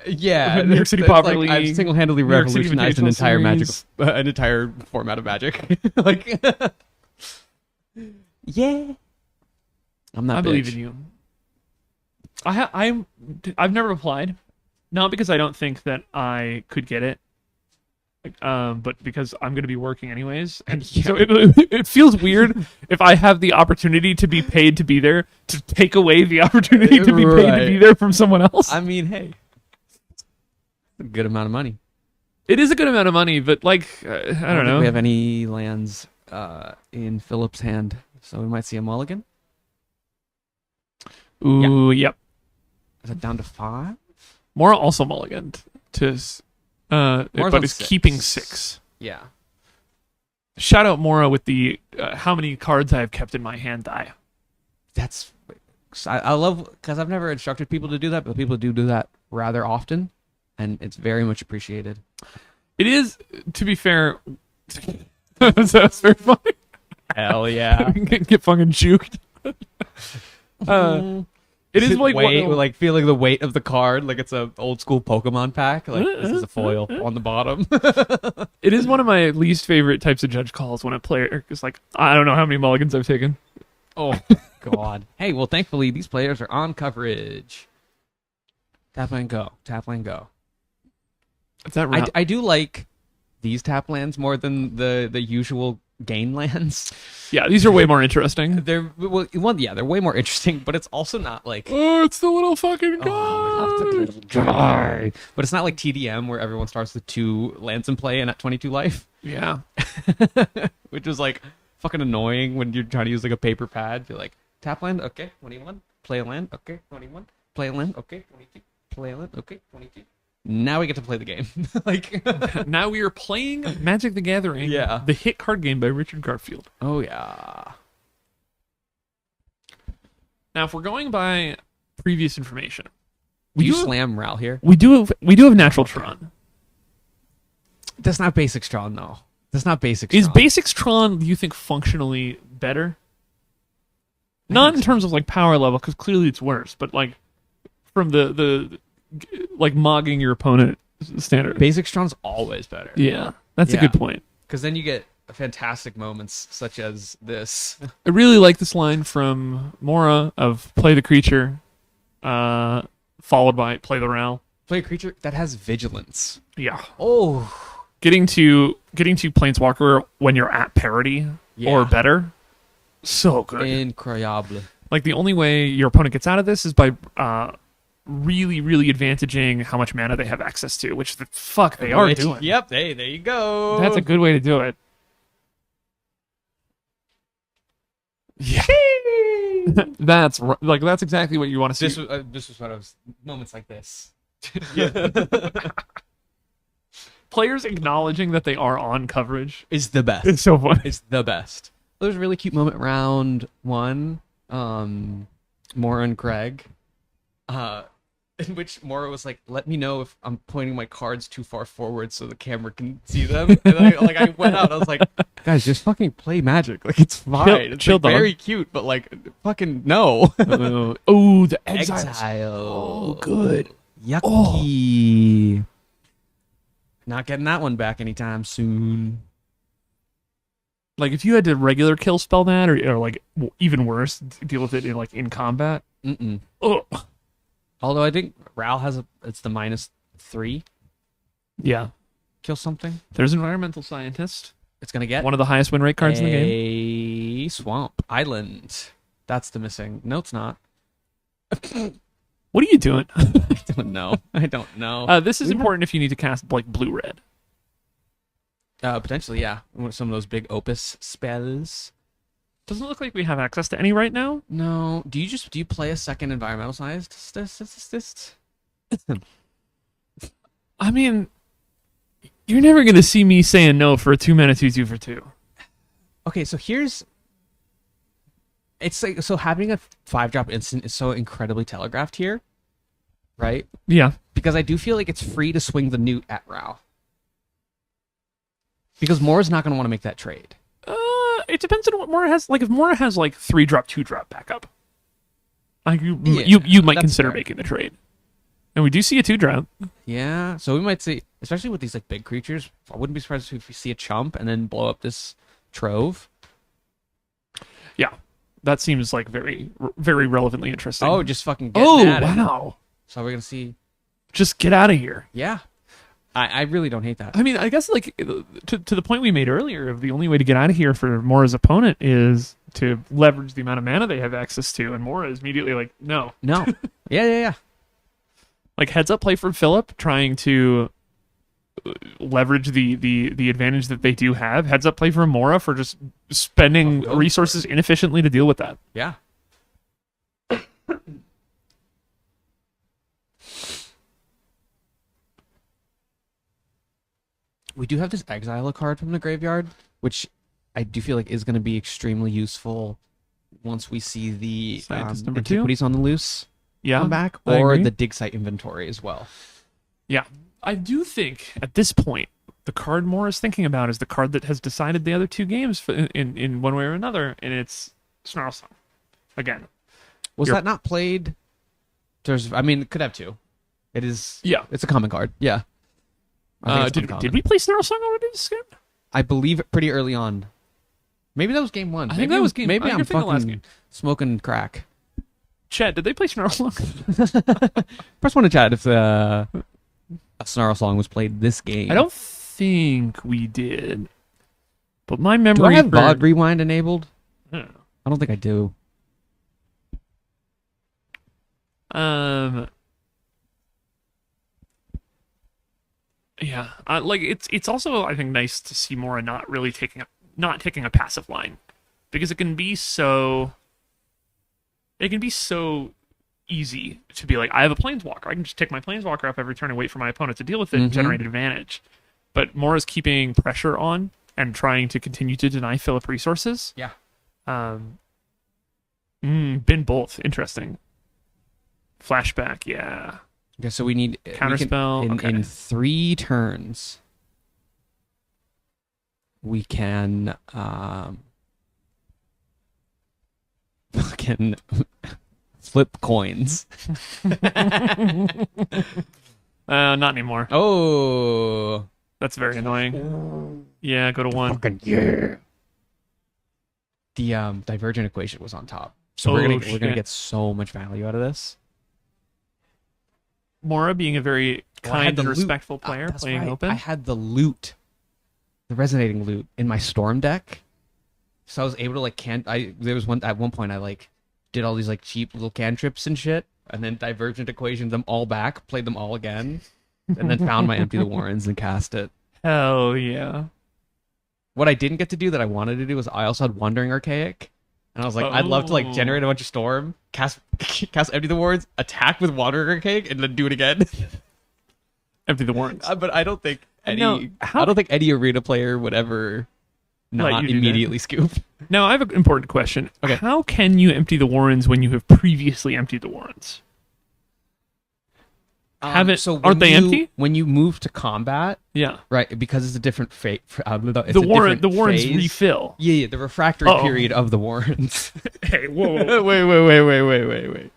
Yeah, New York City Power League. I've single-handedly revolutionized an entire format of Magic. Yeah. I'm not. I believe in you. I've never applied, not because I don't think that I could get it, but because I'm going to be working anyways, and so it feels weird if I have the opportunity to be paid to be there to take away the opportunity to be paid to be there from someone else. I mean, hey, it's a good amount of money. It is a good amount of money, but I don't know. Think we have any lands in Philip's hand, so we might see a mulligan. Ooh, yep. Is it down to 5? Mora also mulliganed to, but is keeping 6. Yeah. Shout out Mora with the how many cards I have kept in my hand die. I love, because I've never instructed people to do that, but people do that rather often, and it's very much appreciated. It is, to be fair. That's very funny. Hell yeah. Get fucking juked. It is like like feeling the weight of the card, like it's a old school Pokemon pack. Like this is a foil on the bottom. It is one of my least favorite types of judge calls when a player is like, I don't know how many mulligans I've taken. Oh God. Hey, well, thankfully these players are on coverage. Tap land go. Tap land go. Is that I do like these tap lands more than the usual gain lands. Yeah, these are way more interesting. They're they're way more interesting, but it's also not like it's the little fucking guy. But it's not like TDM where everyone starts with 2 lands in play and at 22 life. Yeah. Which is like fucking annoying when you're trying to use like a paper pad. You're like, tap land, okay, 21. Play a land, okay, 21. Play a land, okay, 22. Play a land, okay, 22. Now we get to play the game. Like now we are playing Magic the Gathering. Yeah. The hit card game by Richard Garfield. Oh yeah. Now, if we're going by previous information, Do you slam Ral here? we do have Natural Tron. That's not basic Tron though. That's not basic. Is Tron. Basics Tron, do you think, functionally better? Not in terms of like power level, because clearly it's worse, but like from the like mogging your opponent standard. Basic Tron's always better. Yeah, that's a good point. Because then you get fantastic moments such as this. I really like this line from Mora of play the creature, followed by play the Ral. Play a creature that has vigilance. Yeah. Oh, Getting to Planeswalker when you're at parity or better. So good. incroyable. Like the only way your opponent gets out of this is by really, really advantaging how much mana they have access to, which the fuck they are doing. Yep, there you go. That's a good way to do it. Yeah. That's exactly what you want to see. This was one of those moments like this. Players acknowledging that they are on coverage is the best. It's so fun. It's the best. There was a really cute moment round 1. Mora and Greg. In which Mora was like, let me know if I'm pointing my cards too far forward so the camera can see them. And I went out, I was like, guys, just fucking play Magic. Like, it's fine. It's chill, like, very cute, but like, fucking no. Oh, the Exile. Oh, good. Yucky. Oh. Not getting that one back anytime soon. Like, if you had to regular kill spell that, or like, even worse, deal with it in combat. Mm-mm. Ugh. Although I think Ral has it's the -3. Yeah. Kill something. There's Environmental Scientist. It's going to get one of the highest win rate cards in the game. A Swamp Island. That's the missing. No, it's not. What are you doing? I don't know. This is important if you need to cast like blue-red. Potentially, yeah. Some of those big Opus spells. Doesn't look like we have access to any right now. No. Do you play a second environmental scientist? I mean, you're never gonna see me saying no for a 2-mana 2/2 for 2. Okay, so it's like, so having a 5-drop instant is so incredibly telegraphed here, right? Yeah. Because I do feel like it's free to swing the Newt at Rao. Because Mora's not going to want to make that trade. It depends on what Mora has. Like, if Mora has like 3-drop, 2-drop backup, like you might consider making the trade. And we do see a 2-drop. Yeah, so we might see, especially with these like big creatures. I wouldn't be surprised if we see a chump and then blow up this trove. Yeah, that seems like very, very relevantly interesting. Oh, just fucking getting at it. Wow! So we're gonna see. Just get out of here. Yeah. I really don't hate that. I mean, I guess like to the point we made earlier of the only way to get out of here for Mora's opponent is to leverage the amount of mana they have access to, and Mora is immediately like, no. Yeah. Like heads up play from Philip, trying to leverage the advantage that they do have. Heads up play from Mora for just spending resources inefficiently to deal with that. Yeah. We do have this Exile card from the graveyard, which I do feel like is going to be extremely useful once we see the Antiquities on the Loose come back, or the Dig Site inventory as well. Yeah. I do think at this point the card Moore is thinking about is the card that has decided the other two games in one way or another, and it's Snarl Song. Again. Was that not played? I mean, it could have two. It is. Yeah. It's a common card. Yeah. I think it's uncommon. Did we play Snarl Song already this game? I believe pretty early on. Maybe that was game one. I think that was game. Maybe I I'm think the last game. fucking smoking crack. Chet, did they play Snarl Song? Press one to chat if a Snarl Song was played this game. I don't think we did. But my memory. Do I have VOD Rewind enabled? I don't know. I don't think I do. Yeah, like it's also, I think, nice to see Mora not taking a passive line, because it can be so easy to be like, I have a planeswalker, I can just take my planeswalker up every turn and wait for my opponent to deal with it and generate advantage. But Mora's keeping pressure on and trying to continue to deny Philip resources. Yeah. Been both interesting. Flashback, yeah. Okay, so we need Counterspell. In 3 turns. We can fucking flip coins. Not anymore. Oh, that's very annoying. Yeah, go to 1. Fucking yeah. The divergent equation was on top, so we're gonna get so much value out of this. Mora being a very kind and respectful player, playing open. I had the loot, the resonating loot, in my storm deck, so I was able to like there was at one point I like did all these like cheap little cantrips and shit, and then divergent equationed them all back, played them all again, and then found my Empty the Warrens and cast it. Hell yeah! What I didn't get to do that I wanted to do was I also had Wandering Archaic. And I was like, I'd love to like generate a bunch of storm, cast Empty the Warrens, attack with Wandering Archaic, and then do it again. Empty the Warrens. But I don't think any arena player would ever not immediately scoop. Now I have an important question. Okay. How can you empty the Warrens when you have previously emptied the Warrens? Aren't they empty? When you move to combat, yeah, right, because it's a different fate. The Warrens refill. Yeah, the refractory period of the Warrens. Hey, whoa. wait.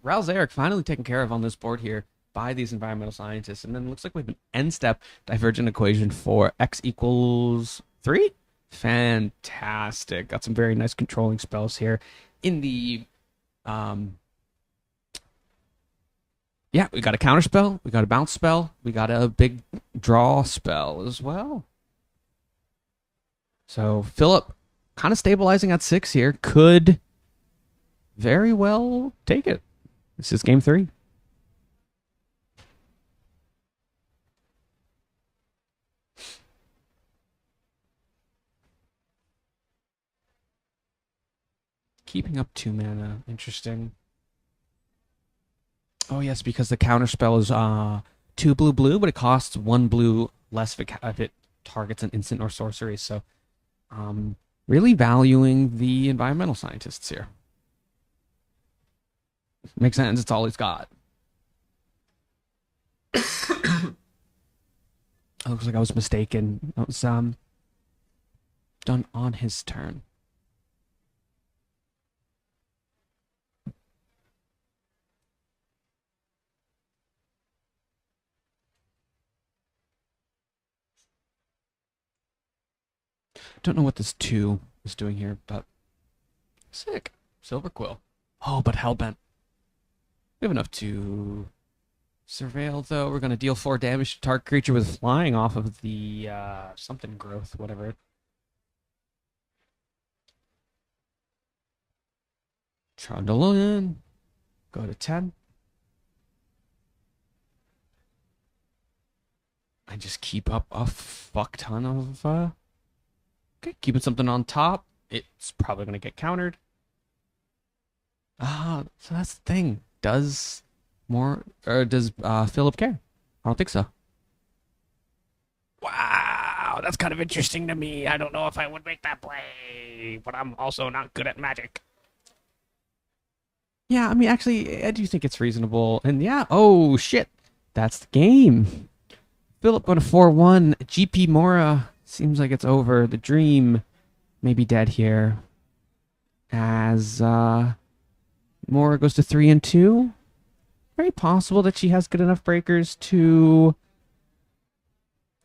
Ral's Eric finally taken care of on this board here by these environmental scientists, and then it looks like we have an end-step divergent equation for x equals 3. Fantastic. Got some very nice controlling spells here in the yeah, we got a counter spell, we got a bounce spell, we got a big draw spell as well. So Philip, kind of stabilizing at 6 here, could very well take it. This is game 3. Keeping up 2 mana, interesting. Oh yes, because the counter spell is 2 blue, but it costs 1 blue less if it targets an instant or sorcery. So, really valuing the environmental scientists here. Makes sense. It's all he's got. Looks like I was mistaken. That was done on his turn. Don't know what this 2 is doing here, but sick. Silver Quill. Oh, but Hellbent. We have enough to surveil, though. We're going to deal 4 damage to target creature with flying off of the something growth, whatever. Trundle in. Go to 10. I just keep up a fuck ton of okay, keeping something on top. It's probably going to get countered. So that's the thing. Does Philip care? I don't think so. Wow, that's kind of interesting to me. I don't know if I would make that play, but I'm also not good at Magic. Yeah, I mean, actually, I do think it's reasonable. And yeah, oh shit. That's the game. Philip going to 4-1. GP Mora seems like it's over. The dream may be dead here. As Mora goes to 3-2. Very possible that she has good enough breakers to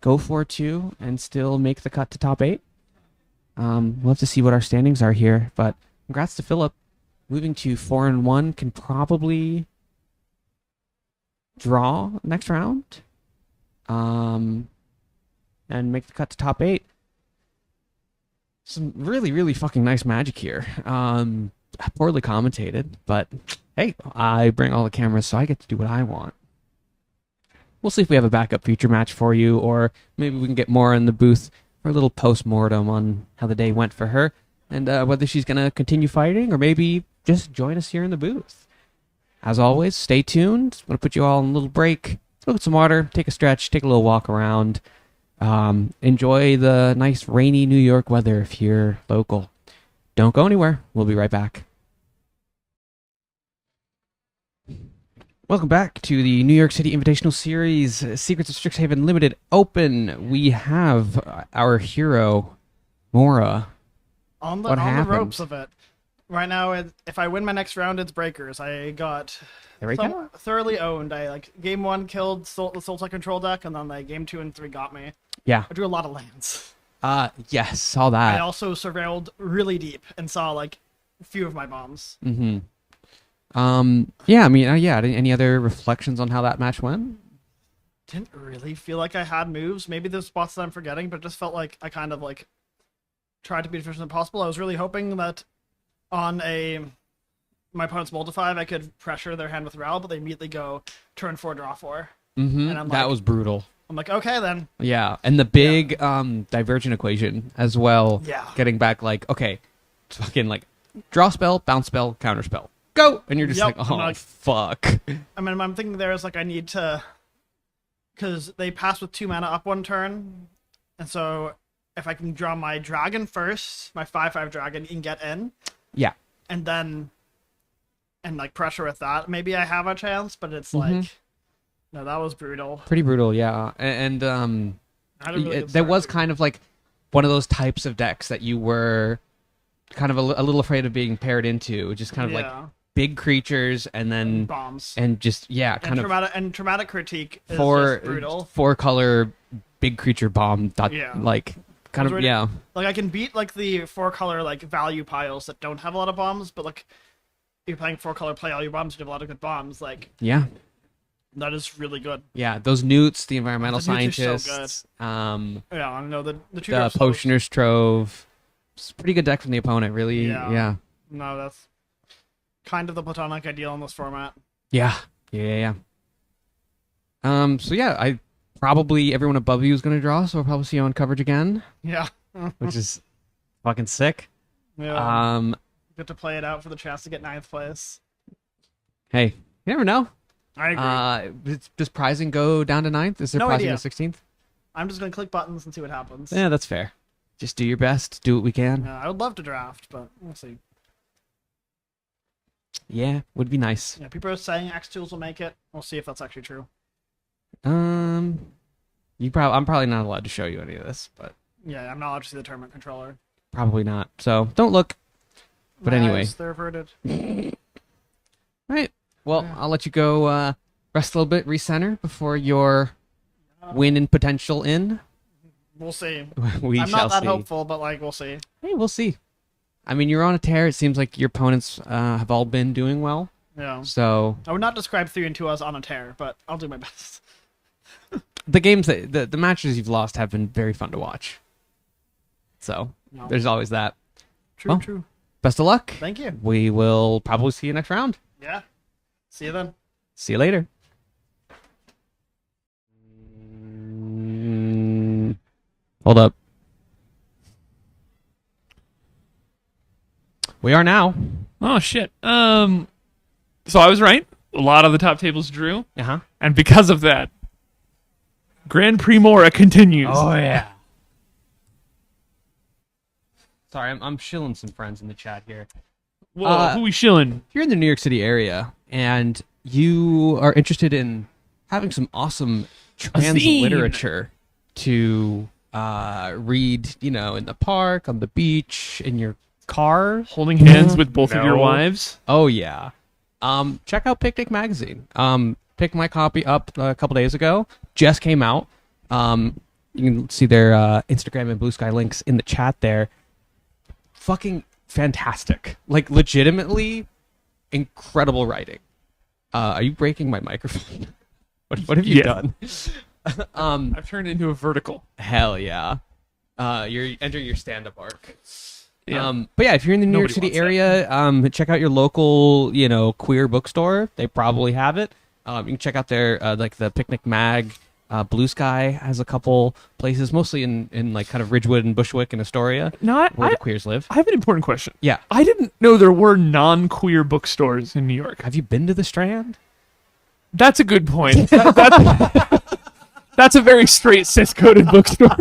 go 4-2 and still make the cut to top 8. We'll have to see what our standings are here, but congrats to Philip. Moving to 4-1 can probably draw next round. And make the cut to top 8. Some really, really fucking nice magic here. Poorly commentated, but hey, I bring all the cameras, so I get to do what I want. We'll see if we have a backup feature match for you, or maybe we can get more in the booth for a little post-mortem on how the day went for her, and whether she's going to continue fighting, or maybe just join us here in the booth. As always, stay tuned. I'm going to put you all in a little break. Let's get some water, take a stretch, take a little walk around. Enjoy the nice rainy New York weather if you're local. Don't go anywhere. We'll be right back. Welcome back to the New York City Invitational Series, Secrets of Strixhaven Limited Open. We have our hero, Mora. On the ropes of it. Right now, if I win my next round, it's breakers. I got thoroughly owned. I game 1 killed the Sultai control deck, and then game 2 and 3 got me. Yeah. I drew a lot of lands. Yes, saw that. I also surveilled really deep and saw a few of my bombs. Mm-hmm. Yeah, I mean, any other reflections on how that match went? Didn't really feel like I had moves. Maybe there's spots that I'm forgetting, but it just felt like I kind of tried to be as efficient as possible. I was really hoping that on my opponent's multi-5, I could pressure their hand with Ral, but they immediately go turn 4, draw 4. Mm-hmm. And that was brutal. I'm like, okay then. Yeah, and the big divergent equation as well. Yeah. Getting back okay, fucking draw spell, bounce spell, counter spell. Go! And you're just fuck. I mean, I'm thinking there is I need to, because they pass with 2 mana up 1 turn, and so if I can draw my dragon first, my 5/5 dragon, and get in. Yeah. And then, pressure with that, maybe I have a chance, but it's no, that was brutal. Pretty brutal, yeah. And there was kind of one of those types of decks that you were kind of a little afraid of being paired into, just kind of big creatures and then bombs and just traumatic, and traumatic critique is just brutal. 4-color big creature bomb that I can beat the 4-color value piles that don't have a lot of bombs, but you're playing 4-color, play all your bombs, you have a lot of good bombs. That is really good. Yeah, those newts, the environmental scientists. Are so good. Yeah, I know the Potioner's Trove. It's a pretty good deck from the opponent, really. Yeah. No, that's kind of the platonic ideal in this format. Yeah. So yeah, everyone above you is going to draw, so we'll probably see you on coverage again. Yeah. Which is fucking sick. Yeah. Get to play it out for the chance to get 9th place. Hey, you never know. I agree. Does prizing go down to 9th? Is there prizing to 16th? I'm just going to click buttons and see what happens. Yeah, that's fair. Just do your best. Do what we can. I would love to draft, but we'll see. Yeah, would be nice. Yeah, people are saying X-Tools will make it. We'll see if that's actually true. I'm probably not allowed to show you any of this, but yeah, I'm not allowed to see the tournament controller. Probably not. So don't look. But anyway, they're averted. Right. Well, I'll let you go rest a little bit, recenter before your win and potential in. We'll see. I'm not that hopeful, but we'll see. Hey, we'll see. I mean, you're on a tear. It seems like your opponents have all been doing well. Yeah. So I would not describe 3 and 2 as on a tear, but I'll do my best. The games the matches you've lost have been very fun to watch. So there's always that. True. Best of luck. Thank you. We will probably see you next round. Yeah. See you then. See you later. Hold up. We are now. Oh shit. So I was right. A lot of the top tables drew. Uh-huh. And because of that, Grand Prix Mora continues. Oh yeah. Sorry, I'm shilling some friends in the chat here. Whoa, who we shilling? If you're in the New York City area and you are interested in having some awesome A zine. transliterature to read, you know, in the park, on the beach, in your car. Holding hands with both of your No. wives. Oh yeah. Check out Picnic Magazine. Picked my copy up a couple days ago. Just came out. You can see their Instagram and Blue Sky links in the chat there. Fucking fantastic. Like legitimately incredible writing. Are you breaking my microphone? What have you Yeah. done? I've turned into a vertical. Hell yeah. You're entering your stand-up arc. Yeah. But yeah, if you're in the New York Nobody City wants area, check out your local, you know, queer bookstore. They probably have it. You can check out their like the Picnic Mag. Blue Sky has a couple places, mostly in like kind of Ridgewood and Bushwick and Astoria, No, where I, the queers live. I have an important question. Yeah. I didn't know there were non-queer bookstores in New York. Have you been to the Strand? That's a good point. That's a very straight cis-coded bookstore.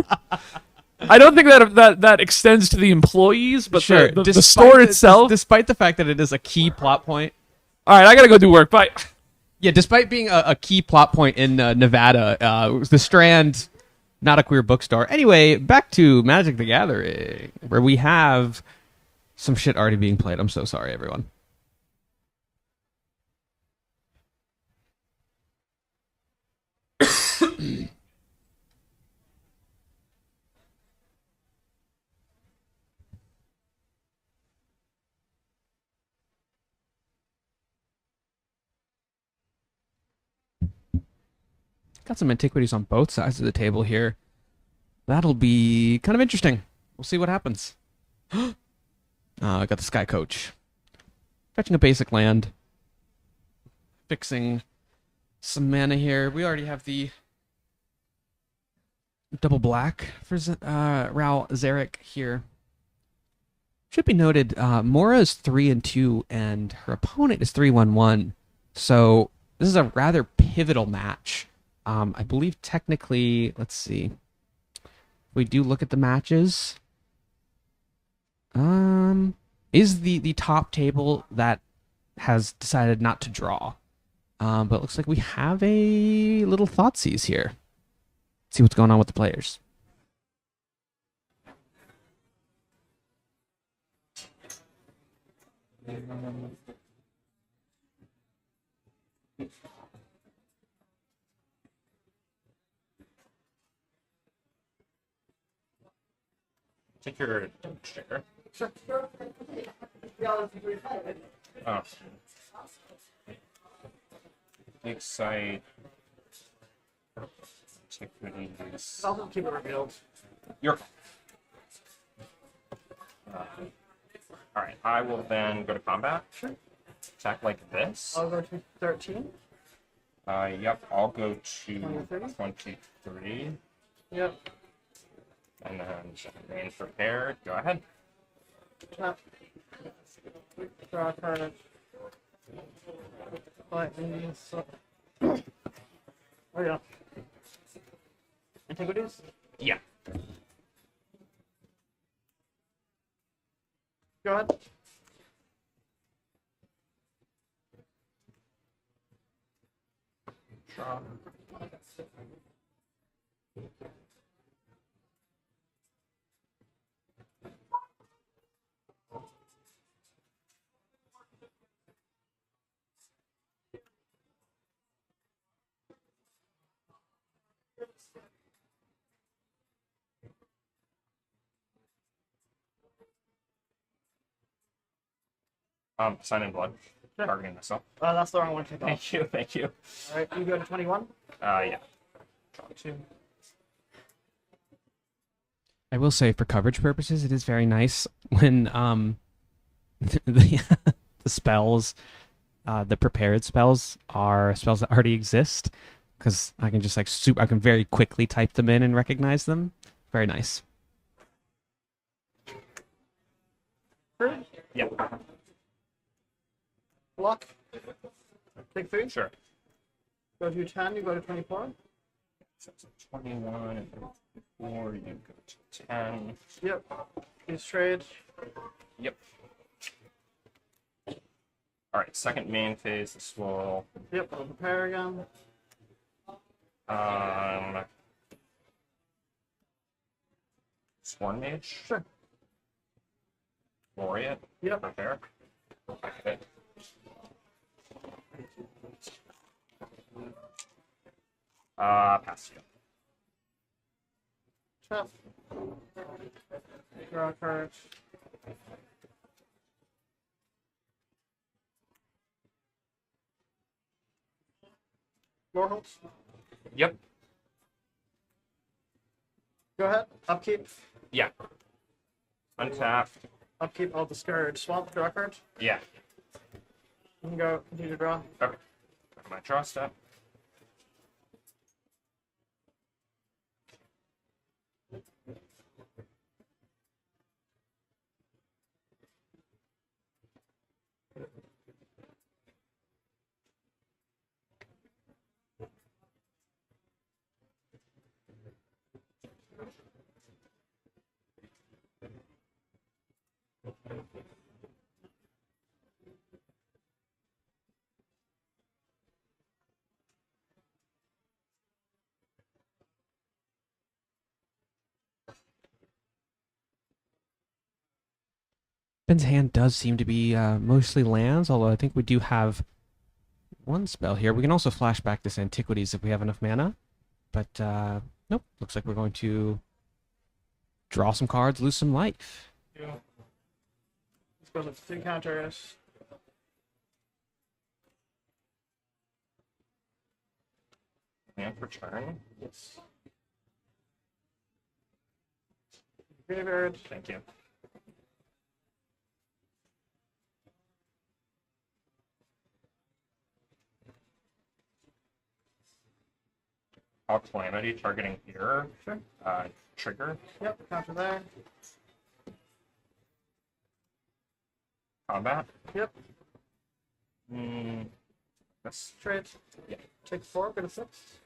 I don't think that extends to the employees, but Sure. the Despite store itself. despite the fact that it is a key plot point. All right, I gotta go do work. Bye. Yeah, despite being a key plot point in Nevada, the Strand, not a queer bookstore. Anyway, back to Magic the Gathering, where we have some shit already being played. I'm so sorry, everyone. Got some antiquities on both sides of the table here. That'll be kind of interesting. We'll see what happens. I got the Sky Coach. Fetching a basic land. Fixing some mana here. We already have the double black for Ral Zarek here. Should be noted, Mora is 3-2 and her opponent is 3-1-1. So this is a rather pivotal match. I believe technically, let's see. If we do look at the matches. Is the top table that has decided not to draw. But it looks like we have a little Thoughtseize here. See what's going on with the players. Take your chair. Oh. Big site. Antiquities. I'll keep it revealed. Your. Alright, I will then go to combat. Sure. Attack like this. I'll go to 13. Yep, I'll go to 20, 23. Yep. And then remain prepared. Go ahead. Tap. Draw a card. Lightning. Oh yeah. Antiquities? Yeah. Go ahead. Draw. Sign in blood. Sure. Targeting myself. That's the wrong one to take off. Thank you, thank you. Alright, you go to 21. Yeah. Draw 2. I will say, for coverage purposes, it is very nice when the spells, the prepared spells, are spells that already exist, because I can just like I can very quickly type them in and recognize them. Very nice. Yeah. Block. Take 3. Sure. Go to 10, you go to 24. So 21 and 4, you go to 10. Yep. Use trade. Yep. Alright, second main phase, this will Yep, I'll prepare again. Sworn Mage. Sure. Laureate. Yep. Prepare. Okay. Pass. Tap. Draw a card. Warholtz. Yep. Go ahead. Upkeep. Yeah. Untap. Upkeep. I'll discard. Swamp. Draw a card. Yeah. You can go. Continue to draw. Okay. My draw step. Ben's hand does seem to be mostly lands, although I think we do have one spell here. We can also flash back this Antiquities if we have enough mana. But nope, looks like we're going to draw some cards, lose some life. Yeah. Let's go with 3 counters. And for turn. Yes. Graveyard. Thank you. Calamity targeting here. Sure. Trigger. Yep. Counter there. Combat. Yep. That's Trade. Yeah. Take 4. Go to 6.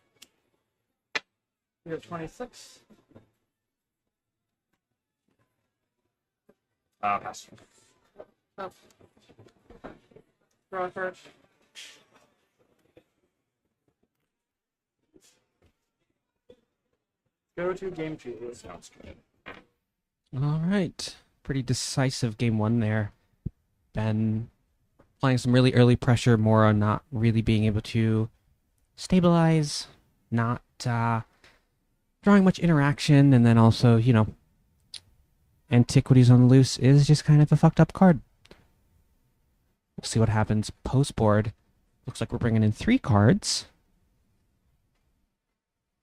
You have 26. pass. Up. Draw a card. Go to game 2. Sounds good. All right. Pretty decisive game 1 there. Ben applying some really early pressure, more on not really being able to stabilize, not drawing much interaction, and then also, you know, Antiquities on the loose is just kind of a fucked up card. We'll see what happens post board. Looks like we're bringing in 3 cards.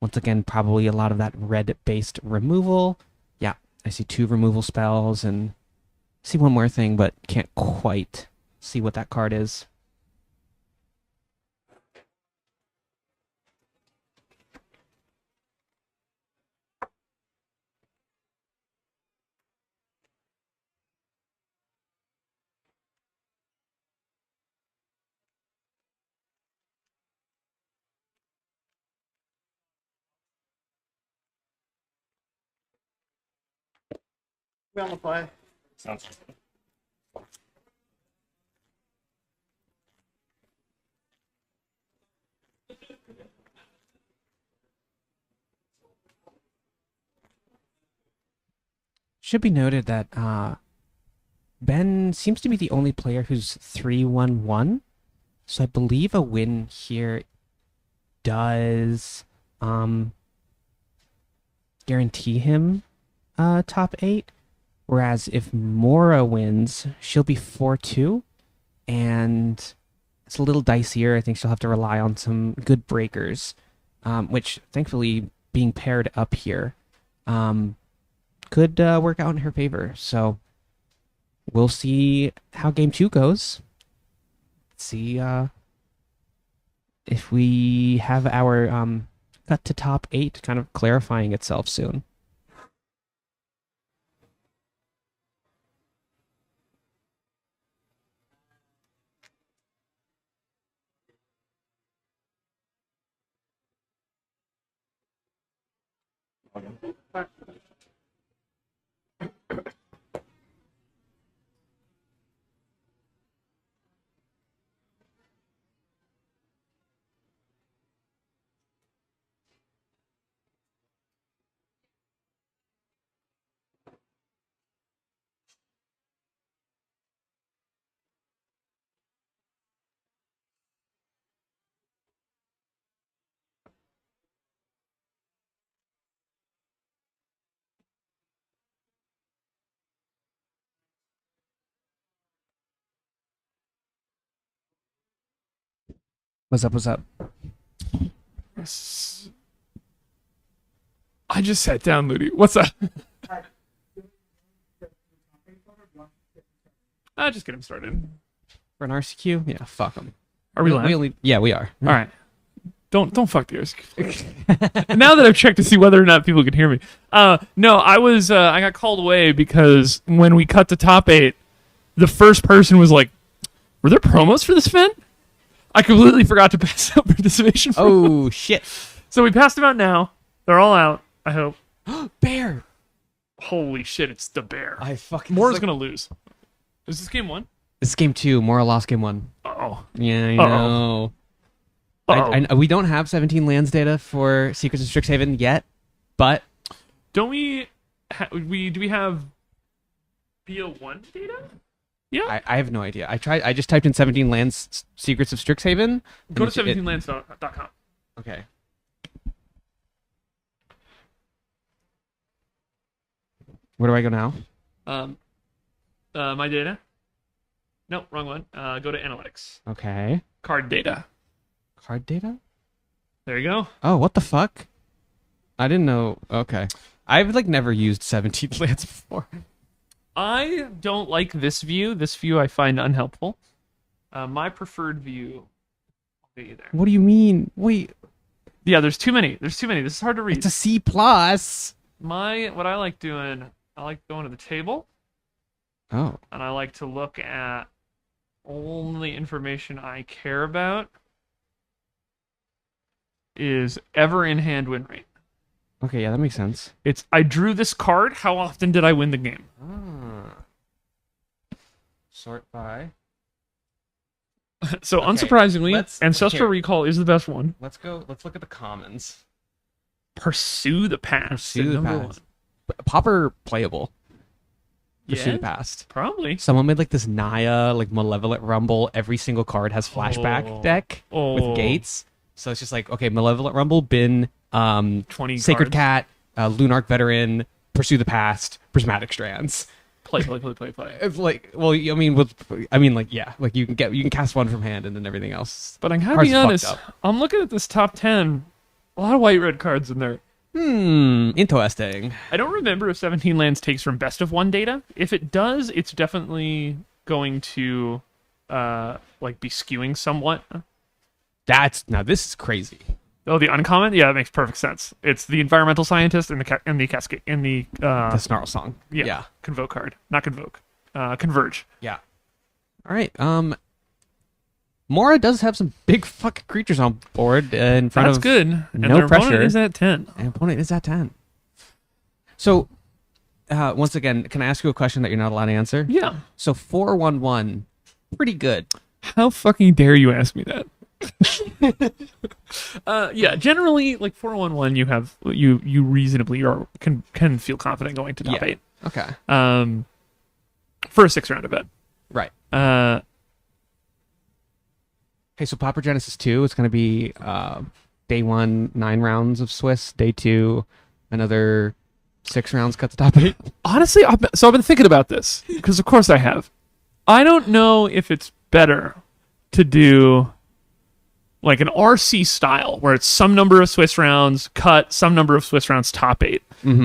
Once again, probably a lot of that red-based removal. Yeah, I see 2 removal spells and see one more thing, but can't quite see what that card is. Be on the play. Sounds good. Should be noted that Ben seems to be the only player who's 3-1-1. So I believe a win here does guarantee him top 8. Whereas if Mora wins, she'll be 4-2. And it's a little dicier. I think she'll have to rely on some good breakers, which thankfully being paired up here could work out in her favor. So we'll see how game 2 goes. See if we have our cut to top 8 kind of clarifying itself soon. What's up? What's up? I just sat down, Moody. What's up? Just get him started. For an RCQ? Yeah, fuck them. Are we live? Yeah, we are. All right. Don't fuck the RCQ. Now that I've checked to see whether or not people can hear me. No, I got called away because when we cut to top 8, the first person was like, "Were there promos for this event?" I completely forgot to pass out participation. Oh shit! So we passed them out now. They're all out. I hope. Bear. Holy shit! It's the bear. I fucking. Moore's gonna lose. Is this game 1? This is game 2. Mora lost game 1. Oh. Yeah, I know. We don't have 17 lands data for Secrets of Strixhaven yet, but don't we? Do we have BO1 data? Yeah. I have no idea. I just typed in 17 lands Secrets of Strixhaven. Go to 17lands.com. Okay. Where do I go now? My data. Nope, wrong one. Go to analytics. Okay. Card data. Card data? There you go. Oh, what the fuck? I didn't know. Okay. I've never used 17 lands before. I don't like this view. This view I find unhelpful. My preferred view will be there. What do you mean? Wait. Yeah, there's too many. This is hard to read. It's a C+. What I like doing, I like going to the table. Oh. And I like to look at only information I care about is ever in hand win rate. Okay, yeah, that makes sense. It's I drew this card. How often did I win the game? Sort by. So Okay, unsurprisingly, Ancestral Recall is the best one. Let's look at the commons. Pursue the Past. Pursue the number Past. Popper playable. Pursue Yeah, the Past. probably. Someone made this Naya Malevolent Rumble. Every single card has flashback deck with gates. So it's just okay, Malevolent Rumble, Bin, 20 Sacred cards. Cat, Lunarch Veteran, Pursue the Past, Prismatic Strands. Play. It's you can cast one from hand and then everything else. But I gotta Cards be fucked honest, up. I'm looking at this top 10. A lot of white-red cards in there. Interesting. I don't remember if 17 lands takes from best of 1 data. If it does, it's definitely going to be skewing somewhat. Now this is crazy. Oh, the uncommon? Yeah, that makes perfect sense. It's the environmental scientist and the cascade in the The Snarl Song. Yeah. Convoke card. Not Convoke. Converge. Yeah. All right. Mora does have some big fucking creatures on board in front That's of good. And no their pressure. opponent is at 10. And opponent is at 10. So, once again, can I ask you a question that you're not allowed to answer? Yeah. So 4/1/1, pretty good. How fucking dare you ask me that? Yeah, generally 411 you have you reasonably can feel confident going to top 8. Okay. For a 6-round event. Right. Okay, so Pauper Genesis 2, it's going to be day 1 9 rounds of Swiss, day 2 another 6 rounds cut to top 8. Honestly, I've been thinking about this because of course I have. I don't know if it's better to do an RC style where it's some number of Swiss rounds cut, some number of Swiss rounds top 8,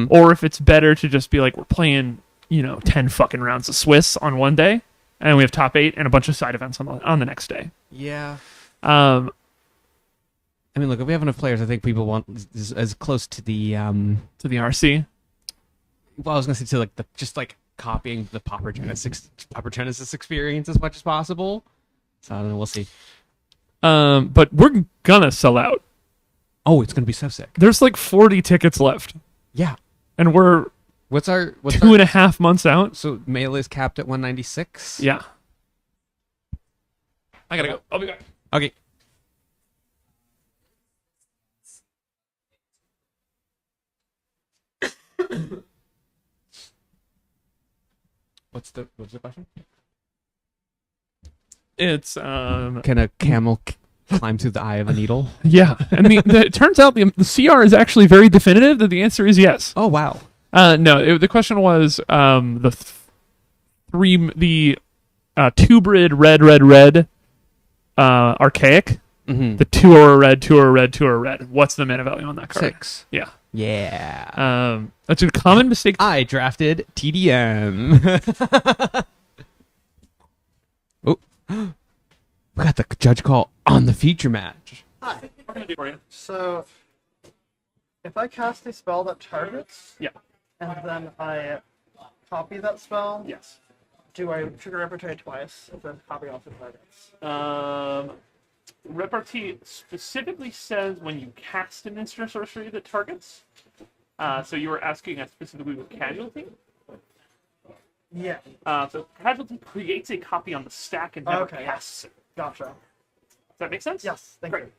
or if it's better to just be we're playing 10 fucking rounds of Swiss on one day and we have top 8 and a bunch of side events on the next day. Yeah. I mean, look, if we have enough players, I think people want as close to the RC. Well, I was gonna say to just copying the Pauper Genesis experience as much as possible. So I don't know. We'll see. But we're gonna sell out. Oh, it's gonna be so sick. There's 40 tickets left. Yeah. And we're what's 2.5 months out. So Melee is capped at 196. Yeah. I gotta go. I'll be back. Okay. What's the question? It's Can a camel climb through the eye of a needle? Yeah, and it turns out the CR is actually very definitive that the answer is yes. Oh wow. No, the question was the 2-brid red archaic Mm-hmm. The 2 or a red, 2 or a red, 2 or a red. What's the mana value on that card? 6. Yeah. Yeah. That's a common mistake. I drafted TDM. Oh, we got the judge call on the feature match. Hi. What can I do for you? So, if I cast a spell that targets, Yeah. and then I copy that spell, Yes. do I trigger repertoire twice if the copy also targets? Repartee specifically says when you cast an instant sorcery that targets. So you were asking us specifically with casualty. Yeah. So casualty creates a copy on the stack and never Okay. casts it. Gotcha. Does that make sense? Yes, thank Great. you.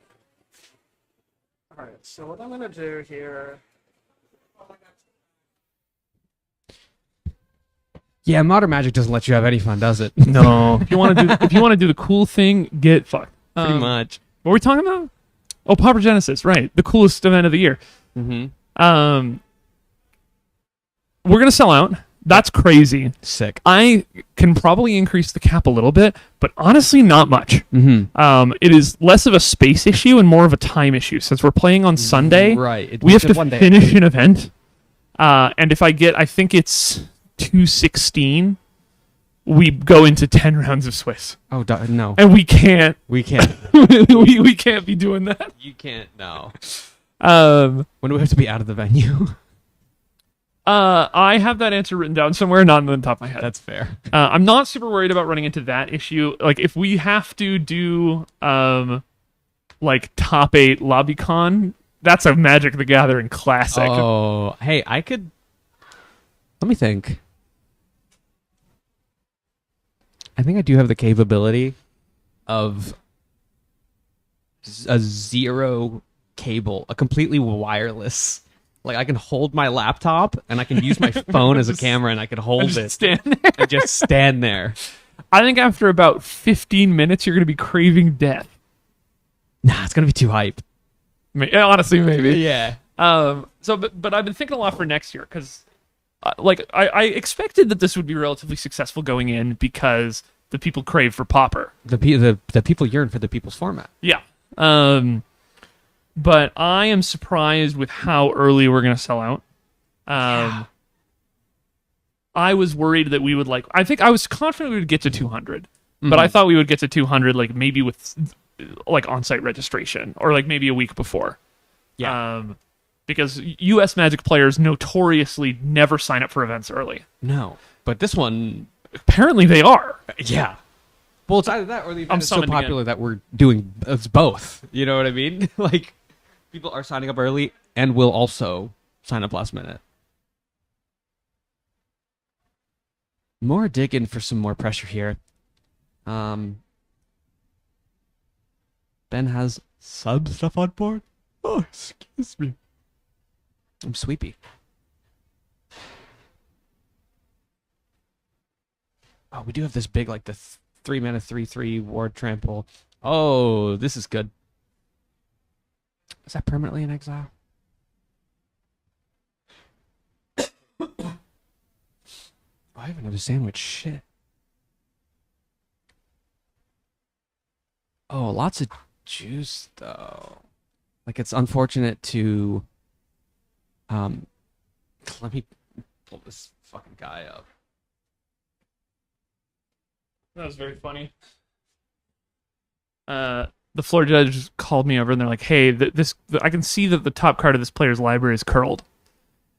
Alright, so what I'm gonna do here. Yeah, Modern Magic doesn't let you have any fun, does it? No. if you want to do the cool thing, get fucked. Pretty much. What were we talking about? Oh, Pauper Genesis, right? The coolest event of the year. Mm-hmm. We're gonna sell out. That's crazy. Sick. I can probably increase the cap a little bit, but honestly, not much. Mm-hmm. It is less of a space issue and more of a time issue. Since we're playing on Sunday, Right. we have to one day. finish an event. And if I think it's 216, we go into 10 rounds of Swiss. Oh, no. And we can't. We can't. we can't be doing that. You can't, no. Um, When do we have to be out of the venue? I have that answer written down somewhere, not on the top of my head. That's fair. I'm not super worried about running into that issue. Like, if we have to do, like, top 8 LobbyCon, that's a Magic the Gathering classic. Oh, hey, I could... Let me think. I think I do have the capability of a 0 cable, a completely wireless... Like, I can hold my laptop, and I can use my phone as a camera, and I can hold Just it stand there. and just stand there. I think after about 15 minutes, you're going to be craving death. Nah, it's going to be too hype. Honestly, maybe. Yeah. But I've been thinking a lot for next year, because, I expected that this would be relatively successful going in because the people crave for Pauper. The people yearn for the people's format. Yeah. But I am surprised with how early we're going to sell out. I was worried that we would I think I was confident we would get to 200, but I thought we would get to 200 maybe with on-site registration or maybe a week before. Yeah. Because U.S. Magic players notoriously never sign up for events early. No, but this one Apparently they are. Yeah. Well, it's either that or the event is so summoned again. popular that we're doing it's both. You know what I mean? People are signing up early and will also sign up last minute. More digging for some more pressure here. Ben has sub stuff on board. Oh, excuse me. I'm sweepy. Oh, we do have this big, the 3-mana 3/3 ward trample. Oh, this is good. Is that permanently in exile? Oh, I have another sandwich. Shit. Oh, lots of juice though. It's unfortunate to let me pull this fucking guy up. That was very funny. The floor judge called me over and they're like, "Hey, I can see that the top card of this player's library is curled."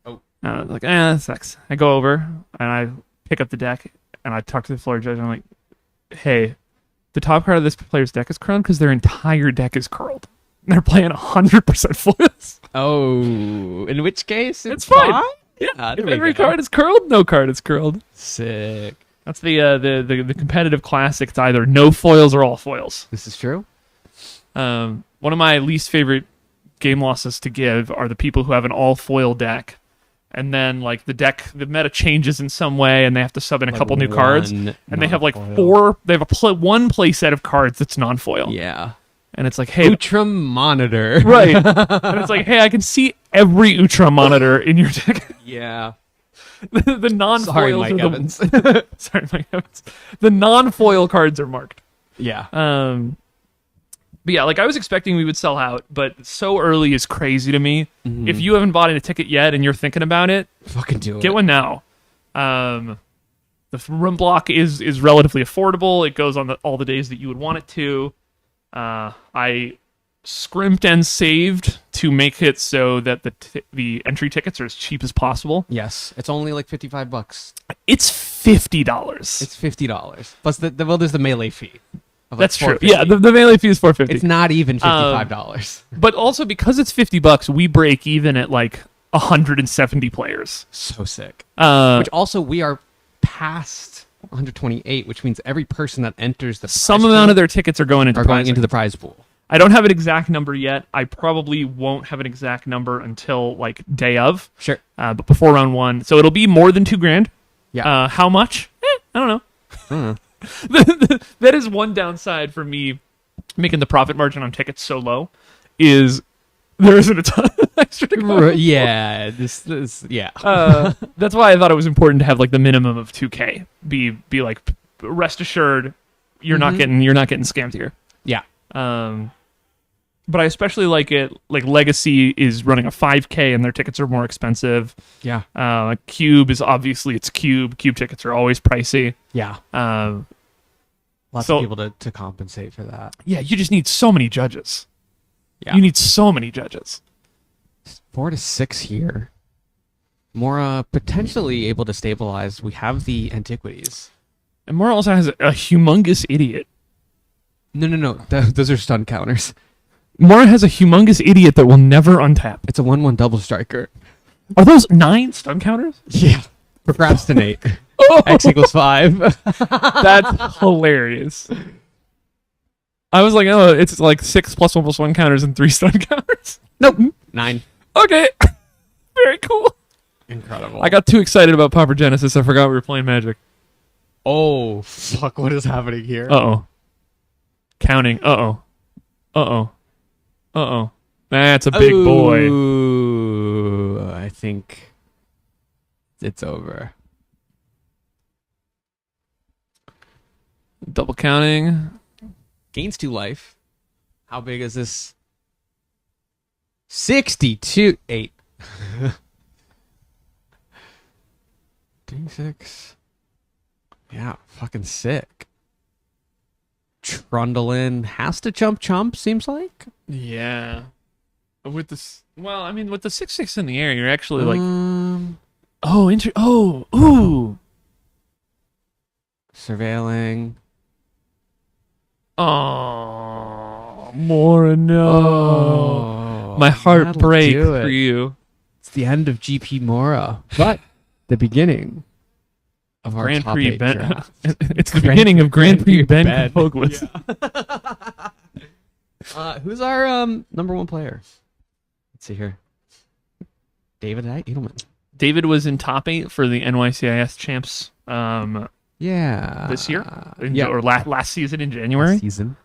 Oh. I was like, that sucks. I go over and I pick up the deck and I talk to the floor judge and I'm like, "Hey, the top card of this player's deck is curled because their entire deck is curled. And they're playing 100% foils." Oh, in which case It's fine. Yeah, If every card is curled, no card is curled. Sick. That's the competitive classic. It's either no foils or all foils. This is true. One of my least favorite game losses to give are the people who have an all foil deck, and then the meta changes in some way, and they have to sub in a couple new cards, and they have non-foil. They have one play set of cards that's non-foil. Yeah. And it's like, hey, Utrum Monitor. right? And it's like, hey, I can see every Utrum Monitor in your deck. Yeah. The non-foils Sorry, are Mike the Evans. sorry, Mike Evans. The non-foil cards are marked. Yeah. But yeah, like I was expecting we would sell out, but so early is crazy to me. If you haven't bought a ticket yet and you're thinking about it, Fucking do it. get one now. The room block is relatively affordable. It goes on all the days that you would want it to. I scrimped and saved to make it so that the entry tickets are as cheap as possible. Yes, it's only like $55. It's $50. It's $50 plus there's the melee fee. Of like That's true. $4.50. Yeah, the melee fee is $4.50. It's not even $55. But also because it's $50, we break even at like 170 players. So sick. Uh, Which also we are past 128, which means every person that enters the some prize amount pool of their tickets are going into the prize pool. I don't have an exact number yet. I probably won't have an exact number until like day of. Sure. But before round 1, so it'll be more than $2,000. Yeah. How much? I don't know. That is one downside for me making the profit margin on tickets so low. Is there isn't a ton of extra to go. Yeah. Yeah. That's why I thought it was important to have like the minimum of 2K. Be like, rest assured, you're not getting scammed here. Yeah. But I especially like it. Like Legacy is running a 5K and their tickets are more expensive. Yeah. Cube is obviously it's Cube. Cube tickets are always pricey. Yeah. Lots so- of people to compensate for that. Yeah, you just need so many judges. Yeah. You need so many judges. 4 to 6 here. More potentially able to stabilize. We have the antiquities. And Mora also has a humongous idiot. No. Those are stun counters. Mora has a humongous idiot that will never untap. It's a 1/1 double striker. Are those 9 stun counters? Yeah. Procrastinate. Oh, X equals 5. that's hilarious. I was like, oh, it's like 6 +1/+1 counters and 3 stun counters. Nope. 9. Okay. Very cool. Incredible. I got too excited about Pauper Genesis. I forgot we were playing Magic. Oh, fuck. What is happening here? Uh-oh. Counting. Uh-oh. Uh-oh. Uh-oh. That's a big boy. Ooh, I think it's over. Double counting. Gains 2 life. How big is this? 62. 8. D6. Yeah, fucking sick. Trundle has to chump, seems like. Yeah. With this, well, I mean, with the 6/6 in the air, you're actually like, ooh. Surveilling. Oh, Mora, no. Oh, My heart that'll breaks do it. for you. It's the end of GP Mora, but the beginning of our Grand top Prix 8 Ben. draft. It's the beginning of Grand Prix Ben Pogwitz. Who's our number 1 player? Let's see here. David Edelman. David was in top 8 for the NYCIS champs Yeah. this year, yeah. or last season in January. Season.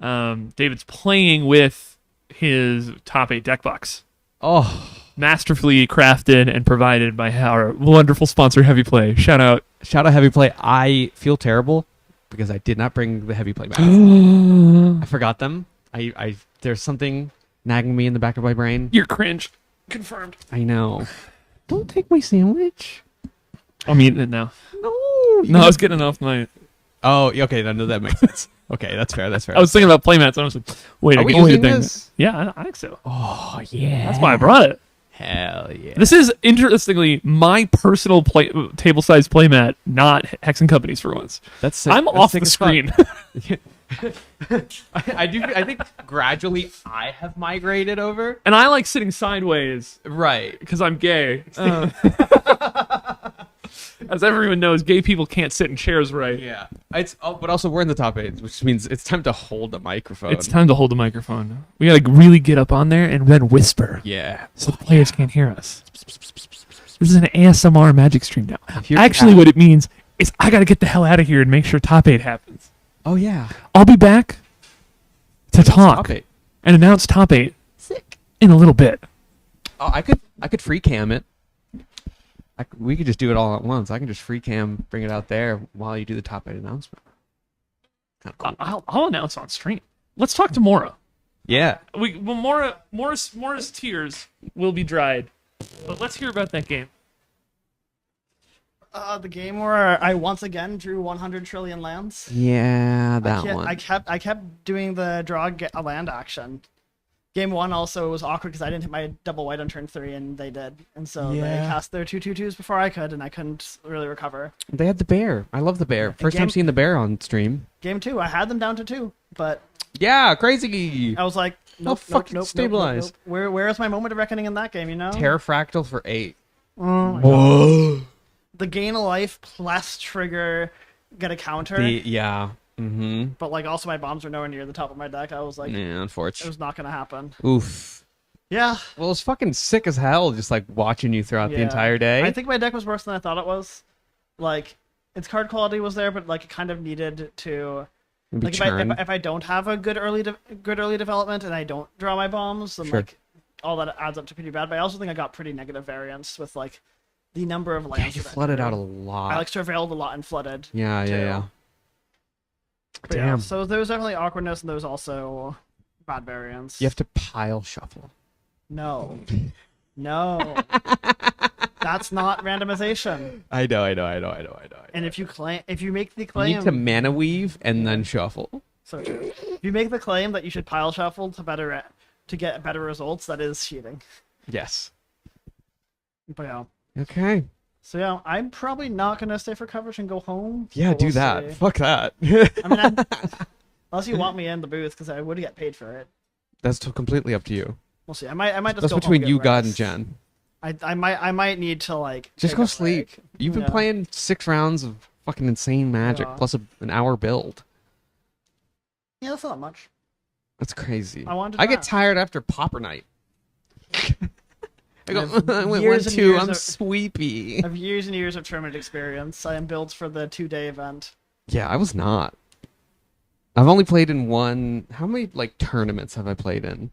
David's playing with his top 8 deck box. Oh, Masterfully crafted and provided by our wonderful sponsor, Heavy Play. Shout out Heavy Play. I feel terrible because I did not bring the Heavy Play back. I forgot them. I there's something nagging me in the back of my brain. You're cringe. Confirmed. I know. Don't take my sandwich. I'm eating it now. No, I was getting off my... Oh, okay. No, that makes sense. Okay, that's fair. I was thinking about playmats. And I was like, wait, Are I we can only using think. this? Yeah, I think so. Oh, yeah. That's why I brought it. Hell yeah. This is, interestingly, my personal table-sized playmat, not Hex and Company's for once. I'm off the screen. I do. I think gradually I have migrated over. And I like sitting sideways. Right. Because I'm gay. As everyone knows, gay people can't sit in chairs right. Yeah. But also we're in the top 8, which means it's time to hold the microphone. It's time to hold the microphone. We gotta really get up on there and then whisper. Yeah. So the players can't hear us. This is an ASMR Magic stream now. If you're Actually, what it means is I gotta get the hell out of here and make sure top 8 happens. Oh yeah. I'll be back to talk Top 8. and announce top 8 Sick. in a little bit. Oh, I could free cam it. We could just do it all at once. I can just free cam, bring it out there while you do the top 8 announcement. Kind of cool. I'll announce on stream. Let's talk to Mora. Yeah. Mora's tears will be dried. But let's hear about that game. The game where I once again drew 100 trillion lands. Yeah, that one. I kept doing the draw get a land action. Game 1 also was awkward because I didn't hit my double white on turn 3 and they did, and so they cast their 2/2/2s before I could, and I couldn't really recover. They had the bear. I love the bear. First time seeing the bear on stream. Game 2, I had them down to 2, but yeah, crazy. I was like, nope, stabilize. Where's my moment of reckoning in that game? You know, Terrafractal for 8. Oh my God. The gain a life plus trigger, get a counter. But like also my bombs are nowhere near the top of my deck. I was like, yeah, unfortunate. It was not gonna happen. Oof. Yeah. Well, it's fucking sick as hell, just like watching you throughout the entire day. I think my deck was worse than I thought it was. Like, its card quality was there, but like it kind of needed to. Like if I don't have a good early development and I don't draw my bombs, then like all that adds up to pretty bad. But I also think I got pretty negative variance with like the number of lands. Yeah, you flooded out a lot. I like surveilled a lot and flooded. Yeah. But Damn. yeah, so there was definitely awkwardness, and there was also bad variance. You have to pile shuffle. No. That's not randomization. I know. And if you make the claim, you need to mana weave and then shuffle. So true. If you make the claim that you should pile shuffle to get better results, that is cheating. Yes. But yeah. Okay. So yeah, I'm probably not gonna stay for coverage and go home. Yeah, do that. See. Fuck that. I mean, unless you want me in the booth, because I would get paid for it. That's completely up to you. We'll see. I might just. That's go between home you, and God, and Jen. I might need to like. Just go sleep. You've been Yeah. playing 6 rounds of fucking insane Magic plus an hour build. Yeah, that's not much. That's crazy. I get tired after Popper Night. I went years 1-2. and I'm years sweepy. I have years and years of tournament experience. I am built for the 2-day event. Yeah, I was not. I've only played in one. How many like tournaments have I played in?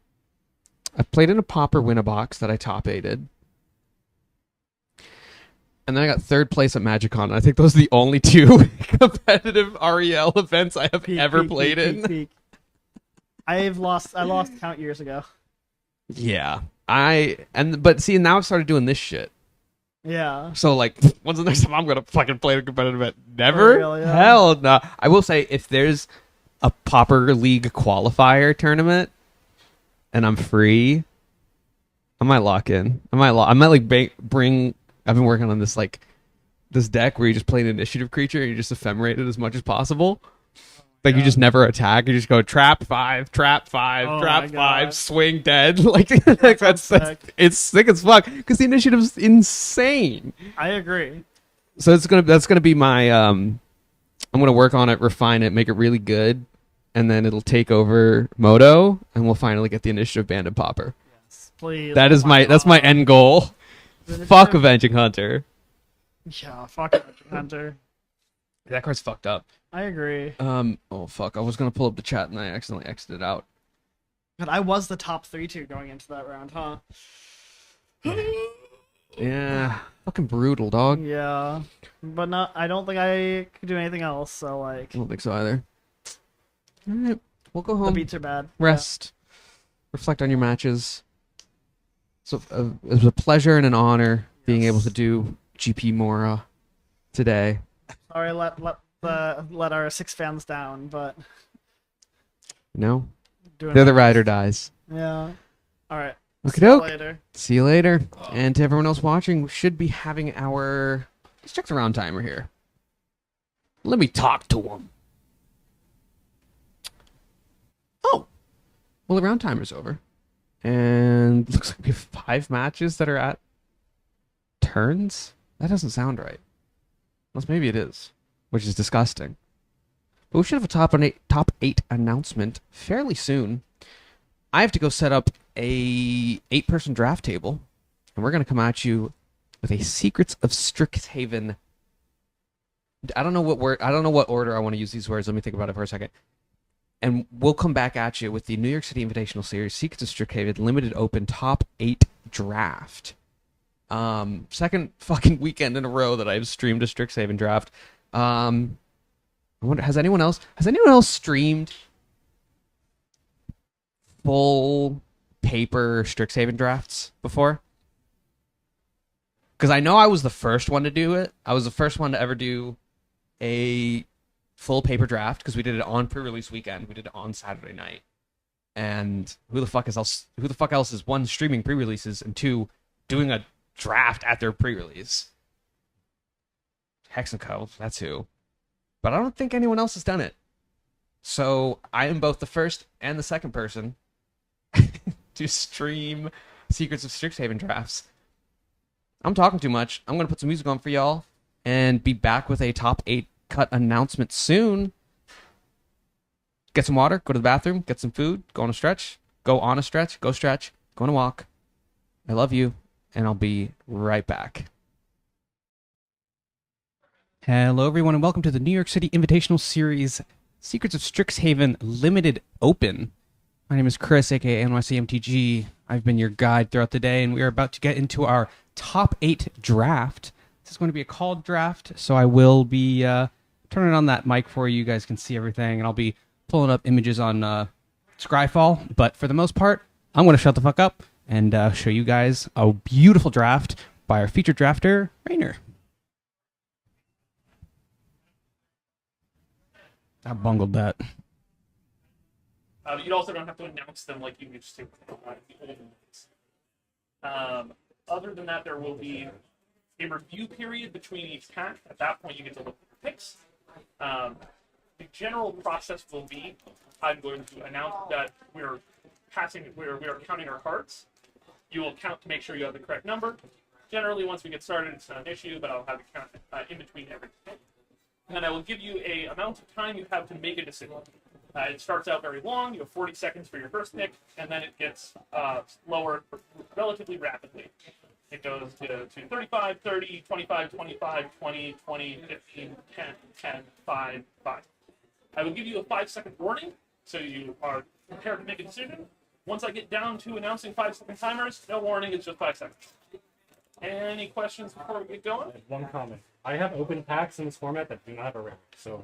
I've played in a Popper Win-A-Box that I top 8'd. And then I got 3rd place at MagicCon. I think those are the only 2 competitive REL events I have ever played in. I lost count years ago. Yeah. But see, now I've started doing this shit. Yeah. So like, when's the next time I'm gonna fucking play a competitive event? Never? Really, yeah. Hell no. I will say, if there's a Popper League qualifier tournament and I'm free, I might lock in. I might like bring. I've been working on this deck where you just play an initiative creature and you just ephemerate it as much as possible. Like you just never attack. You just go trap 5, trap 5, trap 5, swing dead. Like that's it's sick as fuck because the initiative's insane. I agree. So that's gonna be my I'm gonna work on it, refine it, make it really good, and then it'll take over Moto, and we'll finally get the initiative banned in Popper. Yes, please. That's my end goal. Fuck Avenging Hunter. Yeah, fuck Avenging Hunter. That card's fucked up. I agree. Oh fuck! I was gonna pull up the chat and I accidentally exited out. But I was the top 3-2 going into that round, huh? Yeah, fucking brutal, dog. Yeah, but not. I don't think I could do anything else. So like, I don't think so either. All right, we'll go home. the beats are bad. Rest. Reflect on your matches. So it was a pleasure and an honor being able to do GP Mora today. Sorry, let our 6 fans down, but No, they're the ride or dies. Yeah. All right. Okay, See you later. See you later. And to everyone else watching, we should be having our. Let's check the round timer here. Let me talk to him. Oh, well, the round timer's over, and looks like we have 5 matches that are at turns. That doesn't sound right. Unless maybe it is, which is disgusting. But we should have a top 8 announcement fairly soon. I have to go set up a 8-person draft table, and we're going to come at you with a Secrets of Strixhaven. I don't know what order I want to use these words. Let me think about it for a second. And we'll come back at you with the New York City Invitational Series Secrets of Strixhaven Limited Open Top 8 Draft. Second fucking weekend in a row that I've streamed a Strixhaven draft. I wonder, has anyone else streamed full paper Strixhaven drafts before? Because I know I was the first one to do it. I was the first one to ever do a full paper draft because we did it on pre-release weekend. We did it on Saturday night. And who the fuck else is one, streaming pre-releases, and two, doing a draft at their pre-release? Hex and Co. That's who. But I don't think anyone else has done it. So I am both the first and the second person to stream Secrets of Strixhaven drafts. I'm talking too much. I'm going to put some music on for y'all and be back with a top 8 cut announcement soon. Get some water, go to the bathroom, get some food, go on a stretch, go on a stretch, go stretch, go on a walk. I love you, and I'll be right back. Hello, everyone, and welcome to the New York City Invitational Series Secrets of Strixhaven Limited Open. My name is Chris, aka NYCMTG. I've been your guide throughout the day, and we are about to get into our top 8 draft. This is going to be a called draft, so I will be turning on that mic for you. You guys can see everything, and I'll be pulling up images on Scryfall. But for the most part, I'm going to shut the fuck up and show you guys a beautiful draft by our featured drafter, Rainer. I bungled that. You also don't have to announce them like you used to the old ones. Other than that, there will be a review period between each pack. At that point, you get to look at your picks. The general process will be, I'm going to announce that we are counting our cards. You will count to make sure you have the correct number. Generally, once we get started, it's not an issue, but I'll have you count in between every pick. And then I will give you a amount of time you have to make a decision. It starts out very long. You have 40 seconds for your first pick, and then it gets lower relatively rapidly. It goes to 35, 30, 25, 25, 20, 20, 15, 10, 10, 5, 5. I will give you a 5-second warning, so you are prepared to make a decision. Once I get down to announcing 5-second timers, no warning, it's just 5 seconds. Any questions before we get going? One comment. I have open packs in this format that do not have a rare. So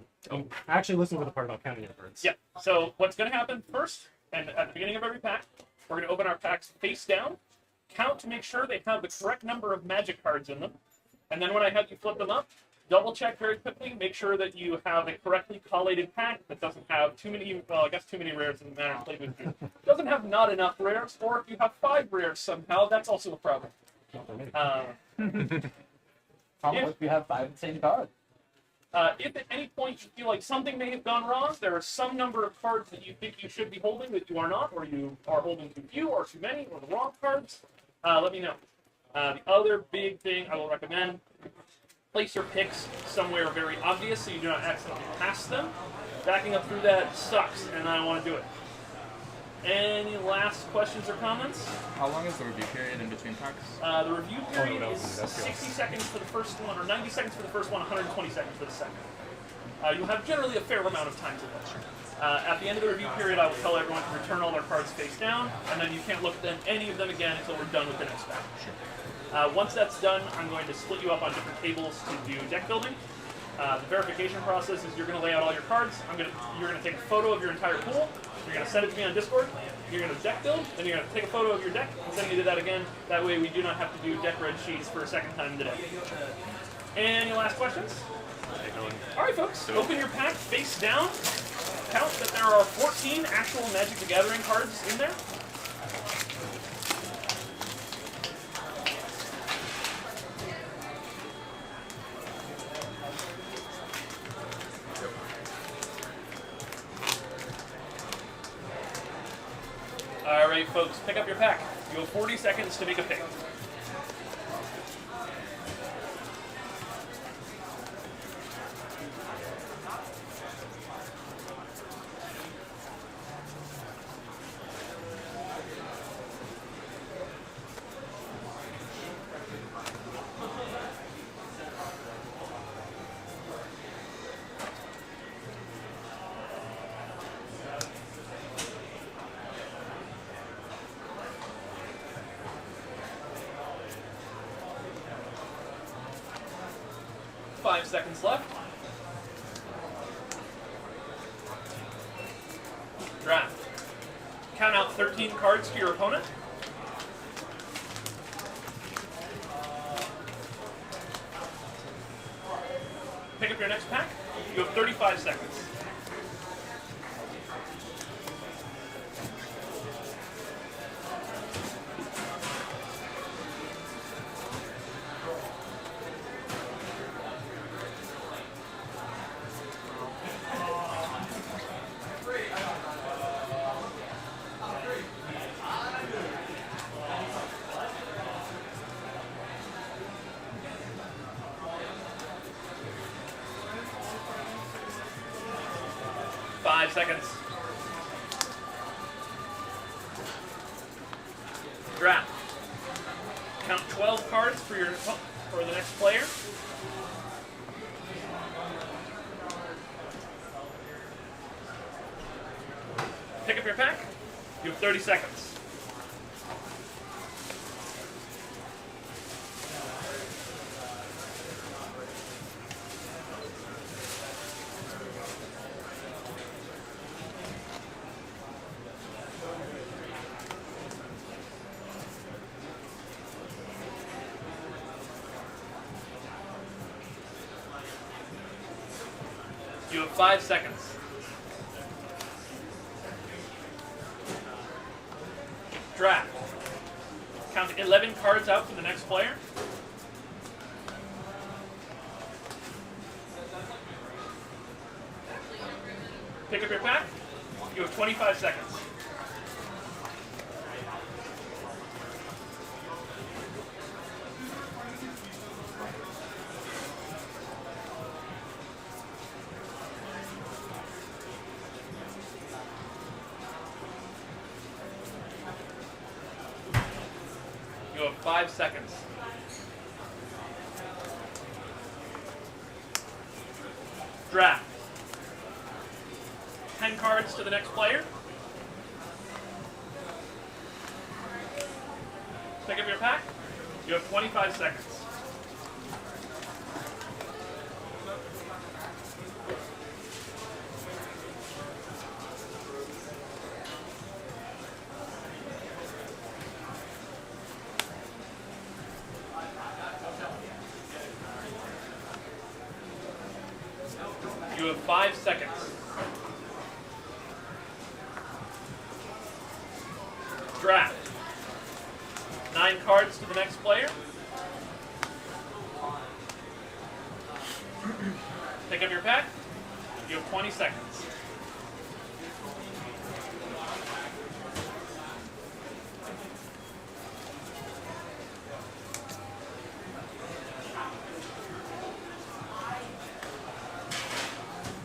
actually listen to the part about counting your cards. Yeah. So what's going to happen first, and at the beginning of every pack, we're going to open our packs face down, count to make sure they have the correct number of magic cards in them, and then when I have you flip them up, double check very quickly, make sure that you have a correctly collated pack that doesn't have too many, well, I guess too many rares in the manner played with you. Doesn't have not enough rares, or if you have 5 rares somehow, that's also a problem. Problem if you have 5 of the same card. If at any point you feel like something may have gone wrong, there are some number of cards that you think you should be holding that you are not, or you are holding too few, or too many, or the wrong cards, let me know. The other big thing I will recommend, place your picks somewhere very obvious so you do not accidentally pass them. Backing up through that sucks, and I don't want to do it. Any last questions or comments? How long is the review period in between packs? The review period is 60 seconds for the first one, or 90 seconds for the first one, 120 seconds for the second. You'll have generally a fair amount of time to watch. At the end of the review period, I will tell everyone to return all their cards face down, and then you can't look at any of them again until we're done with the next pack. Once that's done, I'm going to split you up on different tables to do deck building. The verification process is you're going to lay out all your cards. You're going to take a photo of your entire pool. You're going to send it to me on Discord. You're going to deck build. Then you're going to take a photo of your deck and send me to that again. That way we do not have to do deck red sheets for a second time today. Any last questions? All right, folks. Open your pack face down. Count that there are 14 actual Magic the Gathering cards in there. All right, folks, pick up your pack. You have 40 seconds to make a pick. Five seconds left. Draft. Count out 13 cards to your opponent. Pick up your next pack. You have 35 seconds. Seconds. Draft. Count 12 cards for the next player. Pick up your pack. You have 30 seconds. You have 5 seconds. Draft. Count 11 cards out for the next player. Pick up your pack. You have 25 seconds. You have 5 seconds. Draft. 10 cards to the next player. Pick up your pack. You have 25 seconds. You have 5 seconds. Draft. 9 cards to the next player. Pick up your pack. You have 20 seconds.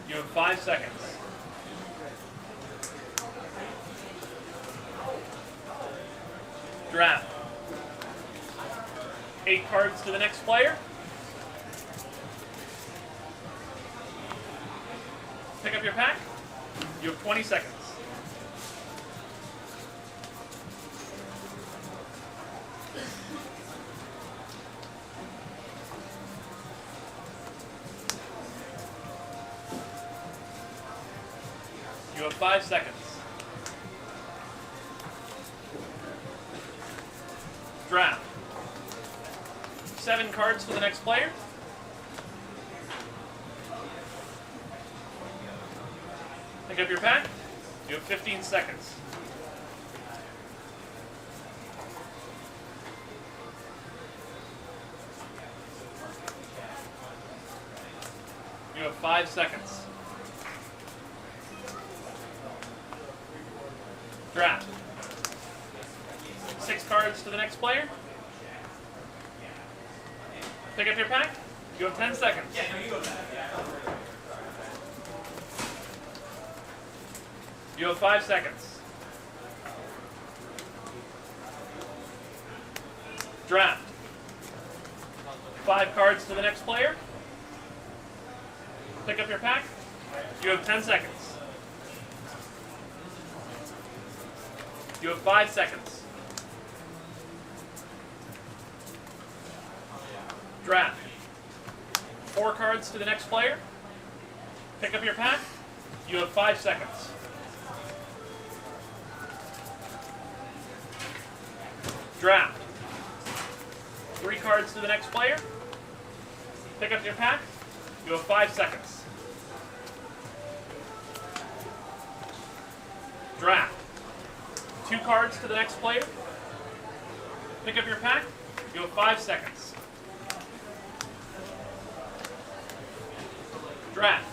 You have 5 seconds. Draft. 8 cards to the next player. Pick up your pack. You have 20 seconds. You have 5 seconds. Draft. 7 cards for the next player. Pick up your pack. You have 15 seconds. You have 5 seconds. Draft. 6 cards to the next player. Pick up your pack. You have 10 seconds. You have 5 seconds. Draft. 5 cards to the next player. Pick up your pack. You have 10 seconds. You have 5 seconds. Draft. 4 cards to the next player. Pick up your pack. You have 5 seconds. Draft. 3 cards to the next player. Pick up your pack. You have 5 seconds. Draft. 2 cards to the next player. Pick up your pack. You have 5 seconds. Draft.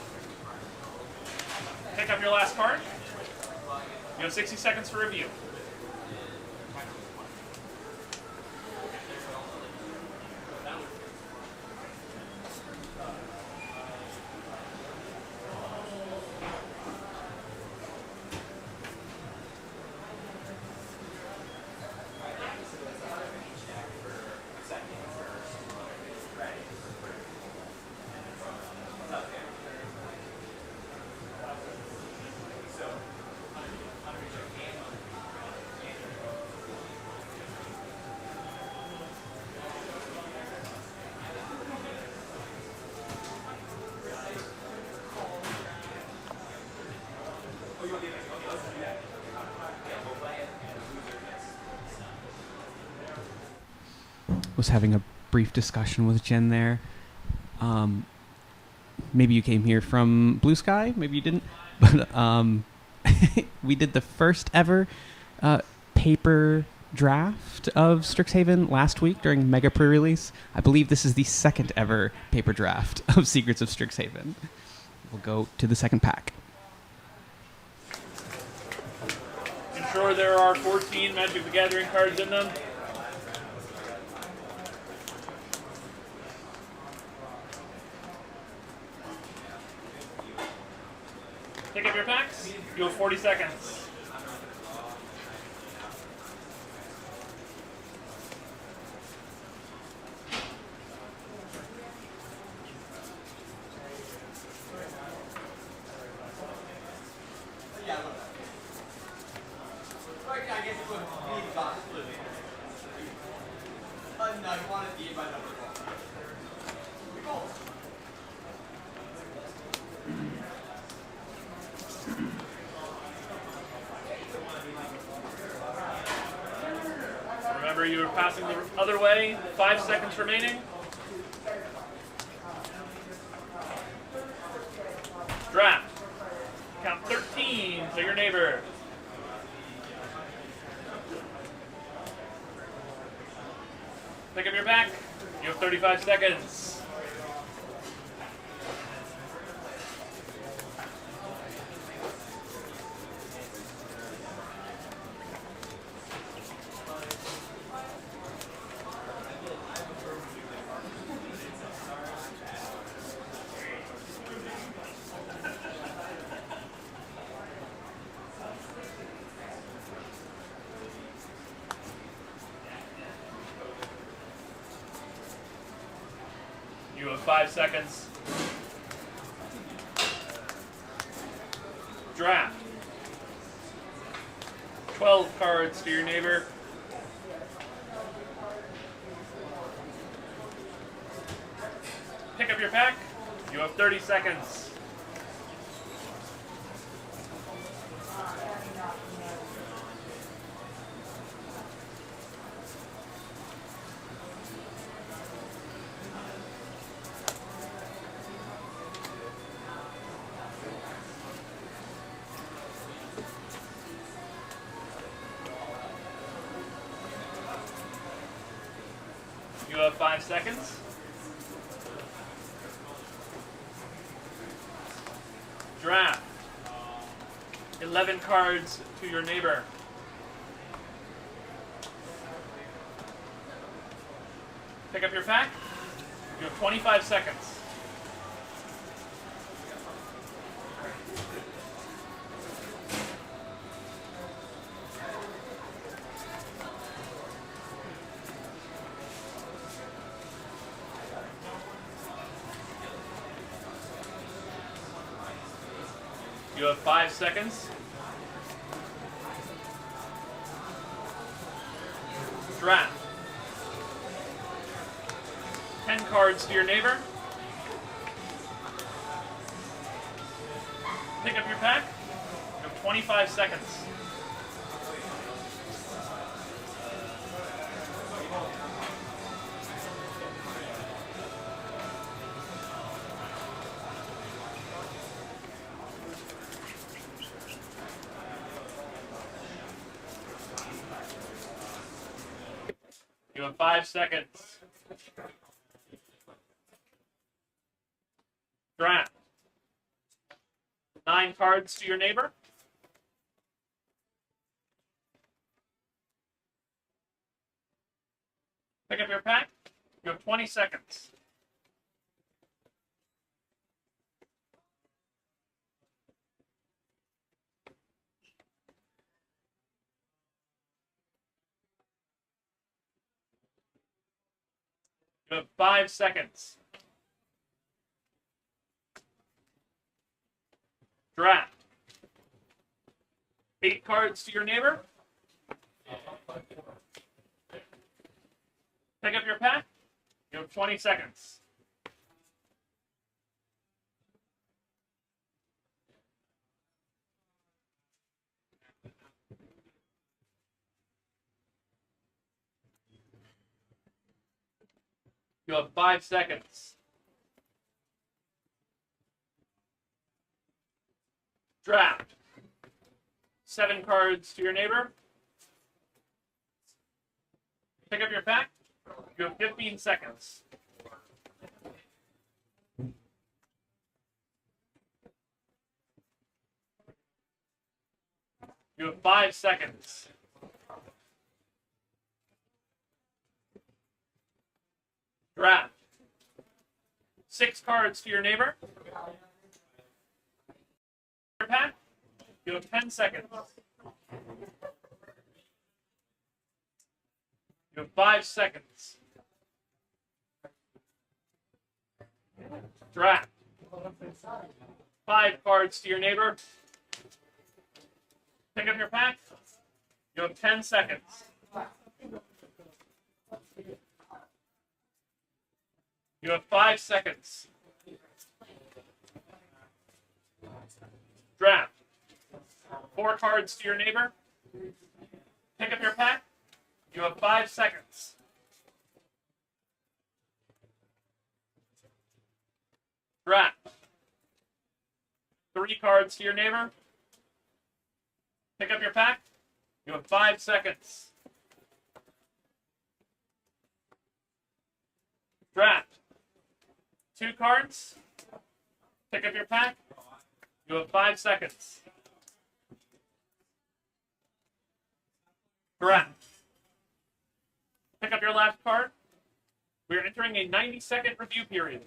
Pick up your last card. You have 60 seconds for review. Was having a brief discussion with Jen there. Maybe you came here from Blue Sky, maybe you didn't, but we did the first ever paper draft of Strixhaven last week during Mega Pre-Release. I believe this is the second ever paper draft of Secrets of Strixhaven. We'll go to the second pack. Ensure there are 14 Magic the Gathering cards in them. Pick up your packs. You have 40 seconds. Remember, you were passing the other way. 5 seconds remaining. Draft. Count 13 to your neighbor. Pick up your pack. You have 35 seconds. You have 5 seconds. Draft. 12 cards to your neighbor. Pick up your pack. You have 30 seconds. You have 5 seconds. Draft. 11 cards to your neighbor. Pick up your pack. You have 25 seconds. You have 5 seconds. Draft. 10 cards to your neighbor. Pick up your pack. You have 25 seconds. have 5 seconds. Draft. 9 cards to your neighbor. Pick up your pack. You have 20 seconds. You have 5 seconds. Draft. 8 cards to your neighbor. Pick up your pack. You have 20 seconds. You have 5 seconds. Draft. 7 cards to your neighbor. Pick up your pack. You have 15 seconds. You have 5 seconds. Draft. 6 cards to your neighbor. Your pack. You have 10 seconds. You have 5 seconds. Draft. 5 cards to your neighbor. Pick up your pack. You have 10 seconds. You have 5 seconds. Draft. 4 cards to your neighbor. Pick up your pack. You have 5 seconds. Draft. 3 cards to your neighbor. Pick up your pack. You have 5 seconds. Draft. 2 cards. Pick up your pack. You have 5 seconds. Draft. Pick up your last card. We are entering a 90-second review period.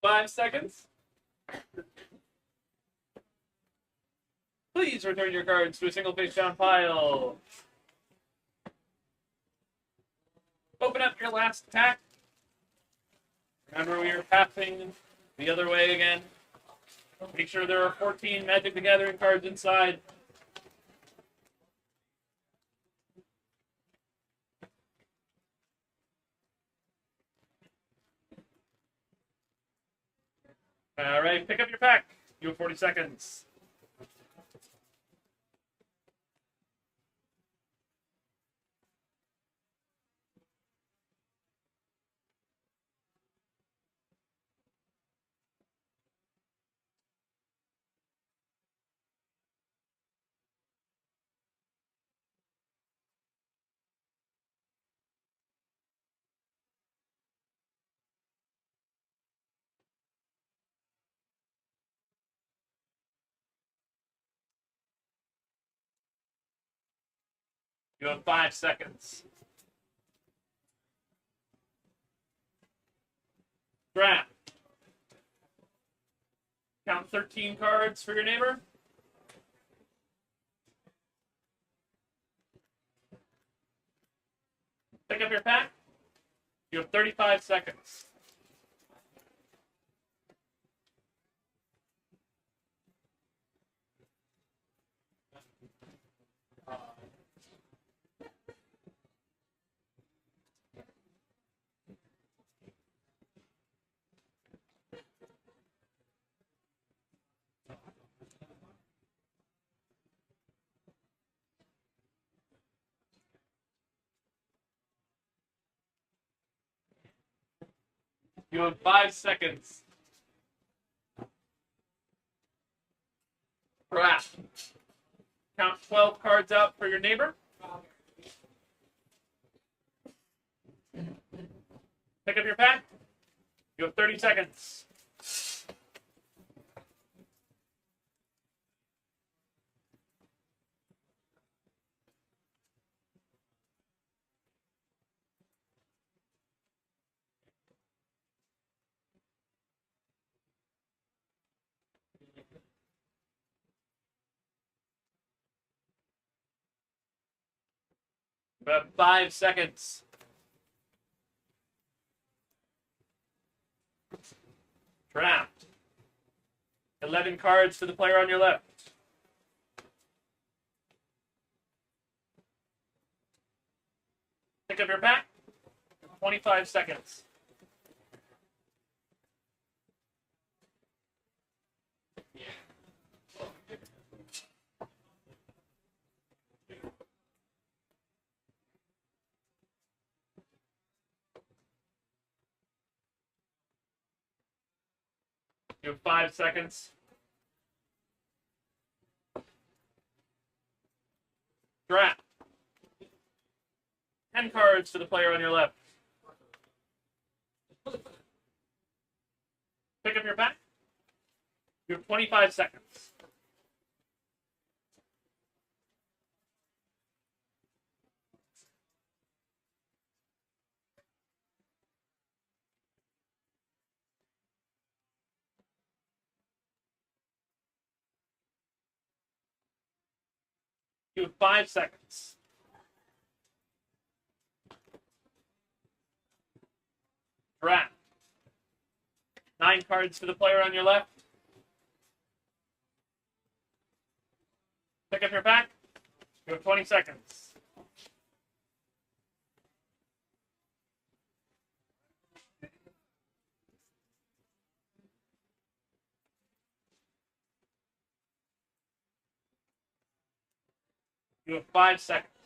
Five seconds. Please return your cards to a single face down pile. Open up your last pack. Remember, we are passing the other way again. Make sure there are 14 Magic the Gathering cards inside. All right, pick up your pack. You have 40 seconds. You have 5 seconds. Draft. Count 13 cards for your neighbor. Pick up your pack. You have 35 seconds. You have 5 seconds. Draft. Count 12 cards out for your neighbor. Pick up your pack. You have 30 seconds. You have 5 seconds. Draft. 11 cards to the player on your left. Pick up your pack. 25 seconds. You have 5 seconds. Draft. 10 cards to the player on your left. Pick up your pack. You have 25 seconds. You have 5 seconds. Draft. 9 cards to the player on your left. Pick up your pack. You have 20 seconds. You have 5 seconds.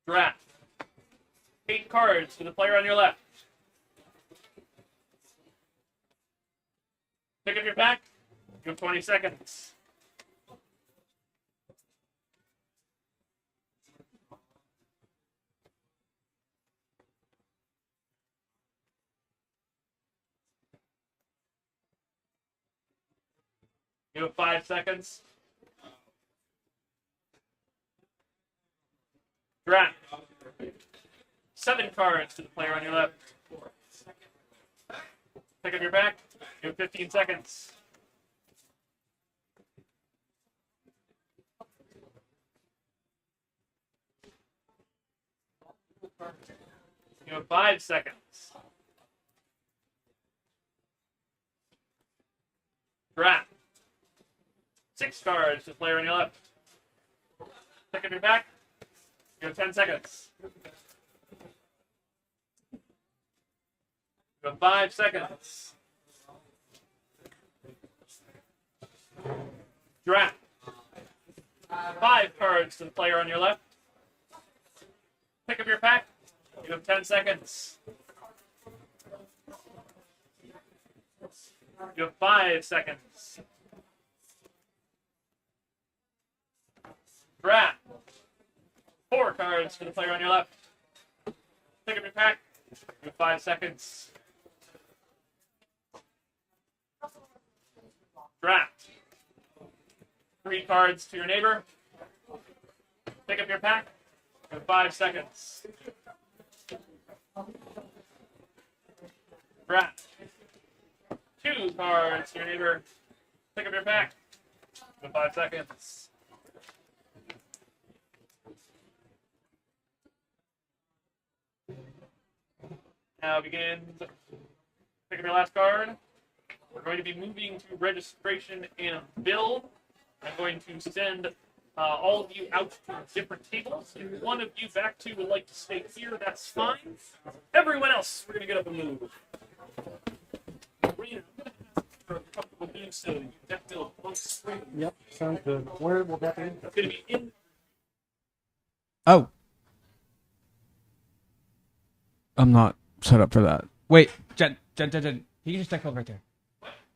Draft. 8 cards to the player on your left. Pick up your pack. You have 20 seconds. You have 5 seconds. Draft. 7 cards to the player on your left. Pick up your pack. You have 15 seconds. You have 5 seconds. Draft. 6 cards to the player on your left. Pick up your pack. You have 10 seconds. You have 5 seconds. Draft. 5 cards to the player on your left. Pick up your pack. You have 10 seconds. You have 5 seconds. Draft. 4 cards to the player on your left. Pick up your pack. You have 5 seconds. Draft. 3 cards to your neighbor. Pick up your pack in 5 seconds. Brad. 2 cards to your neighbor. Pick up your pack in 5 seconds. Now begins. Pick up your last card. We're going to be moving to registration and build. I'm going to send all of you out to different tables. If one of you back two would like to stay here, that's fine. Everyone else, we're going to get up and move. Rena, I'm going to ask for a comfortable doing so. You deck build on screen. Yep, sounds good. Where will that be? It's going to be in. Oh. I'm not set up for that. Wait, Jen. You can just deck build right there.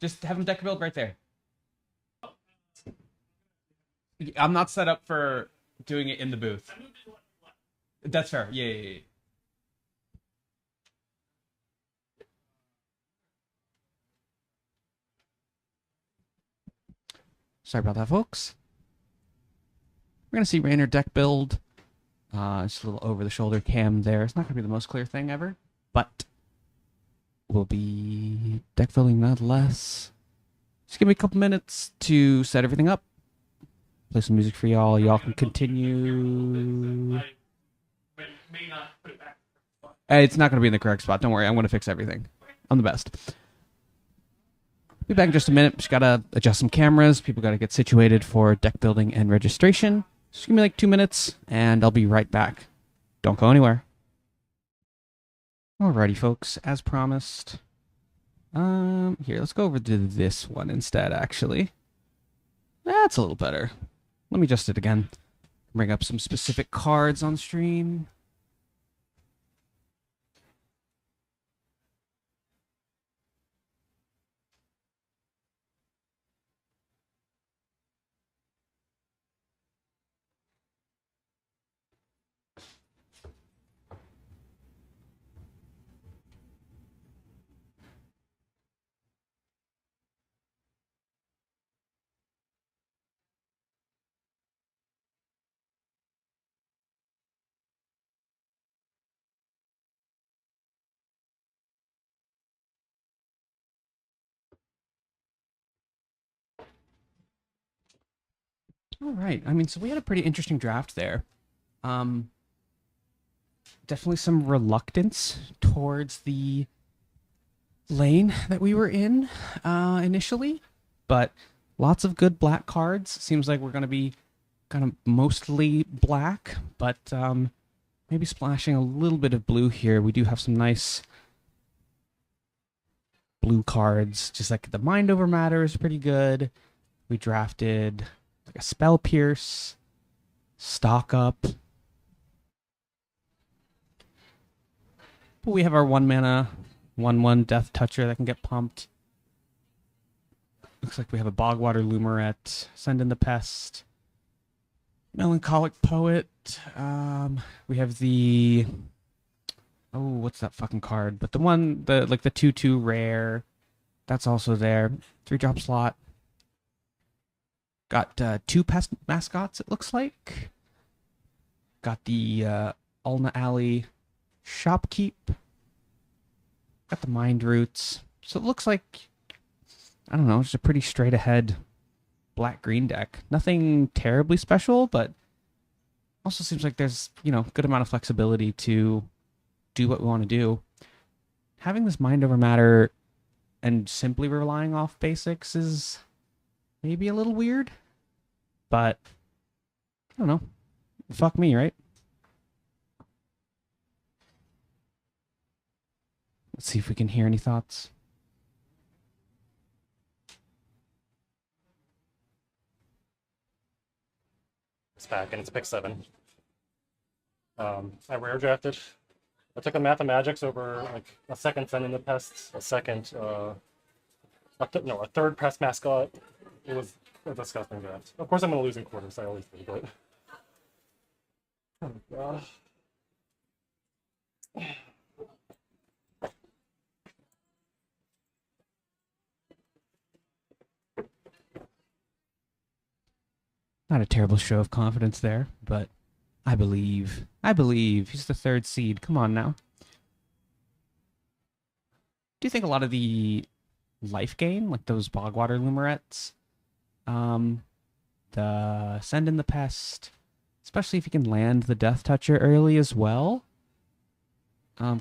Just have him deck build right there. I'm not set up for doing it in the booth. That's fair. Yeah. Sorry about that, folks. We're going to see Rainer deck build. Just a little over-the-shoulder cam there. It's not going to be the most clear thing ever, but we'll be deck building nonetheless. Just give me a couple minutes to set everything up. Play some music for y'all. Y'all can continue. I may not put it back. It's not going to be in the correct spot. Don't worry. I'm going to fix everything. I'm the best. Be back in just a minute. Just got to adjust some cameras. People got to get situated for deck building and registration. Just give me like 2 minutes, and I'll be right back. Don't go anywhere. Alrighty, folks. As promised. Here, let's go over to this one instead, actually. That's a little better. Let me adjust it again. Bring up some specific cards on stream. All right. I mean, so we had a pretty interesting draft there. Definitely some reluctance towards the lane that we were in initially, but lots of good black cards. Seems like we're going to be kind of mostly black, but maybe splashing a little bit of blue here. We do have some nice blue cards, just like the Mind Over Matter is pretty good. We drafted like a Spell Pierce, Stock Up. But we have our 1-mana, 1/1 Death Toucher that can get pumped. Looks like we have a Bogwater Lumerette, Send in the Pest, Melancholic Poet. We have the... Oh, what's that fucking card? But the one, the 2/2 rare, that's also there. 3-drop slot. Got 2 pest mascots, it looks like. Got the Ulna Alley Shopkeep. Got the Mind Roots. So it looks like, I don't know, just a pretty straight ahead black-green deck. Nothing terribly special, but also seems like there's, good amount of flexibility to do what we want to do. Having this Mind Over Matter and simply relying off basics is maybe a little weird, but I don't know. Fuck me, right? Let's see if we can hear any thoughts. It's back, and it's pick 7. I rare drafted. I took a Mathemagics over like a second Send in the Pests, a second, a third Press Mascot. It was a disgusting draft. Of course, I'm going to lose in quarters. I always do, but. Oh, God. Not a terrible show of confidence there, but I believe. He's the 3rd seed. Come on now. Do you think a lot of the life gain, like those Bogwater Lumerets, the Send in the Pest, especially if you can land the Death Toucher early as well,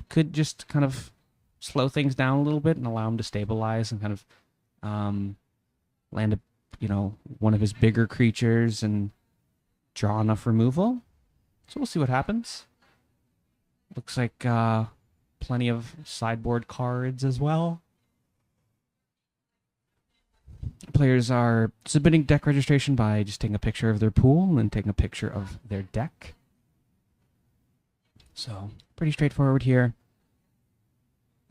could just kind of slow things down a little bit and allow him to stabilize and kind of land one of his bigger creatures and draw enough removal. So we'll see what happens. Looks like plenty of sideboard cards as well. Players are submitting deck registration by just taking a picture of their pool and then taking a picture of their deck. So, pretty straightforward here.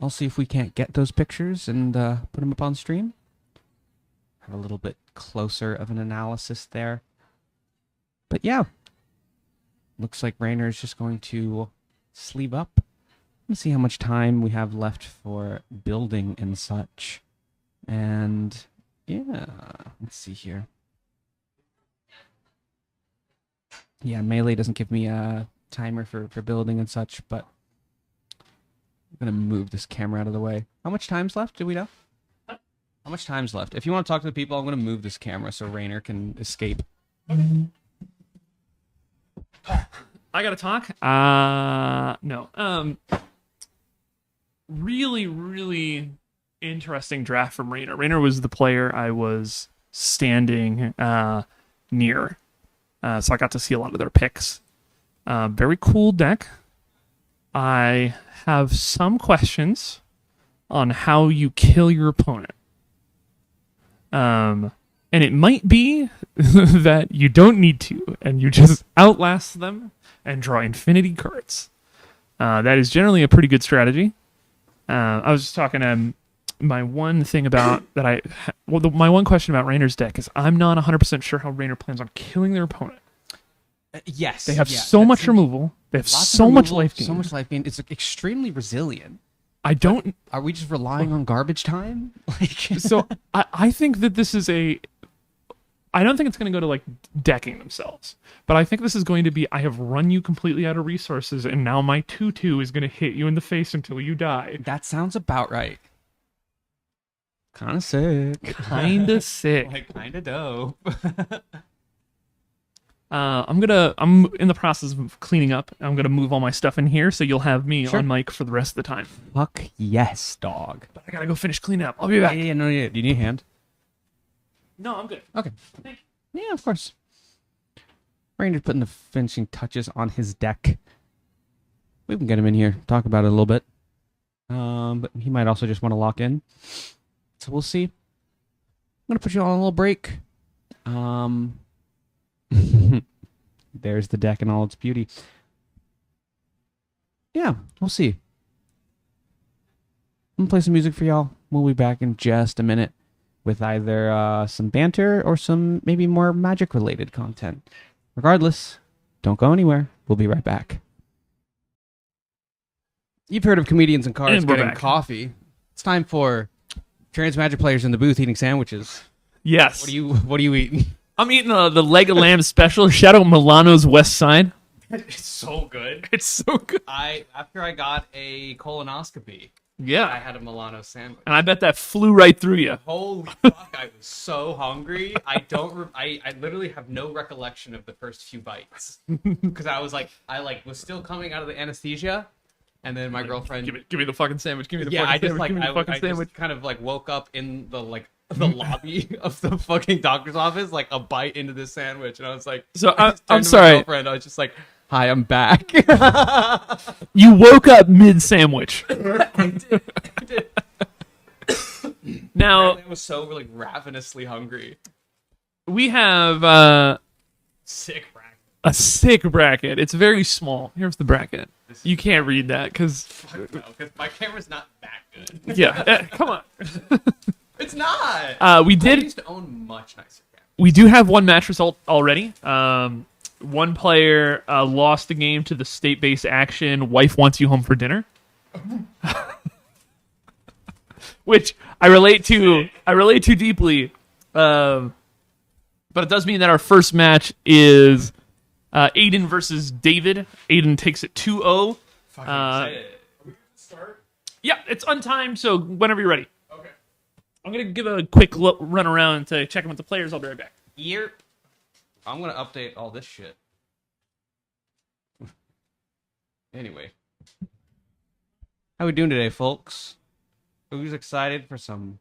I'll see if we can't get those pictures and put them up on stream. Have a little bit closer of an analysis there. But yeah, looks like Rainer is just going to sleeve up. Let's see how much time we have left for building and such. And yeah, let's see here. Yeah, Melee doesn't give me a timer for building and such, but I'm going to move this camera out of the way. How much time's left? Do we know? How much time's left? If you want to talk to the people, I'm going to move this camera so Rainer can escape. I gotta talk. No. Really, really interesting draft from Rainer. Rainer was the player I was standing near, so I got to see a lot of their picks. Very cool deck. I have some questions on how you kill your opponent. And it might be that you don't need to, and you just outlast them and draw infinity cards. That is generally a pretty good strategy. I was just talking to my one thing about that my one question about Rainer's deck is I'm not 100% sure how Rainer plans on killing their opponent. Yes. They have so much removal. They have so much life gain. So much life gain. It's extremely resilient. Are we just relying on garbage time? So I think that this is I don't think it's going to go to like decking themselves, but I think this is going to be, I have run you completely out of resources and now my 2/2 is going to hit you in the face until you die. That sounds about right. Kind of sick. Kinda sick. Like, kind of dope. I'm in the process of cleaning up. I'm going to move all my stuff in here so you'll have me on mic for the rest of the time. Fuck yes, dog. But I got to go finish cleaning up. I'll be back. Yeah, no, do you need a hand? No, I'm good. Okay. Yeah, of course. Rainer's putting the finishing touches on his deck. We can get him in here, talk about it a little bit. But he might also just want to lock in. So we'll see. I'm going to put you on a little break. There's the deck in all its beauty. Yeah, we'll see. I'm going to play some music for y'all. We'll be back in just a minute with either some banter or some maybe more magic-related content. Regardless, don't go anywhere. We'll be right back. You've heard of comedians and cards getting coffee. It's time for trans Magic players in the booth eating sandwiches. Yes. What are you eating? I'm eating the leg of lamb special. Shout out Milano's West Side. It's so good. It's so good. After I got a colonoscopy, yeah, I had a Milano sandwich. And I bet that flew right through you. Holy fuck, I was so hungry. I literally have no recollection of the first few bites. Because I was still coming out of the anesthesia. And then my girlfriend... Give me the fucking sandwich. Give me the fucking sandwich. sandwich. Just kind of woke up in the lobby of the fucking doctor's office, like a bite into this sandwich. And I was like... So I'm sorry. My girlfriend, I was just like, hi, I'm back. You woke up mid-sandwich. I did. Now... I was so ravenously hungry. We have... Sick bracket. A sick bracket. It's very small. Here's the bracket. You can't read that because my camera's not that good. Yeah, come on. It's not. We used to own much nicer cameras. We do have one match result already. One player lost the game to the state-based action. Wife wants you home for dinner, which I relate to. I relate to deeply. But it does mean that our first match is Aiden versus David. Aiden takes it 2-0. Yeah, it's untimed, so whenever you're ready. Okay. I'm going to give a quick run around to check in with the players. I'll be right back. Year. I'm gonna update all this shit. Anyway, how we doing today, folks? Who's excited for some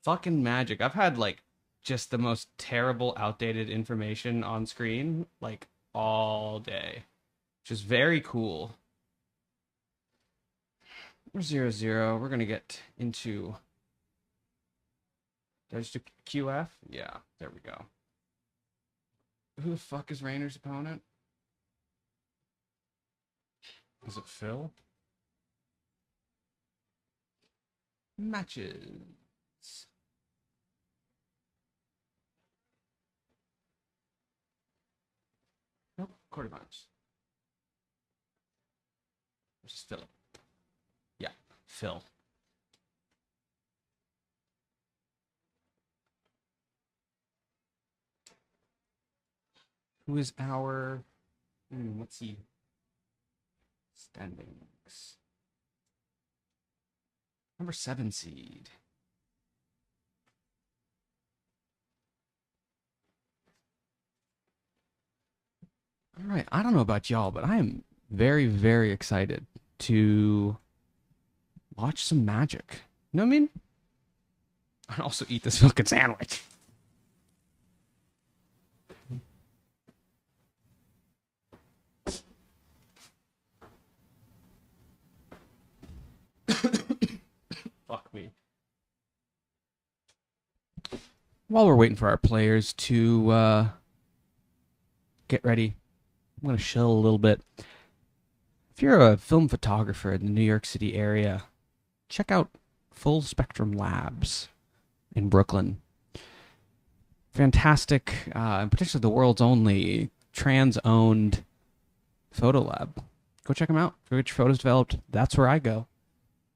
fucking magic? I've had like just the most terrible, outdated information on screen like all day, which is very cool. We're 0-0. We're gonna get into. Did I just do QF? Yeah, there we go. Who the fuck is Rainer's opponent? Is it Phil? Matches. Nope, quarterfinals. Versus Phil. Yeah, Phil. Who is our... let's see. Standings. Number 7 seed. All right, I don't know about y'all, but I am very, very excited to watch some magic. You know what I mean? And also eat this fucking sandwich. Fuck me. While we're waiting for our players to get ready, I'm going to chill a little bit. If you're a film photographer in the New York City area, check out Full Spectrum Labs in Brooklyn. Fantastic, and potentially the world's only trans-owned photo lab. Go check them out. Go get your photos developed. That's where I go.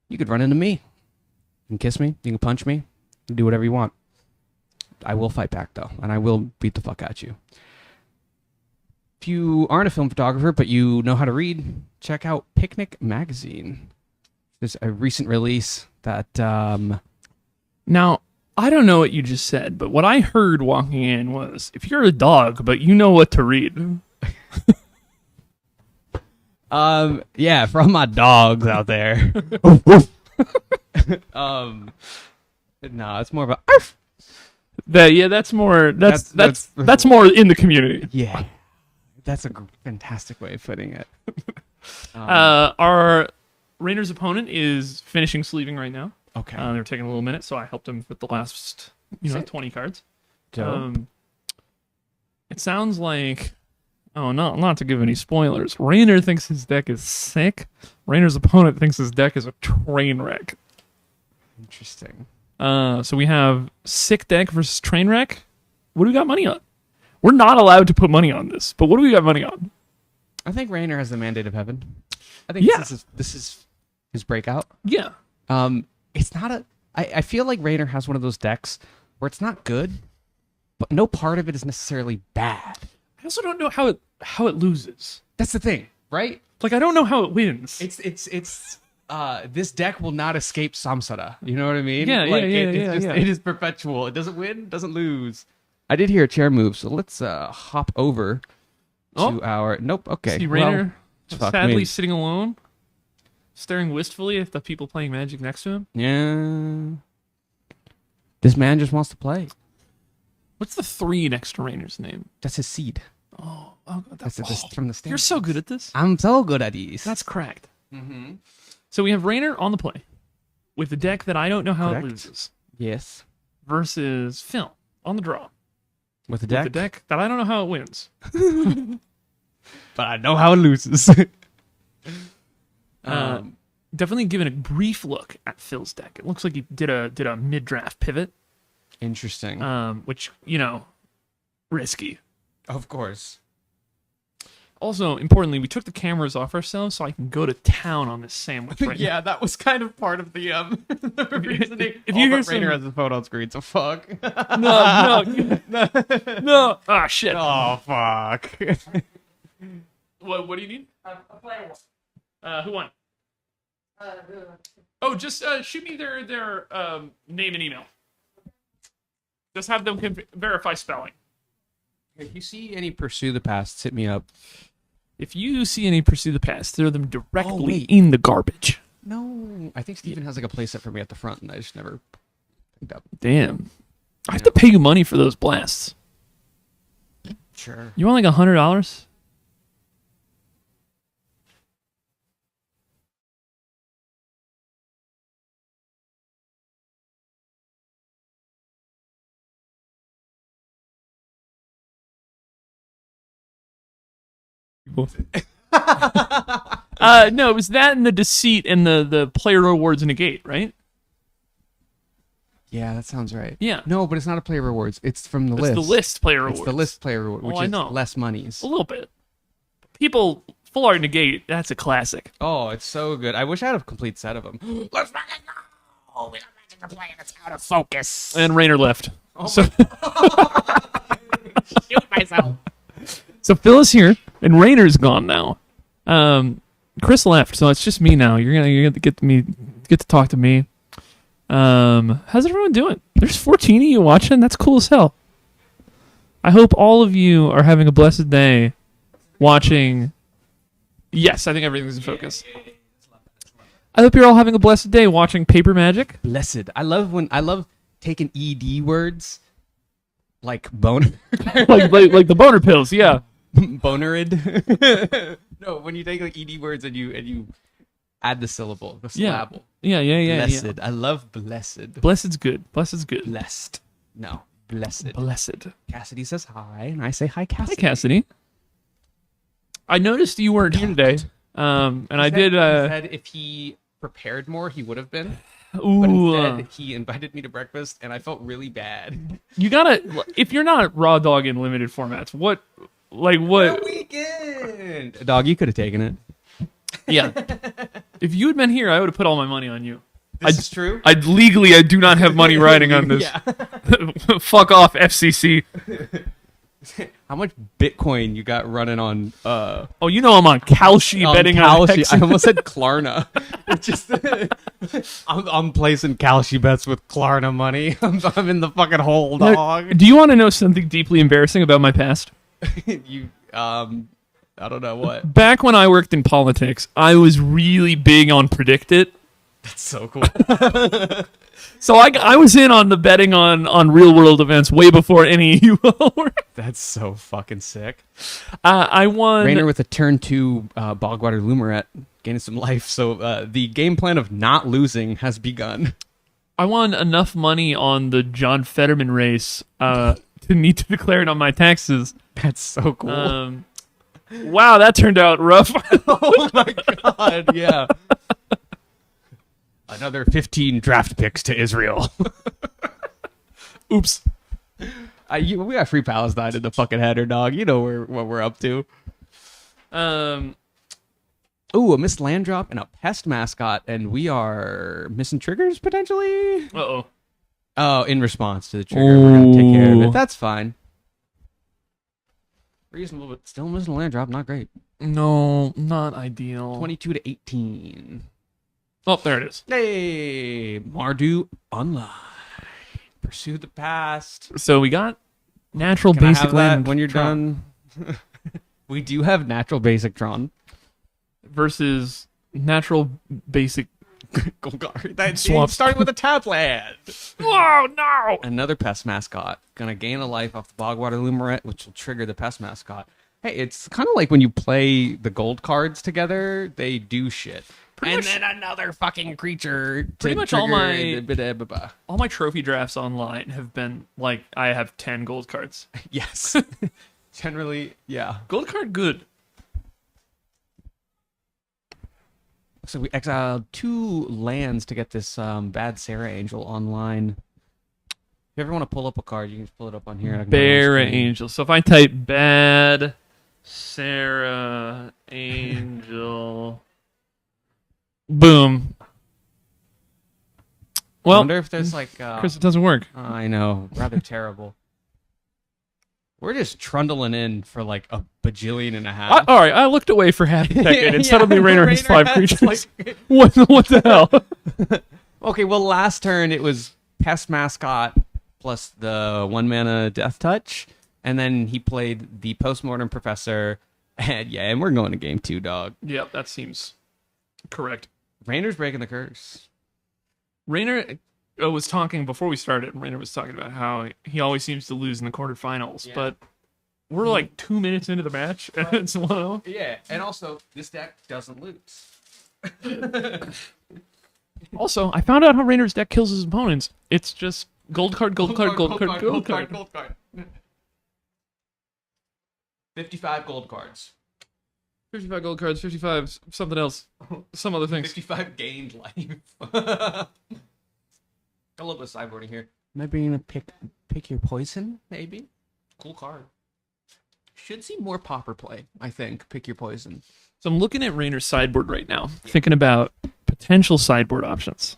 You could run into me. You can kiss me. You can punch me. You can do whatever you want. I will fight back, though, and I will beat the fuck out you. If you aren't a film photographer, but you know how to read, check out Picnic Magazine. There's a recent release that... Now, I don't know what you just said, but what I heard walking in was, if you're a dog, but you know what to read... yeah, from my dogs out there. No, it's more of a arf. That's more that's more in the community. Yeah, that's a fantastic way of putting it. Our Rainer's opponent is finishing sleeving right now. Okay, they're taking a little minute, so I helped him with the last 20 cards. It sounds like. Oh, no, not to give any spoilers. Rainer thinks his deck is sick. Rainer's opponent thinks his deck is a train wreck. Interesting. So we have sick deck versus train wreck. What do we got money on? We're not allowed to put money on this, but what do we got money on? I think Rainer has the mandate of heaven. I think this is his breakout. Yeah. It's not a... I feel like Rainer has one of those decks where it's not good, but no part of it is necessarily bad. I also don't know how it loses. That's the thing, right? Like, I don't know how it wins. It's this deck will not escape Samsara. You know what I mean? Yeah, like, yeah. It is perpetual. It doesn't win, doesn't lose. I did hear a chair move, so let's hop over to our... Nope, okay. See Rainer well, sadly sitting alone, staring wistfully at the people playing Magic next to him. Yeah. This man just wants to play. What's the 3 next to Rainer's name? That's his seed. Oh, That's from the stand. You're so good at this. I'm so good at these. That's cracked. Mm-hmm. So we have Rainer on the play with the deck that I don't know how Correct. it loses. Yes. Versus Phil on the draw. With the deck? With the deck that I don't know how it wins. But I know how it loses. Definitely giving a brief look at Phil's deck. It looks like he did a mid-draft pivot. Interesting. Which, risky. Of course. Also, importantly, we took the cameras off ourselves so I can go to town on this sandwich right Yeah, that was kind of part of the the reasoning. If you hear Rainer some- has the phone on screen, so fuck. now. No. Ah, shit. Oh fuck. What do you need? Who won? Oh, just shoot me their name and email. Just have them verify spelling. If you see any Pursue the Past, hit me up. If you see any Pursue the Past, throw them directly wait. in the garbage. No, I think Steven has like a playset for me at the front, and I just never picked up. Damn. I have to pay you money for those blasts. Sure. You want like $100? No, it was that and the deceit and the player rewards negate, right? Yeah, that sounds right. Yeah. No, but it's not a player rewards. It's from the It's list. the list player rewards. It's the list player reward, Oh, which I is know. less monies. A little bit. People, full art negate, that's a classic. Oh, it's so good. I wish I had a complete set of them. Let's fucking go! We got magic to play and it's out of focus. And Rainer left. So, Shoot myself. so Phil is here, and Rainer's gone now. Chris left, so it's just me now. You're gonna get to talk to me. How's everyone doing? There's 14 of you watching. That's cool as hell. I hope all of you are having a blessed day watching. Yes, I think everything's in focus. I hope you're all having a blessed day watching Paper Magic. Blessed. I love taking ED words like boner. like the boner pills, yeah. Bonerid. No, when you take like ED words and you add the syllable, the syllable. Yeah. Blessed. I love blessed. Blessed's good. Blessed's good. Blessed. No, blessed. Blessed. Cassidy says hi, and I say hi, Hi, Cassidy. Cassidy. I noticed you weren't here today. And I did. He said if he prepared more, he would have been. But Ooh, instead, he invited me to breakfast, and I felt really bad. you gotta. If you're not raw dog in limited formats, what? Weekend. Dog, you could have taken it. Yeah. If you had been here, I would have put all my money on you. This is true. I do not have money riding on this. Yeah. Fuck off, FCC. How much Bitcoin you got running on? Oh, you know I'm on Kalshi betting on Kalshi. Hex. I almost said Klarna. I'm placing Kalshi bets with Klarna money. I'm in the fucking hole, dog. Do you want to know something deeply embarrassing about my past? I don't know what. Back when I worked in politics, I was really big on predict it. That's so cool. So I was in on the betting on real world events way before any of you all were. That's so fucking sick. I won. Rainer with a turn 2 Bogwater Lumerette gaining some life. So the game plan of not losing has begun. I won enough money on the John Fetterman race to need to declare it on my taxes. That's so cool. Wow, that turned out rough. Oh my god, yeah. Another 15 draft picks to Israel. Oops. We got free Palestine in the fucking header, dog. You know what we're up to. Ooh, a missed land drop and a pest mascot, and we are missing triggers potentially. Uh-oh. Oh, in response to the trigger, we're gonna take care of Ooh. it. That's fine. Reasonable, but still missing a land drop. Not great. No, not ideal. 22 to 18. Oh, there it is. Hey, Mardu Online. Pursue the past. So we got natural Can I basic have that land when you're Tron done? We do have natural basic Tron. versus natural basic. Golgari. That Swamp. starting with a tap land. Oh no! Another pest mascot. Gonna gain a life off the Bogwater Lumerette, which will trigger the pest mascot. Hey, it's kind of like when you play the gold cards together, they do shit. Pretty much- then another fucking creature. To Pretty much all trigger my- All my trophy drafts online have been like I have 10 gold cards. Yes. Generally, yeah. Gold card good. So we exiled 2 lands to get this bad Sarah Angel online. If you ever want to pull up a card, you can just pull it up on here. And I can put it on Bear screen. Angel. So if I type bad Sarah, Angel. Boom. I Well, wonder if there's like. Chris, it doesn't work. I know, rather terrible. We're just trundling in for like a bajillion and a half. All right, I looked away for half a second, and suddenly Rainer has Rainer 5 has, creatures. like- what the hell? Okay, well, last turn it was Pest Mascot plus the 1-mana Death Touch, and then he played the Postmortem Professor, and we're going to game 2, dog. Yep, that seems correct. Rainer's breaking the curse. Rainer was talking before we started. Rainer was talking about how he always seems to lose in the quarterfinals, but we're like 2 minutes into the match, and it's 1-0. Yeah, and also, this deck doesn't lose. Also, I found out how Rainer's deck kills his opponents. It's just gold card, gold card, gold card, gold card. Gold card. 55 gold cards. 55 gold cards, 55 something else, some other things. 55 gained life. I love the sideboarding here. Maybe you're gonna pick your poison, maybe? Cool card. Should see more popper play, I think. Pick your poison. So I'm looking at Rainer's sideboard right now, thinking about potential sideboard options.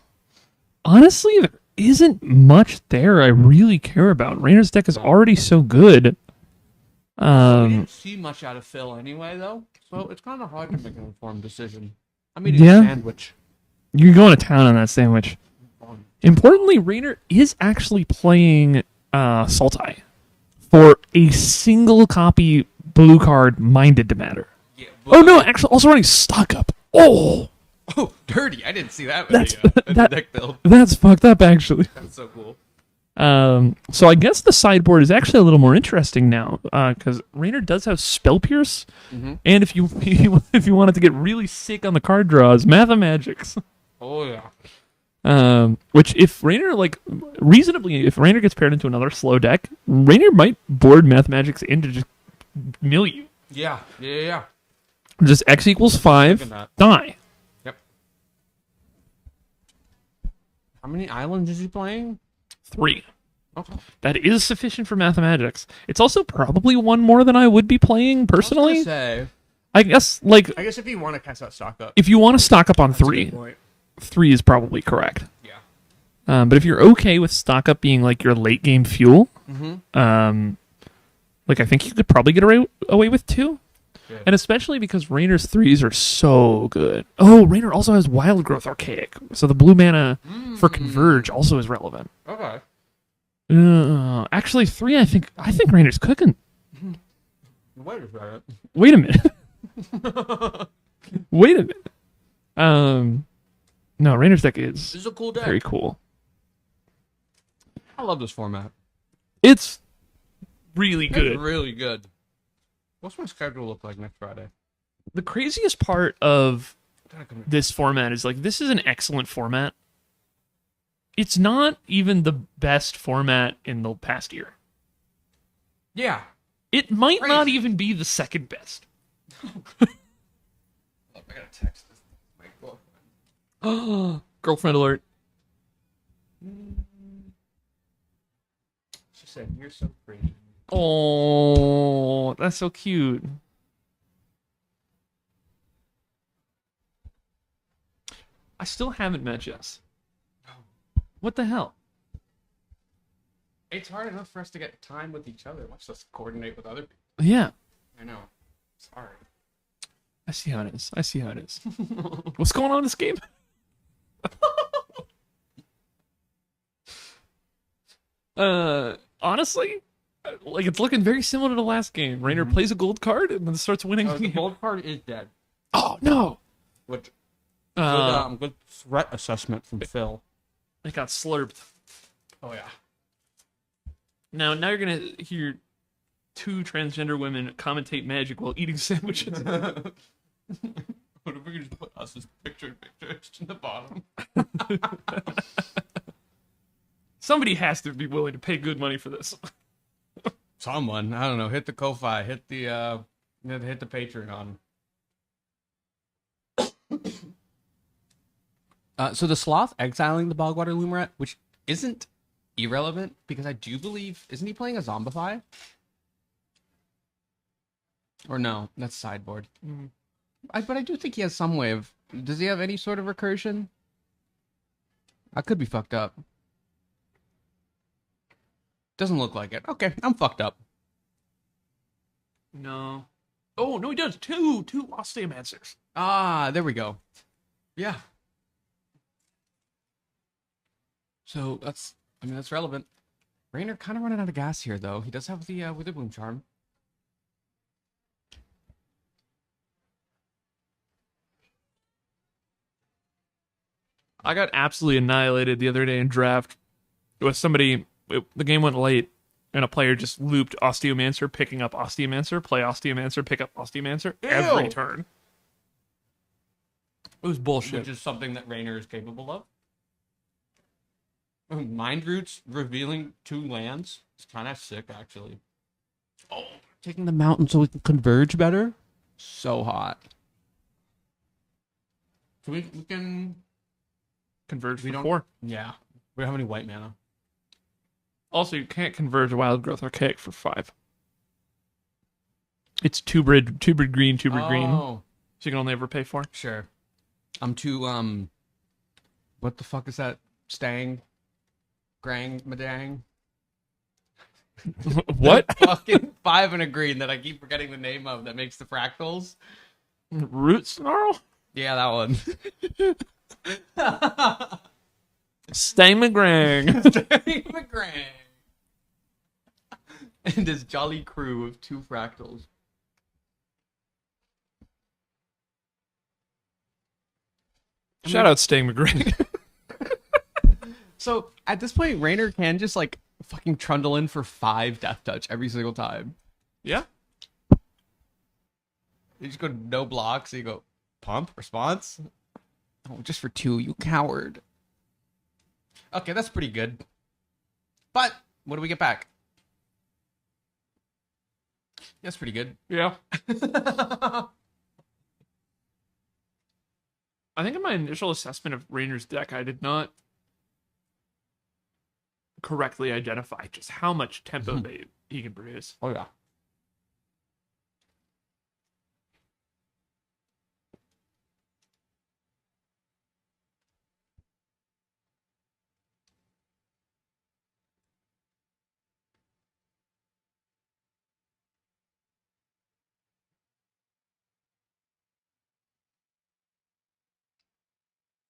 Honestly, there isn't much there I really care about. Rainer's deck is already so good. We didn't see much out of Phil anyway, though, so it's kind of hard to make an informed decision. I'm eating a sandwich. You're going to town on that sandwich. Importantly, Rainer is actually playing Sultai for a single copy blue card Minded to Matter. Yeah, Oh no, actually also running Stock Up. Oh, dirty! I didn't see that. That's- in that- the deck build. that's fucked up actually. That's so cool. So I guess the sideboard is actually a little more interesting now because Rainer does have Spell Pierce, and if you if you wanted to get really sick on the card draws, Mathemagics. Oh yeah. Which if Rainer reasonably, if Rainer gets paired into another slow deck, Rainer might board Mathemagics in to just mill you. Yeah. Just X equals 5, die. Yep. How many islands is he playing? 3. Okay. That is sufficient for Mathemagics. It's also probably one more than I would be playing personally. I guess if you want to cast that stock up. if you want to stock up on 3, 3 is probably correct. Yeah. But if you're okay with stock up being like your late game fuel, I think you could probably get away with 2. Good. And especially because Rainer's 3s are so good. Oh, Rainer also has Wild Growth Archaic, so the blue mana for Converge also is relevant. Okay. Actually, 3, I think Rainer's cooking. Wait a second. Wait a minute. Wait a minute. No, Rainer's deck This is a cool deck. very cool. I love this format. It's really good. It's really good. What's my schedule look like next Friday? The craziest part of this format is this is an excellent format. It's not even the best format in the past year. Yeah. It might not Crazy. even be the second best. I gotta text my girlfriend. Girlfriend alert. She said, "You're so pretty." Oh, that's so cute. I still haven't met Jess. What the hell? It's hard enough for us to get time with each other. Let's just coordinate with other people. Yeah, I know. Sorry. I see how it is. What's going on in this game? Honestly, it's looking very similar to the last game. Rainer plays a gold card and then starts winning. The gold card is dead. Oh no! Which It good threat assessment from Phil. got slurped. Oh yeah. Now you're gonna hear 2 transgender women commentate Magic while eating sandwiches. What if we could just put us as pictures in the bottom? Somebody has to be willing to pay good money for this. Someone, I don't know, hit the Ko-Fi, hit the Patreon. So the Sloth exiling the Bogwater Lumaret, which isn't irrelevant because I do believe, isn't he playing a Zombify? Or no, that's sideboard. Mm. But I do think he has some way of... Does he have any sort of recursion? I could be fucked up. Doesn't look like it. Okay, I'm fucked up. No. Oh, no, he does. Two Osteomancers. Ah, there we go. Yeah. So that's relevant. Raynor kind of running out of gas here, though. He does have the Witherbloom Charm. I got absolutely annihilated the other day in draft. It was somebody, the game went late, and a player just looped Osteomancer, picking up Osteomancer, play Osteomancer, pick up Osteomancer every turn. It was bullshit. Which is something that Raynor is capable of. Mind Roots revealing 2 lands. It's kind of sick, actually. Oh, taking the mountain so we can converge better. So hot. So we can Converge we for don't 4. Yeah, we don't have any white mana. Also, you can't converge Wild Growth Archaic for 5. It's two brid green, green. So you can only ever pay 4. Sure. I'm too what the fuck is that? Stang? Grang Madang? What? Fucking 5 and a green that I keep forgetting the name of that makes the fractals. Root Snarl? Yeah, that one. Stang McGrang. Stang McGrang. And his jolly crew of 2 fractals. Shout out Stang McGrang. So at this point, Raynor can just like fucking trundle in for 5 Death Touch every single time. Yeah. You just go no blocks, so you go pump, response. Oh, just for 2, you coward. Okay, that's pretty good. But what do we get back? That's pretty good. Yeah. I think in my initial assessment of Raynor's deck, I did not correctly identify just how much tempo he can produce. Oh, yeah.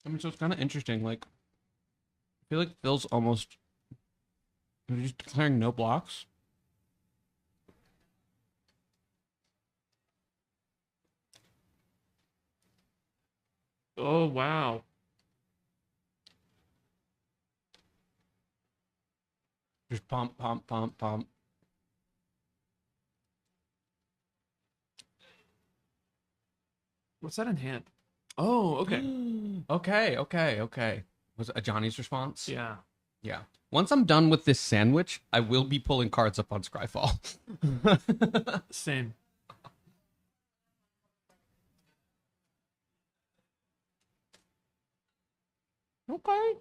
I mean, so it's kind of interesting. Like, I feel like Phil's almost he's declaring no blocks. Oh, wow. Just pump, pump, pump, pump. What's that in hand? Oh, okay. Okay. Was it a Johnny's response? Yeah. Yeah. Once I'm done with this sandwich, I will be pulling cards up on Scryfall. Same. Okay.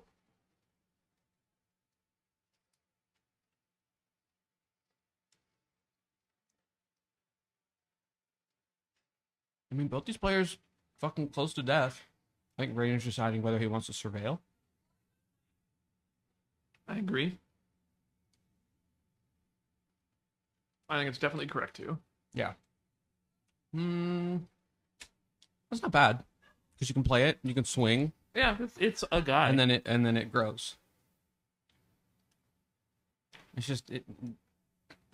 I mean, both these players fucking close to death. I think Raynor's deciding whether he wants to surveil. I agree. I think it's definitely correct too. Yeah. That's not bad because you can play it, you can swing, Yeah, it's a guy. and then it grows. It's just it.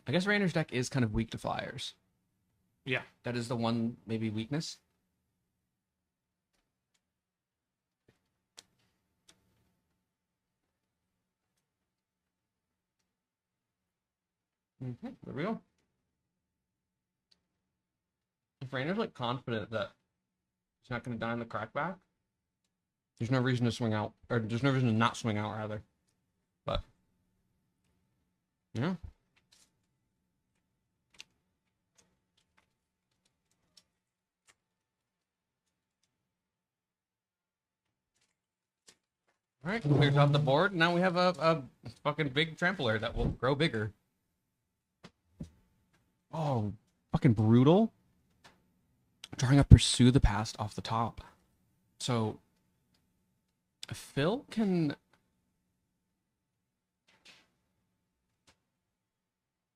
I guess Raynor's deck is kind of weak to flyers. Yeah. That is the one maybe weakness. There we go. If Raynor's like confident that he's not going to die in the crackback, there's no reason to swing out, or there's no reason to not swing out rather. But yeah. All right, clears out the board. Now we have a fucking big trampler that will grow bigger. Oh, fucking brutal. drawing a Pursue the Past off the top. So Phil can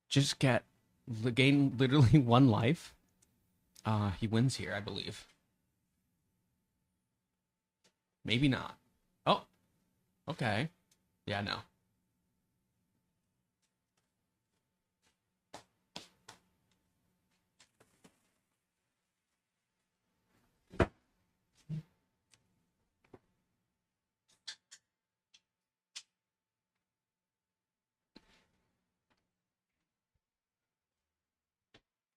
just gain literally 1 life. He wins here, I believe. Maybe not. Oh, okay. Yeah, no.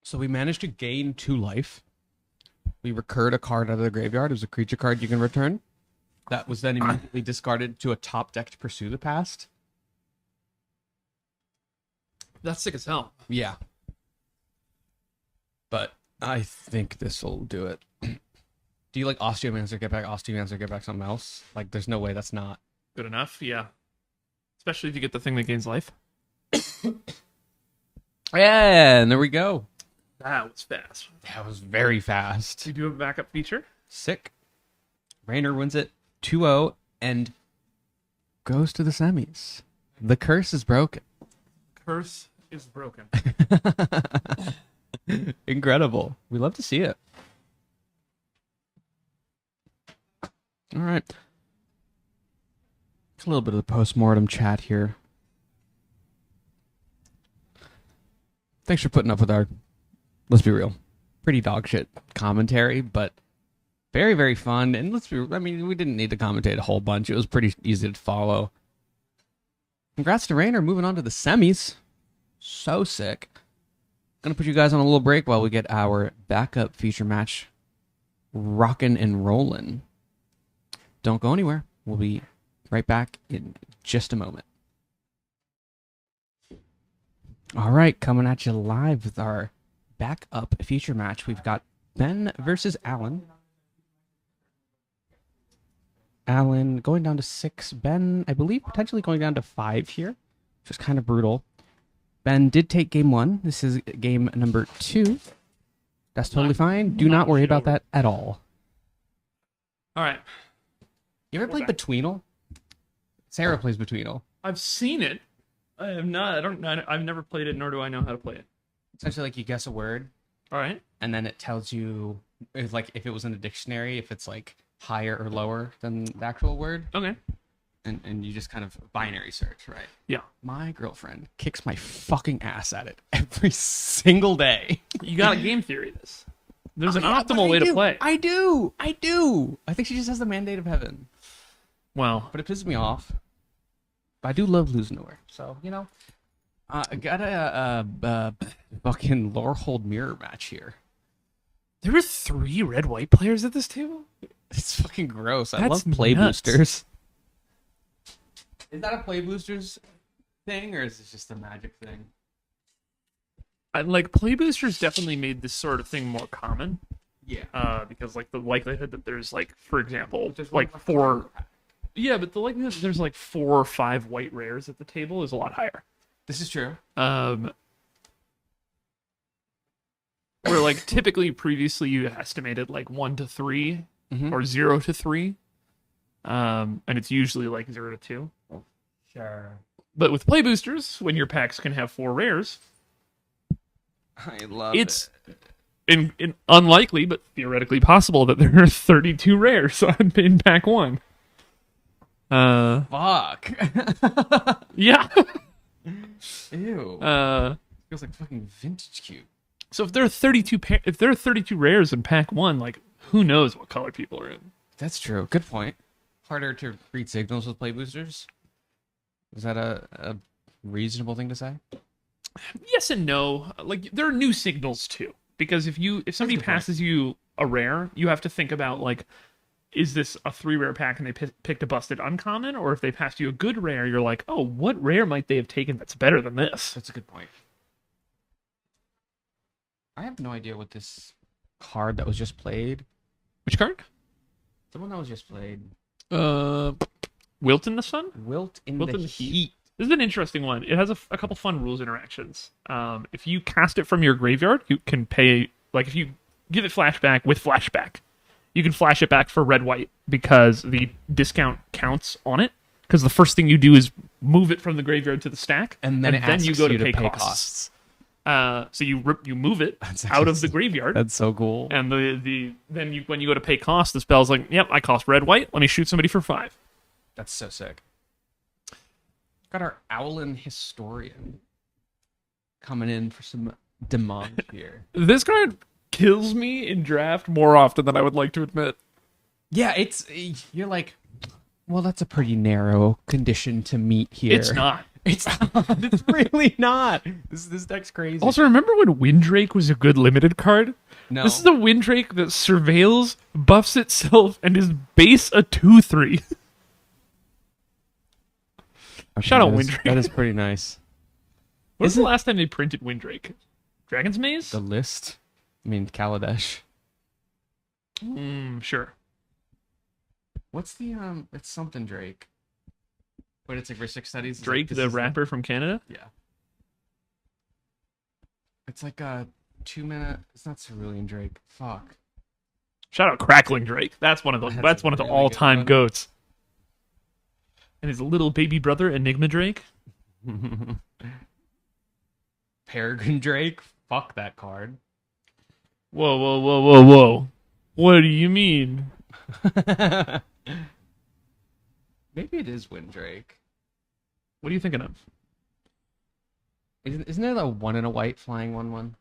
So we managed to gain 2 life. We recurred a card out of the graveyard. It was a creature card you can return. That was then immediately discarded to a top deck to Pursue the Past. That's sick as hell. Yeah. But I think this will do it. Do you like Osteomancer, get back something else? Like, there's no way that's not. Good enough, yeah. Especially if you get the thing that gains life. Yeah, and there we go. That was fast. That was very fast. We do have a backup feature. Sick. Rainer wins it 2-0 and goes to the semis. The curse is broken. Curse is broken. Incredible. We love to see it. All right. It's a little bit of the post-mortem chat here. Thanks for putting up with our, let's be real, pretty dog shit commentary, but very, very fun. And we didn't need to commentate a whole bunch. It was pretty easy to follow. Congrats to Rainer moving on to the semis. So sick. Gonna put you guys on a little break while we get our backup feature match rockin' and rollin'. Don't go anywhere. We'll be right back in just a moment. All right, coming at you live with our backup feature match. We've got Ben versus Alan. Alan going down to 6. Ben, I believe, potentially going down to 5 here, which is kind of brutal. Ben did take game 1. This is game number 2. That's totally fine. Do not worry about that at all. All right. You ever played Betweenal? Sarah plays Betweenal. I've seen it. I have not. I've never played it, nor do I know how to play it. Essentially, like, you guess a word. All right. And then it tells you, if it was in a dictionary, if it's like higher or lower than the actual word. Okay. And you just kind of binary search, right? Yeah. My girlfriend kicks my fucking ass at it every single day. You got to game theory this. There's an optimal way to play. I do. I think she just has the mandate of heaven. Well, but it pisses me off. But I do love losing to her. So, I got a fucking Lorehold mirror match here. There were 3 red-white players at this table? It's fucking gross. I That's love play nuts. boosters. Is that a play boosters thing, or is this just a Magic thing? Play boosters definitely made this sort of thing more common. Yeah. Because the likelihood that there's for example, There's 4. Yeah, but the likelihood that there's 4 or 5 white rares at the table is a lot higher. This is true. Where typically previously you estimated 1 to 3 or 0 to 3. And it's usually 0 to 2. Sure. But with play boosters, when your packs can have 4 rares, I love it's unlikely but theoretically possible that there are 32 rares in pack 1. Fuck. Yeah. Ew. Feels like fucking vintage cube. So if there are 32 rares in pack 1, who knows what color people are in? That's true. Good point. Harder to read signals with play boosters. Is that a reasonable thing to say? Yes and no. There are new signals too, because if somebody passes you a rare, you have to think about is this a 3 rare pack and they picked a busted uncommon, or if they passed you a good rare, you're like, oh, what rare might they have taken that's better than this? That's a good point. I have no idea what this card that was just played. Which card? The one that was just played. Wilt in the Sun? Wilt in the Heat. This is an interesting one. It has a couple fun rules interactions. If you cast it from your graveyard, you can pay, if you give it flashback with flashback. You can flash it back for red-white because the discount counts on it. Because the first thing you do is move it from the graveyard to the stack, And then you go to pay costs. So you move it out of the graveyard. That's so cool. And when you go to pay cost, the spell's like, yep, I cost red-white. Let me shoot somebody for 5. That's so sick. Got our Owlin Historian coming in for some demand here. This card kills me in draft more often than I would like to admit. Yeah, you're like, well, that's a pretty narrow condition to meet here. It's not. It's not. It's really not. This deck's crazy. Also, remember when Windrake was a good limited card? No. This is a Windrake that surveils, buffs itself, and is base a 2/3. Okay, Shout out that is- Windrake. That is pretty nice. When was the last time they printed Windrake? Dragon's Maze? The list. I mean, Kaladesh. Sure. What's the It's something Drake. But it's like for 6 studies. It's Drake, like, the rapper from Canada? Yeah. It's like a 2-minute. It's not Cerulean Drake. Fuck. Shout out Crackling Drake. That's one of the That's a one of the really good all-time one. goats. And his little baby brother Enigma Drake. Peregrine Drake. Fuck that card. Whoa, whoa, whoa, whoa, whoa. What do you mean? Maybe it is Windrake. What are you thinking of? Isn't there the 1 in a white flying 1/1?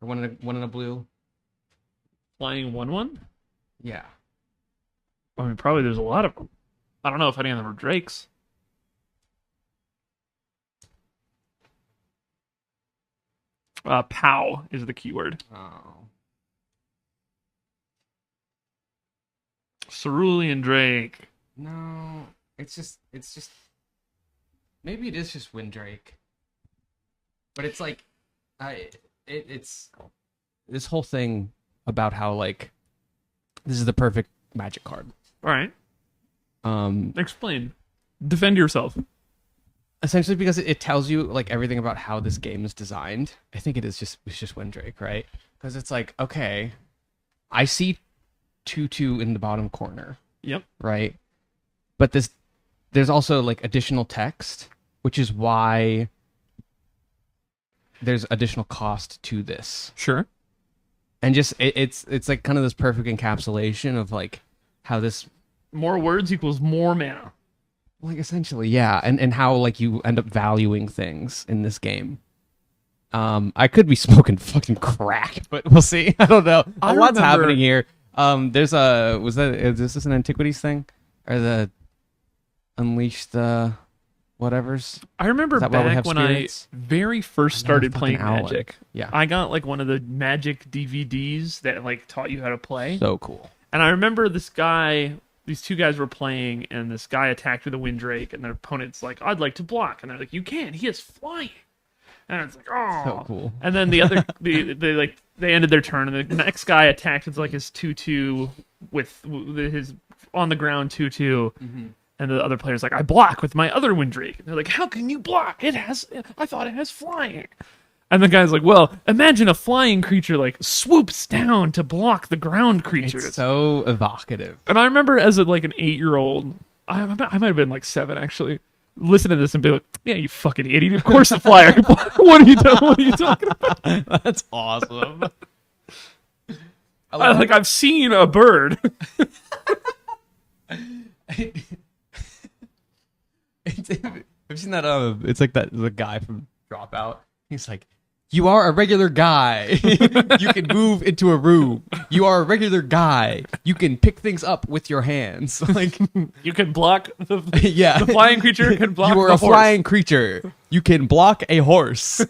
Or one in a blue? Flying 1/1? Yeah. I mean, probably there's a lot of them. I don't know if any of them are Drakes. POW is the keyword. Oh. Cerulean Drake. No. It's just maybe it is just Windrake. But it's like it's this whole thing about how like this is the perfect Magic card. All right. Explain. Defend yourself. Essentially because it tells you like everything about how this game is designed. I think it's just Windrake, right? Because it's like, okay, I see 2/2 in the bottom corner. Yep. Right? But there's also like additional text, which is why there's additional cost to this. Sure. And just it's like kind of this perfect encapsulation of like how this More words equals more mana. like essentially, yeah, and how like you end up valuing things in this game. I could be smoking fucking crack, but we'll see. I don't know. I What's remember- happening here? Is this an antiquities thing? Or the Unleash the whatevers? I remember Is that why we back have when spirits? I very first started fucking playing Owlin. Magic. Yeah. I got like one of the Magic DVDs that like taught you how to play. So cool. And I remember these two guys were playing, and this guy attacked with a Windrake, and their opponent's like, I'd like to block. And they're like, you can't, he is flying. And it's like, oh. So cool. And then the other, they ended their turn, and the next guy attacked with like his 2/2 with his on the ground 2/2. Mm-hmm. And the other player's like, I block with my other Windrake. And they're like, how can you block? I thought it has flying. And the guy's like, well, imagine a flying creature like swoops down to block the ground creatures. It's so evocative. And I remember as an 8-year-old, I might have been like 7 actually, listen to this and be like, yeah, you fucking idiot. Of course the flyer can block. What are you doing? What are you talking about? That's awesome. I've seen a bird. I've seen that. It's like the guy from Dropout. He's like, "You are a regular guy. You can move into a room. You are a regular guy. You can pick things up with your hands. Like, You can block the yeah, the flying creature can block you are the a horse. flying creature. You can block a horse."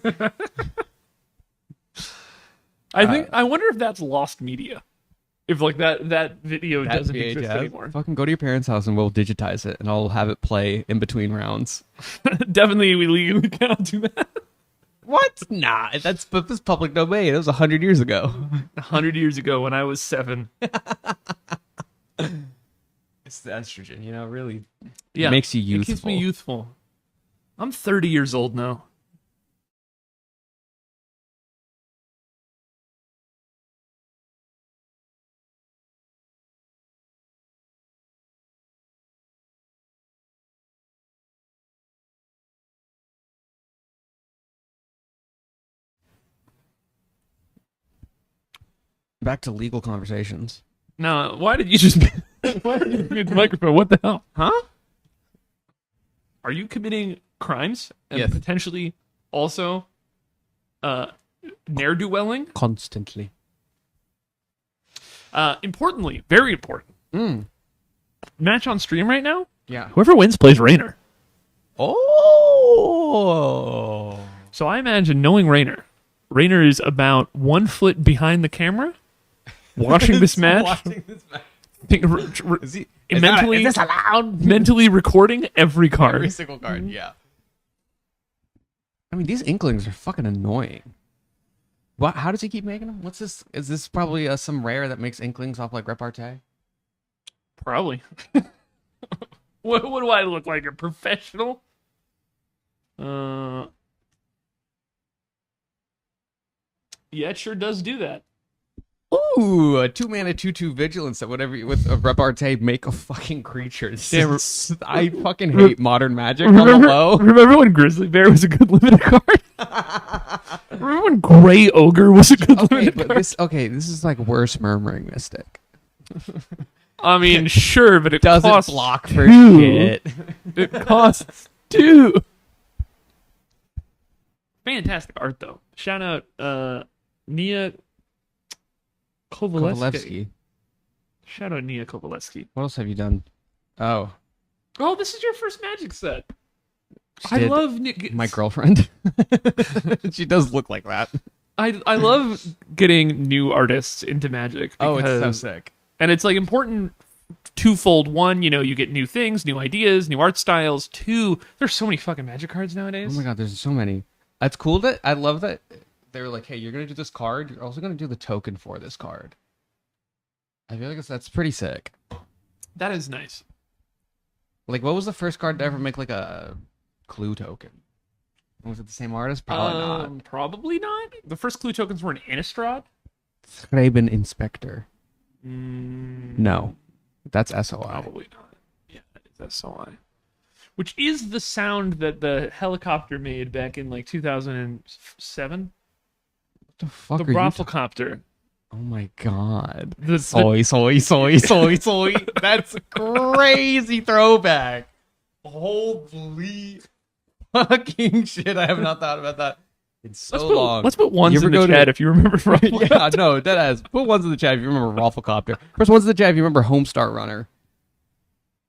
I wonder if that's lost media. If like that video That's doesn't exist VHS. anymore. Fucking go to your parents' house and we'll digitize it, and I'll have it play in between rounds. Definitely, we legally cannot do that. What? Nah, that's public domain. It was 100 years ago. 100 years ago when I was 7. It's the estrogen, really Yeah, makes you It youthful. keeps me youthful. I'm 30 years old now. Back to legal conversations. Now, why did you just why did you mute the microphone? What the hell? Huh? Are you committing crimes and Yes. potentially also ne'er-do-welling? Constantly. Importantly, very important. Match on stream right now. Yeah. Whoever wins plays Raynor. Oh. So I imagine knowing Raynor is about 1 foot behind the camera, watching this match. Is he Mentally, is this allowed? mentally recording every card. Every single card, yeah. I mean, these Inklings are fucking annoying. What? How does he keep making them? What's this? Is this probably some rare that makes Inklings off like repartee? Probably. What do I look like? A professional? Yeah, it sure does do that. Ooh, a 2-mana 2/2 vigilance that whatever with a repartee make a fucking creature. I fucking hate modern Magic on the low. Remember when Grizzly Bear was a good limited card? Remember when Gray Ogre was a good limited card? This is like worse Murmuring Mystic. I mean, sure, but it Doesn't costs block for 2. shit. It costs 2. Fantastic art, though. Shout out Nia Kovalevsky. Kovalevsky. Shout out Nia Kovalevsky. What else have you done? Oh, Oh, this is your first Magic set. She I did. love My girlfriend. She does look like that. I love getting new artists into Magic. Oh, it's so because- sick. And it's like important twofold. One, you get new things, new ideas, new art styles. 2, there's so many fucking Magic cards nowadays. Oh my god, there's so many. It's cool that I love that they were like, hey, you're gonna do this card. You're also gonna do the token for this card. I feel like that's pretty sick. That is nice. Like, what was the first card to ever make like a clue token? Was it the same artist? Probably not. Probably not. The first clue tokens were an Innistrad. Strixhaven Inspector. Mm, No, that's SOI. Probably not. Yeah, that's SOI. Which is the sound that the helicopter made back in like 2007. What the fuck The are you? Rafflecopter. Oh my god. The- Soy. That's crazy throwback. Holy fucking shit! I have not thought about that in so long. Let's put ones You ever in the go to- chat if you remember from Yeah, no, that has. Put ones in the chat if you remember Rafflecopter. First ones in the chat if you remember Homestar Runner.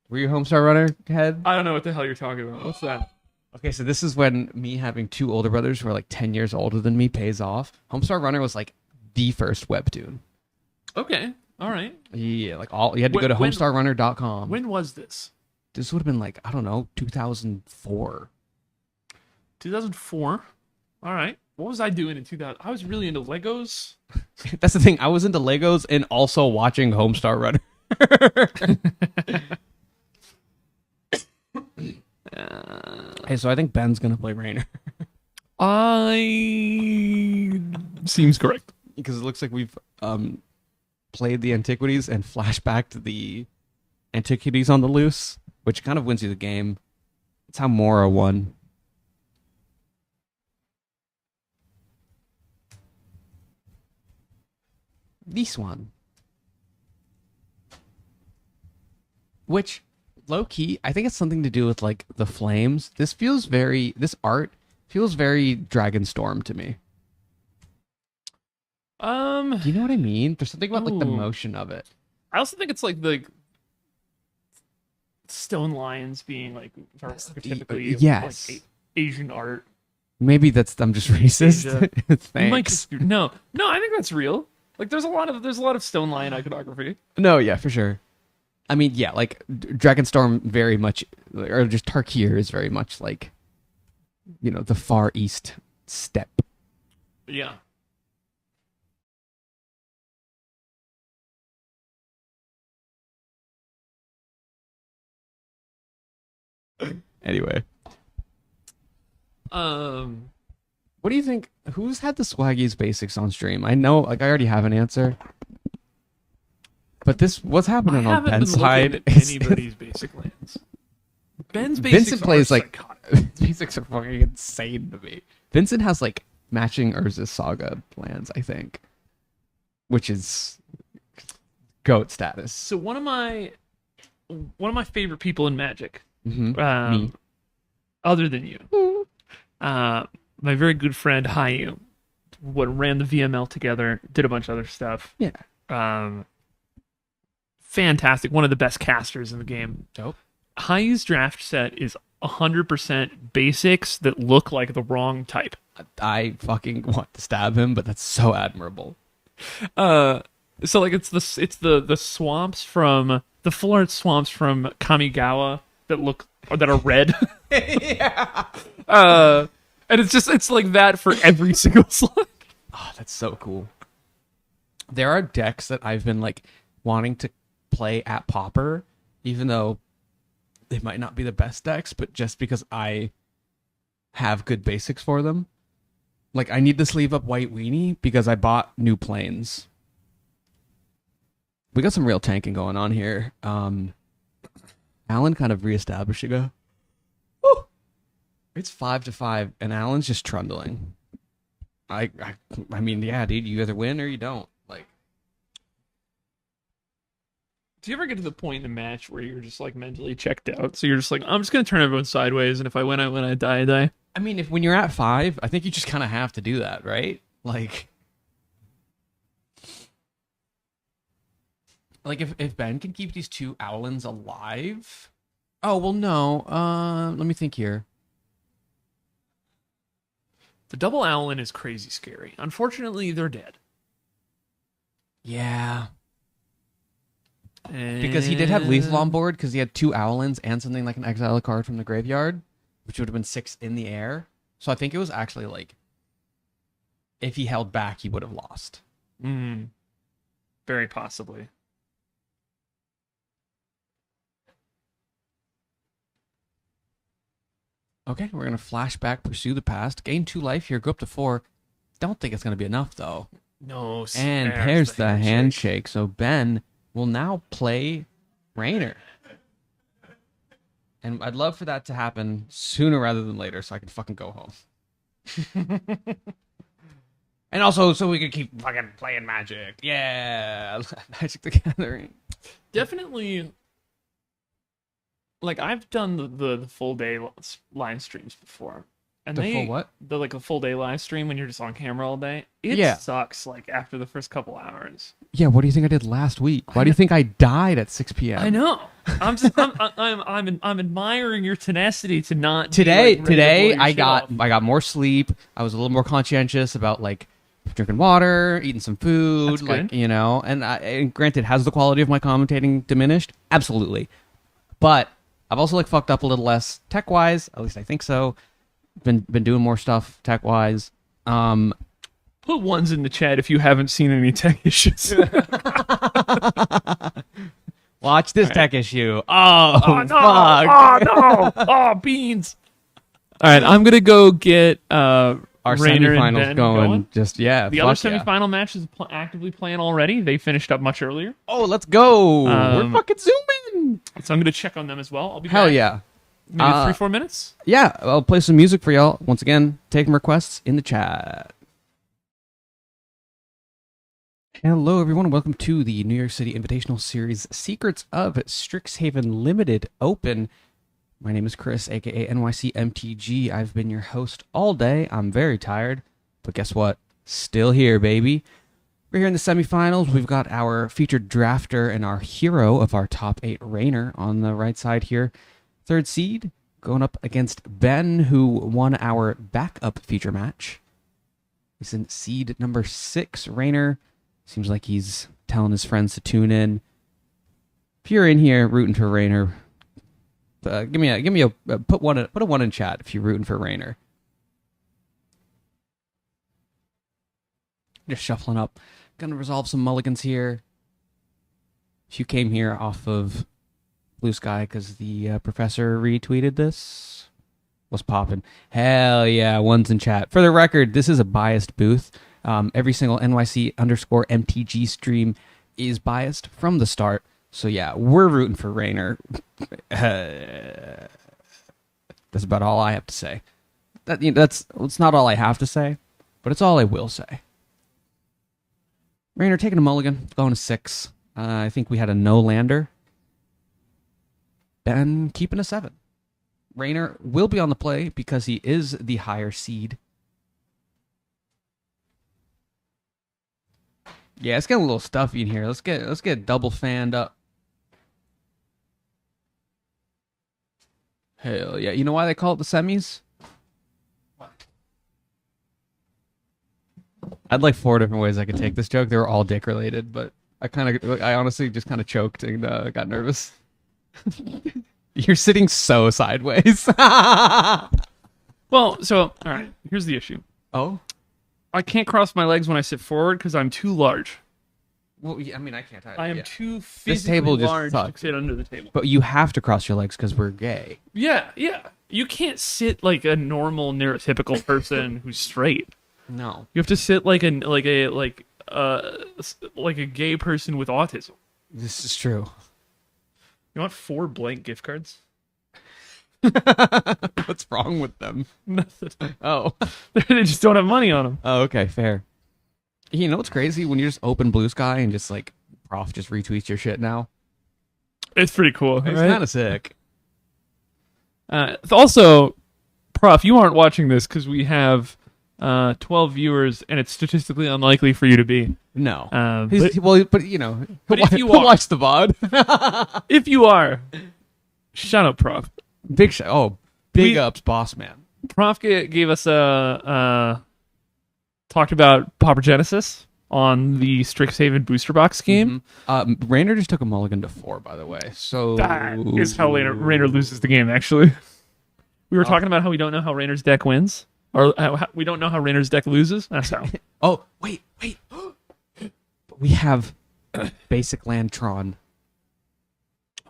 Were you a Homestar Runner head? I don't know what the hell you're talking about. What's that? Okay, so this is when me having 2 older brothers who are like 10 years older than me pays off. Homestar Runner was like the first webtoon. Okay. All right. Yeah, like all you had to go to When- homestarrunner.com. When was this? This would have been like, I don't know, 2004. 2004. All right. What was I doing in 2000? I was really into Legos. That's the thing. I was into Legos and also watching Homestar Runner. Hey, so I think Ben's gonna play Raynor Seems correct. because it looks like we've played the Antiquities and flashback to the Antiquities on the loose, which kind of wins you the game. It's how Mora won. This one. Which, low key, I think it's something to do with like the flames. This art feels very Dragonstorm to me. Do you know what I mean? There's something about like the Ooh. motion of it. I also think it's like the stone lions being like archetypically yes. like Asian art. Maybe I'm just racist. Asia. You might Thanks. just no. I think that's real. Like there's a lot of stone lion iconography. No, yeah, for sure. I mean, yeah, like Dragonstorm very much, or just Tarkir is very much like, the Far East steppe. Yeah. Anyway, what do you think? Who's had the swaggiest basics on stream? I know, like, I already have an answer. But what's happening on Ben's side? Anybody's basic lands. Ben's basics Vincent plays are like psychotic. basics are fucking insane to me. Vincent has like matching Urza's Saga lands, I think. which is GOAT status. So one of my favorite people in Magic, Me. other than you, my very good friend Hayu, ran the VML together, did a bunch of other stuff. Yeah. Fantastic. One of the best casters in the game. Dope. Hayu's draft set is 100% basics that look like the wrong type. I fucking want to stab him, but that's so admirable. So like it's the swamps from the full art swamps from Kamigawa that are red. Yeah. And it's like that for every single slot. Oh, that's so cool. There are decks that I've been like wanting to play at Pauper, even though they might not be the best decks, but just because I have good basics for them. Like, I need to sleeve up White Weenie because I bought new planes. We got some real tanking going on here. Alan kind of reestablishing a... Woo! It's 5-5, and Alan's just trundling. I mean, yeah, dude, you either win or you don't. Like, do you ever get to the point in a match where you're just like mentally checked out? So you're just like, I'm just gonna turn everyone sideways, and if I win, I win. I die, I die. I mean, when you're at 5, I think you just kind of have to do that, right? Like if Ben can keep these 2 Owlins alive. Oh well, no. Let me think here. The double Owlin is crazy scary. Unfortunately, they're dead. Yeah. Because he did have lethal on board because he had 2 Owlins and something like an exile card from the graveyard, which would have been 6 in the air. So I think it was actually like, if he held back, he would have lost. Very possibly. Okay, we're going to flashback, pursue the past, gain 2 life here, go up to 4. Don't think it's going to be enough, though. No. And there's the handshake. So Ben will now play Rainer. And I'd love for that to happen sooner rather than later so I can fucking go home. And also so we can keep fucking playing Magic. Yeah. Magic the Gathering. Definitely. Like, I've done the full day live streams before. And full what? Like a full day live stream when you're just on camera all day. It sucks, like, after the first couple hours. Yeah, what do you think I did last week? Why do you think I died at 6 p.m.? I know. I'm admiring your tenacity to not Today I got more sleep. I was a little more conscientious about like drinking water, eating some food. That's like, good. you know, and granted, has the quality of my commentating diminished? Absolutely. But I've also like fucked up a little less tech wise, at least I think so. Been doing more stuff tech wise. Put ones in the chat if you haven't seen any tech issues. Watch this tech issue. Oh, no! fuck. Oh no! Oh, beans! All right, I'm gonna go get Our Rainer and semifinals Ben going. Just the other semifinal match is actively playing already. They finished up much earlier, Oh, let's go. We're fucking zooming. so I'm gonna check on them as well. I'll be Hell back. yeah. Maybe 3-4 minutes. Yeah, I'll play some music for y'all. Once again, taking requests in the chat. Hello, everyone. Welcome to the New York City Invitational Series Secrets of Strixhaven Limited Open. My name is Chris, a.k.a. NYCMTG. I've been your host all day. I'm very tired, but guess what? Still here, baby. We're here in the semifinals. We've got our featured drafter and our hero of our top 8, Rainer, on the right side here. 3rd seed, going up against Ben, who won our backup feature match. He's in seed number 6. Rainer seems like he's telling his friends to tune in. If you're in here rooting for Rainer, give me a put a 1 in chat if you're rooting for Rainer. Just shuffling up, gonna resolve some mulligans here. If you came here off of Blue Sky because the professor retweeted this, what's poppin'? Hell yeah, 1s in chat. For the record, this is a biased booth. Every single NYC_MTG stream is biased from the start. So yeah, we're rooting for Rainer. That's about all I have to say. It's not all I have to say, but it's all I will say. Rainer taking a mulligan, going to 6. I think we had a no lander. Ben keeping a 7. Rainer will be on the play because he is the higher seed. Yeah, it's getting a little stuffy in here. Let's get double fanned up. Hell yeah. You know why they call it the semis? I'd like 4 different ways I could take this joke. They were all dick related, but I honestly just kind of choked and got nervous. You're sitting so sideways. Well, so, all right, here's the issue. Oh? I can't cross my legs when I sit forward because I'm too large. Well, yeah, I mean, I can't. I am too This physically table just large sucks. to fit under the table. But you have to cross your legs because we're gay. Yeah. You can't sit like a normal neurotypical person who's straight. No. You have to sit like a gay person with autism. This is true. You want 4 blank gift cards? What's wrong with them? Nothing. Oh. They just don't have money on them. Oh, okay, fair. You know what's crazy? When you just open Blue Sky and just like Prof just retweets your shit now. It's pretty cool. It's right? kind of sick. Also, Prof, you aren't watching this because we have 12 viewers, and it's statistically unlikely for you to be. No. But you know, but if you he'll are- watch the VOD. if you are, shut up, Prof. Big ups, boss man. Prof gave us talked about Pauper Genesis on the Strixhaven booster box game. Rainer just took a mulligan to 4, by the way. So That is how Rainer loses the game, actually. We were talking about how we don't know how Rainer's deck wins. Or how we don't know how Rainer's deck loses. That's how. Oh, wait. But we have basic Lantron.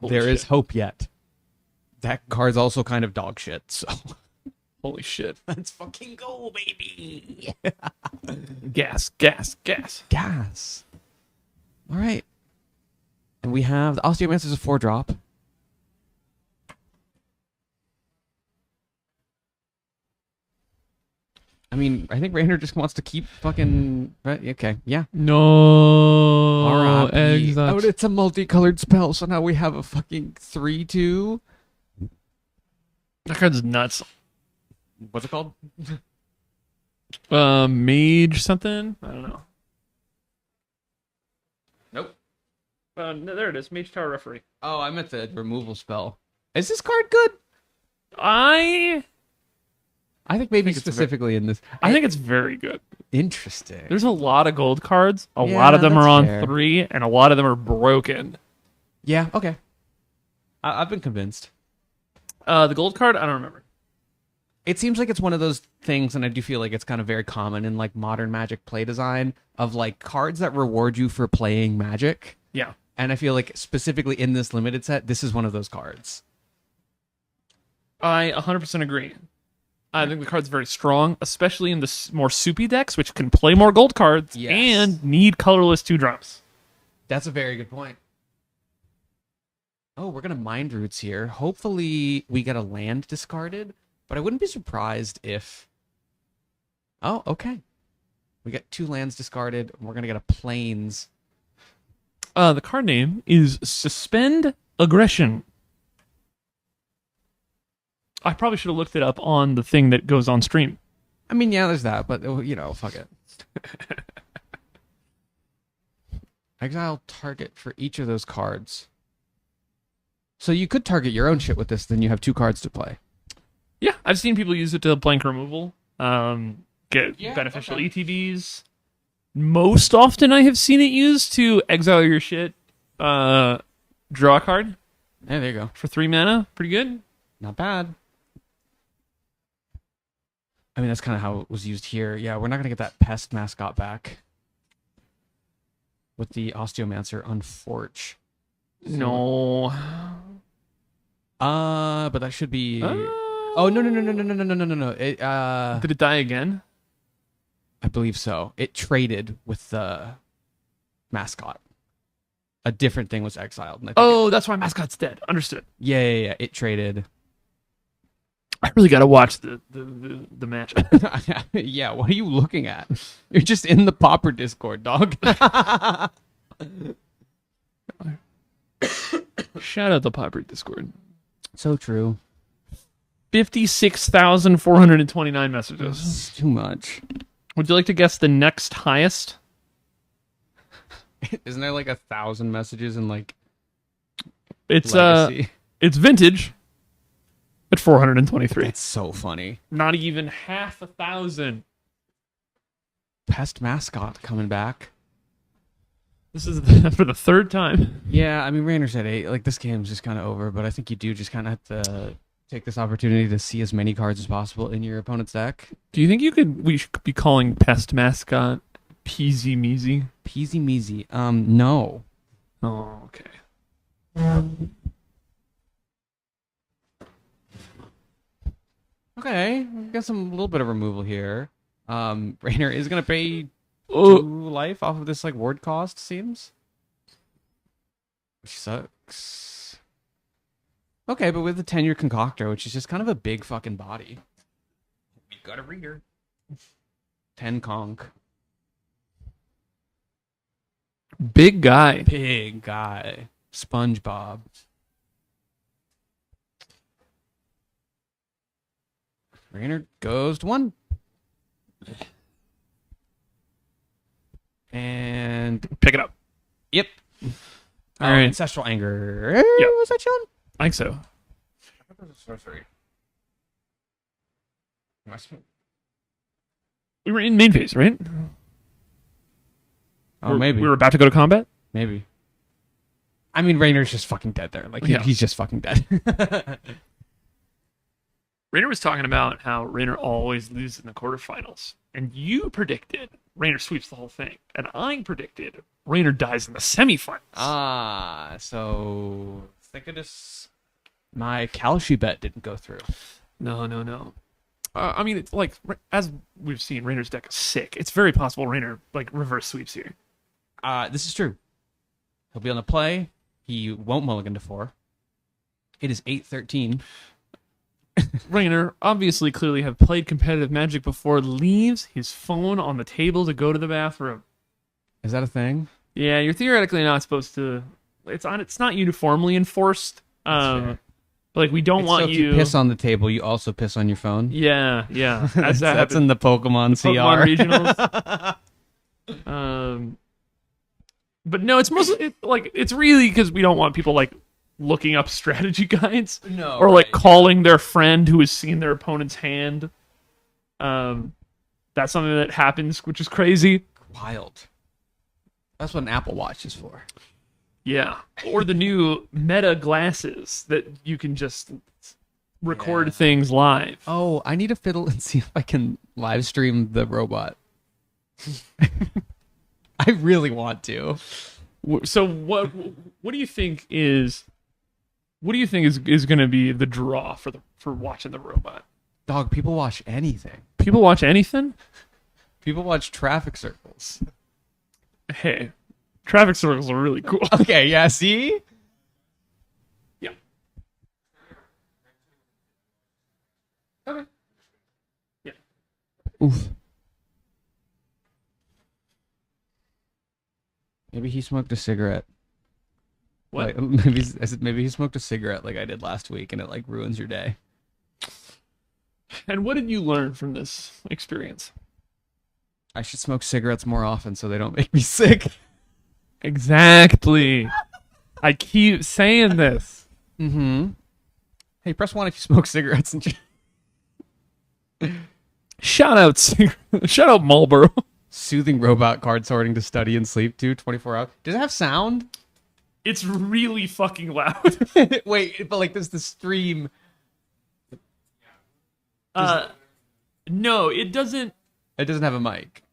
There is hope yet. That card's also kind of dog shit, so... Holy shit. Let's fucking go, baby! Gas. All right. And we have... The Osteomancer's a 4-drop. I mean, I think Rainer just wants to keep fucking... Right? Okay, yeah. No. R.I.P. Oh, it's a multicolored spell, so now we have a fucking 3-2. That card's nuts. What's it called? Mage something? I don't know. Nope. No, there it is. Mage Tower Referee. Oh, I meant the removal spell. Is this card good? I think maybe it's specifically in this. I think it's very good. Interesting. There's a lot of gold cards. A Yeah, lot of them that's are on fair. 3, and a lot of them are broken. Yeah, okay. I've been convinced. The gold card, I don't remember. It seems like it's one of those things, and I do feel like it's kind of very common in like modern Magic play design of like cards that reward you for playing Magic. Yeah. And I feel like specifically in this limited set, this is one of those cards. I 100% agree. I think the card's very strong, especially in the more soupy decks, which can play more gold cards Yes. and need colorless 2-drops. That's a very good point. Oh, we're going to Mind Roots here. Hopefully we get a land discarded, but I wouldn't be surprised if... Oh, okay. We get 2 lands discarded, and we're going to get a Plains. The card name is Suspend Aggression. I probably should have looked it up on the thing that goes on stream. I mean, yeah, there's that, but, you know, fuck it. Exile target for each of those cards. So you could target your own shit with this, then you have 2 cards to play. Yeah, I've seen people use it to blank removal, get beneficial ETBs. Most often I have seen it used to exile your shit, draw a card. Yeah, there you go. For 3 mana. Pretty good. Not bad. I mean, that's kind of how it was used here. Yeah, we're not going to get that pest mascot back with the Osteomancer Unforge. No. But that should be... Oh, no. It, Did it die again? I believe so. It traded with the mascot. A different thing was exiled. And I think Oh, that's why mascot's dead. Understood. Yeah. It traded. I really got to watch the match. Yeah, what are you looking at? You're just in the Popper Discord, dog. Shout out the Popper Discord. So true. 56,429 messages. It's too much. Would you like to guess the next highest? Isn't there like 1,000 messages in like It's Legacy? it's vintage at 423. It's so funny. Not even half 1,000. Pest mascot coming back. This is for the third time. Yeah, I mean Rainer's at 8. Like this game's just kind of over, but I think you do just kind of have to take this opportunity to see as many cards as possible in your opponent's deck. Do you think we should be calling Pest Mascot Peasy Measy? Peasy measy. No. Oh, okay. Okay, we got some little bit of removal here. Rainer is gonna pay Oh, 2 life off of this like ward cost, seems. Which sucks. Okay, but with the 10-year concoctor, which is just kind of a big fucking body. You got a reader. 10 conch. big guy. Big guy. SpongeBob. Rainer goes to 1. And Pick it up. yep. All right. Ancestral Anger. Yep. Was that Sean? I think so. Sorcery. We were in main phase, right? Oh, maybe. We were about to go to combat? Maybe. I mean, Rainer's just fucking dead there. Like, Yeah. he's just fucking dead. Rainer was talking about how Rainer always loses in the quarterfinals. And you predicted Rainer sweeps the whole thing. And I predicted Rainer dies in the semifinals. So think of this. My Kalshi bet didn't go through. No. I mean, it's like, as we've seen, Rainer's deck is sick. It's very possible Rainer, like, reverse sweeps here. This is true. He'll be on the play. He won't mulligan to 4. It is 8-13. Rainer, obviously, clearly have played competitive Magic before, leaves his phone on the table to go to the bathroom. Is that a thing? Yeah, you're theoretically not supposed to. It's not uniformly enforced. fair. But like we don't So want if you. you piss on the table, you also piss on your phone. Yeah. That's As in the Pokemon CR. Pokemon regionals. But no, it's mostly it's really because we don't want people like looking up strategy guides. No, or like right. calling their friend who has seen their opponent's hand. That's something that happens, which is crazy. Wild. That's what an Apple Watch is for. Yeah. Or the new Meta glasses that you can just record things live. Oh, I need to fiddle and see if I can live stream the robot. I really want to. So what do you think is going to be the draw for watching the robot? Dog, people watch anything. People watch anything? People watch traffic circles. Hey, traffic circles are really cool. Okay, yeah, see? Yeah. Okay. Yeah. Oof. Maybe he smoked a cigarette. What? Like, maybe he smoked a cigarette like I did last week, and it like ruins your day. And what did you learn from this experience? I should smoke cigarettes more often so they don't make me sick. Exactly. I keep saying this. Mm-hmm. Hey, press 1 if you smoke cigarettes and Shout out Marlboro. soothing robot card sorting to study and sleep too, 24 hours. Does it have sound? It's really fucking loud. Wait, but like does the stream No, it doesn't. it doesn't have a mic.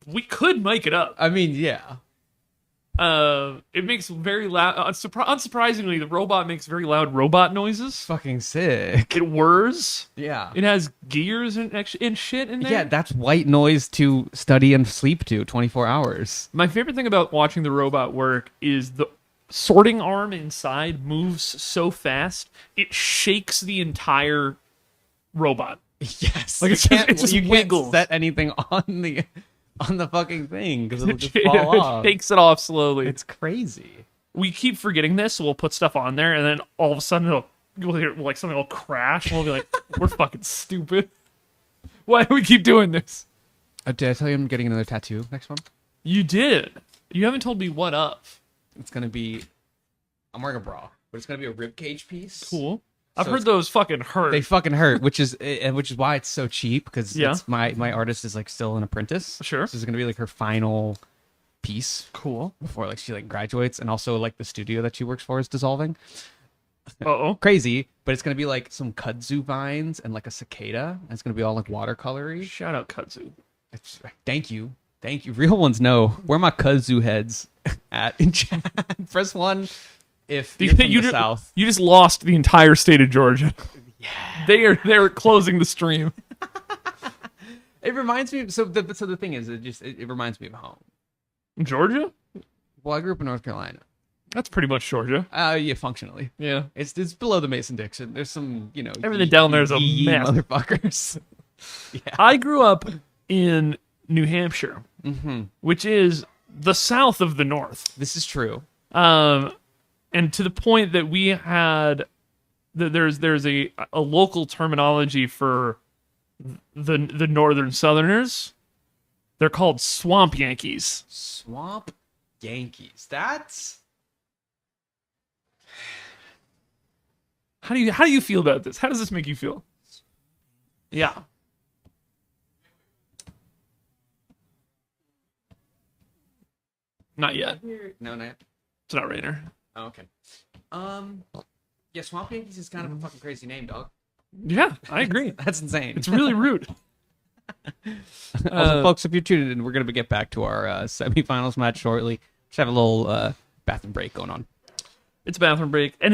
We could mic it up. I mean, yeah. It makes very loud. Unsurprisingly, the robot makes very loud robot noises. Fucking sick. It whirs. Yeah. It has gears and shit in there. Yeah, that's white noise to study and sleep to 24 hours. My favorite thing about watching the robot work is the sorting arm inside moves so fast it shakes the entire robot. Yes. Like, You it's just- can't, it just you can't wiggles. set anything on the fucking thing because it'll just It fall off. shakes it off slowly. It's crazy. We keep forgetting this, so we'll put stuff on there, and then all of a sudden we'll hear like something will crash, and we'll be like, "We're fucking stupid. Why do we keep doing this?" Did I tell you I'm getting another tattoo next month? You did. You haven't told me what of. It's gonna be. I'm wearing a bra, but it's gonna be a rib cage piece. Cool. I've So heard those fucking hurt. They fucking hurt, which is why it's so cheap because Yeah. it's my artist is like still an apprentice. Sure. So this is gonna be like her final piece Cool. before like she like graduates, and also like the studio that she works for is dissolving. Uh-oh. Crazy, but it's gonna be like some kudzu vines and like a cicada. And it's gonna be all like watercolory. Shout out Kudzu. Thank you. Real ones know where my kudzu heads at in chat. Press 1 if you're from the south. You just lost the entire state of Georgia. Yeah. They're closing the stream. It reminds me. So the thing is, it reminds me of home. Georgia? Well, I grew up in North Carolina. That's pretty much Georgia. Yeah, functionally. Yeah. It's below the Mason-Dixon. There's some, Everything down there is a mess. Motherfuckers. Yeah. I grew up in New Hampshire, Mm-hmm. which is the south of the north. This is true. And to the point that we had there's a local terminology for the northern southerners. They're called swamp Yankees. Swamp Yankees. That's How do you feel about this? How does this make you feel? Yeah. Not yet. no, not. It's not Rainer. Oh, okay. Yeah, Swamp Yankees is kind of a fucking crazy name, dog. Yeah, I agree. That's insane. It's really rude. Also, folks, if you're tuning in, we're going to get back to our semifinals match shortly. Just have a little bathroom break going on. It's a bathroom break, and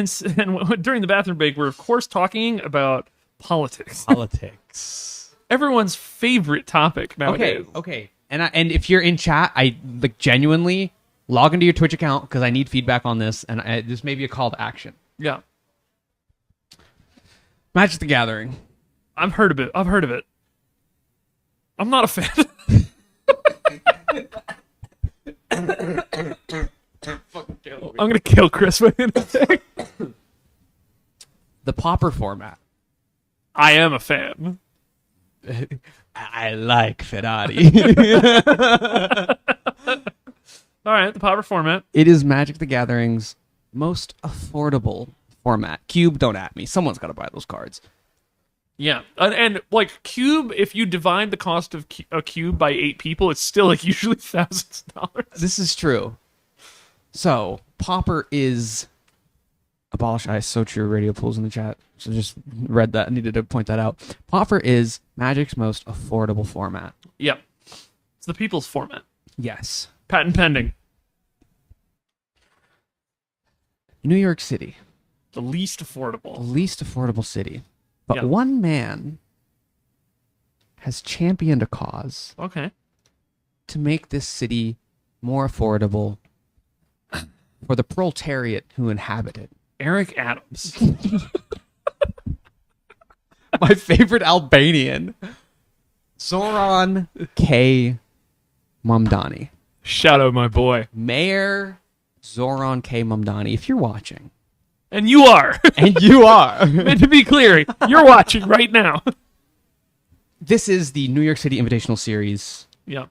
during the bathroom break, we're of course talking about politics. Politics. Everyone's favorite topic nowadays. Okay. And if you're in chat, I like genuinely log into your Twitch account because I need feedback on this, and this may be a call to action. Yeah, Magic the Gathering. I've heard of it. I'm not a fan. I'm gonna kill Chris by the end of the day. The Pauper format. I am a fan. I like Ferrari. All right, the Pauper format. It is Magic the Gathering's most affordable format. Cube, don't at me. Someone's got to buy those cards. Yeah, and like cube, if you divide the cost of a cube by 8 people, it's still like usually thousands of dollars. This is true. So, Pauper is abolish ice. So true. Radio pools in the chat. So just read that. I needed to point that out. Pauper is Magic's most affordable format. Yep, it's the people's format. Yes. Patent pending. New York City. The least The affordable. least affordable city. But Yep. one man has championed a cause Okay. to make this city more affordable for the proletariat who inhabit it. Eric Adams. My favorite Albanian, Zoran K. Mamdani. Shout out my boy. Mayor Zoran K. Mamdani, if you're watching. And you are. And you are. And to be clear, you're watching right now. This is the New York City Invitational Series. Yeah.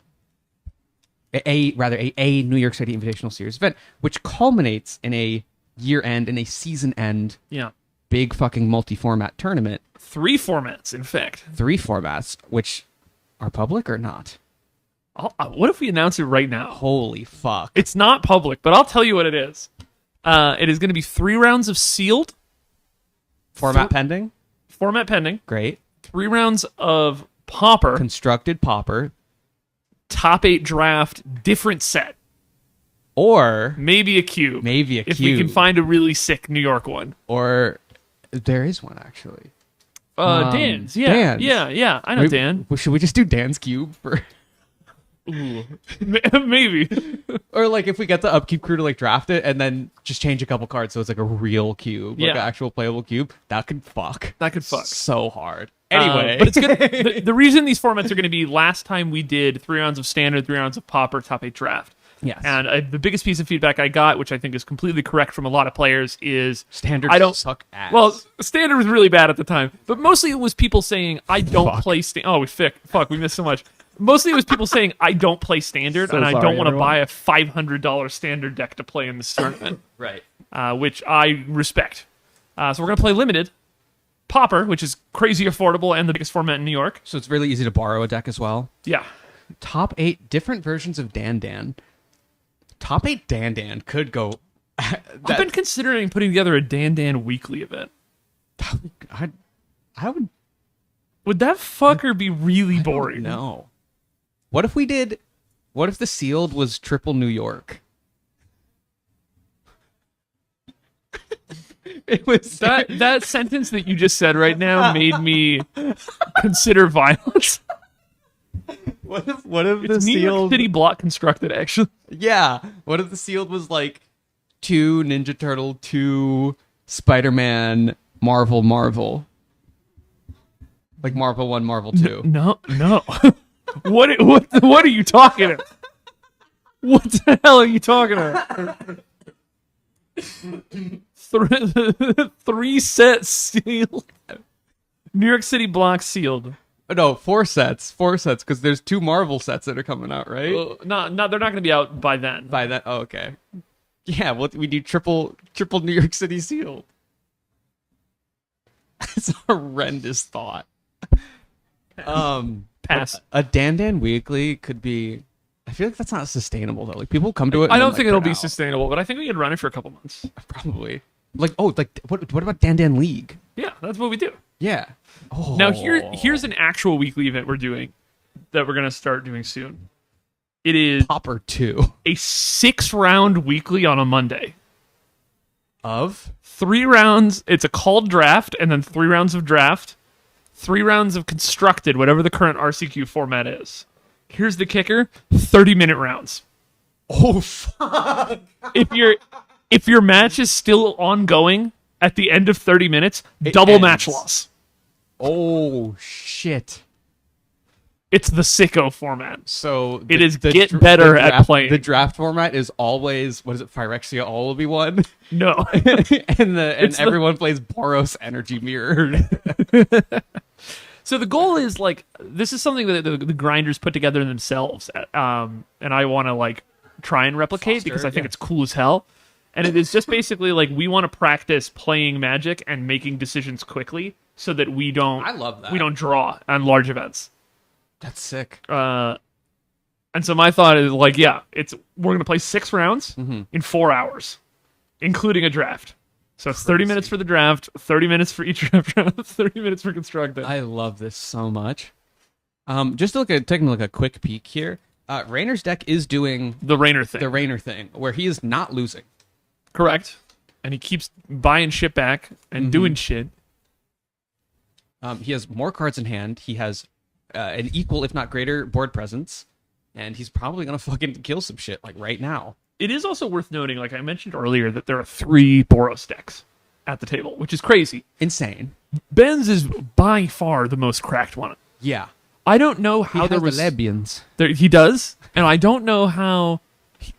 A New York City Invitational Series event, which culminates in a year-end and a season-end Yeah. big fucking multi-format tournament. 3 formats, in fact. 3 formats, which are public or not? What if we announce it right now? Holy fuck. It's not public, but I'll tell you what it is. It is going to be 3 rounds of sealed. Format pending? Format pending. Great. 3 rounds of Pauper. Constructed Pauper. Top 8 draft, different set. Or Maybe a cube. maybe a if cube. we can find a really sick New York one. Or there is one, actually. Dan's. Yeah. Dan's. Yeah. I know Dan. Should we just do Dan's cube for... Ooh. Maybe. Or like if we get the upkeep crew to like draft it and then just change a couple cards so it's like a real cube, like Yeah. an actual playable cube, that could fuck. That could fuck. So hard. Anyway. But it's good. The reason these formats are going to be, last time we did 3 rounds of standard, 3 rounds of Pauper, top 8 draft. Yes. And the biggest piece of feedback I got, which I think is completely correct from a lot of players, is Standards I don't suck ass. Well, standard was really bad at the time, but mostly it was people saying I don't play fuck, we missed so much. Mostly it was people saying I don't play standard So and I sorry, don't want to everyone. buy a $500 standard deck to play in this tournament, right. which I respect. So we're gonna play limited Pauper, which is crazy affordable and the biggest format in New York. So it's really easy to borrow a deck as well. Yeah. Top 8 different versions of Dan Dan. Top 8 Dan Dan could go. I've been considering putting together a Dan Dan weekly event. I Would that fucker be really boring? No. What if the sealed was triple New York? It was That sentence that you just said right now made me consider violence. What if It's the New York sealed? City block constructed, actually. Yeah. What if the sealed was like 2 Ninja Turtle, 2 Spider-Man, Marvel. Like Marvel 1, Marvel 2. No. What are you talking about? What the hell are you talking about? 3 sets sealed. New York City block sealed. No, 4 sets, because there's 2 Marvel sets that are coming out, right? No, they're not going to be out by then. By that, oh, okay. Yeah, we do triple New York City sealed. It's a horrendous thought. Pass. A Dan Dan Weekly could be. I feel like that's not sustainable though. Like people come to it. I and don't then, think like, it'll burn be out. sustainable, but I think we could run it for a couple months. Probably. Like what about Dan Dan League? Yeah, that's what we do. Yeah. Oh. Now here's an actual weekly event we're doing that we're gonna start doing soon. It is Pauper 2 a 6-round weekly on a Monday. of 3 rounds. It's a called draft, and then 3 rounds of draft, 3 rounds of constructed, whatever the current RCQ format is. Here's the kicker: 30-minute rounds. oh fuck. If your match is still ongoing at the end of 30 minutes, double ends. match loss. Oh shit. It's the sicko format. So It is get better at draft, playing. The draft format is always what is it? Phyrexia all will be one, No. and everyone plays Boros Energy Mirrored. So the goal is like this is something that the grinders put together themselves, and I want to like try and replicate because I think it's cool as hell. And it is just basically like we want to practice playing Magic and making decisions quickly so that we don't. I love that. We don't draw on large events. That's sick. And so my thought is like, yeah, we're gonna play 6 rounds in 4 hours, including a draft. So it's 30 minutes for the draft, 30 minutes for each draft round, 30 minutes for constructed. I love this so much. Just taking a quick peek here. Rayner's deck is doing The Rainer thing. the Rayner thing, where he is not losing. Correct. And he keeps buying shit back and doing shit. He has more cards in hand. He has an equal, if not greater, board presence, and he's probably gonna fucking kill some shit like right now. It is also worth noting, like I mentioned earlier, that there are 3 Boros decks at the table, which is crazy. Insane. Ben's is by far the most cracked one. Yeah. I don't know how there was... Lebians. He does, and I don't know how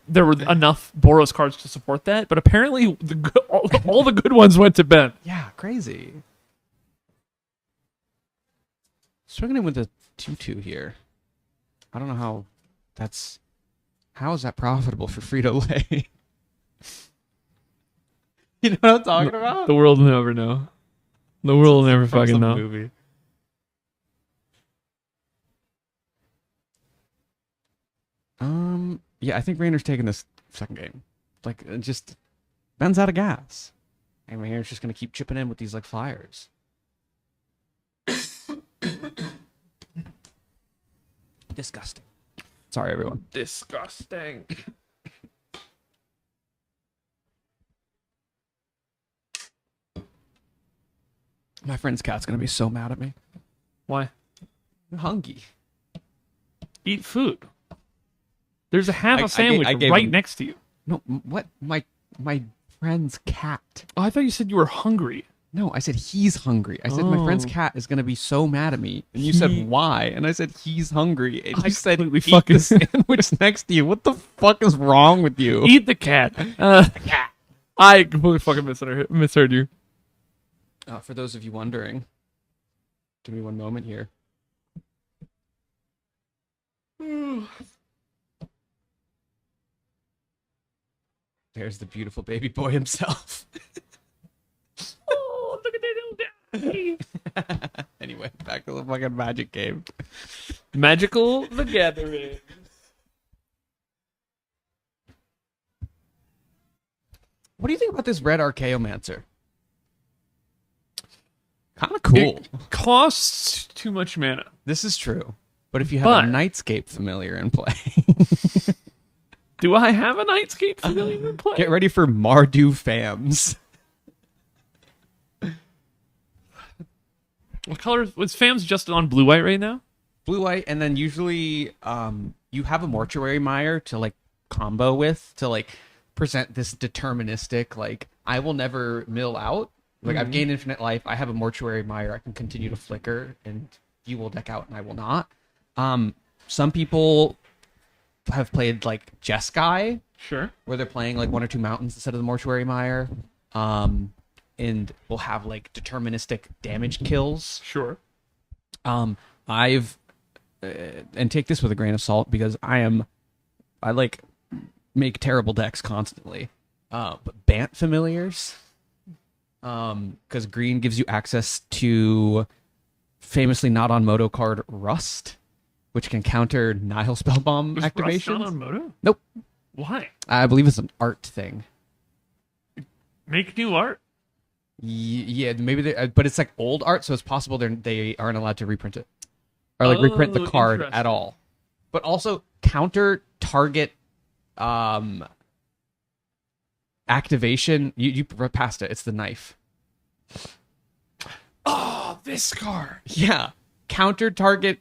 there were enough Boros cards to support that, but apparently all the good ones went to Ben. Yeah, crazy. Struggling with the 2/2 here. I don't know how that's... How is that profitable for Frito-Lay? You know what I'm talking about? The world will never know. The world will never From fucking some know. movie. Yeah, I think Rayner's taking this second game. Like, just Ben's out of gas. And Rayner's just gonna keep chipping in with these like flyers. Disgusting. Sorry, everyone. Disgusting. My friend's cat's gonna be so mad at me. Why? I'm hungry. Eat food. There's a half I a sandwich gave right him- next to you. No, what? My friend's cat. Oh, I thought you said you were hungry. No, I said he's hungry. I said my friend's Oh. cat is gonna be so mad at me, and you said why? And I said he's hungry, and I you said completely eat fucking- the sandwich next to you. What the fuck is wrong with you? Eat the cat. I completely fucking misheard you. For those of you wondering, give me one moment here. There's the beautiful baby boy himself. Oh, look at that little daddy. Anyway, back to the fucking magic game. Magical the Gathering. What do you think about this red Archaeomancer? Kind of cool. It costs too much mana. This is true. But if you have But- a Nightscape familiar in play, Do I have a Nightscape familiar in play? get ready for Mardu Fams. What color was Fam's just on blue white right now? Blue white, and then usually you have a Mortuary Mire to like combo with to like present this deterministic, like, I will never mill out. Like, I've gained infinite life. I have a Mortuary Mire. I can continue to flicker, and you will deck out, and I will not. Some people have played like Jeskai, Sure. where they're playing like 1 or 2 mountains instead of the Mortuary Mire, and will have like deterministic damage kills. Sure. I've and take this with a grain of salt because I like make terrible decks constantly. But Bant familiars, because green gives you access to famously not on Moto card Rust, which can counter Nihil Spellbomb Was Rust activations. not on Moto? Nope. Why? I believe it's an art thing. Make new art. Yeah, maybe they, but it's like old art, so it's possible they aren't allowed to reprint it or like reprint the Oh, card interesting. at all. But also counter target activation. You passed it. It's the knife. Oh, this card. Yeah, counter target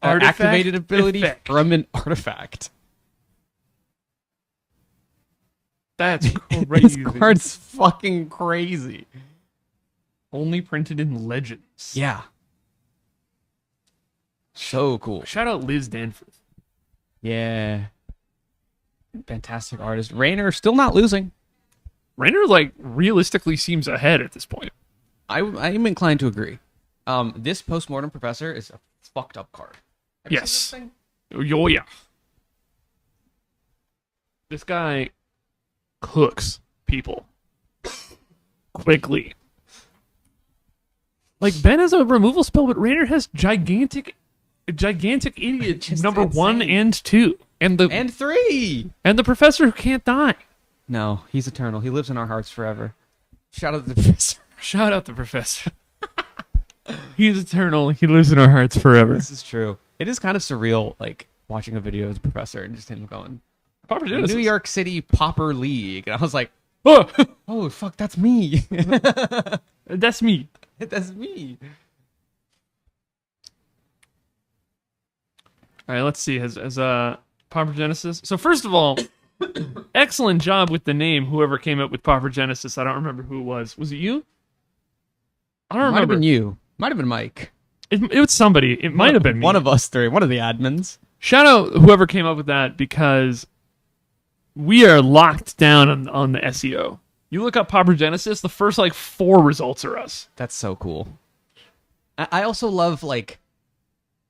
Artifact activated ability effect. from an artifact. That's This crazy. card's fucking crazy. Only printed in Legends. Yeah. So cool. Shout out Liz Danforth. Yeah. Fantastic artist. Raynor still not losing. Raynor, like, realistically seems ahead at this point. I'm inclined to agree. This Postmortem Professor is a fucked up card. Have you seen Yes. this thing? Oh, yeah. This guy cooks people quickly. Like, Ben has a removal spell, but Raynor has gigantic idiot Just number insane. 1 and 2. And And 3. the professor who can't die. No, he's eternal. He lives in our hearts forever. Shout out to the professor. Shout out the professor. He's eternal. He lives in our hearts forever. This is true. It is kind of surreal, like watching a video of the professor and just him going, Papa New Genesis. York City Pauper League. And I was like, Oh, oh, fuck, that's me. that's me. That's me. All right, let's see. Has Pauper Genesis? So first of all, excellent job with the name. Whoever came up with Pauper Genesis, I don't remember who it was. Was it you? I don't Might have remember. been you. Might have been Mike. It was somebody. It might have been me. One of us three. One of the admins. Shout out whoever came up with that because we are locked down on the SEO. You look up Pauper Genesis, the first like 4 results are us. That's so cool. I also love, like,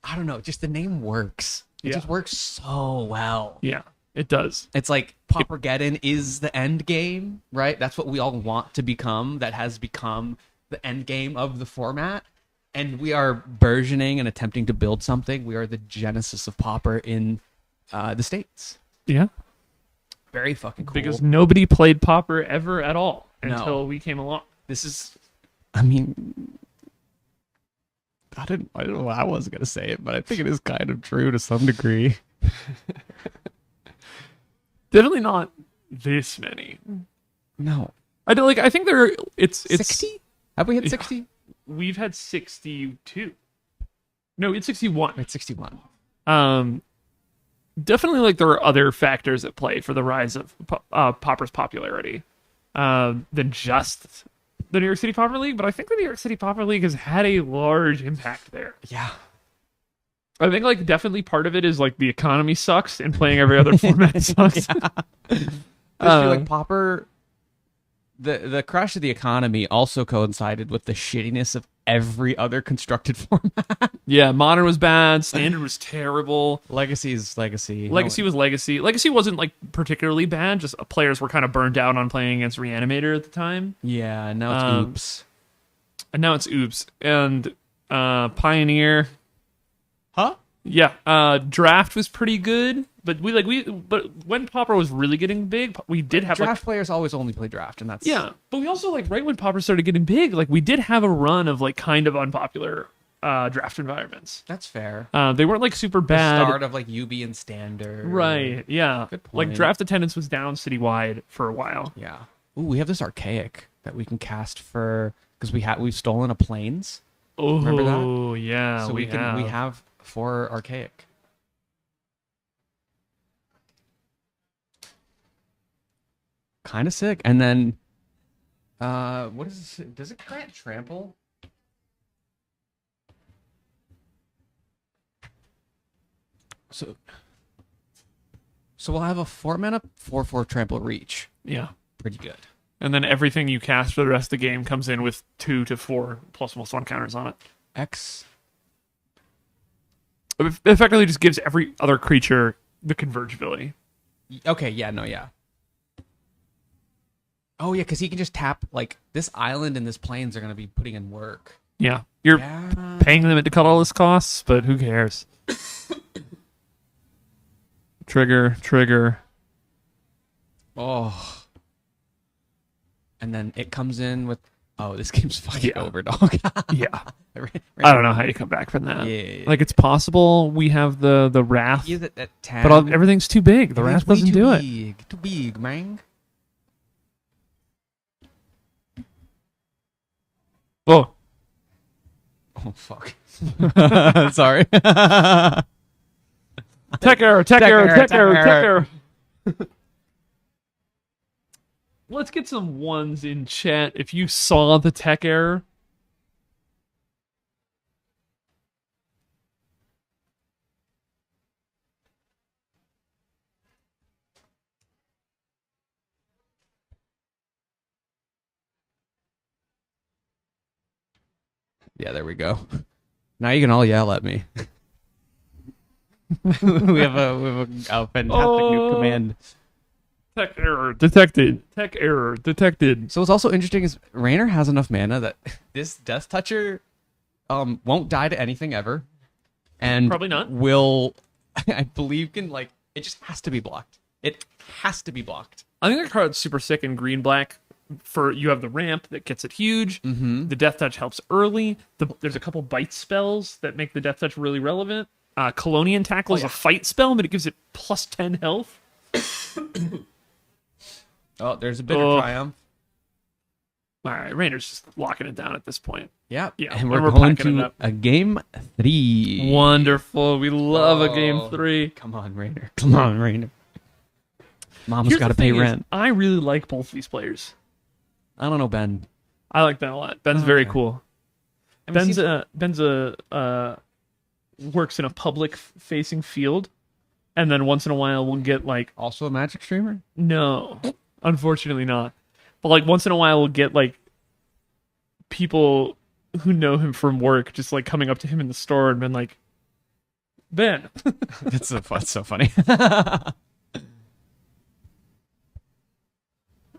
I don't know, just the name works. It Yeah. just works so well. Yeah, it does. It's like Paupergeddon is the end game, right? That's what we all want to become. That has become the end game of the format. And we are burgeoning and attempting to build something. We are the genesis of Pauper in the States. Yeah, Very fucking cool. because nobody played Pauper ever at all No. until we came along. This is, I mean, I don't know why I wasn't going to say it, but I think it is kind of true to some degree. Definitely not this many. No. I don't like. I think there. It's 60? Have we hit 60? We've had 62. No, it's 61. It's 61. Definitely, like, there are other factors at play for the rise of Pauper's popularity than just the New York City Pauper League, but I think the New York City Pauper League has had a large impact there. Yeah. I think like definitely part of it is like the economy sucks and playing every other format sucks. Like Pauper, the crash of the economy also coincided with the shittiness of every other constructed format. Yeah, Modern was bad. Standard was terrible. Legacy is Legacy. Legacy was Legacy. Legacy wasn't like particularly bad. Just players were kind of burned out on playing against Reanimator at the time. Yeah, now it's Oops. And now it's Oops. And Pioneer. Huh? Yeah, Draft was pretty good, but but when Pauper was really getting big, we did have Draft players always only play Draft, and that's but we also like right when Pauper started getting big, like we did have a run of like kind of unpopular Draft environments. That's fair. They weren't like super bad. The start of like UB and Standard, right? Yeah, good point. Like Draft attendance was down citywide for a while. Yeah. Ooh, we have this Archaic that we can cast for because we've stolen a Plains. Oh, remember that? Oh yeah, so we have 4 Archaic. Kind of sick. And then, what is this? Does it grant trample? So we'll have a 4-mana 4/4 trample reach. Yeah, pretty good. And then everything you cast for the rest of the game comes in with 2 to 4 +1/+1 counters on it. It effectively just gives every other creature the converge ability. Okay, yeah, no, yeah. Oh, yeah, because he can just tap, like, this island and this plains are going to be putting in work. Yeah. You're paying them to cut all his costs, but who cares? Trigger. Oh. And then it comes in with... Oh, this game's fucking over, dog. Yeah. I don't know how you come back from that. Yeah. Like, it's possible we have the Wrath, that but everything's too big. The Wrath doesn't do it. Too big, man. Oh. Oh, fuck. Sorry. Tech error. Let's get some ones in chat if you saw the tech error. Yeah, there we go. Now you can all yell at me. we have a fantastic new command. Tech error detected. So what's also interesting is Raynor has enough mana that this Death Toucher won't die to anything ever. And probably not. Will, I believe, can, like, it just has to be blocked. It has to be blocked. I think that card's super sick in green-black. You have the ramp that gets it huge. Mm-hmm. The Death Touch helps early. There's a couple bite spells that make the Death Touch really relevant. Colonian Tackle is a fight spell, but it gives it +10 health. Oh, there's a bitter triumph. All right, Rainer's just locking it down at this point. Yeah, yeah. And we're going to a game 3. Wonderful. We love a game 3. Come on, Raynor. Come on, Raynor. Mama's got to pay rent. I really like both these players. I don't know, Ben. I like Ben a lot. Ben's very cool. I mean, Ben's works in a public facing field, and then once in a while we'll get like also a Magic streamer. No, unfortunately not. But like once in a while we'll get like people who know him from work just like coming up to him in the store and been like, Ben. That's so funny.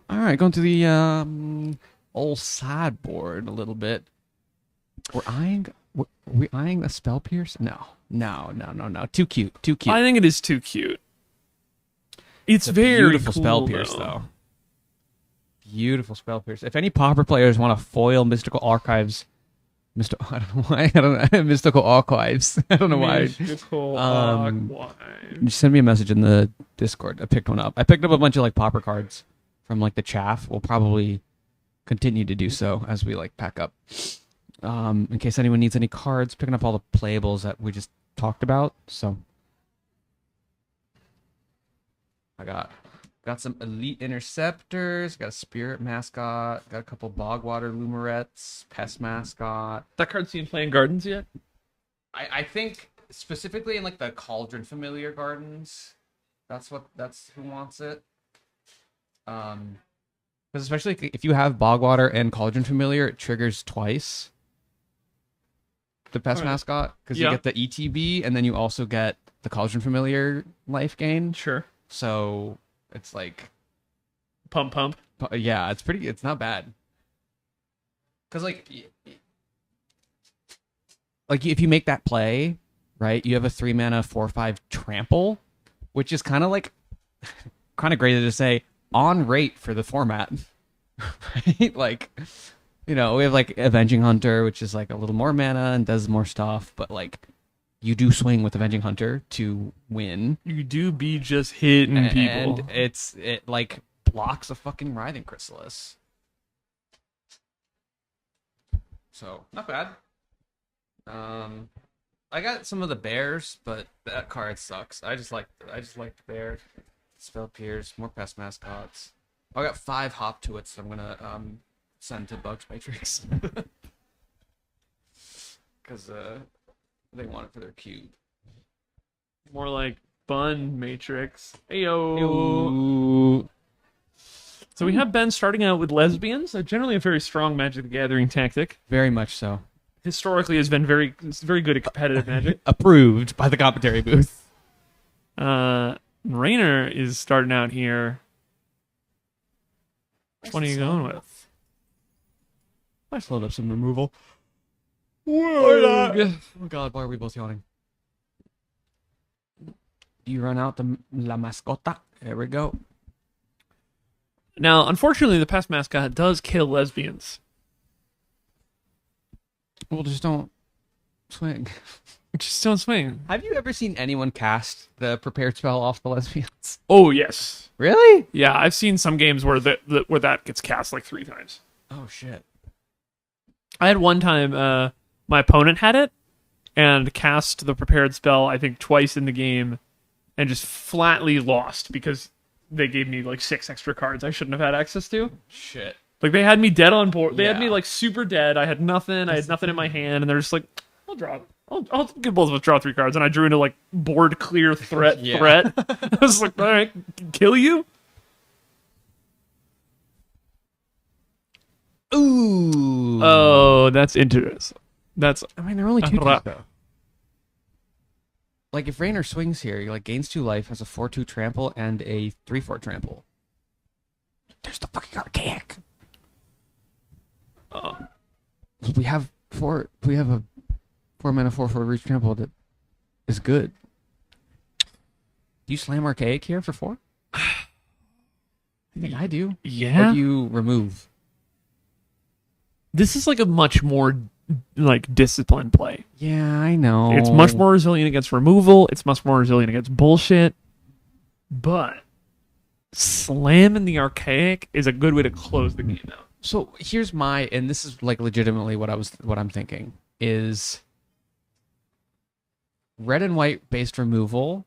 All right, going to the old sideboard a little bit. We're eyeing a Spell Pierce? No. Too cute. I think it is too cute. It's very beautiful cool, Spell Pierce, though. Beautiful Spell Pierce. If any Pauper players want to foil Mystical Archives, I don't know why. I don't know. Mystical Archives. I don't know why. Mystical Archives. Just send me a message in the Discord. I picked one up. I picked up a bunch of like Pauper cards from like the chaff. We'll probably continue to do so as we like pack up. In case anyone needs any cards, picking up all the playables that we just talked about. So I got Got some elite interceptors. Got a spirit mascot. Got a couple bogwater lumerettes. Pest mascot. That card's seen playing Gardens yet? I think specifically in like the Cauldron Familiar Gardens, that's who wants it. Because especially if you have Bogwater and Cauldron Familiar, it triggers twice. The Pest mascot, because you get the ETB and then you also get the Cauldron Familiar life gain. Sure. So it's like Pump. yeah, it's not bad. Because like if you make that play, right, you have a 3-mana 4/5 trample, which is kind of like kind of great to say on rate for the format. Right? Like, we have like Avenging Hunter, which is like a little more mana and does more stuff, but like you do swing with Avenging Hunter to win. You do be just hitting people. And it like blocks a fucking Writhing Chrysalis. So, not bad. I got some of the bears, but that card sucks. I just like the bear. Spell Pierce, more Pest mascots. I got 5 Hop to it, so I'm gonna send to Bugs Matrix. Because they want it for their cube. More like Bun Matrix. Ayo. So we have Ben starting out with lesbians. Generally a very strong Magic the Gathering tactic. Very much so. Historically has been very good at competitive Magic. Approved by the commentary booth. Rainer is starting out here. Which one are you going with? Let's load up some removal. Oh god, why are we both yawning? You run out the La Mascota. There we go. Now, unfortunately, the Pest mascot does kill lesbians. Well, just don't swing. Just don't swing. Have you ever seen anyone cast the prepared spell off the lesbians? Oh, yes. Really? Yeah, I've seen some games where that gets cast like 3 times. Oh, shit. I had one time, my opponent had it, and cast the prepared spell, I think, twice in the game, and just flatly lost because they gave me like 6 extra cards I shouldn't have had access to. Shit. Like, they had me dead on board. They had me like super dead. I had nothing. I had nothing in my hand, and they're just like, I'll draw. I'll give both of us draw 3 cards, and I drew into like board clear threat. I was like, all right, kill you. Ooh. Oh, that's interesting. I mean, they're only 2 though. Like, if Rainer swings here, he like gains 2 life, has a 4/2 trample, and a 3/4 trample. There's the fucking archaic. We have a 4-mana 4/4 reach trample that is good. Do you slam archaic here for 4? I think I do. Yeah. Or do you remove? This is like a much more like disciplined play. Yeah, I know. It's much more resilient against removal. It's much more resilient against bullshit. But slamming the archaic is a good way to close the game out. So here's and this is like legitimately what I'm thinking is red and white based removal.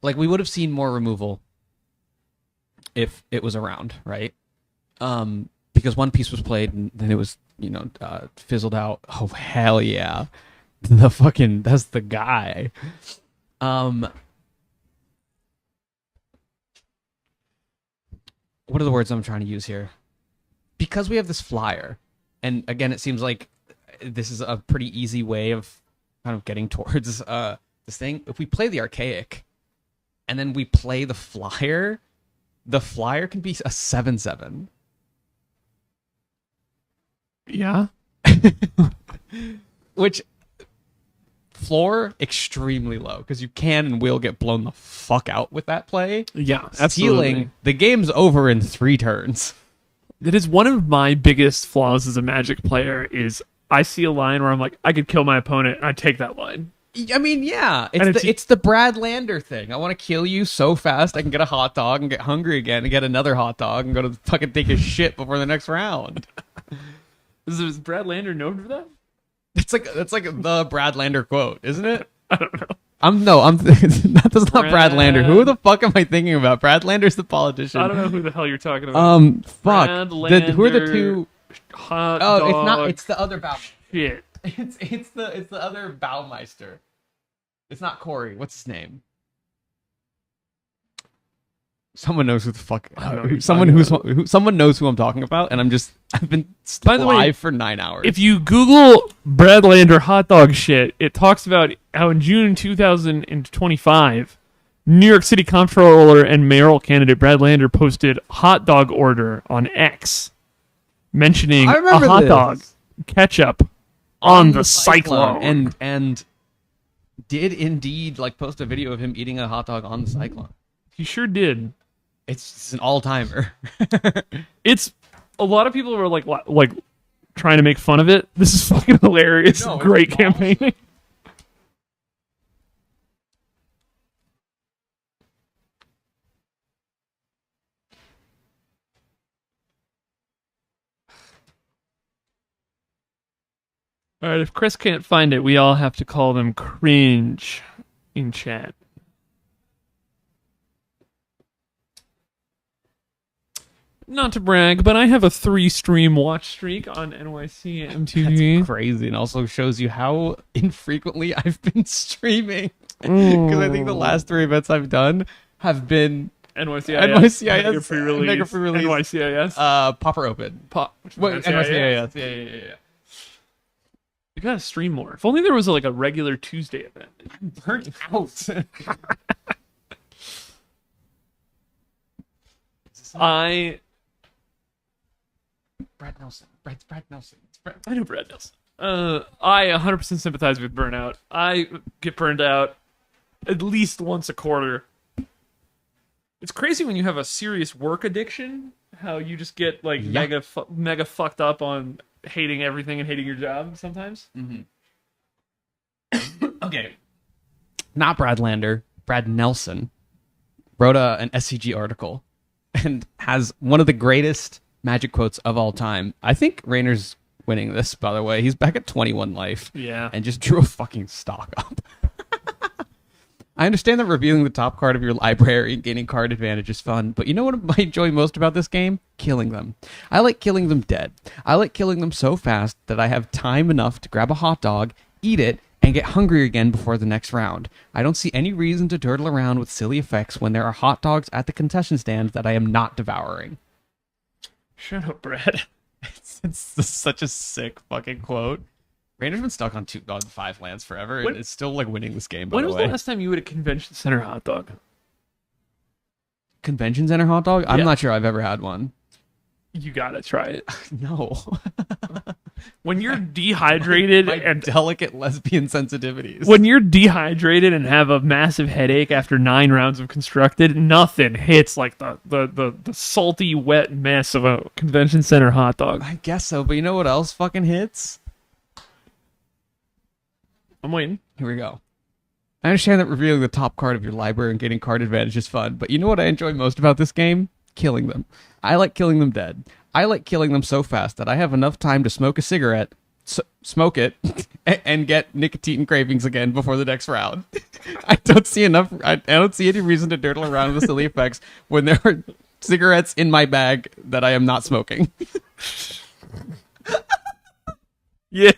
Like, we would have seen more removal if it was around, right? Because one piece was played and then it was, fizzled out. Oh, hell yeah. That's the guy. What are the words I'm trying to use here? Because we have this flyer, and again, it seems like this is a pretty easy way of kind of getting towards this thing. If we play the archaic, and then we play the flyer can be a 7/7. Yeah. Which floor extremely low because you can and will get blown the fuck out with that play. Yeah, Stealing, absolutely. the game's over in 3 turns. It is one of my biggest flaws as a Magic player is I see a line where I'm like, I could kill my opponent, and I take that line. I mean, yeah, it's the Brad Lander thing. I want to kill you so fast I can get a hot dog and get hungry again and get another hot dog and go to fucking take a shit before the next round. Is Brad Lander known for that? That's like the Brad Lander quote, isn't it? I don't know. I'm that's not Brad Lander. Who the fuck am I thinking about? Brad Lander's the politician. I don't know who the hell you're talking about. Fuck. Brad Lander, Who are the two? Hot Oh, dog it's not. It's the other Baum. shit. It's the other Baumeister. It's not Corey. What's his name? Someone knows who the fuck. Someone knows who I'm talking about, and I've been By the way, live for 9 hours. If you Google Brad Lander hot dog shit, it talks about how in June 2025, New York City Comptroller and mayoral candidate Brad Lander posted hot dog order on X, mentioning I a remember hot this. dog ketchup on the Cyclone. and did indeed like post a video of him eating a hot dog on the Cyclone. He sure did. It's an all-timer. It's a lot of people were like trying to make fun of it. This is fucking hilarious. No, it's Great awesome. campaigning. All right, if Chris can't find it, we all have to call them cringe in chat. Not to brag, but I have a 3-stream watch streak on NYC MTV. That's crazy, and also shows you how infrequently I've been streaming. Because I think the last 3 events I've done have been NYCIS, Mega pre-release, NYCIS, Popper Open. Wait, NYCIS. Yeah. You gotta stream more. If only there was a regular Tuesday event. Burnt out. Brad Nelson. Brad Nelson. I know Brad Nelson. I 100% sympathize with burnout. I get burned out at least once a quarter. It's crazy when you have a serious work addiction, how you just get mega fucked up on hating everything and hating your job sometimes. Mm-hmm. Okay. Not Brad Lander. Brad Nelson wrote an SCG article and has one of the greatest Magic quotes of all time. I think Rayner's winning this, by the way. He's back at 21 life. Yeah. And just drew a fucking stock up. I understand that revealing the top card of your library and gaining card advantage is fun, but you know what I enjoy most about this game? Killing them. I like killing them dead. I like killing them so fast that I have time enough to grab a hot dog, eat it, and get hungry again before the next round. I don't see any reason to turtle around with silly effects when there are hot dogs at the concession stand that I am not devouring. Shut up, Brad. It's such a sick fucking quote. Rainer's been stuck on 5 lands forever, and it's still winning this game, by the way. When was the last time you had a convention center hot dog? Convention center hot dog? I'm Yeah. not sure I've ever had one. You gotta try it. No. When you're dehydrated My and delicate lesbian sensitivities. when you're dehydrated and have a massive headache after 9 rounds of constructed, nothing hits like the salty, wet mess of a convention center hot dog. I guess so, but you know what else fucking hits? I'm waiting. Here we go. I understand that revealing the top card of your library and getting card advantage is fun, but you know what I enjoy most about this game? Killing them. I like killing them dead. I like killing them so fast that I have enough time to smoke a cigarette, smoke it, and get nicotine cravings again before the next round. I don't see any reason to dirtle around with silly effects when there are cigarettes in my bag that I am not smoking. Yeah.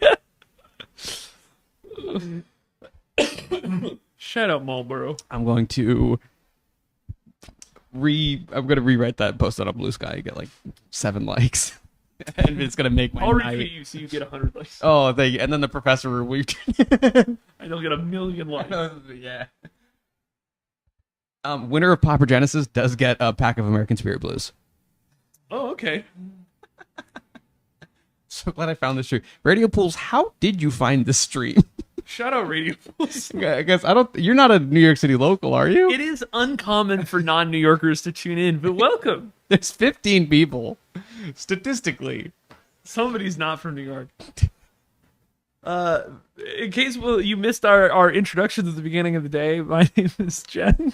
Shout out Marlboro. I'm going to rewrite that and post it on Blue Sky and get 7 likes. And it's gonna make my I'll night. retweet you so you get 100 likes. Oh, thank you. And then the professor will retweet. And you'll get 1 million likes. Yeah. Winner of Popper Genesis does get a pack of American Spirit Blues. Oh, okay. So glad I found this stream. Radio Pools, how did you find this stream? Shout out Radio Pulse. I guess you're not a New York City local, are you? It is uncommon for non-New Yorkers to tune in, but welcome. There's 15 people, statistically. Somebody's not from New York. In case you missed our introductions at the beginning of the day, my name is Jen.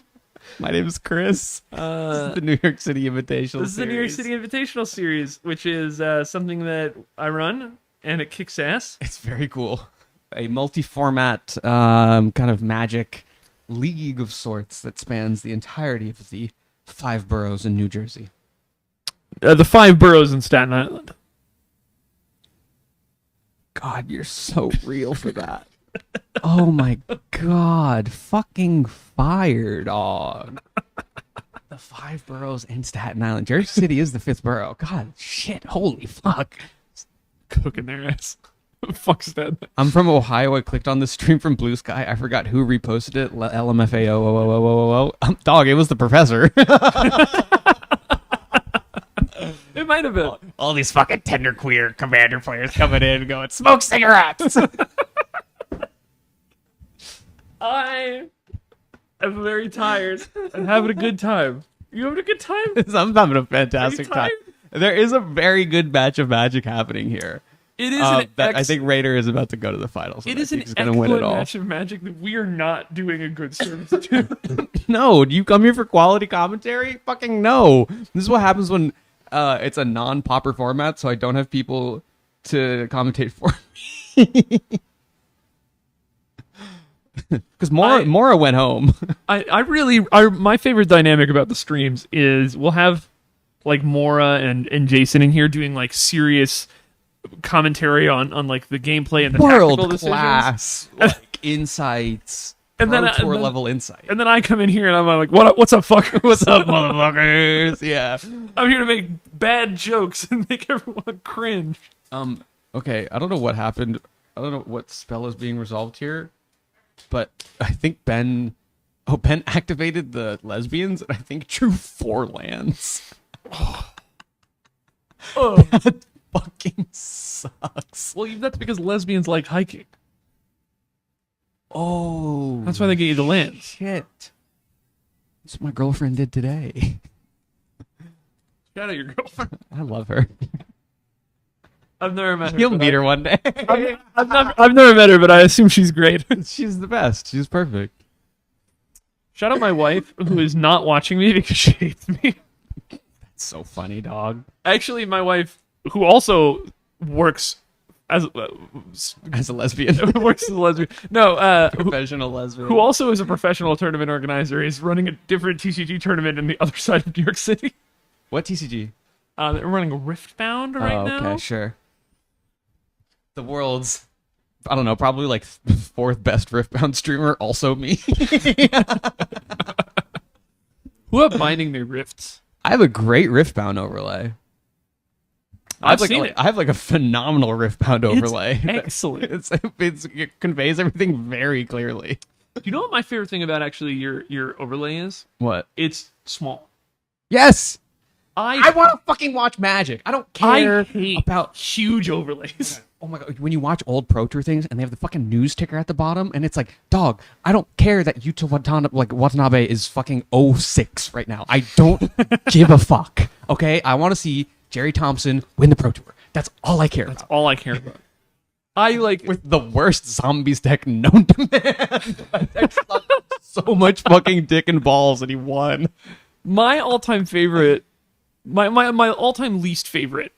My name is Chris. This is the New York City Invitational This is the New York City Invitational series, which is something that I run, and it kicks ass. It's very cool. A multi-format kind of Magic league of sorts that spans the entirety of the 5 boroughs in New Jersey. The 5 boroughs in Staten Island. God, you're so real for that. Oh my God. Fucking fire, dog. The 5 boroughs in Staten Island. Jersey City is the 5th borough. God, shit. Holy fuck. Cooking their ass. Fuck's that. I'm from Ohio. I clicked on the stream from Blue Sky. I forgot who reposted it. LMFAO. Dog, it was the professor. It might have been. All these fucking tender queer commander players coming in and going, smoke cigarettes. I am very tired and having a good time. You having a good time? I'm having a fantastic Are you time. There is a very good match of Magic happening here. It is I think Raider is about to go to the finals. It is an he's going to win excellent it all. match of Magic that we are not doing a good service to. No, do you come here for quality commentary? Fucking no. This is what happens when it's a non-popper format, so I don't have people to commentate for me. Because Mora went home. My favorite dynamic about the streams is we'll have like Mora and Jason in here doing like serious commentary on like the gameplay and the tactical decisions. World class like insights. And then tour level insight. And then I come in here and I'm like, what's up, fucker? What's up, motherfuckers? Yeah. I'm here to make bad jokes and make everyone cringe. Okay, I don't know what happened. I don't know what spell is being resolved here, but I think Ben activated the lesbians and I think drew 4 lands. Oh. That fucking sucks. Well, that's because lesbians like hiking. Oh. That's why they get you the lands. Shit. That's what my girlfriend did today. Shout out your girlfriend. I love her. I've never met her. You'll meet her one day. I've never met her, but I assume she's great. She's the best. She's perfect. Shout out my wife, who is not watching me because she hates me. That's so funny, dog. Actually, my wife, who also works as a lesbian, works as a lesbian. No, professional lesbian. Who also is a professional tournament organizer. Is running a different TCG tournament in the other side of New York City. What TCG? They're running a Riftbound right now. Okay, sure. The world's, I don't know, probably like 4th best Riftbound streamer, also me. Who are binding their rifts? I have a great Riftbound overlay. I've seen it. I have like a phenomenal Riftbound overlay. Excellent. It conveys everything very clearly. Do you know what my favorite thing about actually your overlay is? What? It's small. Yes. I want to fucking watch Magic. I don't care about huge overlays. Oh my God, when you watch old Pro Tour things and they have the fucking news ticker at the bottom and it's like, dog, I don't care that Yuta Watanabe is fucking 06 right now. I don't give a fuck. Okay? I want to see Jerry Thompson win the Pro Tour. That's all I care about. That's all I care about. I like with the worst zombies deck known to man. That sucked so much fucking dick and balls and he won. My all-time favorite, my all-time least favorite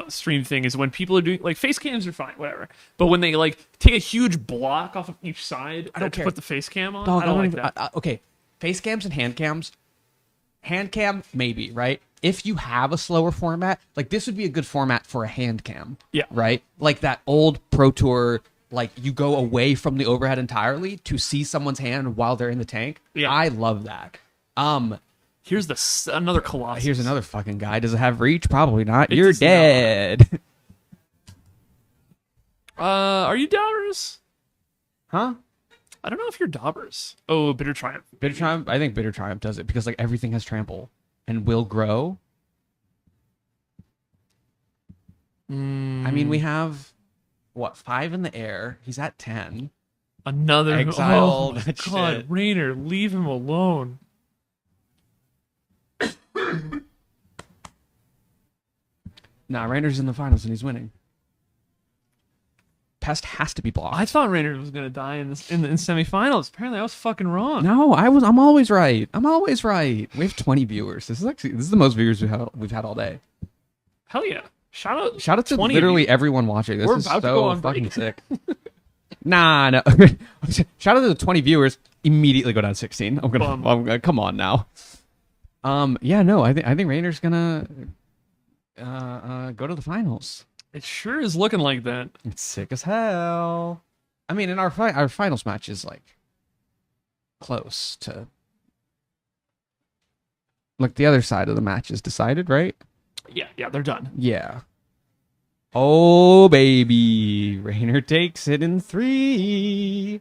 stream thing is when people are doing like face cams are fine, whatever. But when they like take a huge block off of each side I don't to care. put the face cam on, Dog, I don't like that. Okay, face cams and hand cams. Hand cam, maybe, right? If you have a slower format, like this would be a good format for a hand cam. Yeah. Right? Like that old Pro Tour, like you go away from the overhead entirely to see someone's hand while they're in the tank. Yeah. I love that. Here's another Colossus. Here's another fucking guy. Does it have reach? Probably not. You're dead. Are you Daubers? Huh? I don't know if you're Daubers. Oh, Bitter Triumph. Bitter Triumph? I think Bitter Triumph does it because like everything has trample and will grow. I mean, we have what, 5 in the air. He's at 10. Another exile. Oh my God, shit. Rainer, leave him alone. Nah, Rainer's in the finals and he's winning. Pest has to be blocked. I thought Rainer was gonna die in the semifinals. Apparently, I was fucking wrong. No, I'm always right. I'm always right. We have 20 viewers. This is the most viewers we've had all day. Hell yeah! Shout out to 20 literally everyone watching. This We're is about to go so on fucking break. sick. Nah, no. Shout out to the 20 viewers. Immediately go down 16. I'm gonna come on now. Yeah, no, I think Rainer's gonna go to the finals. It sure is looking like that. It's sick as hell. I mean, in our finals match is like close to like the other side of the match is decided, right? Yeah, they're done. Yeah. Oh baby, Rainer takes it in 3.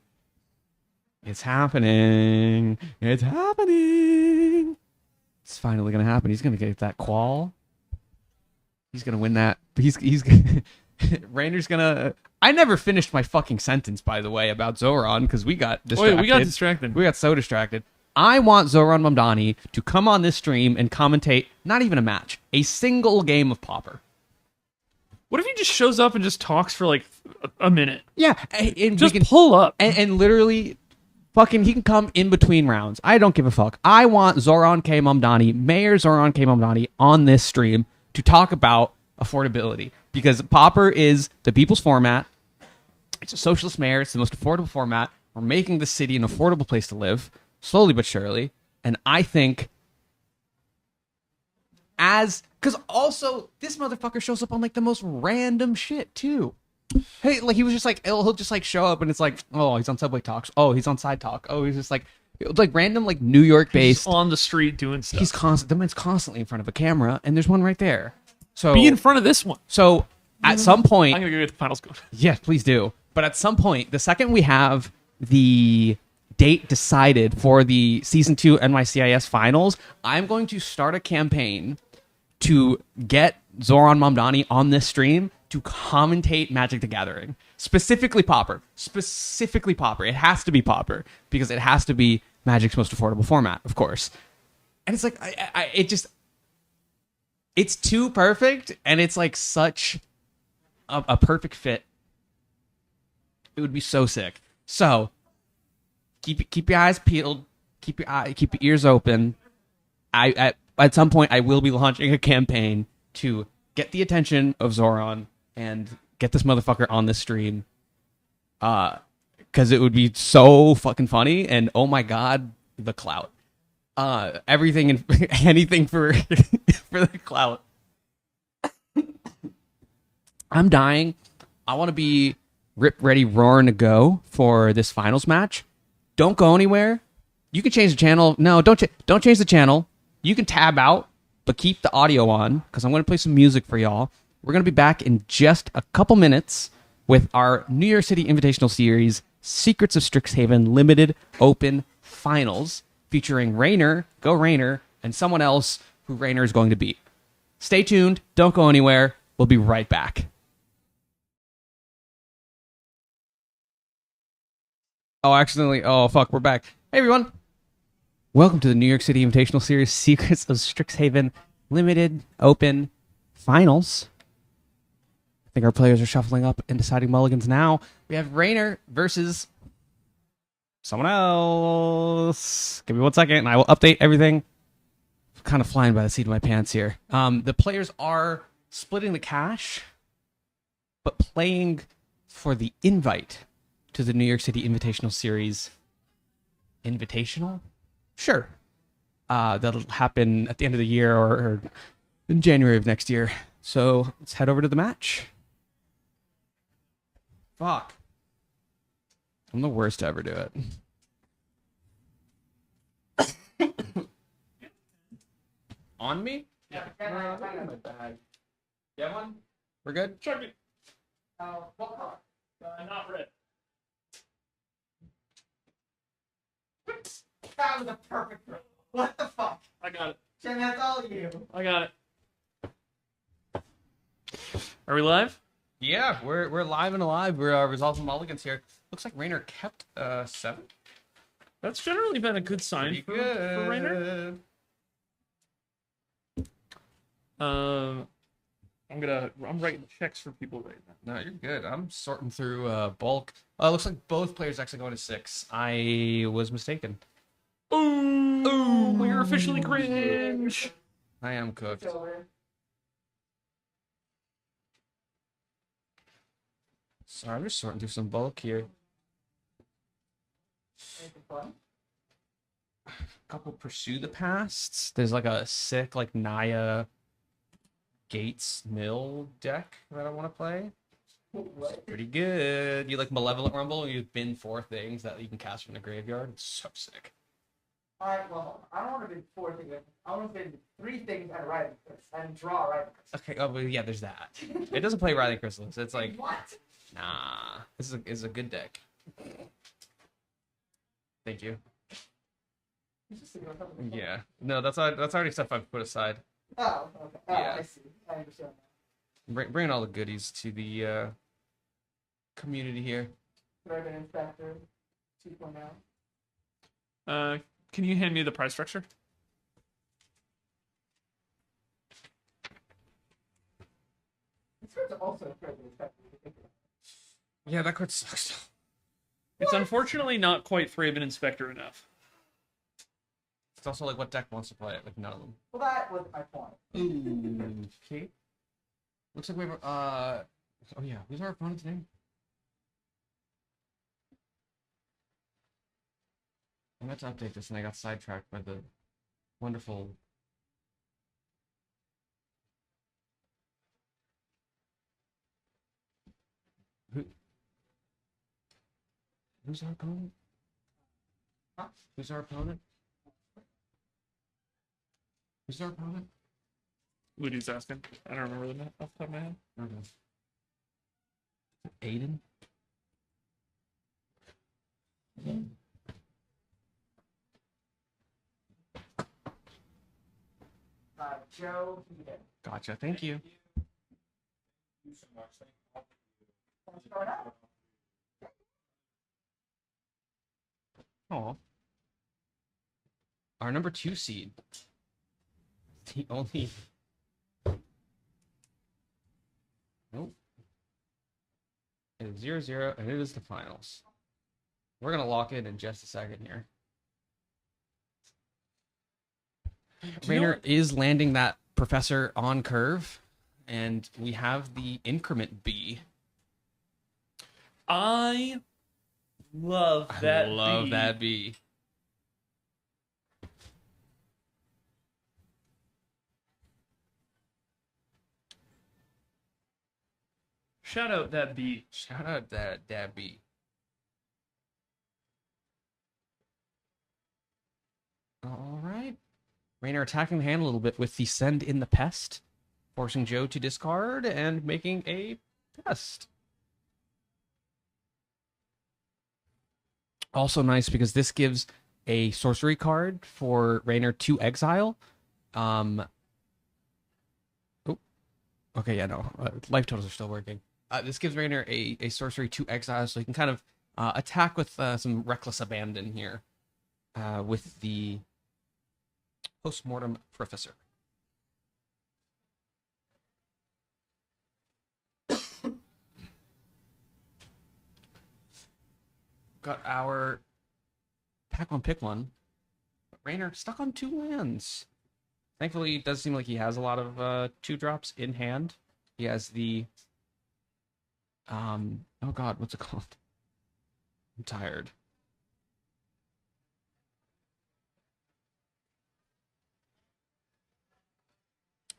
It's happening. It's happening. It's finally gonna happen. He's gonna get that qual. He's gonna win that. He's Rainer's gonna. I never finished my fucking sentence, by the way, about Zoran because we got distracted. Wait, we got distracted. We got so distracted. I want Zoran Mamdani to come on this stream and commentate not even a match, a single game of Pauper. What if he just shows up and just talks for like a minute? Yeah, and just pull up and literally. Fucking, he can come in between rounds. I don't give a fuck. I want Zoran K. Mamdani, Mayor Zoran K. Mamdani, on this stream to talk about affordability. Because Pauper is the people's format. It's a socialist mayor. It's the most affordable format. We're making the city an affordable place to live, slowly but surely. And I think because also, this motherfucker shows up on like the most random shit, too. Hey, like he was just like he'll just like show up and it's like, oh, he's on Subway Talks, oh, he's on Side Talk, oh, he's just like random like New York based on the street doing stuff. The man's constantly in front of a camera, and there's one right there. So be in front of this one. So at some point, I'm gonna go get the finals going. Yes, please do. But at some point, the second we have the date decided for the season 2 NYCIS finals, I'm going to start a campaign to get Zoran Mamdani on this stream to commentate Magic the Gathering. Specifically Pauper. It has to be Pauper because it has to be Magic's most affordable format, of course. And it's like, it's too perfect, and it's like such a perfect fit. It would be so sick. So, keep your eyes peeled. Keep your ears open. At some point, I will be launching a campaign to get the attention of Zoran and get this motherfucker on this stream. Because it would be so fucking funny, and oh my god, the clout. Everything and anything for for the clout. I'm dying. I want to be rip ready, roaring to go for this finals match. Don't go anywhere. You can change the channel. No, don't change the channel. You can tab out, but keep the audio on because I'm going to play some music for y'all. We're going to be back in just a couple minutes with our New York City Invitational Series Secrets of Strixhaven Limited Open Finals featuring Rainer, go Rainer, and someone else who Rainer is going to beat. Stay tuned. Don't go anywhere. We'll be right back. Oh, accidentally. Oh, fuck. We're back. Hey, everyone. Welcome to the New York City Invitational Series Secrets of Strixhaven Limited Open Finals. I think our players are shuffling up and deciding mulligans now. We have Rainer versus someone else. Give me 1 second and I will update everything. I'm kind of flying by the seat of my pants here. The players are splitting the cash, but playing for the invite to the New York City Invitational Series. Invitational? Sure. That'll happen at the end of the year or in January of next year. So let's head over to the match. Fuck. I'm the worst to ever do it. On me? Yeah. My bag. You have one? We're good? Chuck it. What color? Not red. That was a perfect throw. What the fuck? I got it. Jim, that's all you. I got it. Are we live? Yeah, we're live and alive. We're resolving mulligans here. Looks like Rainer kept 7. That's generally been a good sign for Rainer. I'm writing checks for people right now. No, you're good. I'm sorting through bulk. It looks like both players actually going to 6. I was mistaken. Ooh, we're officially cringe. I am cooked. Sorry, I'm just sorting through some bulk here. Anything fun? Couple Pursue the Pasts. There's like a sick like Naya Gates Mill deck that I want to play. It's pretty good. You like Malevolent Rumble, you bin 4 things that you can cast from the graveyard. It's so sick. Alright, well, I don't want to bid 4 things. I want to bid 3 things and writing and draw writing. Okay, oh, but yeah, there's that. It doesn't play Writhing Crystals. It's like, What? nah. This is a good deck. Thank you. Yeah. No, that's already stuff I've put aside. Oh, okay. Oh, Yeah. I see. I understand that. Bringing all the goodies to the community here. Dragon Inspector 2.0. Can you hand me the price structure? This card's also Dragon Inspector. Yeah, that card sucks. It's unfortunately not quite Thraben Inspector enough. It's also like what deck wants to play it? Like none of them. Well, that was my point. Okay. Looks like we have oh yeah, who's our opponent's name? I meant to update this and I got sidetracked by the wonderful who's our opponent? Huh? Who's our opponent? Who's our opponent? Woody's asking. I don't remember the name off the top of my head. Okay. Aiden? Joe Heaton. Gotcha, thank you. Want to start out? Oh. Our number 2 seed. The only. Nope. It is 0-0, and it is the finals. We're gonna lock in just a second here. Rainer is landing that professor on curve, and we have the increment B. I love that. I love B. that B. Shout out that B. Shout out that B. All right. Rainer attacking the hand a little bit with the Send in the Pest, forcing Joe to discard and making a pest. Also nice because this gives a sorcery card for Rainer to exile. Oh, okay, yeah, no. Life totals are still working. This gives Rainer a sorcery to exile, so he can kind of attack with some reckless abandon here with the Postmortem Professor. Got our pack one, pick one. But Rainer stuck on 2 lands. Thankfully, it does seem like he has a lot of 2-drops in hand. He has the oh god, what's it called? I'm tired.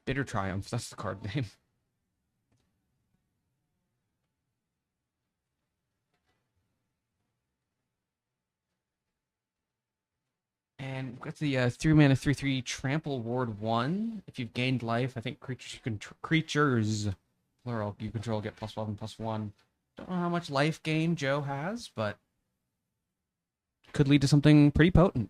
Bitter Triumph, that's the card name. And we've got the 3-mana 3/3 Trample Ward 1. If you've gained life, I think creatures plural you control get +12 and +1. Don't know how much life gain Joe has, but could lead to something pretty potent.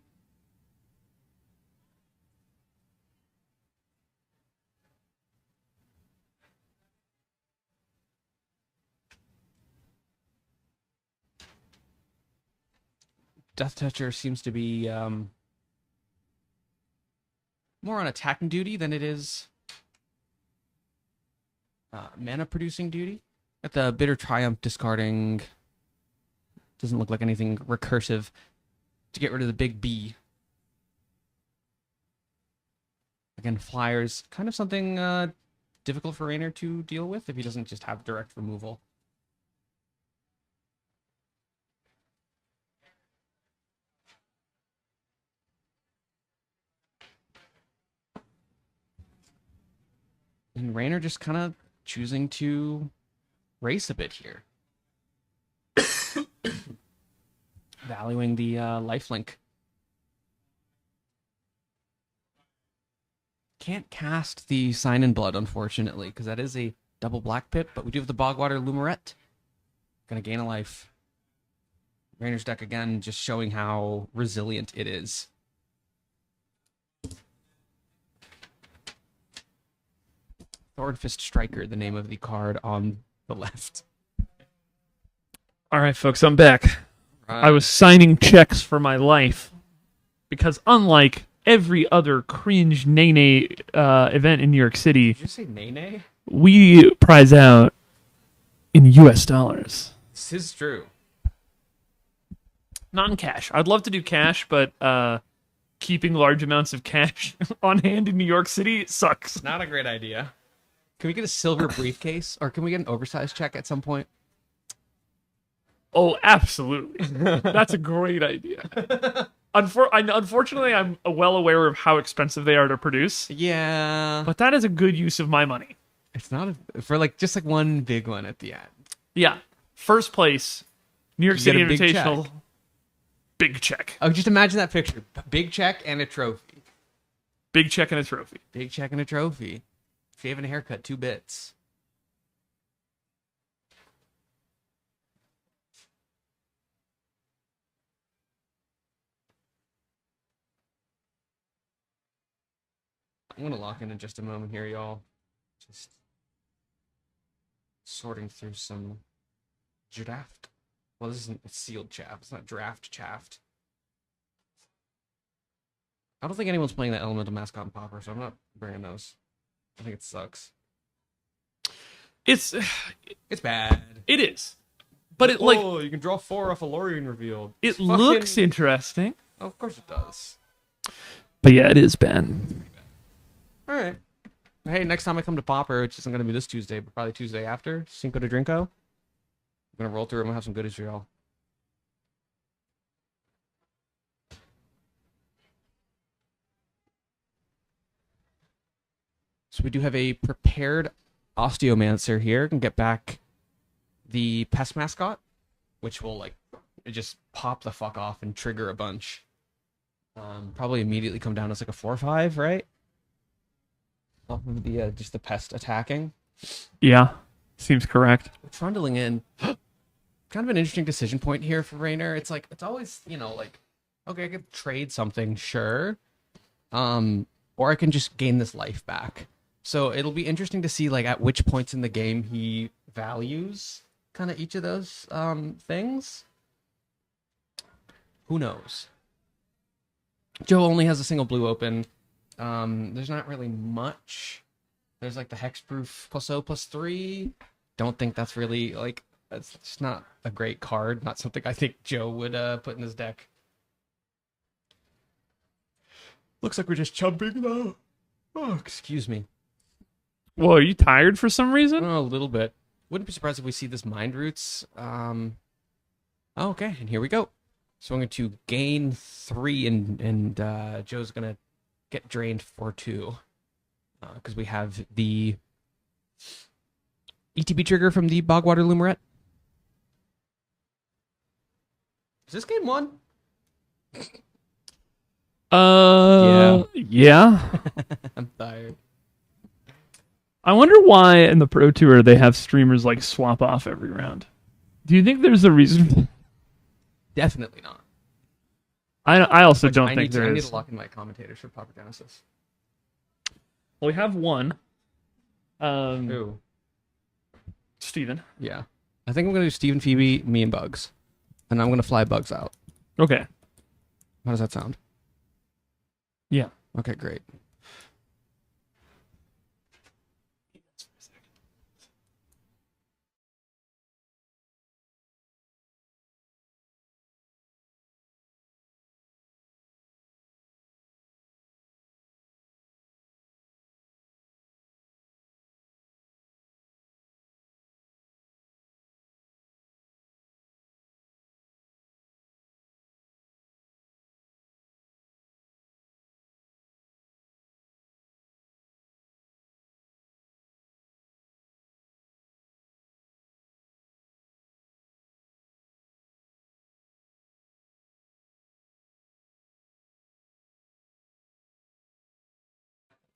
Death Toucher seems to be more on attacking duty than it is mana producing duty. At the Bitter Triumph discarding doesn't look like anything recursive to get rid of the big B. Again, flyers, kind of something difficult for Rainer to deal with if he doesn't just have direct removal. And Raynor just kind of choosing to race a bit here. Valuing the lifelink. Can't cast the Sign in Blood, unfortunately, because that is a double black pip, but we do have the Bogwater Lumerette. Gonna gain a life. Raynor's deck again, just showing how resilient it is. Thornfist Striker, the name of the card on the left. All right, folks, I'm back. I was signing checks for my life because unlike every other cringe nay event in New York City, Did you say nay? we prize out in U.S. dollars. This is true. Not in cash. I'd love to do cash, but keeping large amounts of cash on hand in New York City sucks. Not a great idea. Can we get a silver briefcase, or can we get an oversized check at some point? Oh, absolutely. That's a great idea. Unfortunately, I'm well aware of how expensive they are to produce, Yeah, but that is a good use of my money. it's not for just like one big one at the end. Yeah. First place, New York You City get a big Invitational. check. Big check. Oh, just imagine that picture: big check and a trophy. Big check and a trophy. Big check and a trophy. Shave and a haircut, 2 bits. I'm gonna lock in just a moment here, y'all. Just sorting through some draft. Well, this isn't sealed chaff. It's not draft chaff. I don't think anyone's playing that Elemental Mascot and Popper, so I'm not bringing those. I think it sucks. It's bad. It is. But it you can draw 4 off a Lorien revealed. it looks interesting. Oh, of course it does. But yeah, it is bad. All right. Hey, next time I come to Popper, which isn't going to be this Tuesday, but probably Tuesday after, Cinco de Drinko, I'm going to roll through. I'm going to have some goodies for y'all. So we do have a prepared Osteomancer here. Can get back the Pest Mascot, which will just pop the fuck off and trigger a bunch. Probably immediately come down as like a 4/5, right? Off of the just the pest attacking. Yeah. Seems correct. Trundling in. Kind of an interesting decision point here for Raynor. It's always, okay, I could trade something, sure. Or I can just gain this life back. So it'll be interesting to see at which points in the game he values kind of each of those things. Who knows? Joe only has a single blue open. There's not really much. There's the hexproof +0/+3. Don't think that's really that's just not a great card. Not something I think Joe would put in his deck. Looks like we're just chumping though. Oh, excuse me. Well, are you tired for some reason? Oh, a little bit. Wouldn't be surprised if we see this Mind Roots. Okay, and here we go. So I'm going to gain 3, and Joe's going to get drained for 2. Because we have the ETB trigger from the Bogwater Lumerette. Is this game 1? Yeah. I'm tired. I wonder why in the Pro Tour they have streamers swap off every round. Do you think there's a reason? Definitely not. I also don't think there I need is. to lock in my commentators for Proper Genesis. Well, we have one. Who? Steven. Yeah. I think I'm going to do Steven, Phoebe, me, and Bugs. And I'm going to fly Bugs out. Okay. How does that sound? Yeah. Okay, great.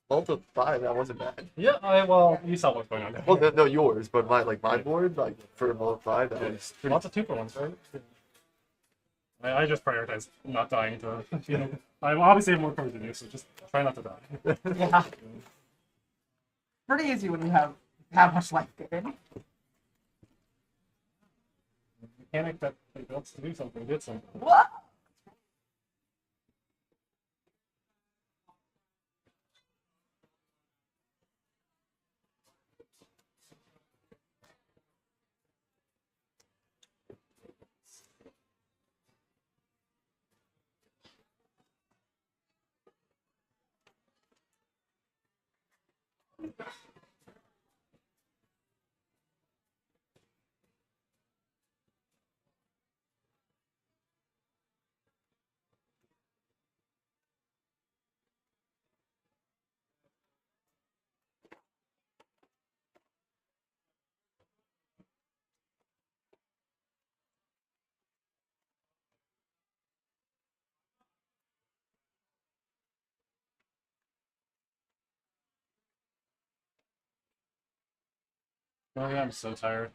multiply. That wasn't bad. Yeah, well, you saw what's going on there. Well, no, yours, but my board, like for multiply, that was pretty. Lots of 2-for-1s, right? I just prioritize not dying to, I obviously have more cards than you, so just try not to die. Yeah. Pretty easy when you have that much life gain. Mechanic that wants to do something did something. What? Oh yeah, I'm so tired.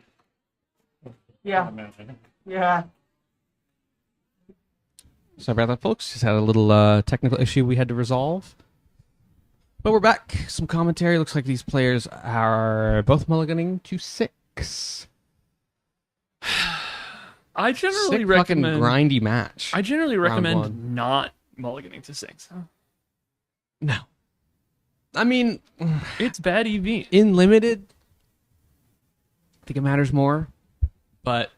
Yeah. Oh, man. Yeah. Sorry about that, folks. Just had a little technical issue we had to resolve. But we're back. Some commentary. Looks like these players are both mulliganing to 6. I generally Sick recommend fucking grindy match. I generally Round recommend one. not mulliganing to 6. No. I mean, It's bad EV. in limited, I think it matters more. But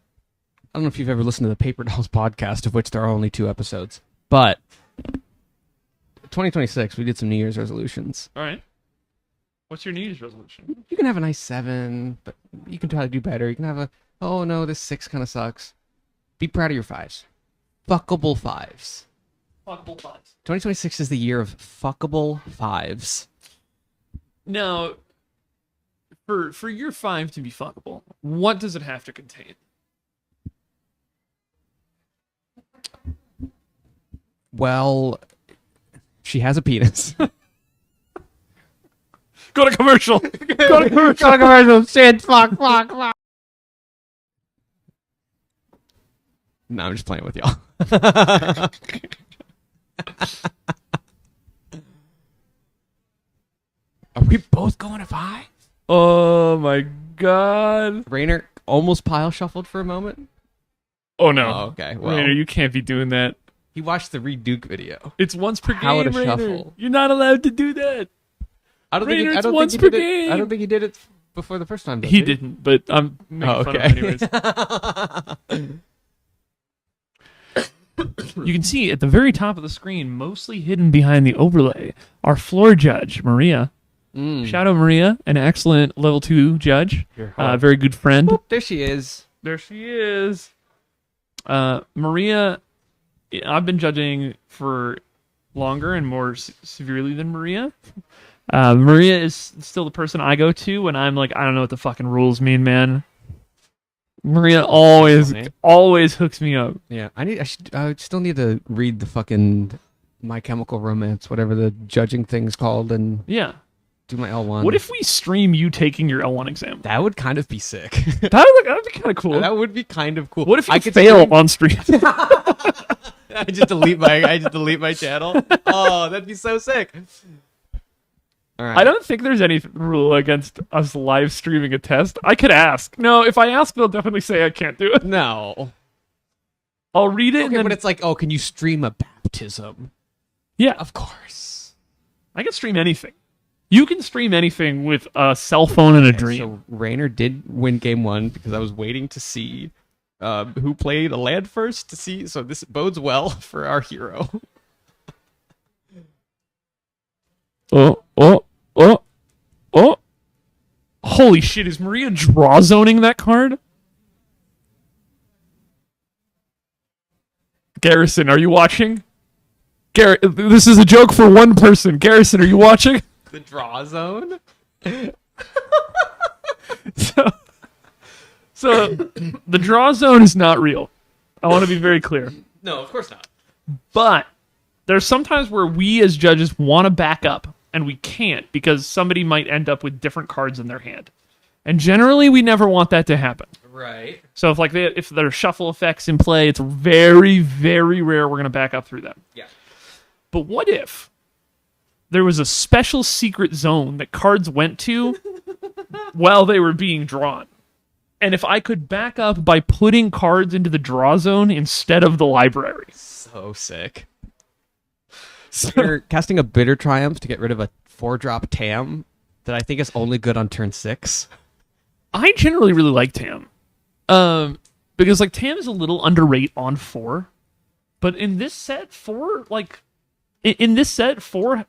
I don't know if you've ever listened to the Paper Dolls podcast, of which there are only 2 episodes. But 2026, we did some New Year's resolutions. All right. What's your New Year's resolution? You can have a nice 7, but you can try to do better. You can have a, oh no, this 6 kind of sucks. Be proud of your 5s. Fuckable 5s. Fuckable 5s. 2026 is the year of fuckable 5s. Now, for your 5 to be fuckable, what does it have to contain? Well, she has a penis. Go to commercial. Go to commercial. Go to commercial. Shit, fuck. No, I'm just playing with y'all. Are we both going to 5? Oh my god. Rainer almost pile shuffled for a moment. Oh no. Oh, okay. Well, Rainer, you can't be doing that. he watched the Reed Duke video. It's once per How game, to Rainer. shuffle. You're not allowed to do that. I don't think Rainer, he, I it's don't once think he per did it. I game. don't think he did it before the first time. Though, He did didn't, but I'm making Oh, fun of okay. him anyways. You can see at the very top of the screen, mostly hidden behind the overlay, our floor judge, Maria. Mm. Shout out Maria, an excellent level 2 judge. You're Very good friend. Boop, there she is. There she is. Maria, I've been judging for longer and more severely than Maria. Maria is still the person I go to when I'm like, I don't know what the fucking rules mean, man. Maria always hooks me up. Yeah, I still need to read the fucking My Chemical Romance, whatever the judging thing's called, and Yeah. do my L1. What if we stream you taking your L1 exam? that would kind of be sick? That'd be kind of cool. That would be kind of cool. What if you I could fail stream- on stream? I just delete my channel. Oh, that'd be so sick. All right. I don't think there's any rule against us live streaming a test. I could ask. No, if I ask, they'll definitely say I can't do it. No. I'll read it. Okay, and then, but it's like, oh, can you stream a baptism? yeah, Of course. I can stream anything. You can stream anything with a cell phone and a dream. So Rainer did win game 1 because I was waiting to see who played a land first to see. So this bodes well for our hero. Oh. Holy shit, is Maria draw zoning that card? Garrison, are you watching? This is a joke for one person. Garrison, are you watching? The draw zone. So the draw zone is not real. I want to be very clear. No, of course not. But there's sometimes where we as judges want to back up and we can't because somebody might end up with different cards in their hand. And generally, we never want that to happen. Right. So if there are shuffle effects in play, it's very, very rare we're going to back up through them. Yeah. But what if there was a special secret zone that cards went to while they were being drawn? And if I could back up by putting cards into the draw zone instead of the library. So sick. You're casting a Bitter Triumph to get rid of a 4-drop Tam that I think is only good on turn 6. I generally really like Tam. Because like Tam is a little underrated on 4. But in this set, 4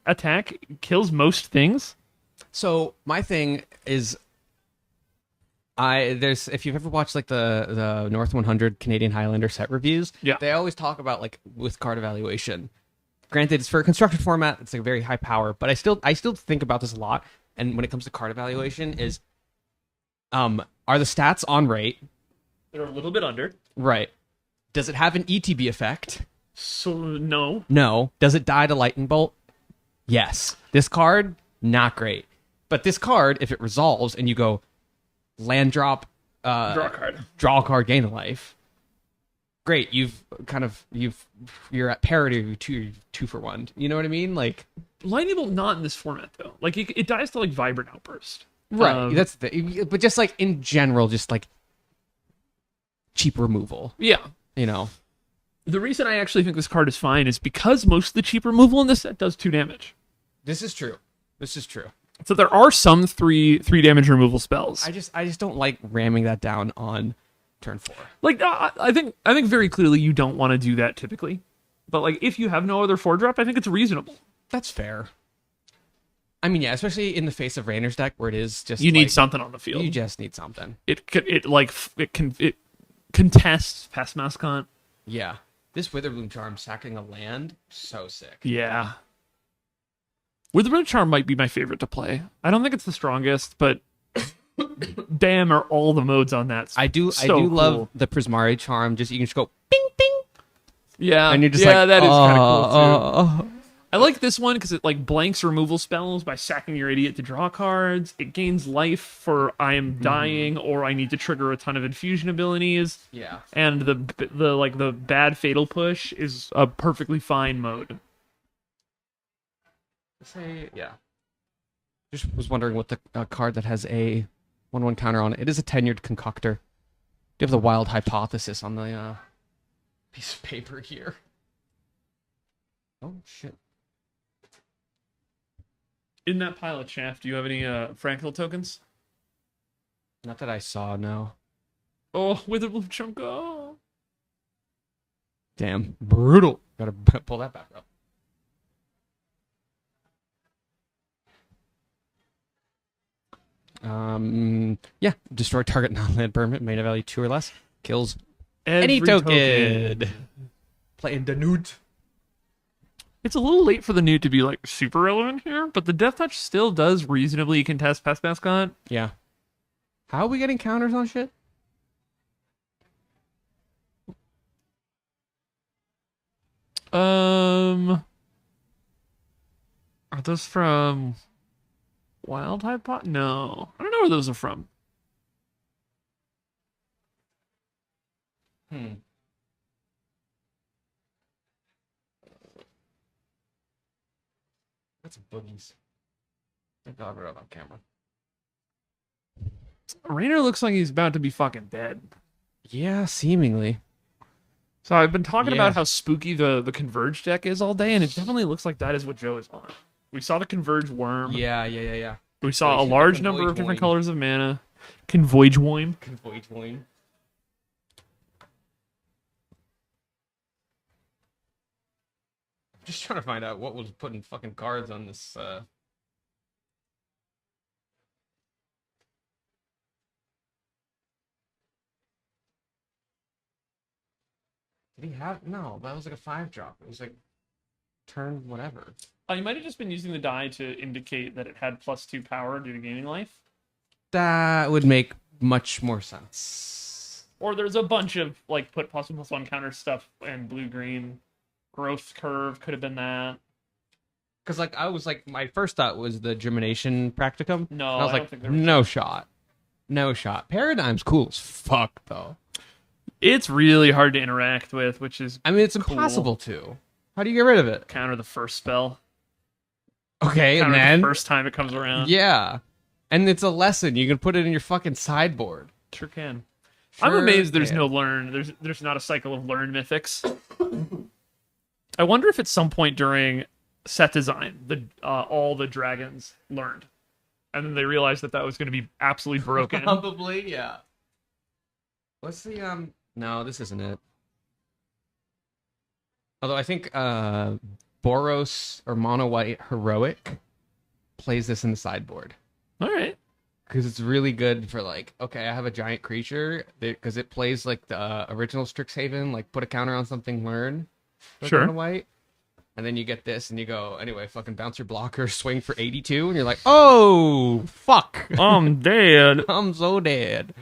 attack kills most things. So my thing is, if you've ever watched like the North 100 Canadian Highlander set reviews, Yeah. they always talk about like with card evaluation. Granted, it's for a constructed format, it's like very high power, but I still think about this a lot. And when it comes to card evaluation, is are the stats on rate? They're a little bit under. Right. Does it have an ETB effect? So no. No. Does it die to Lightning Bolt? Yes. This card, not great. But this card, if it resolves and you go land drop, Draw a card. draw a card, gain a life. Great, you're at parity. You're two for one. You know what I mean? Like Lightning Bolt not in this format though. Like it dies to like Vibrant Outburst. right. That's the. But just like in general, just like cheap removal. Yeah. You know. The reason I actually think this card is fine is because most of the cheap removal in this set does 2 damage. This is true. So there are some 3 damage removal spells. I just don't like ramming that down on turn 4. Like I think very clearly you don't want to do that typically. But like if you have no other 4-drop, I think it's reasonable. That's fair. I mean, yeah, especially in the face of Rainer's deck where it is just You need like, something on the field. You just need something. It contests past Mascot. Yeah. This Witherbloom Charm sacking a land, so sick. Yeah. Witherbloom Charm might be my favorite to play. I don't think it's the strongest, but damn are all the modes on that. I do cool. love the Prismari Charm. Just you can just go bing bing. Yeah. And you're just yeah, like, that is kind of cool too. I like this one because it like blanks removal spells by sacking your idiot to draw cards. It gains life for I am dying or I need to trigger a ton of infusion abilities. Yeah. And the bad fatal push is a perfectly fine mode. Say yeah. Just was wondering what the card that has a 1/1 counter on it. It is a tenured concoctor. Do you have the wild hypothesis on the piece of paper here? Oh shit. In that pile of chaff, do you have any Frankel tokens? Not that I saw, no. Oh, Witherbloom Charm, go! Damn. Brutal. Gotta pull that back up. Yeah. Destroy target non-land permanent, mana value 2 or less. Kills any token. Playing the Newt. It's a little late for the Newt to be like super relevant here, but the Death Touch still does reasonably contest past Mascot. Yeah. How are we getting counters on shit? Are those from Wild Hypot? No. I don't know where those are from. That's boogies. Thank God we're not on camera. Rainer looks like he's about to be fucking dead. Yeah, seemingly. So I've been talking Yeah. about how spooky the Converge deck is all day, and it definitely looks like that is what Joe is on. We saw the Converge Worm. Yeah. We saw We a should large get number of Convoy different Void. colors of mana. Convoyage Worm. Just trying to find out what was putting fucking cards on this. Did he have? No, that was like a 5-drop. It was like turn whatever. You might have just been using the die to indicate that it had +2 power due to gaining life. That would make much more sense. Or there's a bunch of like put +1/+1 counter stuff and blue-green. Growth curve could have been that. Because like I was like my first thought was the germination practicum. No, and I was I don't like, think there was no shot, no shot. Paradigm's cool as fuck though. It's really hard to interact with, which is I mean, it's cool. impossible to. How do you get rid of it? Counter the first spell. Okay, Counter and then the first time it comes around. yeah, and it's a lesson. You can put it in your fucking sideboard. Sure can. Sure I'm amazed there's can. no learn. There's not a cycle of learn mythics. I wonder if at some point during set design, all the dragons learned, and then they realized that was going to be absolutely broken. Probably, yeah. What's the No, this isn't it. Although I think Boros or Mono White Heroic plays this in the sideboard. All right. Because it's really good for like, okay, I have a giant creature because it plays like the original Strixhaven, like put a counter on something, learn. Sure. Mono White. And then you get this and you go, anyway, fucking bounce your blocker, swing for 82, and you're like, oh, fuck. I'm dead. I'm so dead.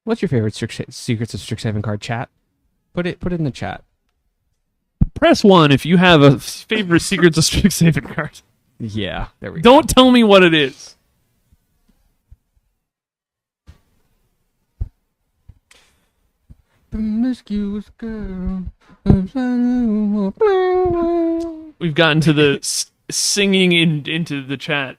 What's your favorite Secrets of Strixhaven card? Chat. Put it in the chat. Press 1 if you have a favorite Secrets of Strixhaven card. Yeah, there we go. Don't tell me what it is. Promiscuous girl. We've gotten to the singing into the chat.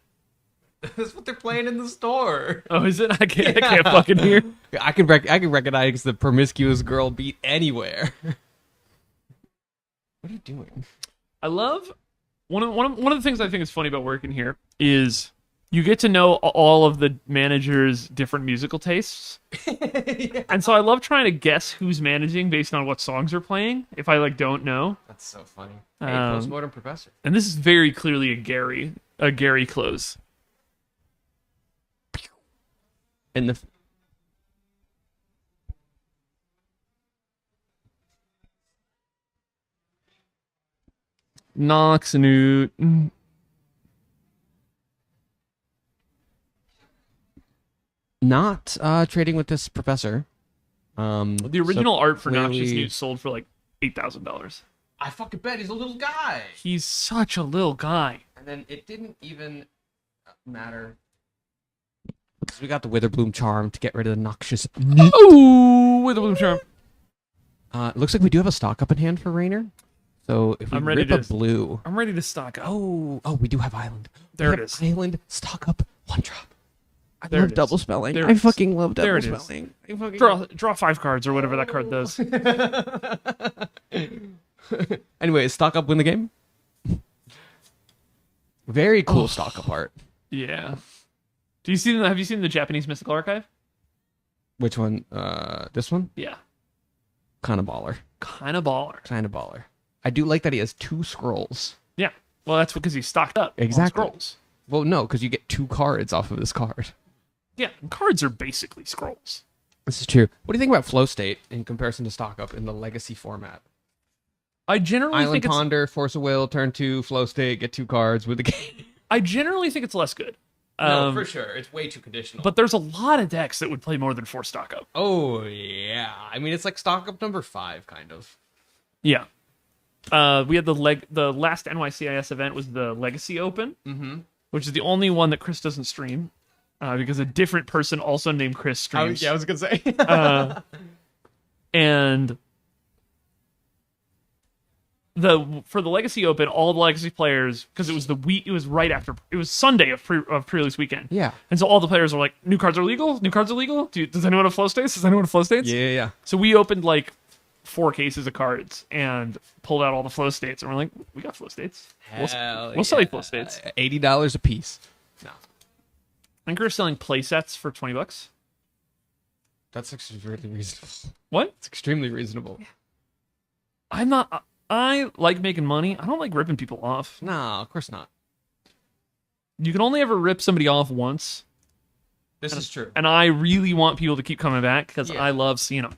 That's what they're playing in the store. Oh, is it? I can't fucking hear. I can recognize the promiscuous girl beat anywhere. What are you doing? I love one of the things I think is funny about working here is you get to know all of the managers' different musical tastes. Yeah. And so I love trying to guess who's managing based on what songs are playing if I don't know. That's so funny. Hey, Um, Postmortem Professor. And this is very clearly a Gary close. And the Nox and Oot. not trading with this professor. The original art for Noxious clearly- Newt sold for like $8,000. I fucking bet he's a little guy. He's such a little guy. And then it didn't even matter. Because we got the Witherbloom Charm to get rid of the noxious. Ooh, with a blue charm. It looks like we do have a stock up in hand for Rainer. So if we I'm ready rip a to- blue. I'm ready to stock up. Oh, we do have Island. There We it have is. Island, stock up, one drop. I There love it is. double spelling. There I it is. fucking love There double it is. spelling. I fucking Draw 5 cards or whatever that card does. Anyway, is stock up win the game? Very cool stock up art. Yeah. Have you seen the Japanese Mystical Archive? Which one? This one? Yeah. Kind of baller. Kind of baller. Kind of baller. I do like that he has 2 scrolls. Yeah. Well, that's because he's stocked up on Exactly. scrolls. Well, no, because you get 2 cards off of this card. Yeah, and cards are basically scrolls. This is true. What do you think about flow state in comparison to stock up in the legacy format? I generally Island think it's Ponder, Force of Will, turn 2, flow state, get 2 cards with the game. I generally think it's less good. Sure. It's way too conditional. But there's a lot of decks that would play more than 4 stock up. oh yeah, I mean it's like stock up number 5, kind of. Yeah. We had the last NYCIS event was the Legacy Open, which is the only one that Chris doesn't stream because a different person also named Chris streams. I was gonna say. And for the Legacy Open, all the Legacy players, because it was right after, it was Sunday of pre-release weekend. Yeah. And so all the players were like, new cards are legal? New cards are legal? Does anyone have flow states? Does anyone have flow states? Yeah. So we opened like 4 cases of cards and pulled out all the flow states, and we're like, we got flow states. We'll sell you flow states. $80 a piece. No, I think we're selling play sets for $20. that's extremely reasonable. What? It's extremely reasonable. I like making money. I don't like ripping people off. No, of course not. You can only ever rip somebody off once. This is true. And I really want people to keep coming back because Yeah. I love seeing them.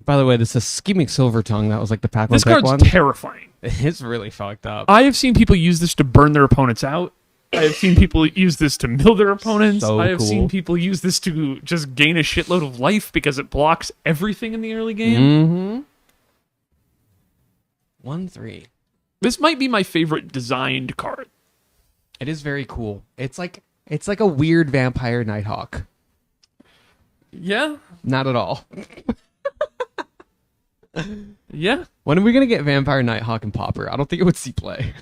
By the way, this is Scheming Silver Tongue. That was like the pack This one. card's terrifying. It's really fucked up. I have seen people use this to burn their opponents out. I have seen people use this to mill their opponents. So I have cool. seen people use this to just gain a shitload of life because it blocks everything in the early game. Mm-hmm. 1/3. This might be my favorite designed card. It is very cool. It's like a weird vampire Nighthawk. Yeah. Not at all. Yeah. When are we gonna get Vampire Nighthawk and Popper? I don't think it would see play.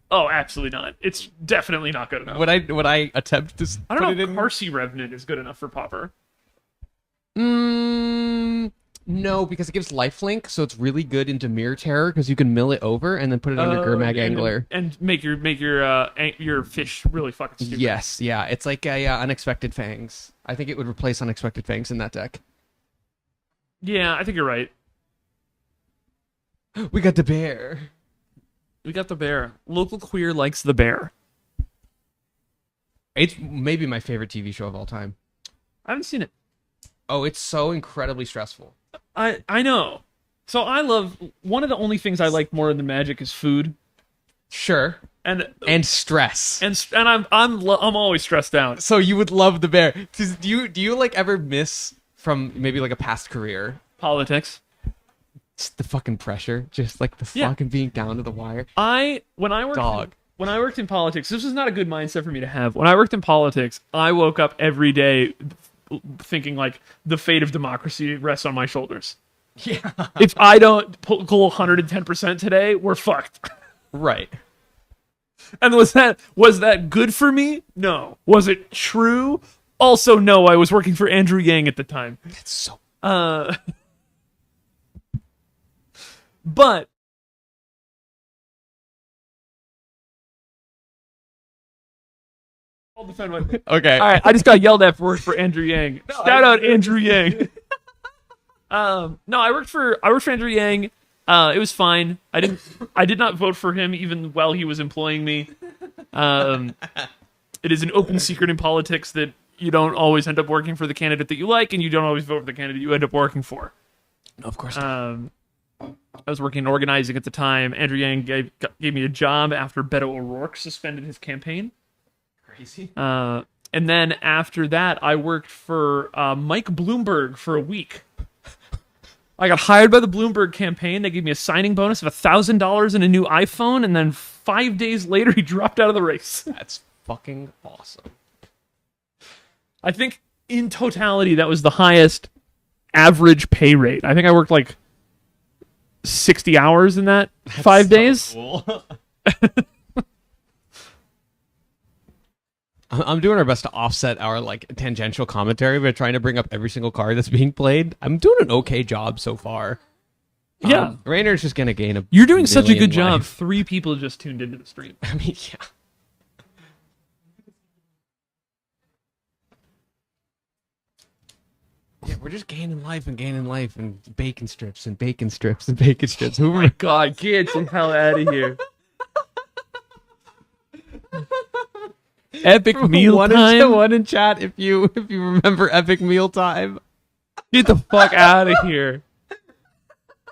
Oh, absolutely not. It's definitely not good enough. Would I attempt to? I don't know if Parsi Revenant is good enough for Popper. No, because it gives lifelink, so it's really good into Mirror Terror because you can mill it over and then put it under Gurmag Angler and make your fish really fucking stupid. Yes, yeah, it's like Unexpected Fangs. I think it would replace Unexpected Fangs in that deck. Yeah, I think you're right. We got the bear. We got the bear. Local queer likes the bear. It's maybe my favorite TV show of all time. I haven't seen it. Oh, it's so incredibly stressful. I know. So I love one of the only things I like more than magic is food. Sure. And stress. And I'm always stressed out. So you would love the bear. Do you like ever miss from maybe like a past career? Politics. Just the fucking pressure, just like the fucking being down to the wire. When I worked in politics, this was not a good mindset for me to have. When I worked in politics, I woke up every day thinking like the fate of democracy rests on my shoulders. Yeah. If I don't go 110% today, we're fucked. Right. And was that good for me? No. Was it true? Also, no. I was working for Andrew Yang at the time. That's so. But I'll defend my. Okay. All right. I just got yelled at for work for Andrew Yang. Shout out Andrew Yang. No, I worked for Andrew Yang. It was fine. I did not vote for him even while he was employing me. It is an open secret in politics that you don't always end up working for the candidate that you like, and you don't always vote for the candidate you end up working for. No, of course. I was working in organizing at the time. Andrew Yang gave me a job after Beto O'Rourke suspended his campaign. Crazy. And then after that, I worked for Mike Bloomberg for a week. I got hired by the Bloomberg campaign. They gave me a signing bonus of $1,000 and a new iPhone, and then 5 days later, he dropped out of the race. That's fucking awesome. I think in totality, that was the highest average pay rate. I think I worked like 60 hours in that 5 days. Cool. I'm doing our best to offset our like tangential commentary. We're trying to bring up every single card that's being played. I'm doing an okay job so far. Yeah. Rainer's just going to gain a You're doing such a good million job. life. 3 people just tuned into the stream. I mean, yeah. Yeah, we're just gaining life and bacon strips and bacon strips and bacon strips. Oh my god, get the hell out of here. Epic meal time. One in chat if you remember epic meal time. Get the fuck out of here.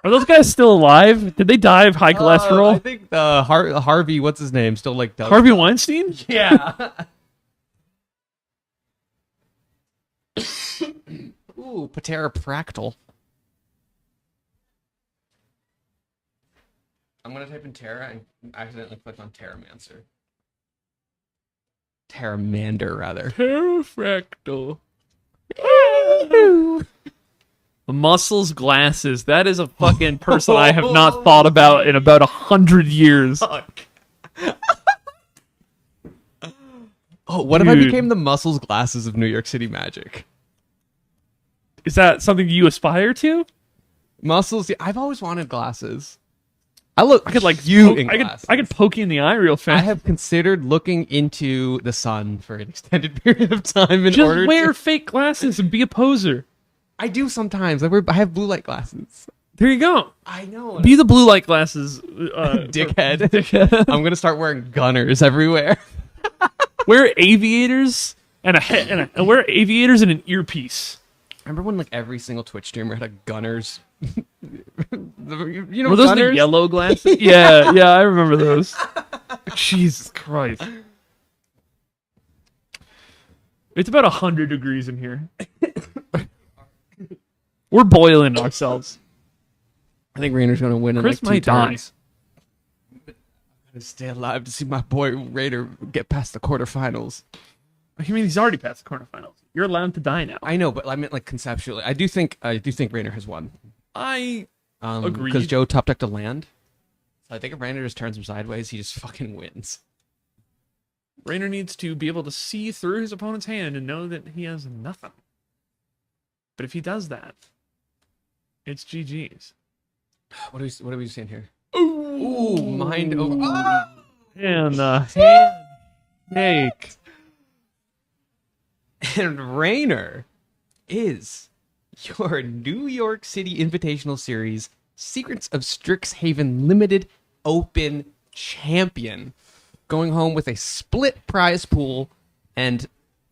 Are those guys still alive? Did they die of high cholesterol? I think the Harvey, what's his name, still like does. Harvey Weinstein? Yeah. Ooh, Patera Practal. I'm gonna type in Terra and accidentally click on Terramancer. Terramander, rather. Terrafractal. Muscles glasses. That is a fucking person I have not thought about in about 100 years. Fuck. Oh, what if I became the Muscles glasses of New York City Magic? Is that something you aspire to? Muscles. Yeah, I've always wanted glasses. I could like I could poke you in the eye real fast. I have considered looking into the sun for an extended period of time in Just order wear to... fake glasses and be a poser. I do sometimes. I have blue light glasses. There you go. I know. Be the blue light glasses, dickhead. I'm gonna start wearing gunners everywhere. Wear aviators and wear aviators and an earpiece. Remember when like every single Twitch streamer had a gunners? Were those the yellow glasses? yeah, I remember those. Jesus Christ. It's about 100 degrees in here. We're boiling ourselves. I think Rainer's gonna win in Chris like 2 might die. turns. Stay alive to see my boy Raider get past the quarterfinals. I mean, he's already past the quarterfinals. You're allowed to die now. I know, but I meant like conceptually. I do think Raider has won. I agree. Because Joe top decked a land. So I think if Raider just turns him sideways, he just fucking wins. Rainer needs to be able to see through his opponent's hand and know that he has nothing. But if he does that, it's GG's. What are we seeing here? Ooh, mind over. Ah! And hand snake. And Rainer is your New York City Invitational Series Secrets of Strixhaven Limited Open champion, going home with a split prize pool and,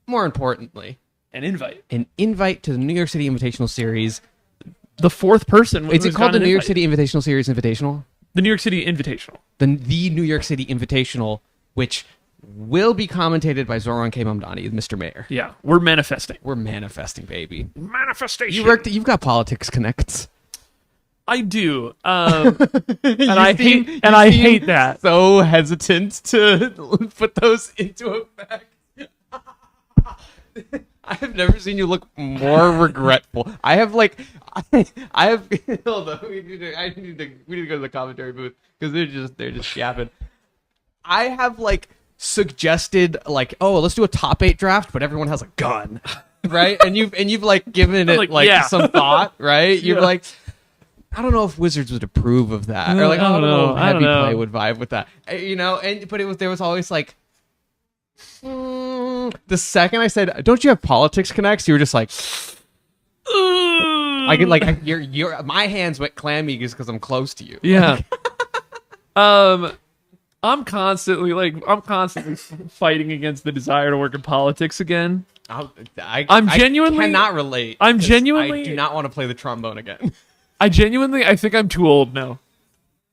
more importantly, An invite. an invite to the New York City Invitational Series. The fourth person. Is it who's called the gotten an New York invite. City Invitational Series Invitational? The New York City Invitational. The New York City Invitational, which will be commentated by Zoran K. Mamdani, Mr. Mayor. Yeah, we're manifesting. We're manifesting, baby. Manifestation. You've got politics connects. I do. And I hate that. So hesitant to put those into effect. I have never seen you look more regretful. I have hold on. We need to go to the commentary booth because they're just yapping. I have suggested oh, let's do a top 8 draft, but everyone has a gun, right? and you've given it yeah. some thought, right? You're Yeah. I don't know if Wizards would approve of that, or I don't know if Heavy Play would vibe with that, but there was always the second I said, "Don't you have politics connects?" You were just like, I can your my hands went clammy just because I'm close to you. Yeah. I'm constantly fighting against the desire to work in politics again. I cannot relate. I do not want to play the trombone again. I think I'm too old now.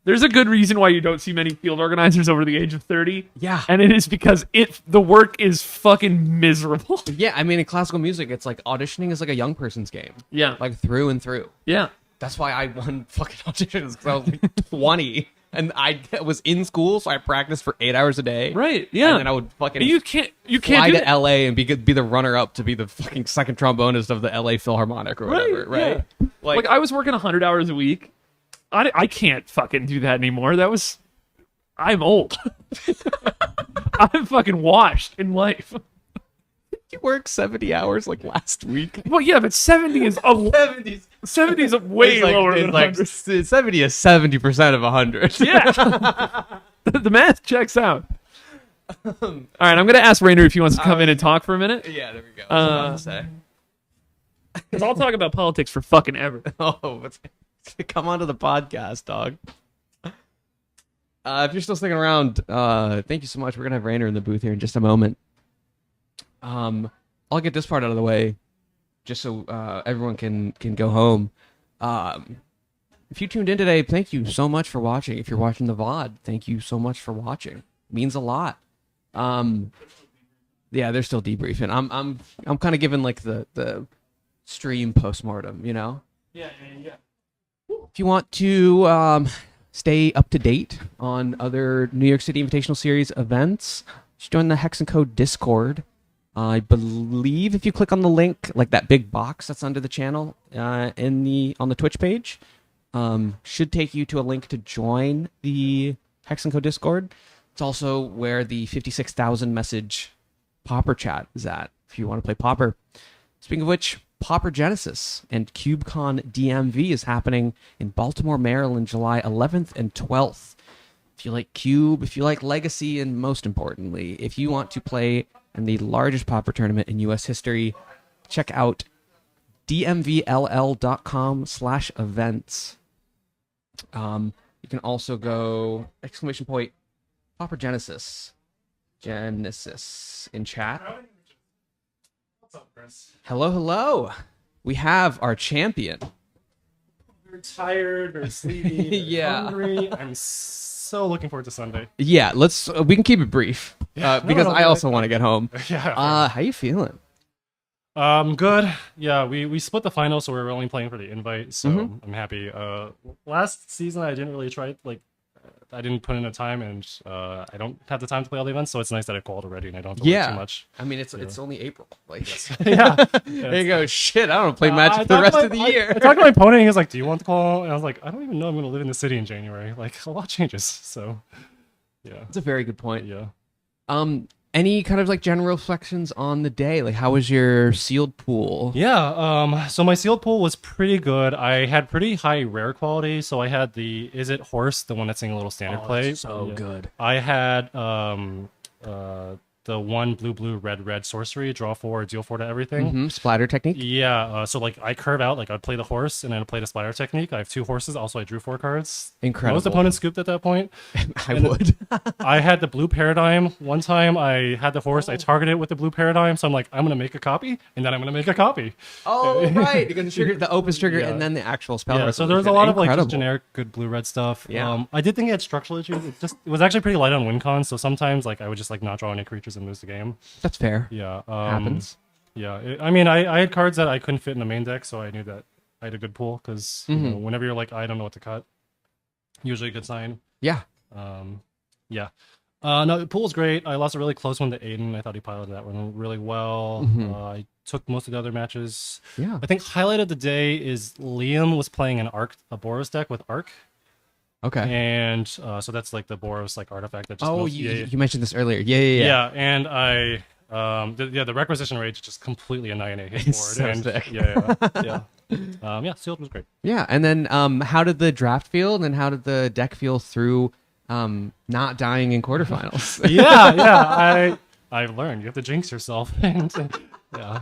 There's a good reason why you don't see many field organizers over the age of 30. Yeah. And it is because the work is fucking miserable. Yeah, I mean, in classical music, it's auditioning is like a young person's game. Yeah. Through and through. Yeah. That's why I won fucking auditions, because I was 20. And I was in school, so I practiced for 8 hours a day. Right, yeah. And then I would fucking you can't fly do to LA and be the runner-up to be the fucking second trombonist of the LA Philharmonic or whatever, right? Yeah. I was working 100 hours a week. I can't fucking do that anymore. I'm old. I'm fucking washed in life. You worked 70 hours last week. Well, yeah, but 70 is 70 is way lower than 100. 70 is 70% of 100. Yeah. The math checks out. All right, I'm going to ask Rainer if he wants to come in and talk for a minute. Yeah, there we go. That's what I was about to say. Because I'll talk about politics for fucking ever. Come onto the podcast, dog. If you're still sticking around, thank you so much. We're going to have Rainer in the booth here in just a moment. I'll get this part out of the way just so everyone can go home. If you tuned in today, thank you so much for watching. If you're watching the VOD, thank you so much for watching. It means a lot. Yeah, they're still debriefing. I'm kind of giving the stream postmortem, you know? Yeah. If you want to stay up to date on other New York City Invitational Series events, just join the Hex and Code Discord. I believe if you click on the link, that big box that's under the channel on the Twitch page, should take you to a link to join the Hex and Code Discord. It's also where the 56,000 message Pauper chat is at, if you want to play Pauper. Speaking of which, Pauper Genesis and CubeCon DMV is happening in Baltimore, Maryland, July 11th and 12th. If you like Cube, if you like Legacy, and most importantly, if you want to play in the largest Pauper tournament in U.S. history, check out dmvll.com/events. You can also go ! Pauper Genesis in chat. What's up, Chris? Hello. We have our champion. You're tired or sleepy. Yeah. Hungry. I'm so looking forward to Sunday. Yeah, we can keep it brief because I also want to get home. Yeah. How you feeling? Good. Yeah, we split the final, so we're only playing for the invite. So I'm happy. Last season I didn't really try I didn't put in the time, and I don't have the time to play all the events, so it's nice that I called already and I don't have to work too much. I mean, it's only April. Like, Yeah. there you go. Shit, I don't play Magic I for the talked rest to of the my- year. I talked to my opponent, and he was like, "Do you want the call?" And I was like, "I don't even know I'm going to live in the city in January. Like, a lot changes." So, yeah. That's a very good point. Yeah. Any kind of like general reflections on the day? Like, how was your sealed pool? Yeah, so my sealed pool was pretty good. I had pretty high rare quality, so I had the Is It Horse, the one that's in a little standard play. So good. I had the one blue red sorcery, draw 4, deal 4 to everything. Splatter technique. Yeah, so like I curve out, like I'd play the horse and then I'd play the splatter technique. I have 2 horses. Also, I drew 4 cards. Incredible. Most opponents scooped at that point. I would. I had the blue paradigm. One time I had the horse. I targeted it with the blue paradigm. So I'm like, I'm going to make a copy and then I'm going to make a copy. Oh, right. Because the opus trigger Yeah. and then the actual spell. Yeah, so there was a lot of like just Incredible. generic good blue-red stuff. Yeah. I did think it had structural issues. It was actually pretty light on win cons, so sometimes like I would just like not draw any creatures and lose the game. That's fair. Yeah. Happens. Yeah. I mean, I had cards that I couldn't fit in the main deck, so I knew that I had a good pool because whenever you're like, I don't know what to cut, usually a good sign. Yeah. Yeah. No, the pool was great. I lost a really close one to Aiden. I thought he piloted that one really well. I took most of the other matches. Yeah. I think highlight of the day is Liam was playing an Boros deck with Arc. Okay. And so that's like the Boros like artifact that just you mentioned this earlier. Yeah. And I the requisition rate just completely annihilated his board. So And sick. yeah, sealed was great. Yeah. And then how did the draft feel? And then how did the deck feel through not dying in quarterfinals? I've learned you have to jinx yourself and yeah,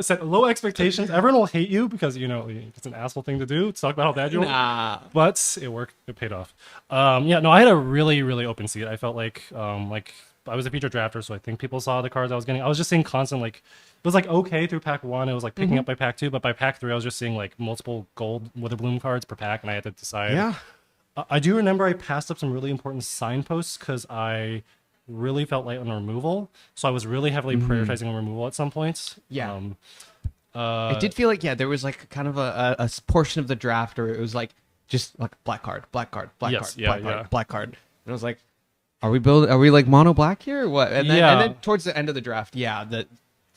set low expectations. Everyone will hate you because it's an asshole thing to do to talk about how bad you are. But it worked. It paid off. I had a really open seat. I felt like I was a feature drafter, so I think people saw the cards I was getting. I was just seeing constant it was like okay through pack 1. It was like picking up by pack 2, but by pack 3 I was just seeing like multiple gold Witherbloom cards per pack, and I had to decide. Yeah. I do remember I passed up some really important signposts because I really felt light on removal, so I was really heavily prioritizing on removal at some points. Yeah. It did feel like there was like kind of a portion of the draft where it was like just like black card, black card, black Yes, card, yeah. black card, and I was like, are we like mono black here or what? And then towards the end of the draft,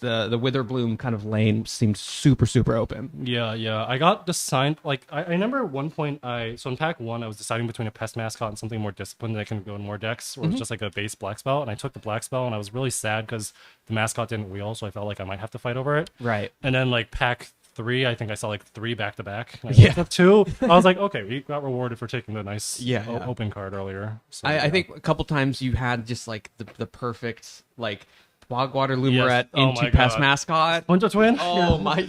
the Witherbloom kind of lane seemed super open. Yeah. I got the sign. Like I remember at one point so in pack 1 I was deciding between a pest mascot and something more disciplined that can go in more decks, or it's just like a base black spell, and I took the black spell, and I was really sad because the mascot didn't wheel, so I felt like I might have to fight over it. Right. And then like pack 3, I think I saw like 3 back to back. I looked up 2. I was like, okay, we got rewarded for taking the nice open card earlier. So, I think a couple times you had just like the perfect like Bogwater Lumerette into Pest Mascot. Splinter Twin? Oh my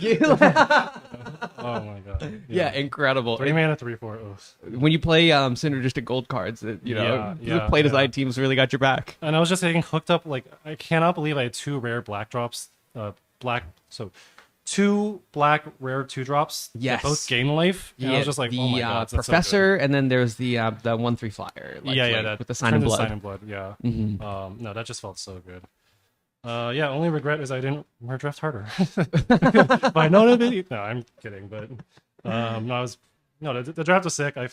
Oh my god. Yeah, incredible. 3 mana, 3/4. When you play synergistic gold cards, the play design teams really got your back. And I was just getting hooked up. Like I cannot believe I had 2 rare black drops. 2 black rare 2-drops. Yes. That both gain life. And I was just like, the oh my god, that's so Professor, and then there's the 1/3 flyer. that with the sign in blood. Sign in blood. Yeah. No, that just felt so good. Only regret is I didn't draft harder. But I know that. No, I'm kidding. But the draft was sick. I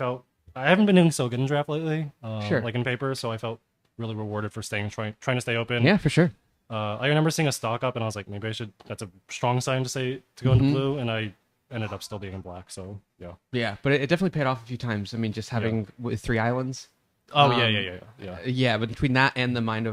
haven't been doing so good in draft lately. Like in paper, so I felt really rewarded for trying to stay open. Yeah, for sure. I remember seeing a stock up, and I was like, maybe I should. That's a strong sign to go into blue, and I ended up still being in black. So yeah. Yeah, but it definitely paid off a few times. I mean, just having with 3 islands. Oh yeah. Yeah, but between that and the mind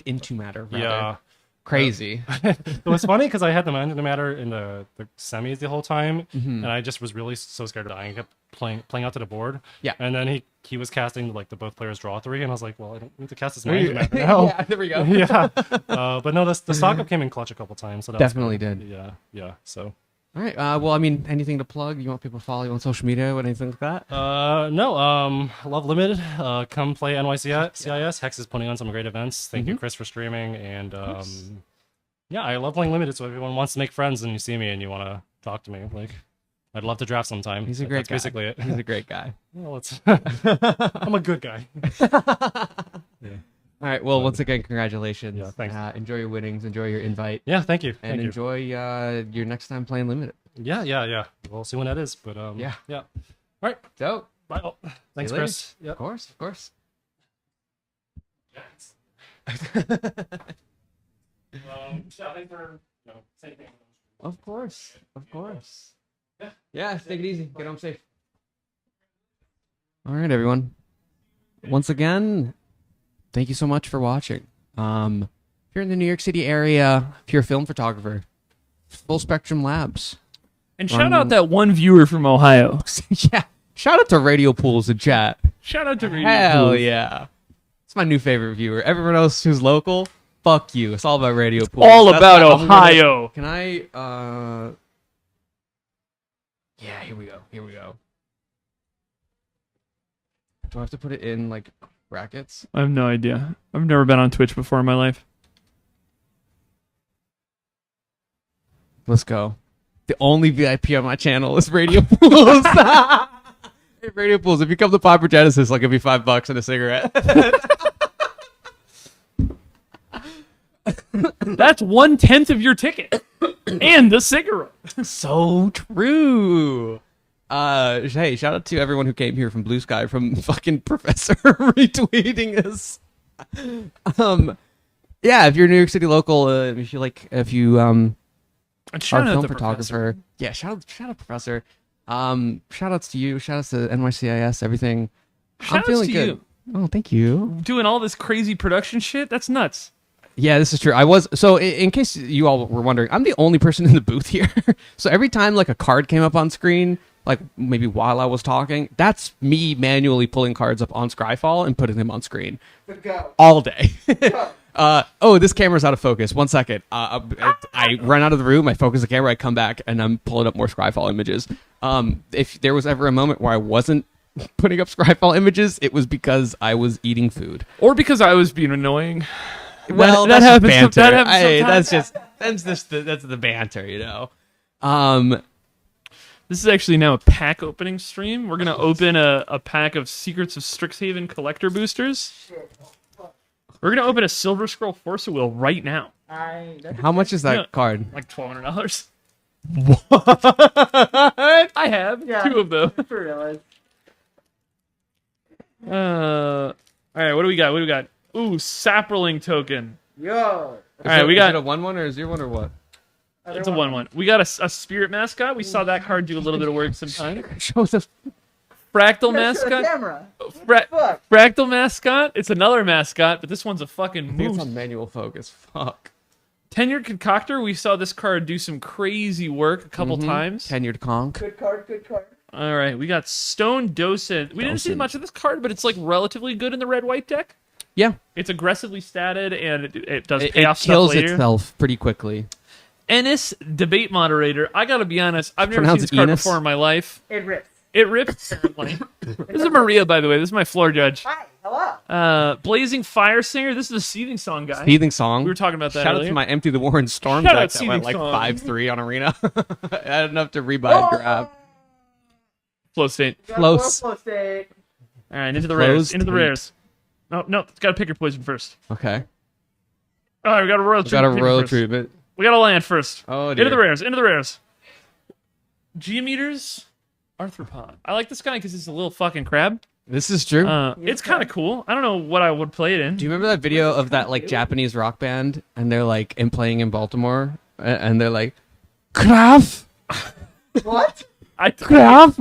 into matter. Rather, Yeah. Crazy. It was funny because I had the mind into matter in the semis the whole time, and I just was really so scared of dying. I kept playing out to the board. Yeah. And then he was casting like the both players draw 3, and I was like, well, I don't need to cast this mind into matter now. Yeah, there we go. Yeah. But no, the stock up came in clutch a couple times. So that Definitely was good. did. Yeah. So. All right. Well, I mean, anything to plug? You want people to follow you on social media or anything like that? No. Love Limited. Come play NYCIS. Hex is putting on some great events. Thank you, Chris, for streaming. And yeah, I love playing Limited. So if everyone wants to make friends and you see me and you want to talk to me, like, I'd love to draft sometime. He's a great guy. That's basically it. He's a great guy. Well, I'm a good guy. Yeah. All right. Well, once again, congratulations. Yeah, thanks. Enjoy your winnings. Enjoy your invite. Yeah, thank you. And enjoy your next time playing Limited. Yeah. We'll see when that is. But yeah. All right. Dope. Bye. Thanks, See you Chris. later. Of course, of course. Shopping for same thing. Of course, of course. Yeah, take it easy. Get home safe. All right, everyone. Once again, thank you so much for watching. If you're in the New York City area, if you're a film photographer, Full Spectrum Labs. And shout out that one viewer from Ohio. Yeah. Shout out to Radio Pools in chat. Shout out to Radio Hell Pools. yeah. It's my new favorite viewer. Everyone else who's local, fuck you. It's all about Radio Pools. All That's about why I'm gonna- Ohio. Can I, yeah, here we go. Here we go. Do I have to put it in, like, brackets? I have no idea. I've never been on Twitch before in my life. Let's go. The only VIP on my channel is Radio Pools. Hey, Radio Pools, if you come to Popper Genesis, I'll give you $5 and a cigarette. That's 1/10 of your ticket. And the cigarette. So true. Hey, shout out to everyone who came here from Blue Sky from fucking Professor retweeting us. Yeah, if you're a New York City local, if you And are shout a out film the photographer, yeah, shout out Professor. Shout outs to you, shout outs to NYCIS, everything. Shout I'm feeling outs to good. you. Oh, thank you. Doing all this crazy production shit? That's nuts. Yeah, this is true. I was in case you all were wondering, I'm the only person in the booth here. So every time like a card came up on screen, like maybe while I was talking, that's me manually pulling cards up on Scryfall and putting them on screen all day. Oh, this camera's out of focus. 1 second. I run out of the room, I focus the camera, I come back, and I'm pulling up more Scryfall images. If there was ever a moment where I wasn't putting up Scryfall images, it was because I was eating food. Or because I was being annoying. Well, that that's happens. just banter. That happens Hey, sometimes. that's the banter, you know. This is actually now a pack opening stream. We're gonna open a pack of Secrets of Strixhaven collector boosters. We're gonna open a Silver Scroll Force Wheel right now. How much is that Yeah. card? Like $1,200. What? I have 2 of them. All right, what do we got? What do we got? Ooh, Saproling token. Yo. All right, we Is got it a 1/1 or a 0/1 or what? it's a 1/1. We got a spirit mascot. We saw that card do a little bit of work sometime. Shows us. Fractal mascot. Camera. Fractal mascot. It's another mascot, but this one's a fucking I think it's moose. on manual focus. Fuck. Tenured Concoctor. We saw this card do some crazy work a couple times. Tenured conch. Good card. Good card. All right, we got Stone Docent. We didn't see Docent. much of this card, but it's like relatively good in the red-white deck. Yeah. It's aggressively statted, and it does It payoff stuff kills later. itself pretty quickly. Ennis, debate moderator. I gotta be honest, I've never Pronounce seen this it card Enos? before in my life. It rips. It rips apparently. This is Maria, by the way. This is my floor judge. Hi. Hello. Blazing Fire Singer. This is a Seething Song guy. Seething Song. We were talking about that Shout out earlier. to my Empty the Warren Storm Shout deck out that went like Seething Song. 5-3 on Arena. I had enough to rebuy a draft. Flow State. Close. Flow state. All right, into the Flow rares. Into the State. rares. No, it's gotta pick your poison first. Okay. All right, we got a royal We got a treatment royal first. treatment. We got a land first. Oh, dear. Into the rares. Into the rares. Geometers. Arthropod. I like this guy because he's a little fucking crab. This is true. It's kind of cool. I don't know what I would play it in. Do you remember that video of that like Japanese rock band and they're like playing in Baltimore and they're like, Kraft, What? Kraft,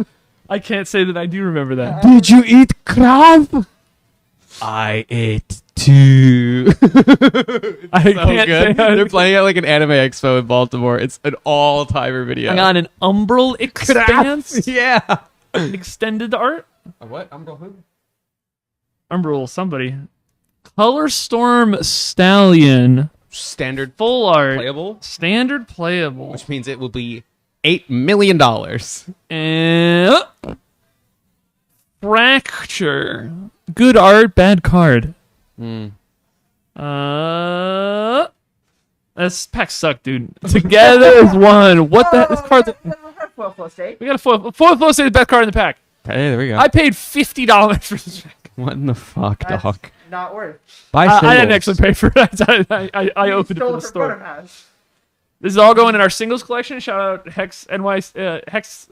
I can't say that I do remember that. did you eat Kraft? I ate too. I So can't good. say I- They're playing at like an anime expo in Baltimore. It's an all-timer video. I got an Umbral Expanse Yeah. extended art. What? I'm going who? Umbral somebody. Color Storm Stallion. Standard Full art. playable, Standard playable. which means it will be $8 million. And Fracture. Good art, bad card. This pack sucked, dude. Together is one. What the? This card. Flow state. We got a foil flow state, the best card in the pack. Hey, there we go. I paid $50 for this pack. What in the fuck, That's dog? not worth. Buy I didn't singles. actually pay for it. I opened it Stole from the it from store. Protopass. This is all going in our singles collection. Shout out Hex NY Hex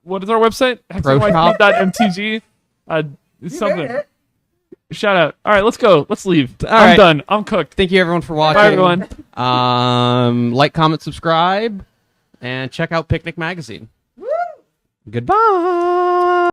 what is our website? ProShop. Something. Shout out. All right, let's go. Let's leave. All I'm right. done. I'm cooked. Thank you everyone for watching. Bye, everyone. Like, comment, subscribe, and check out Picnic Magazine. Goodbye.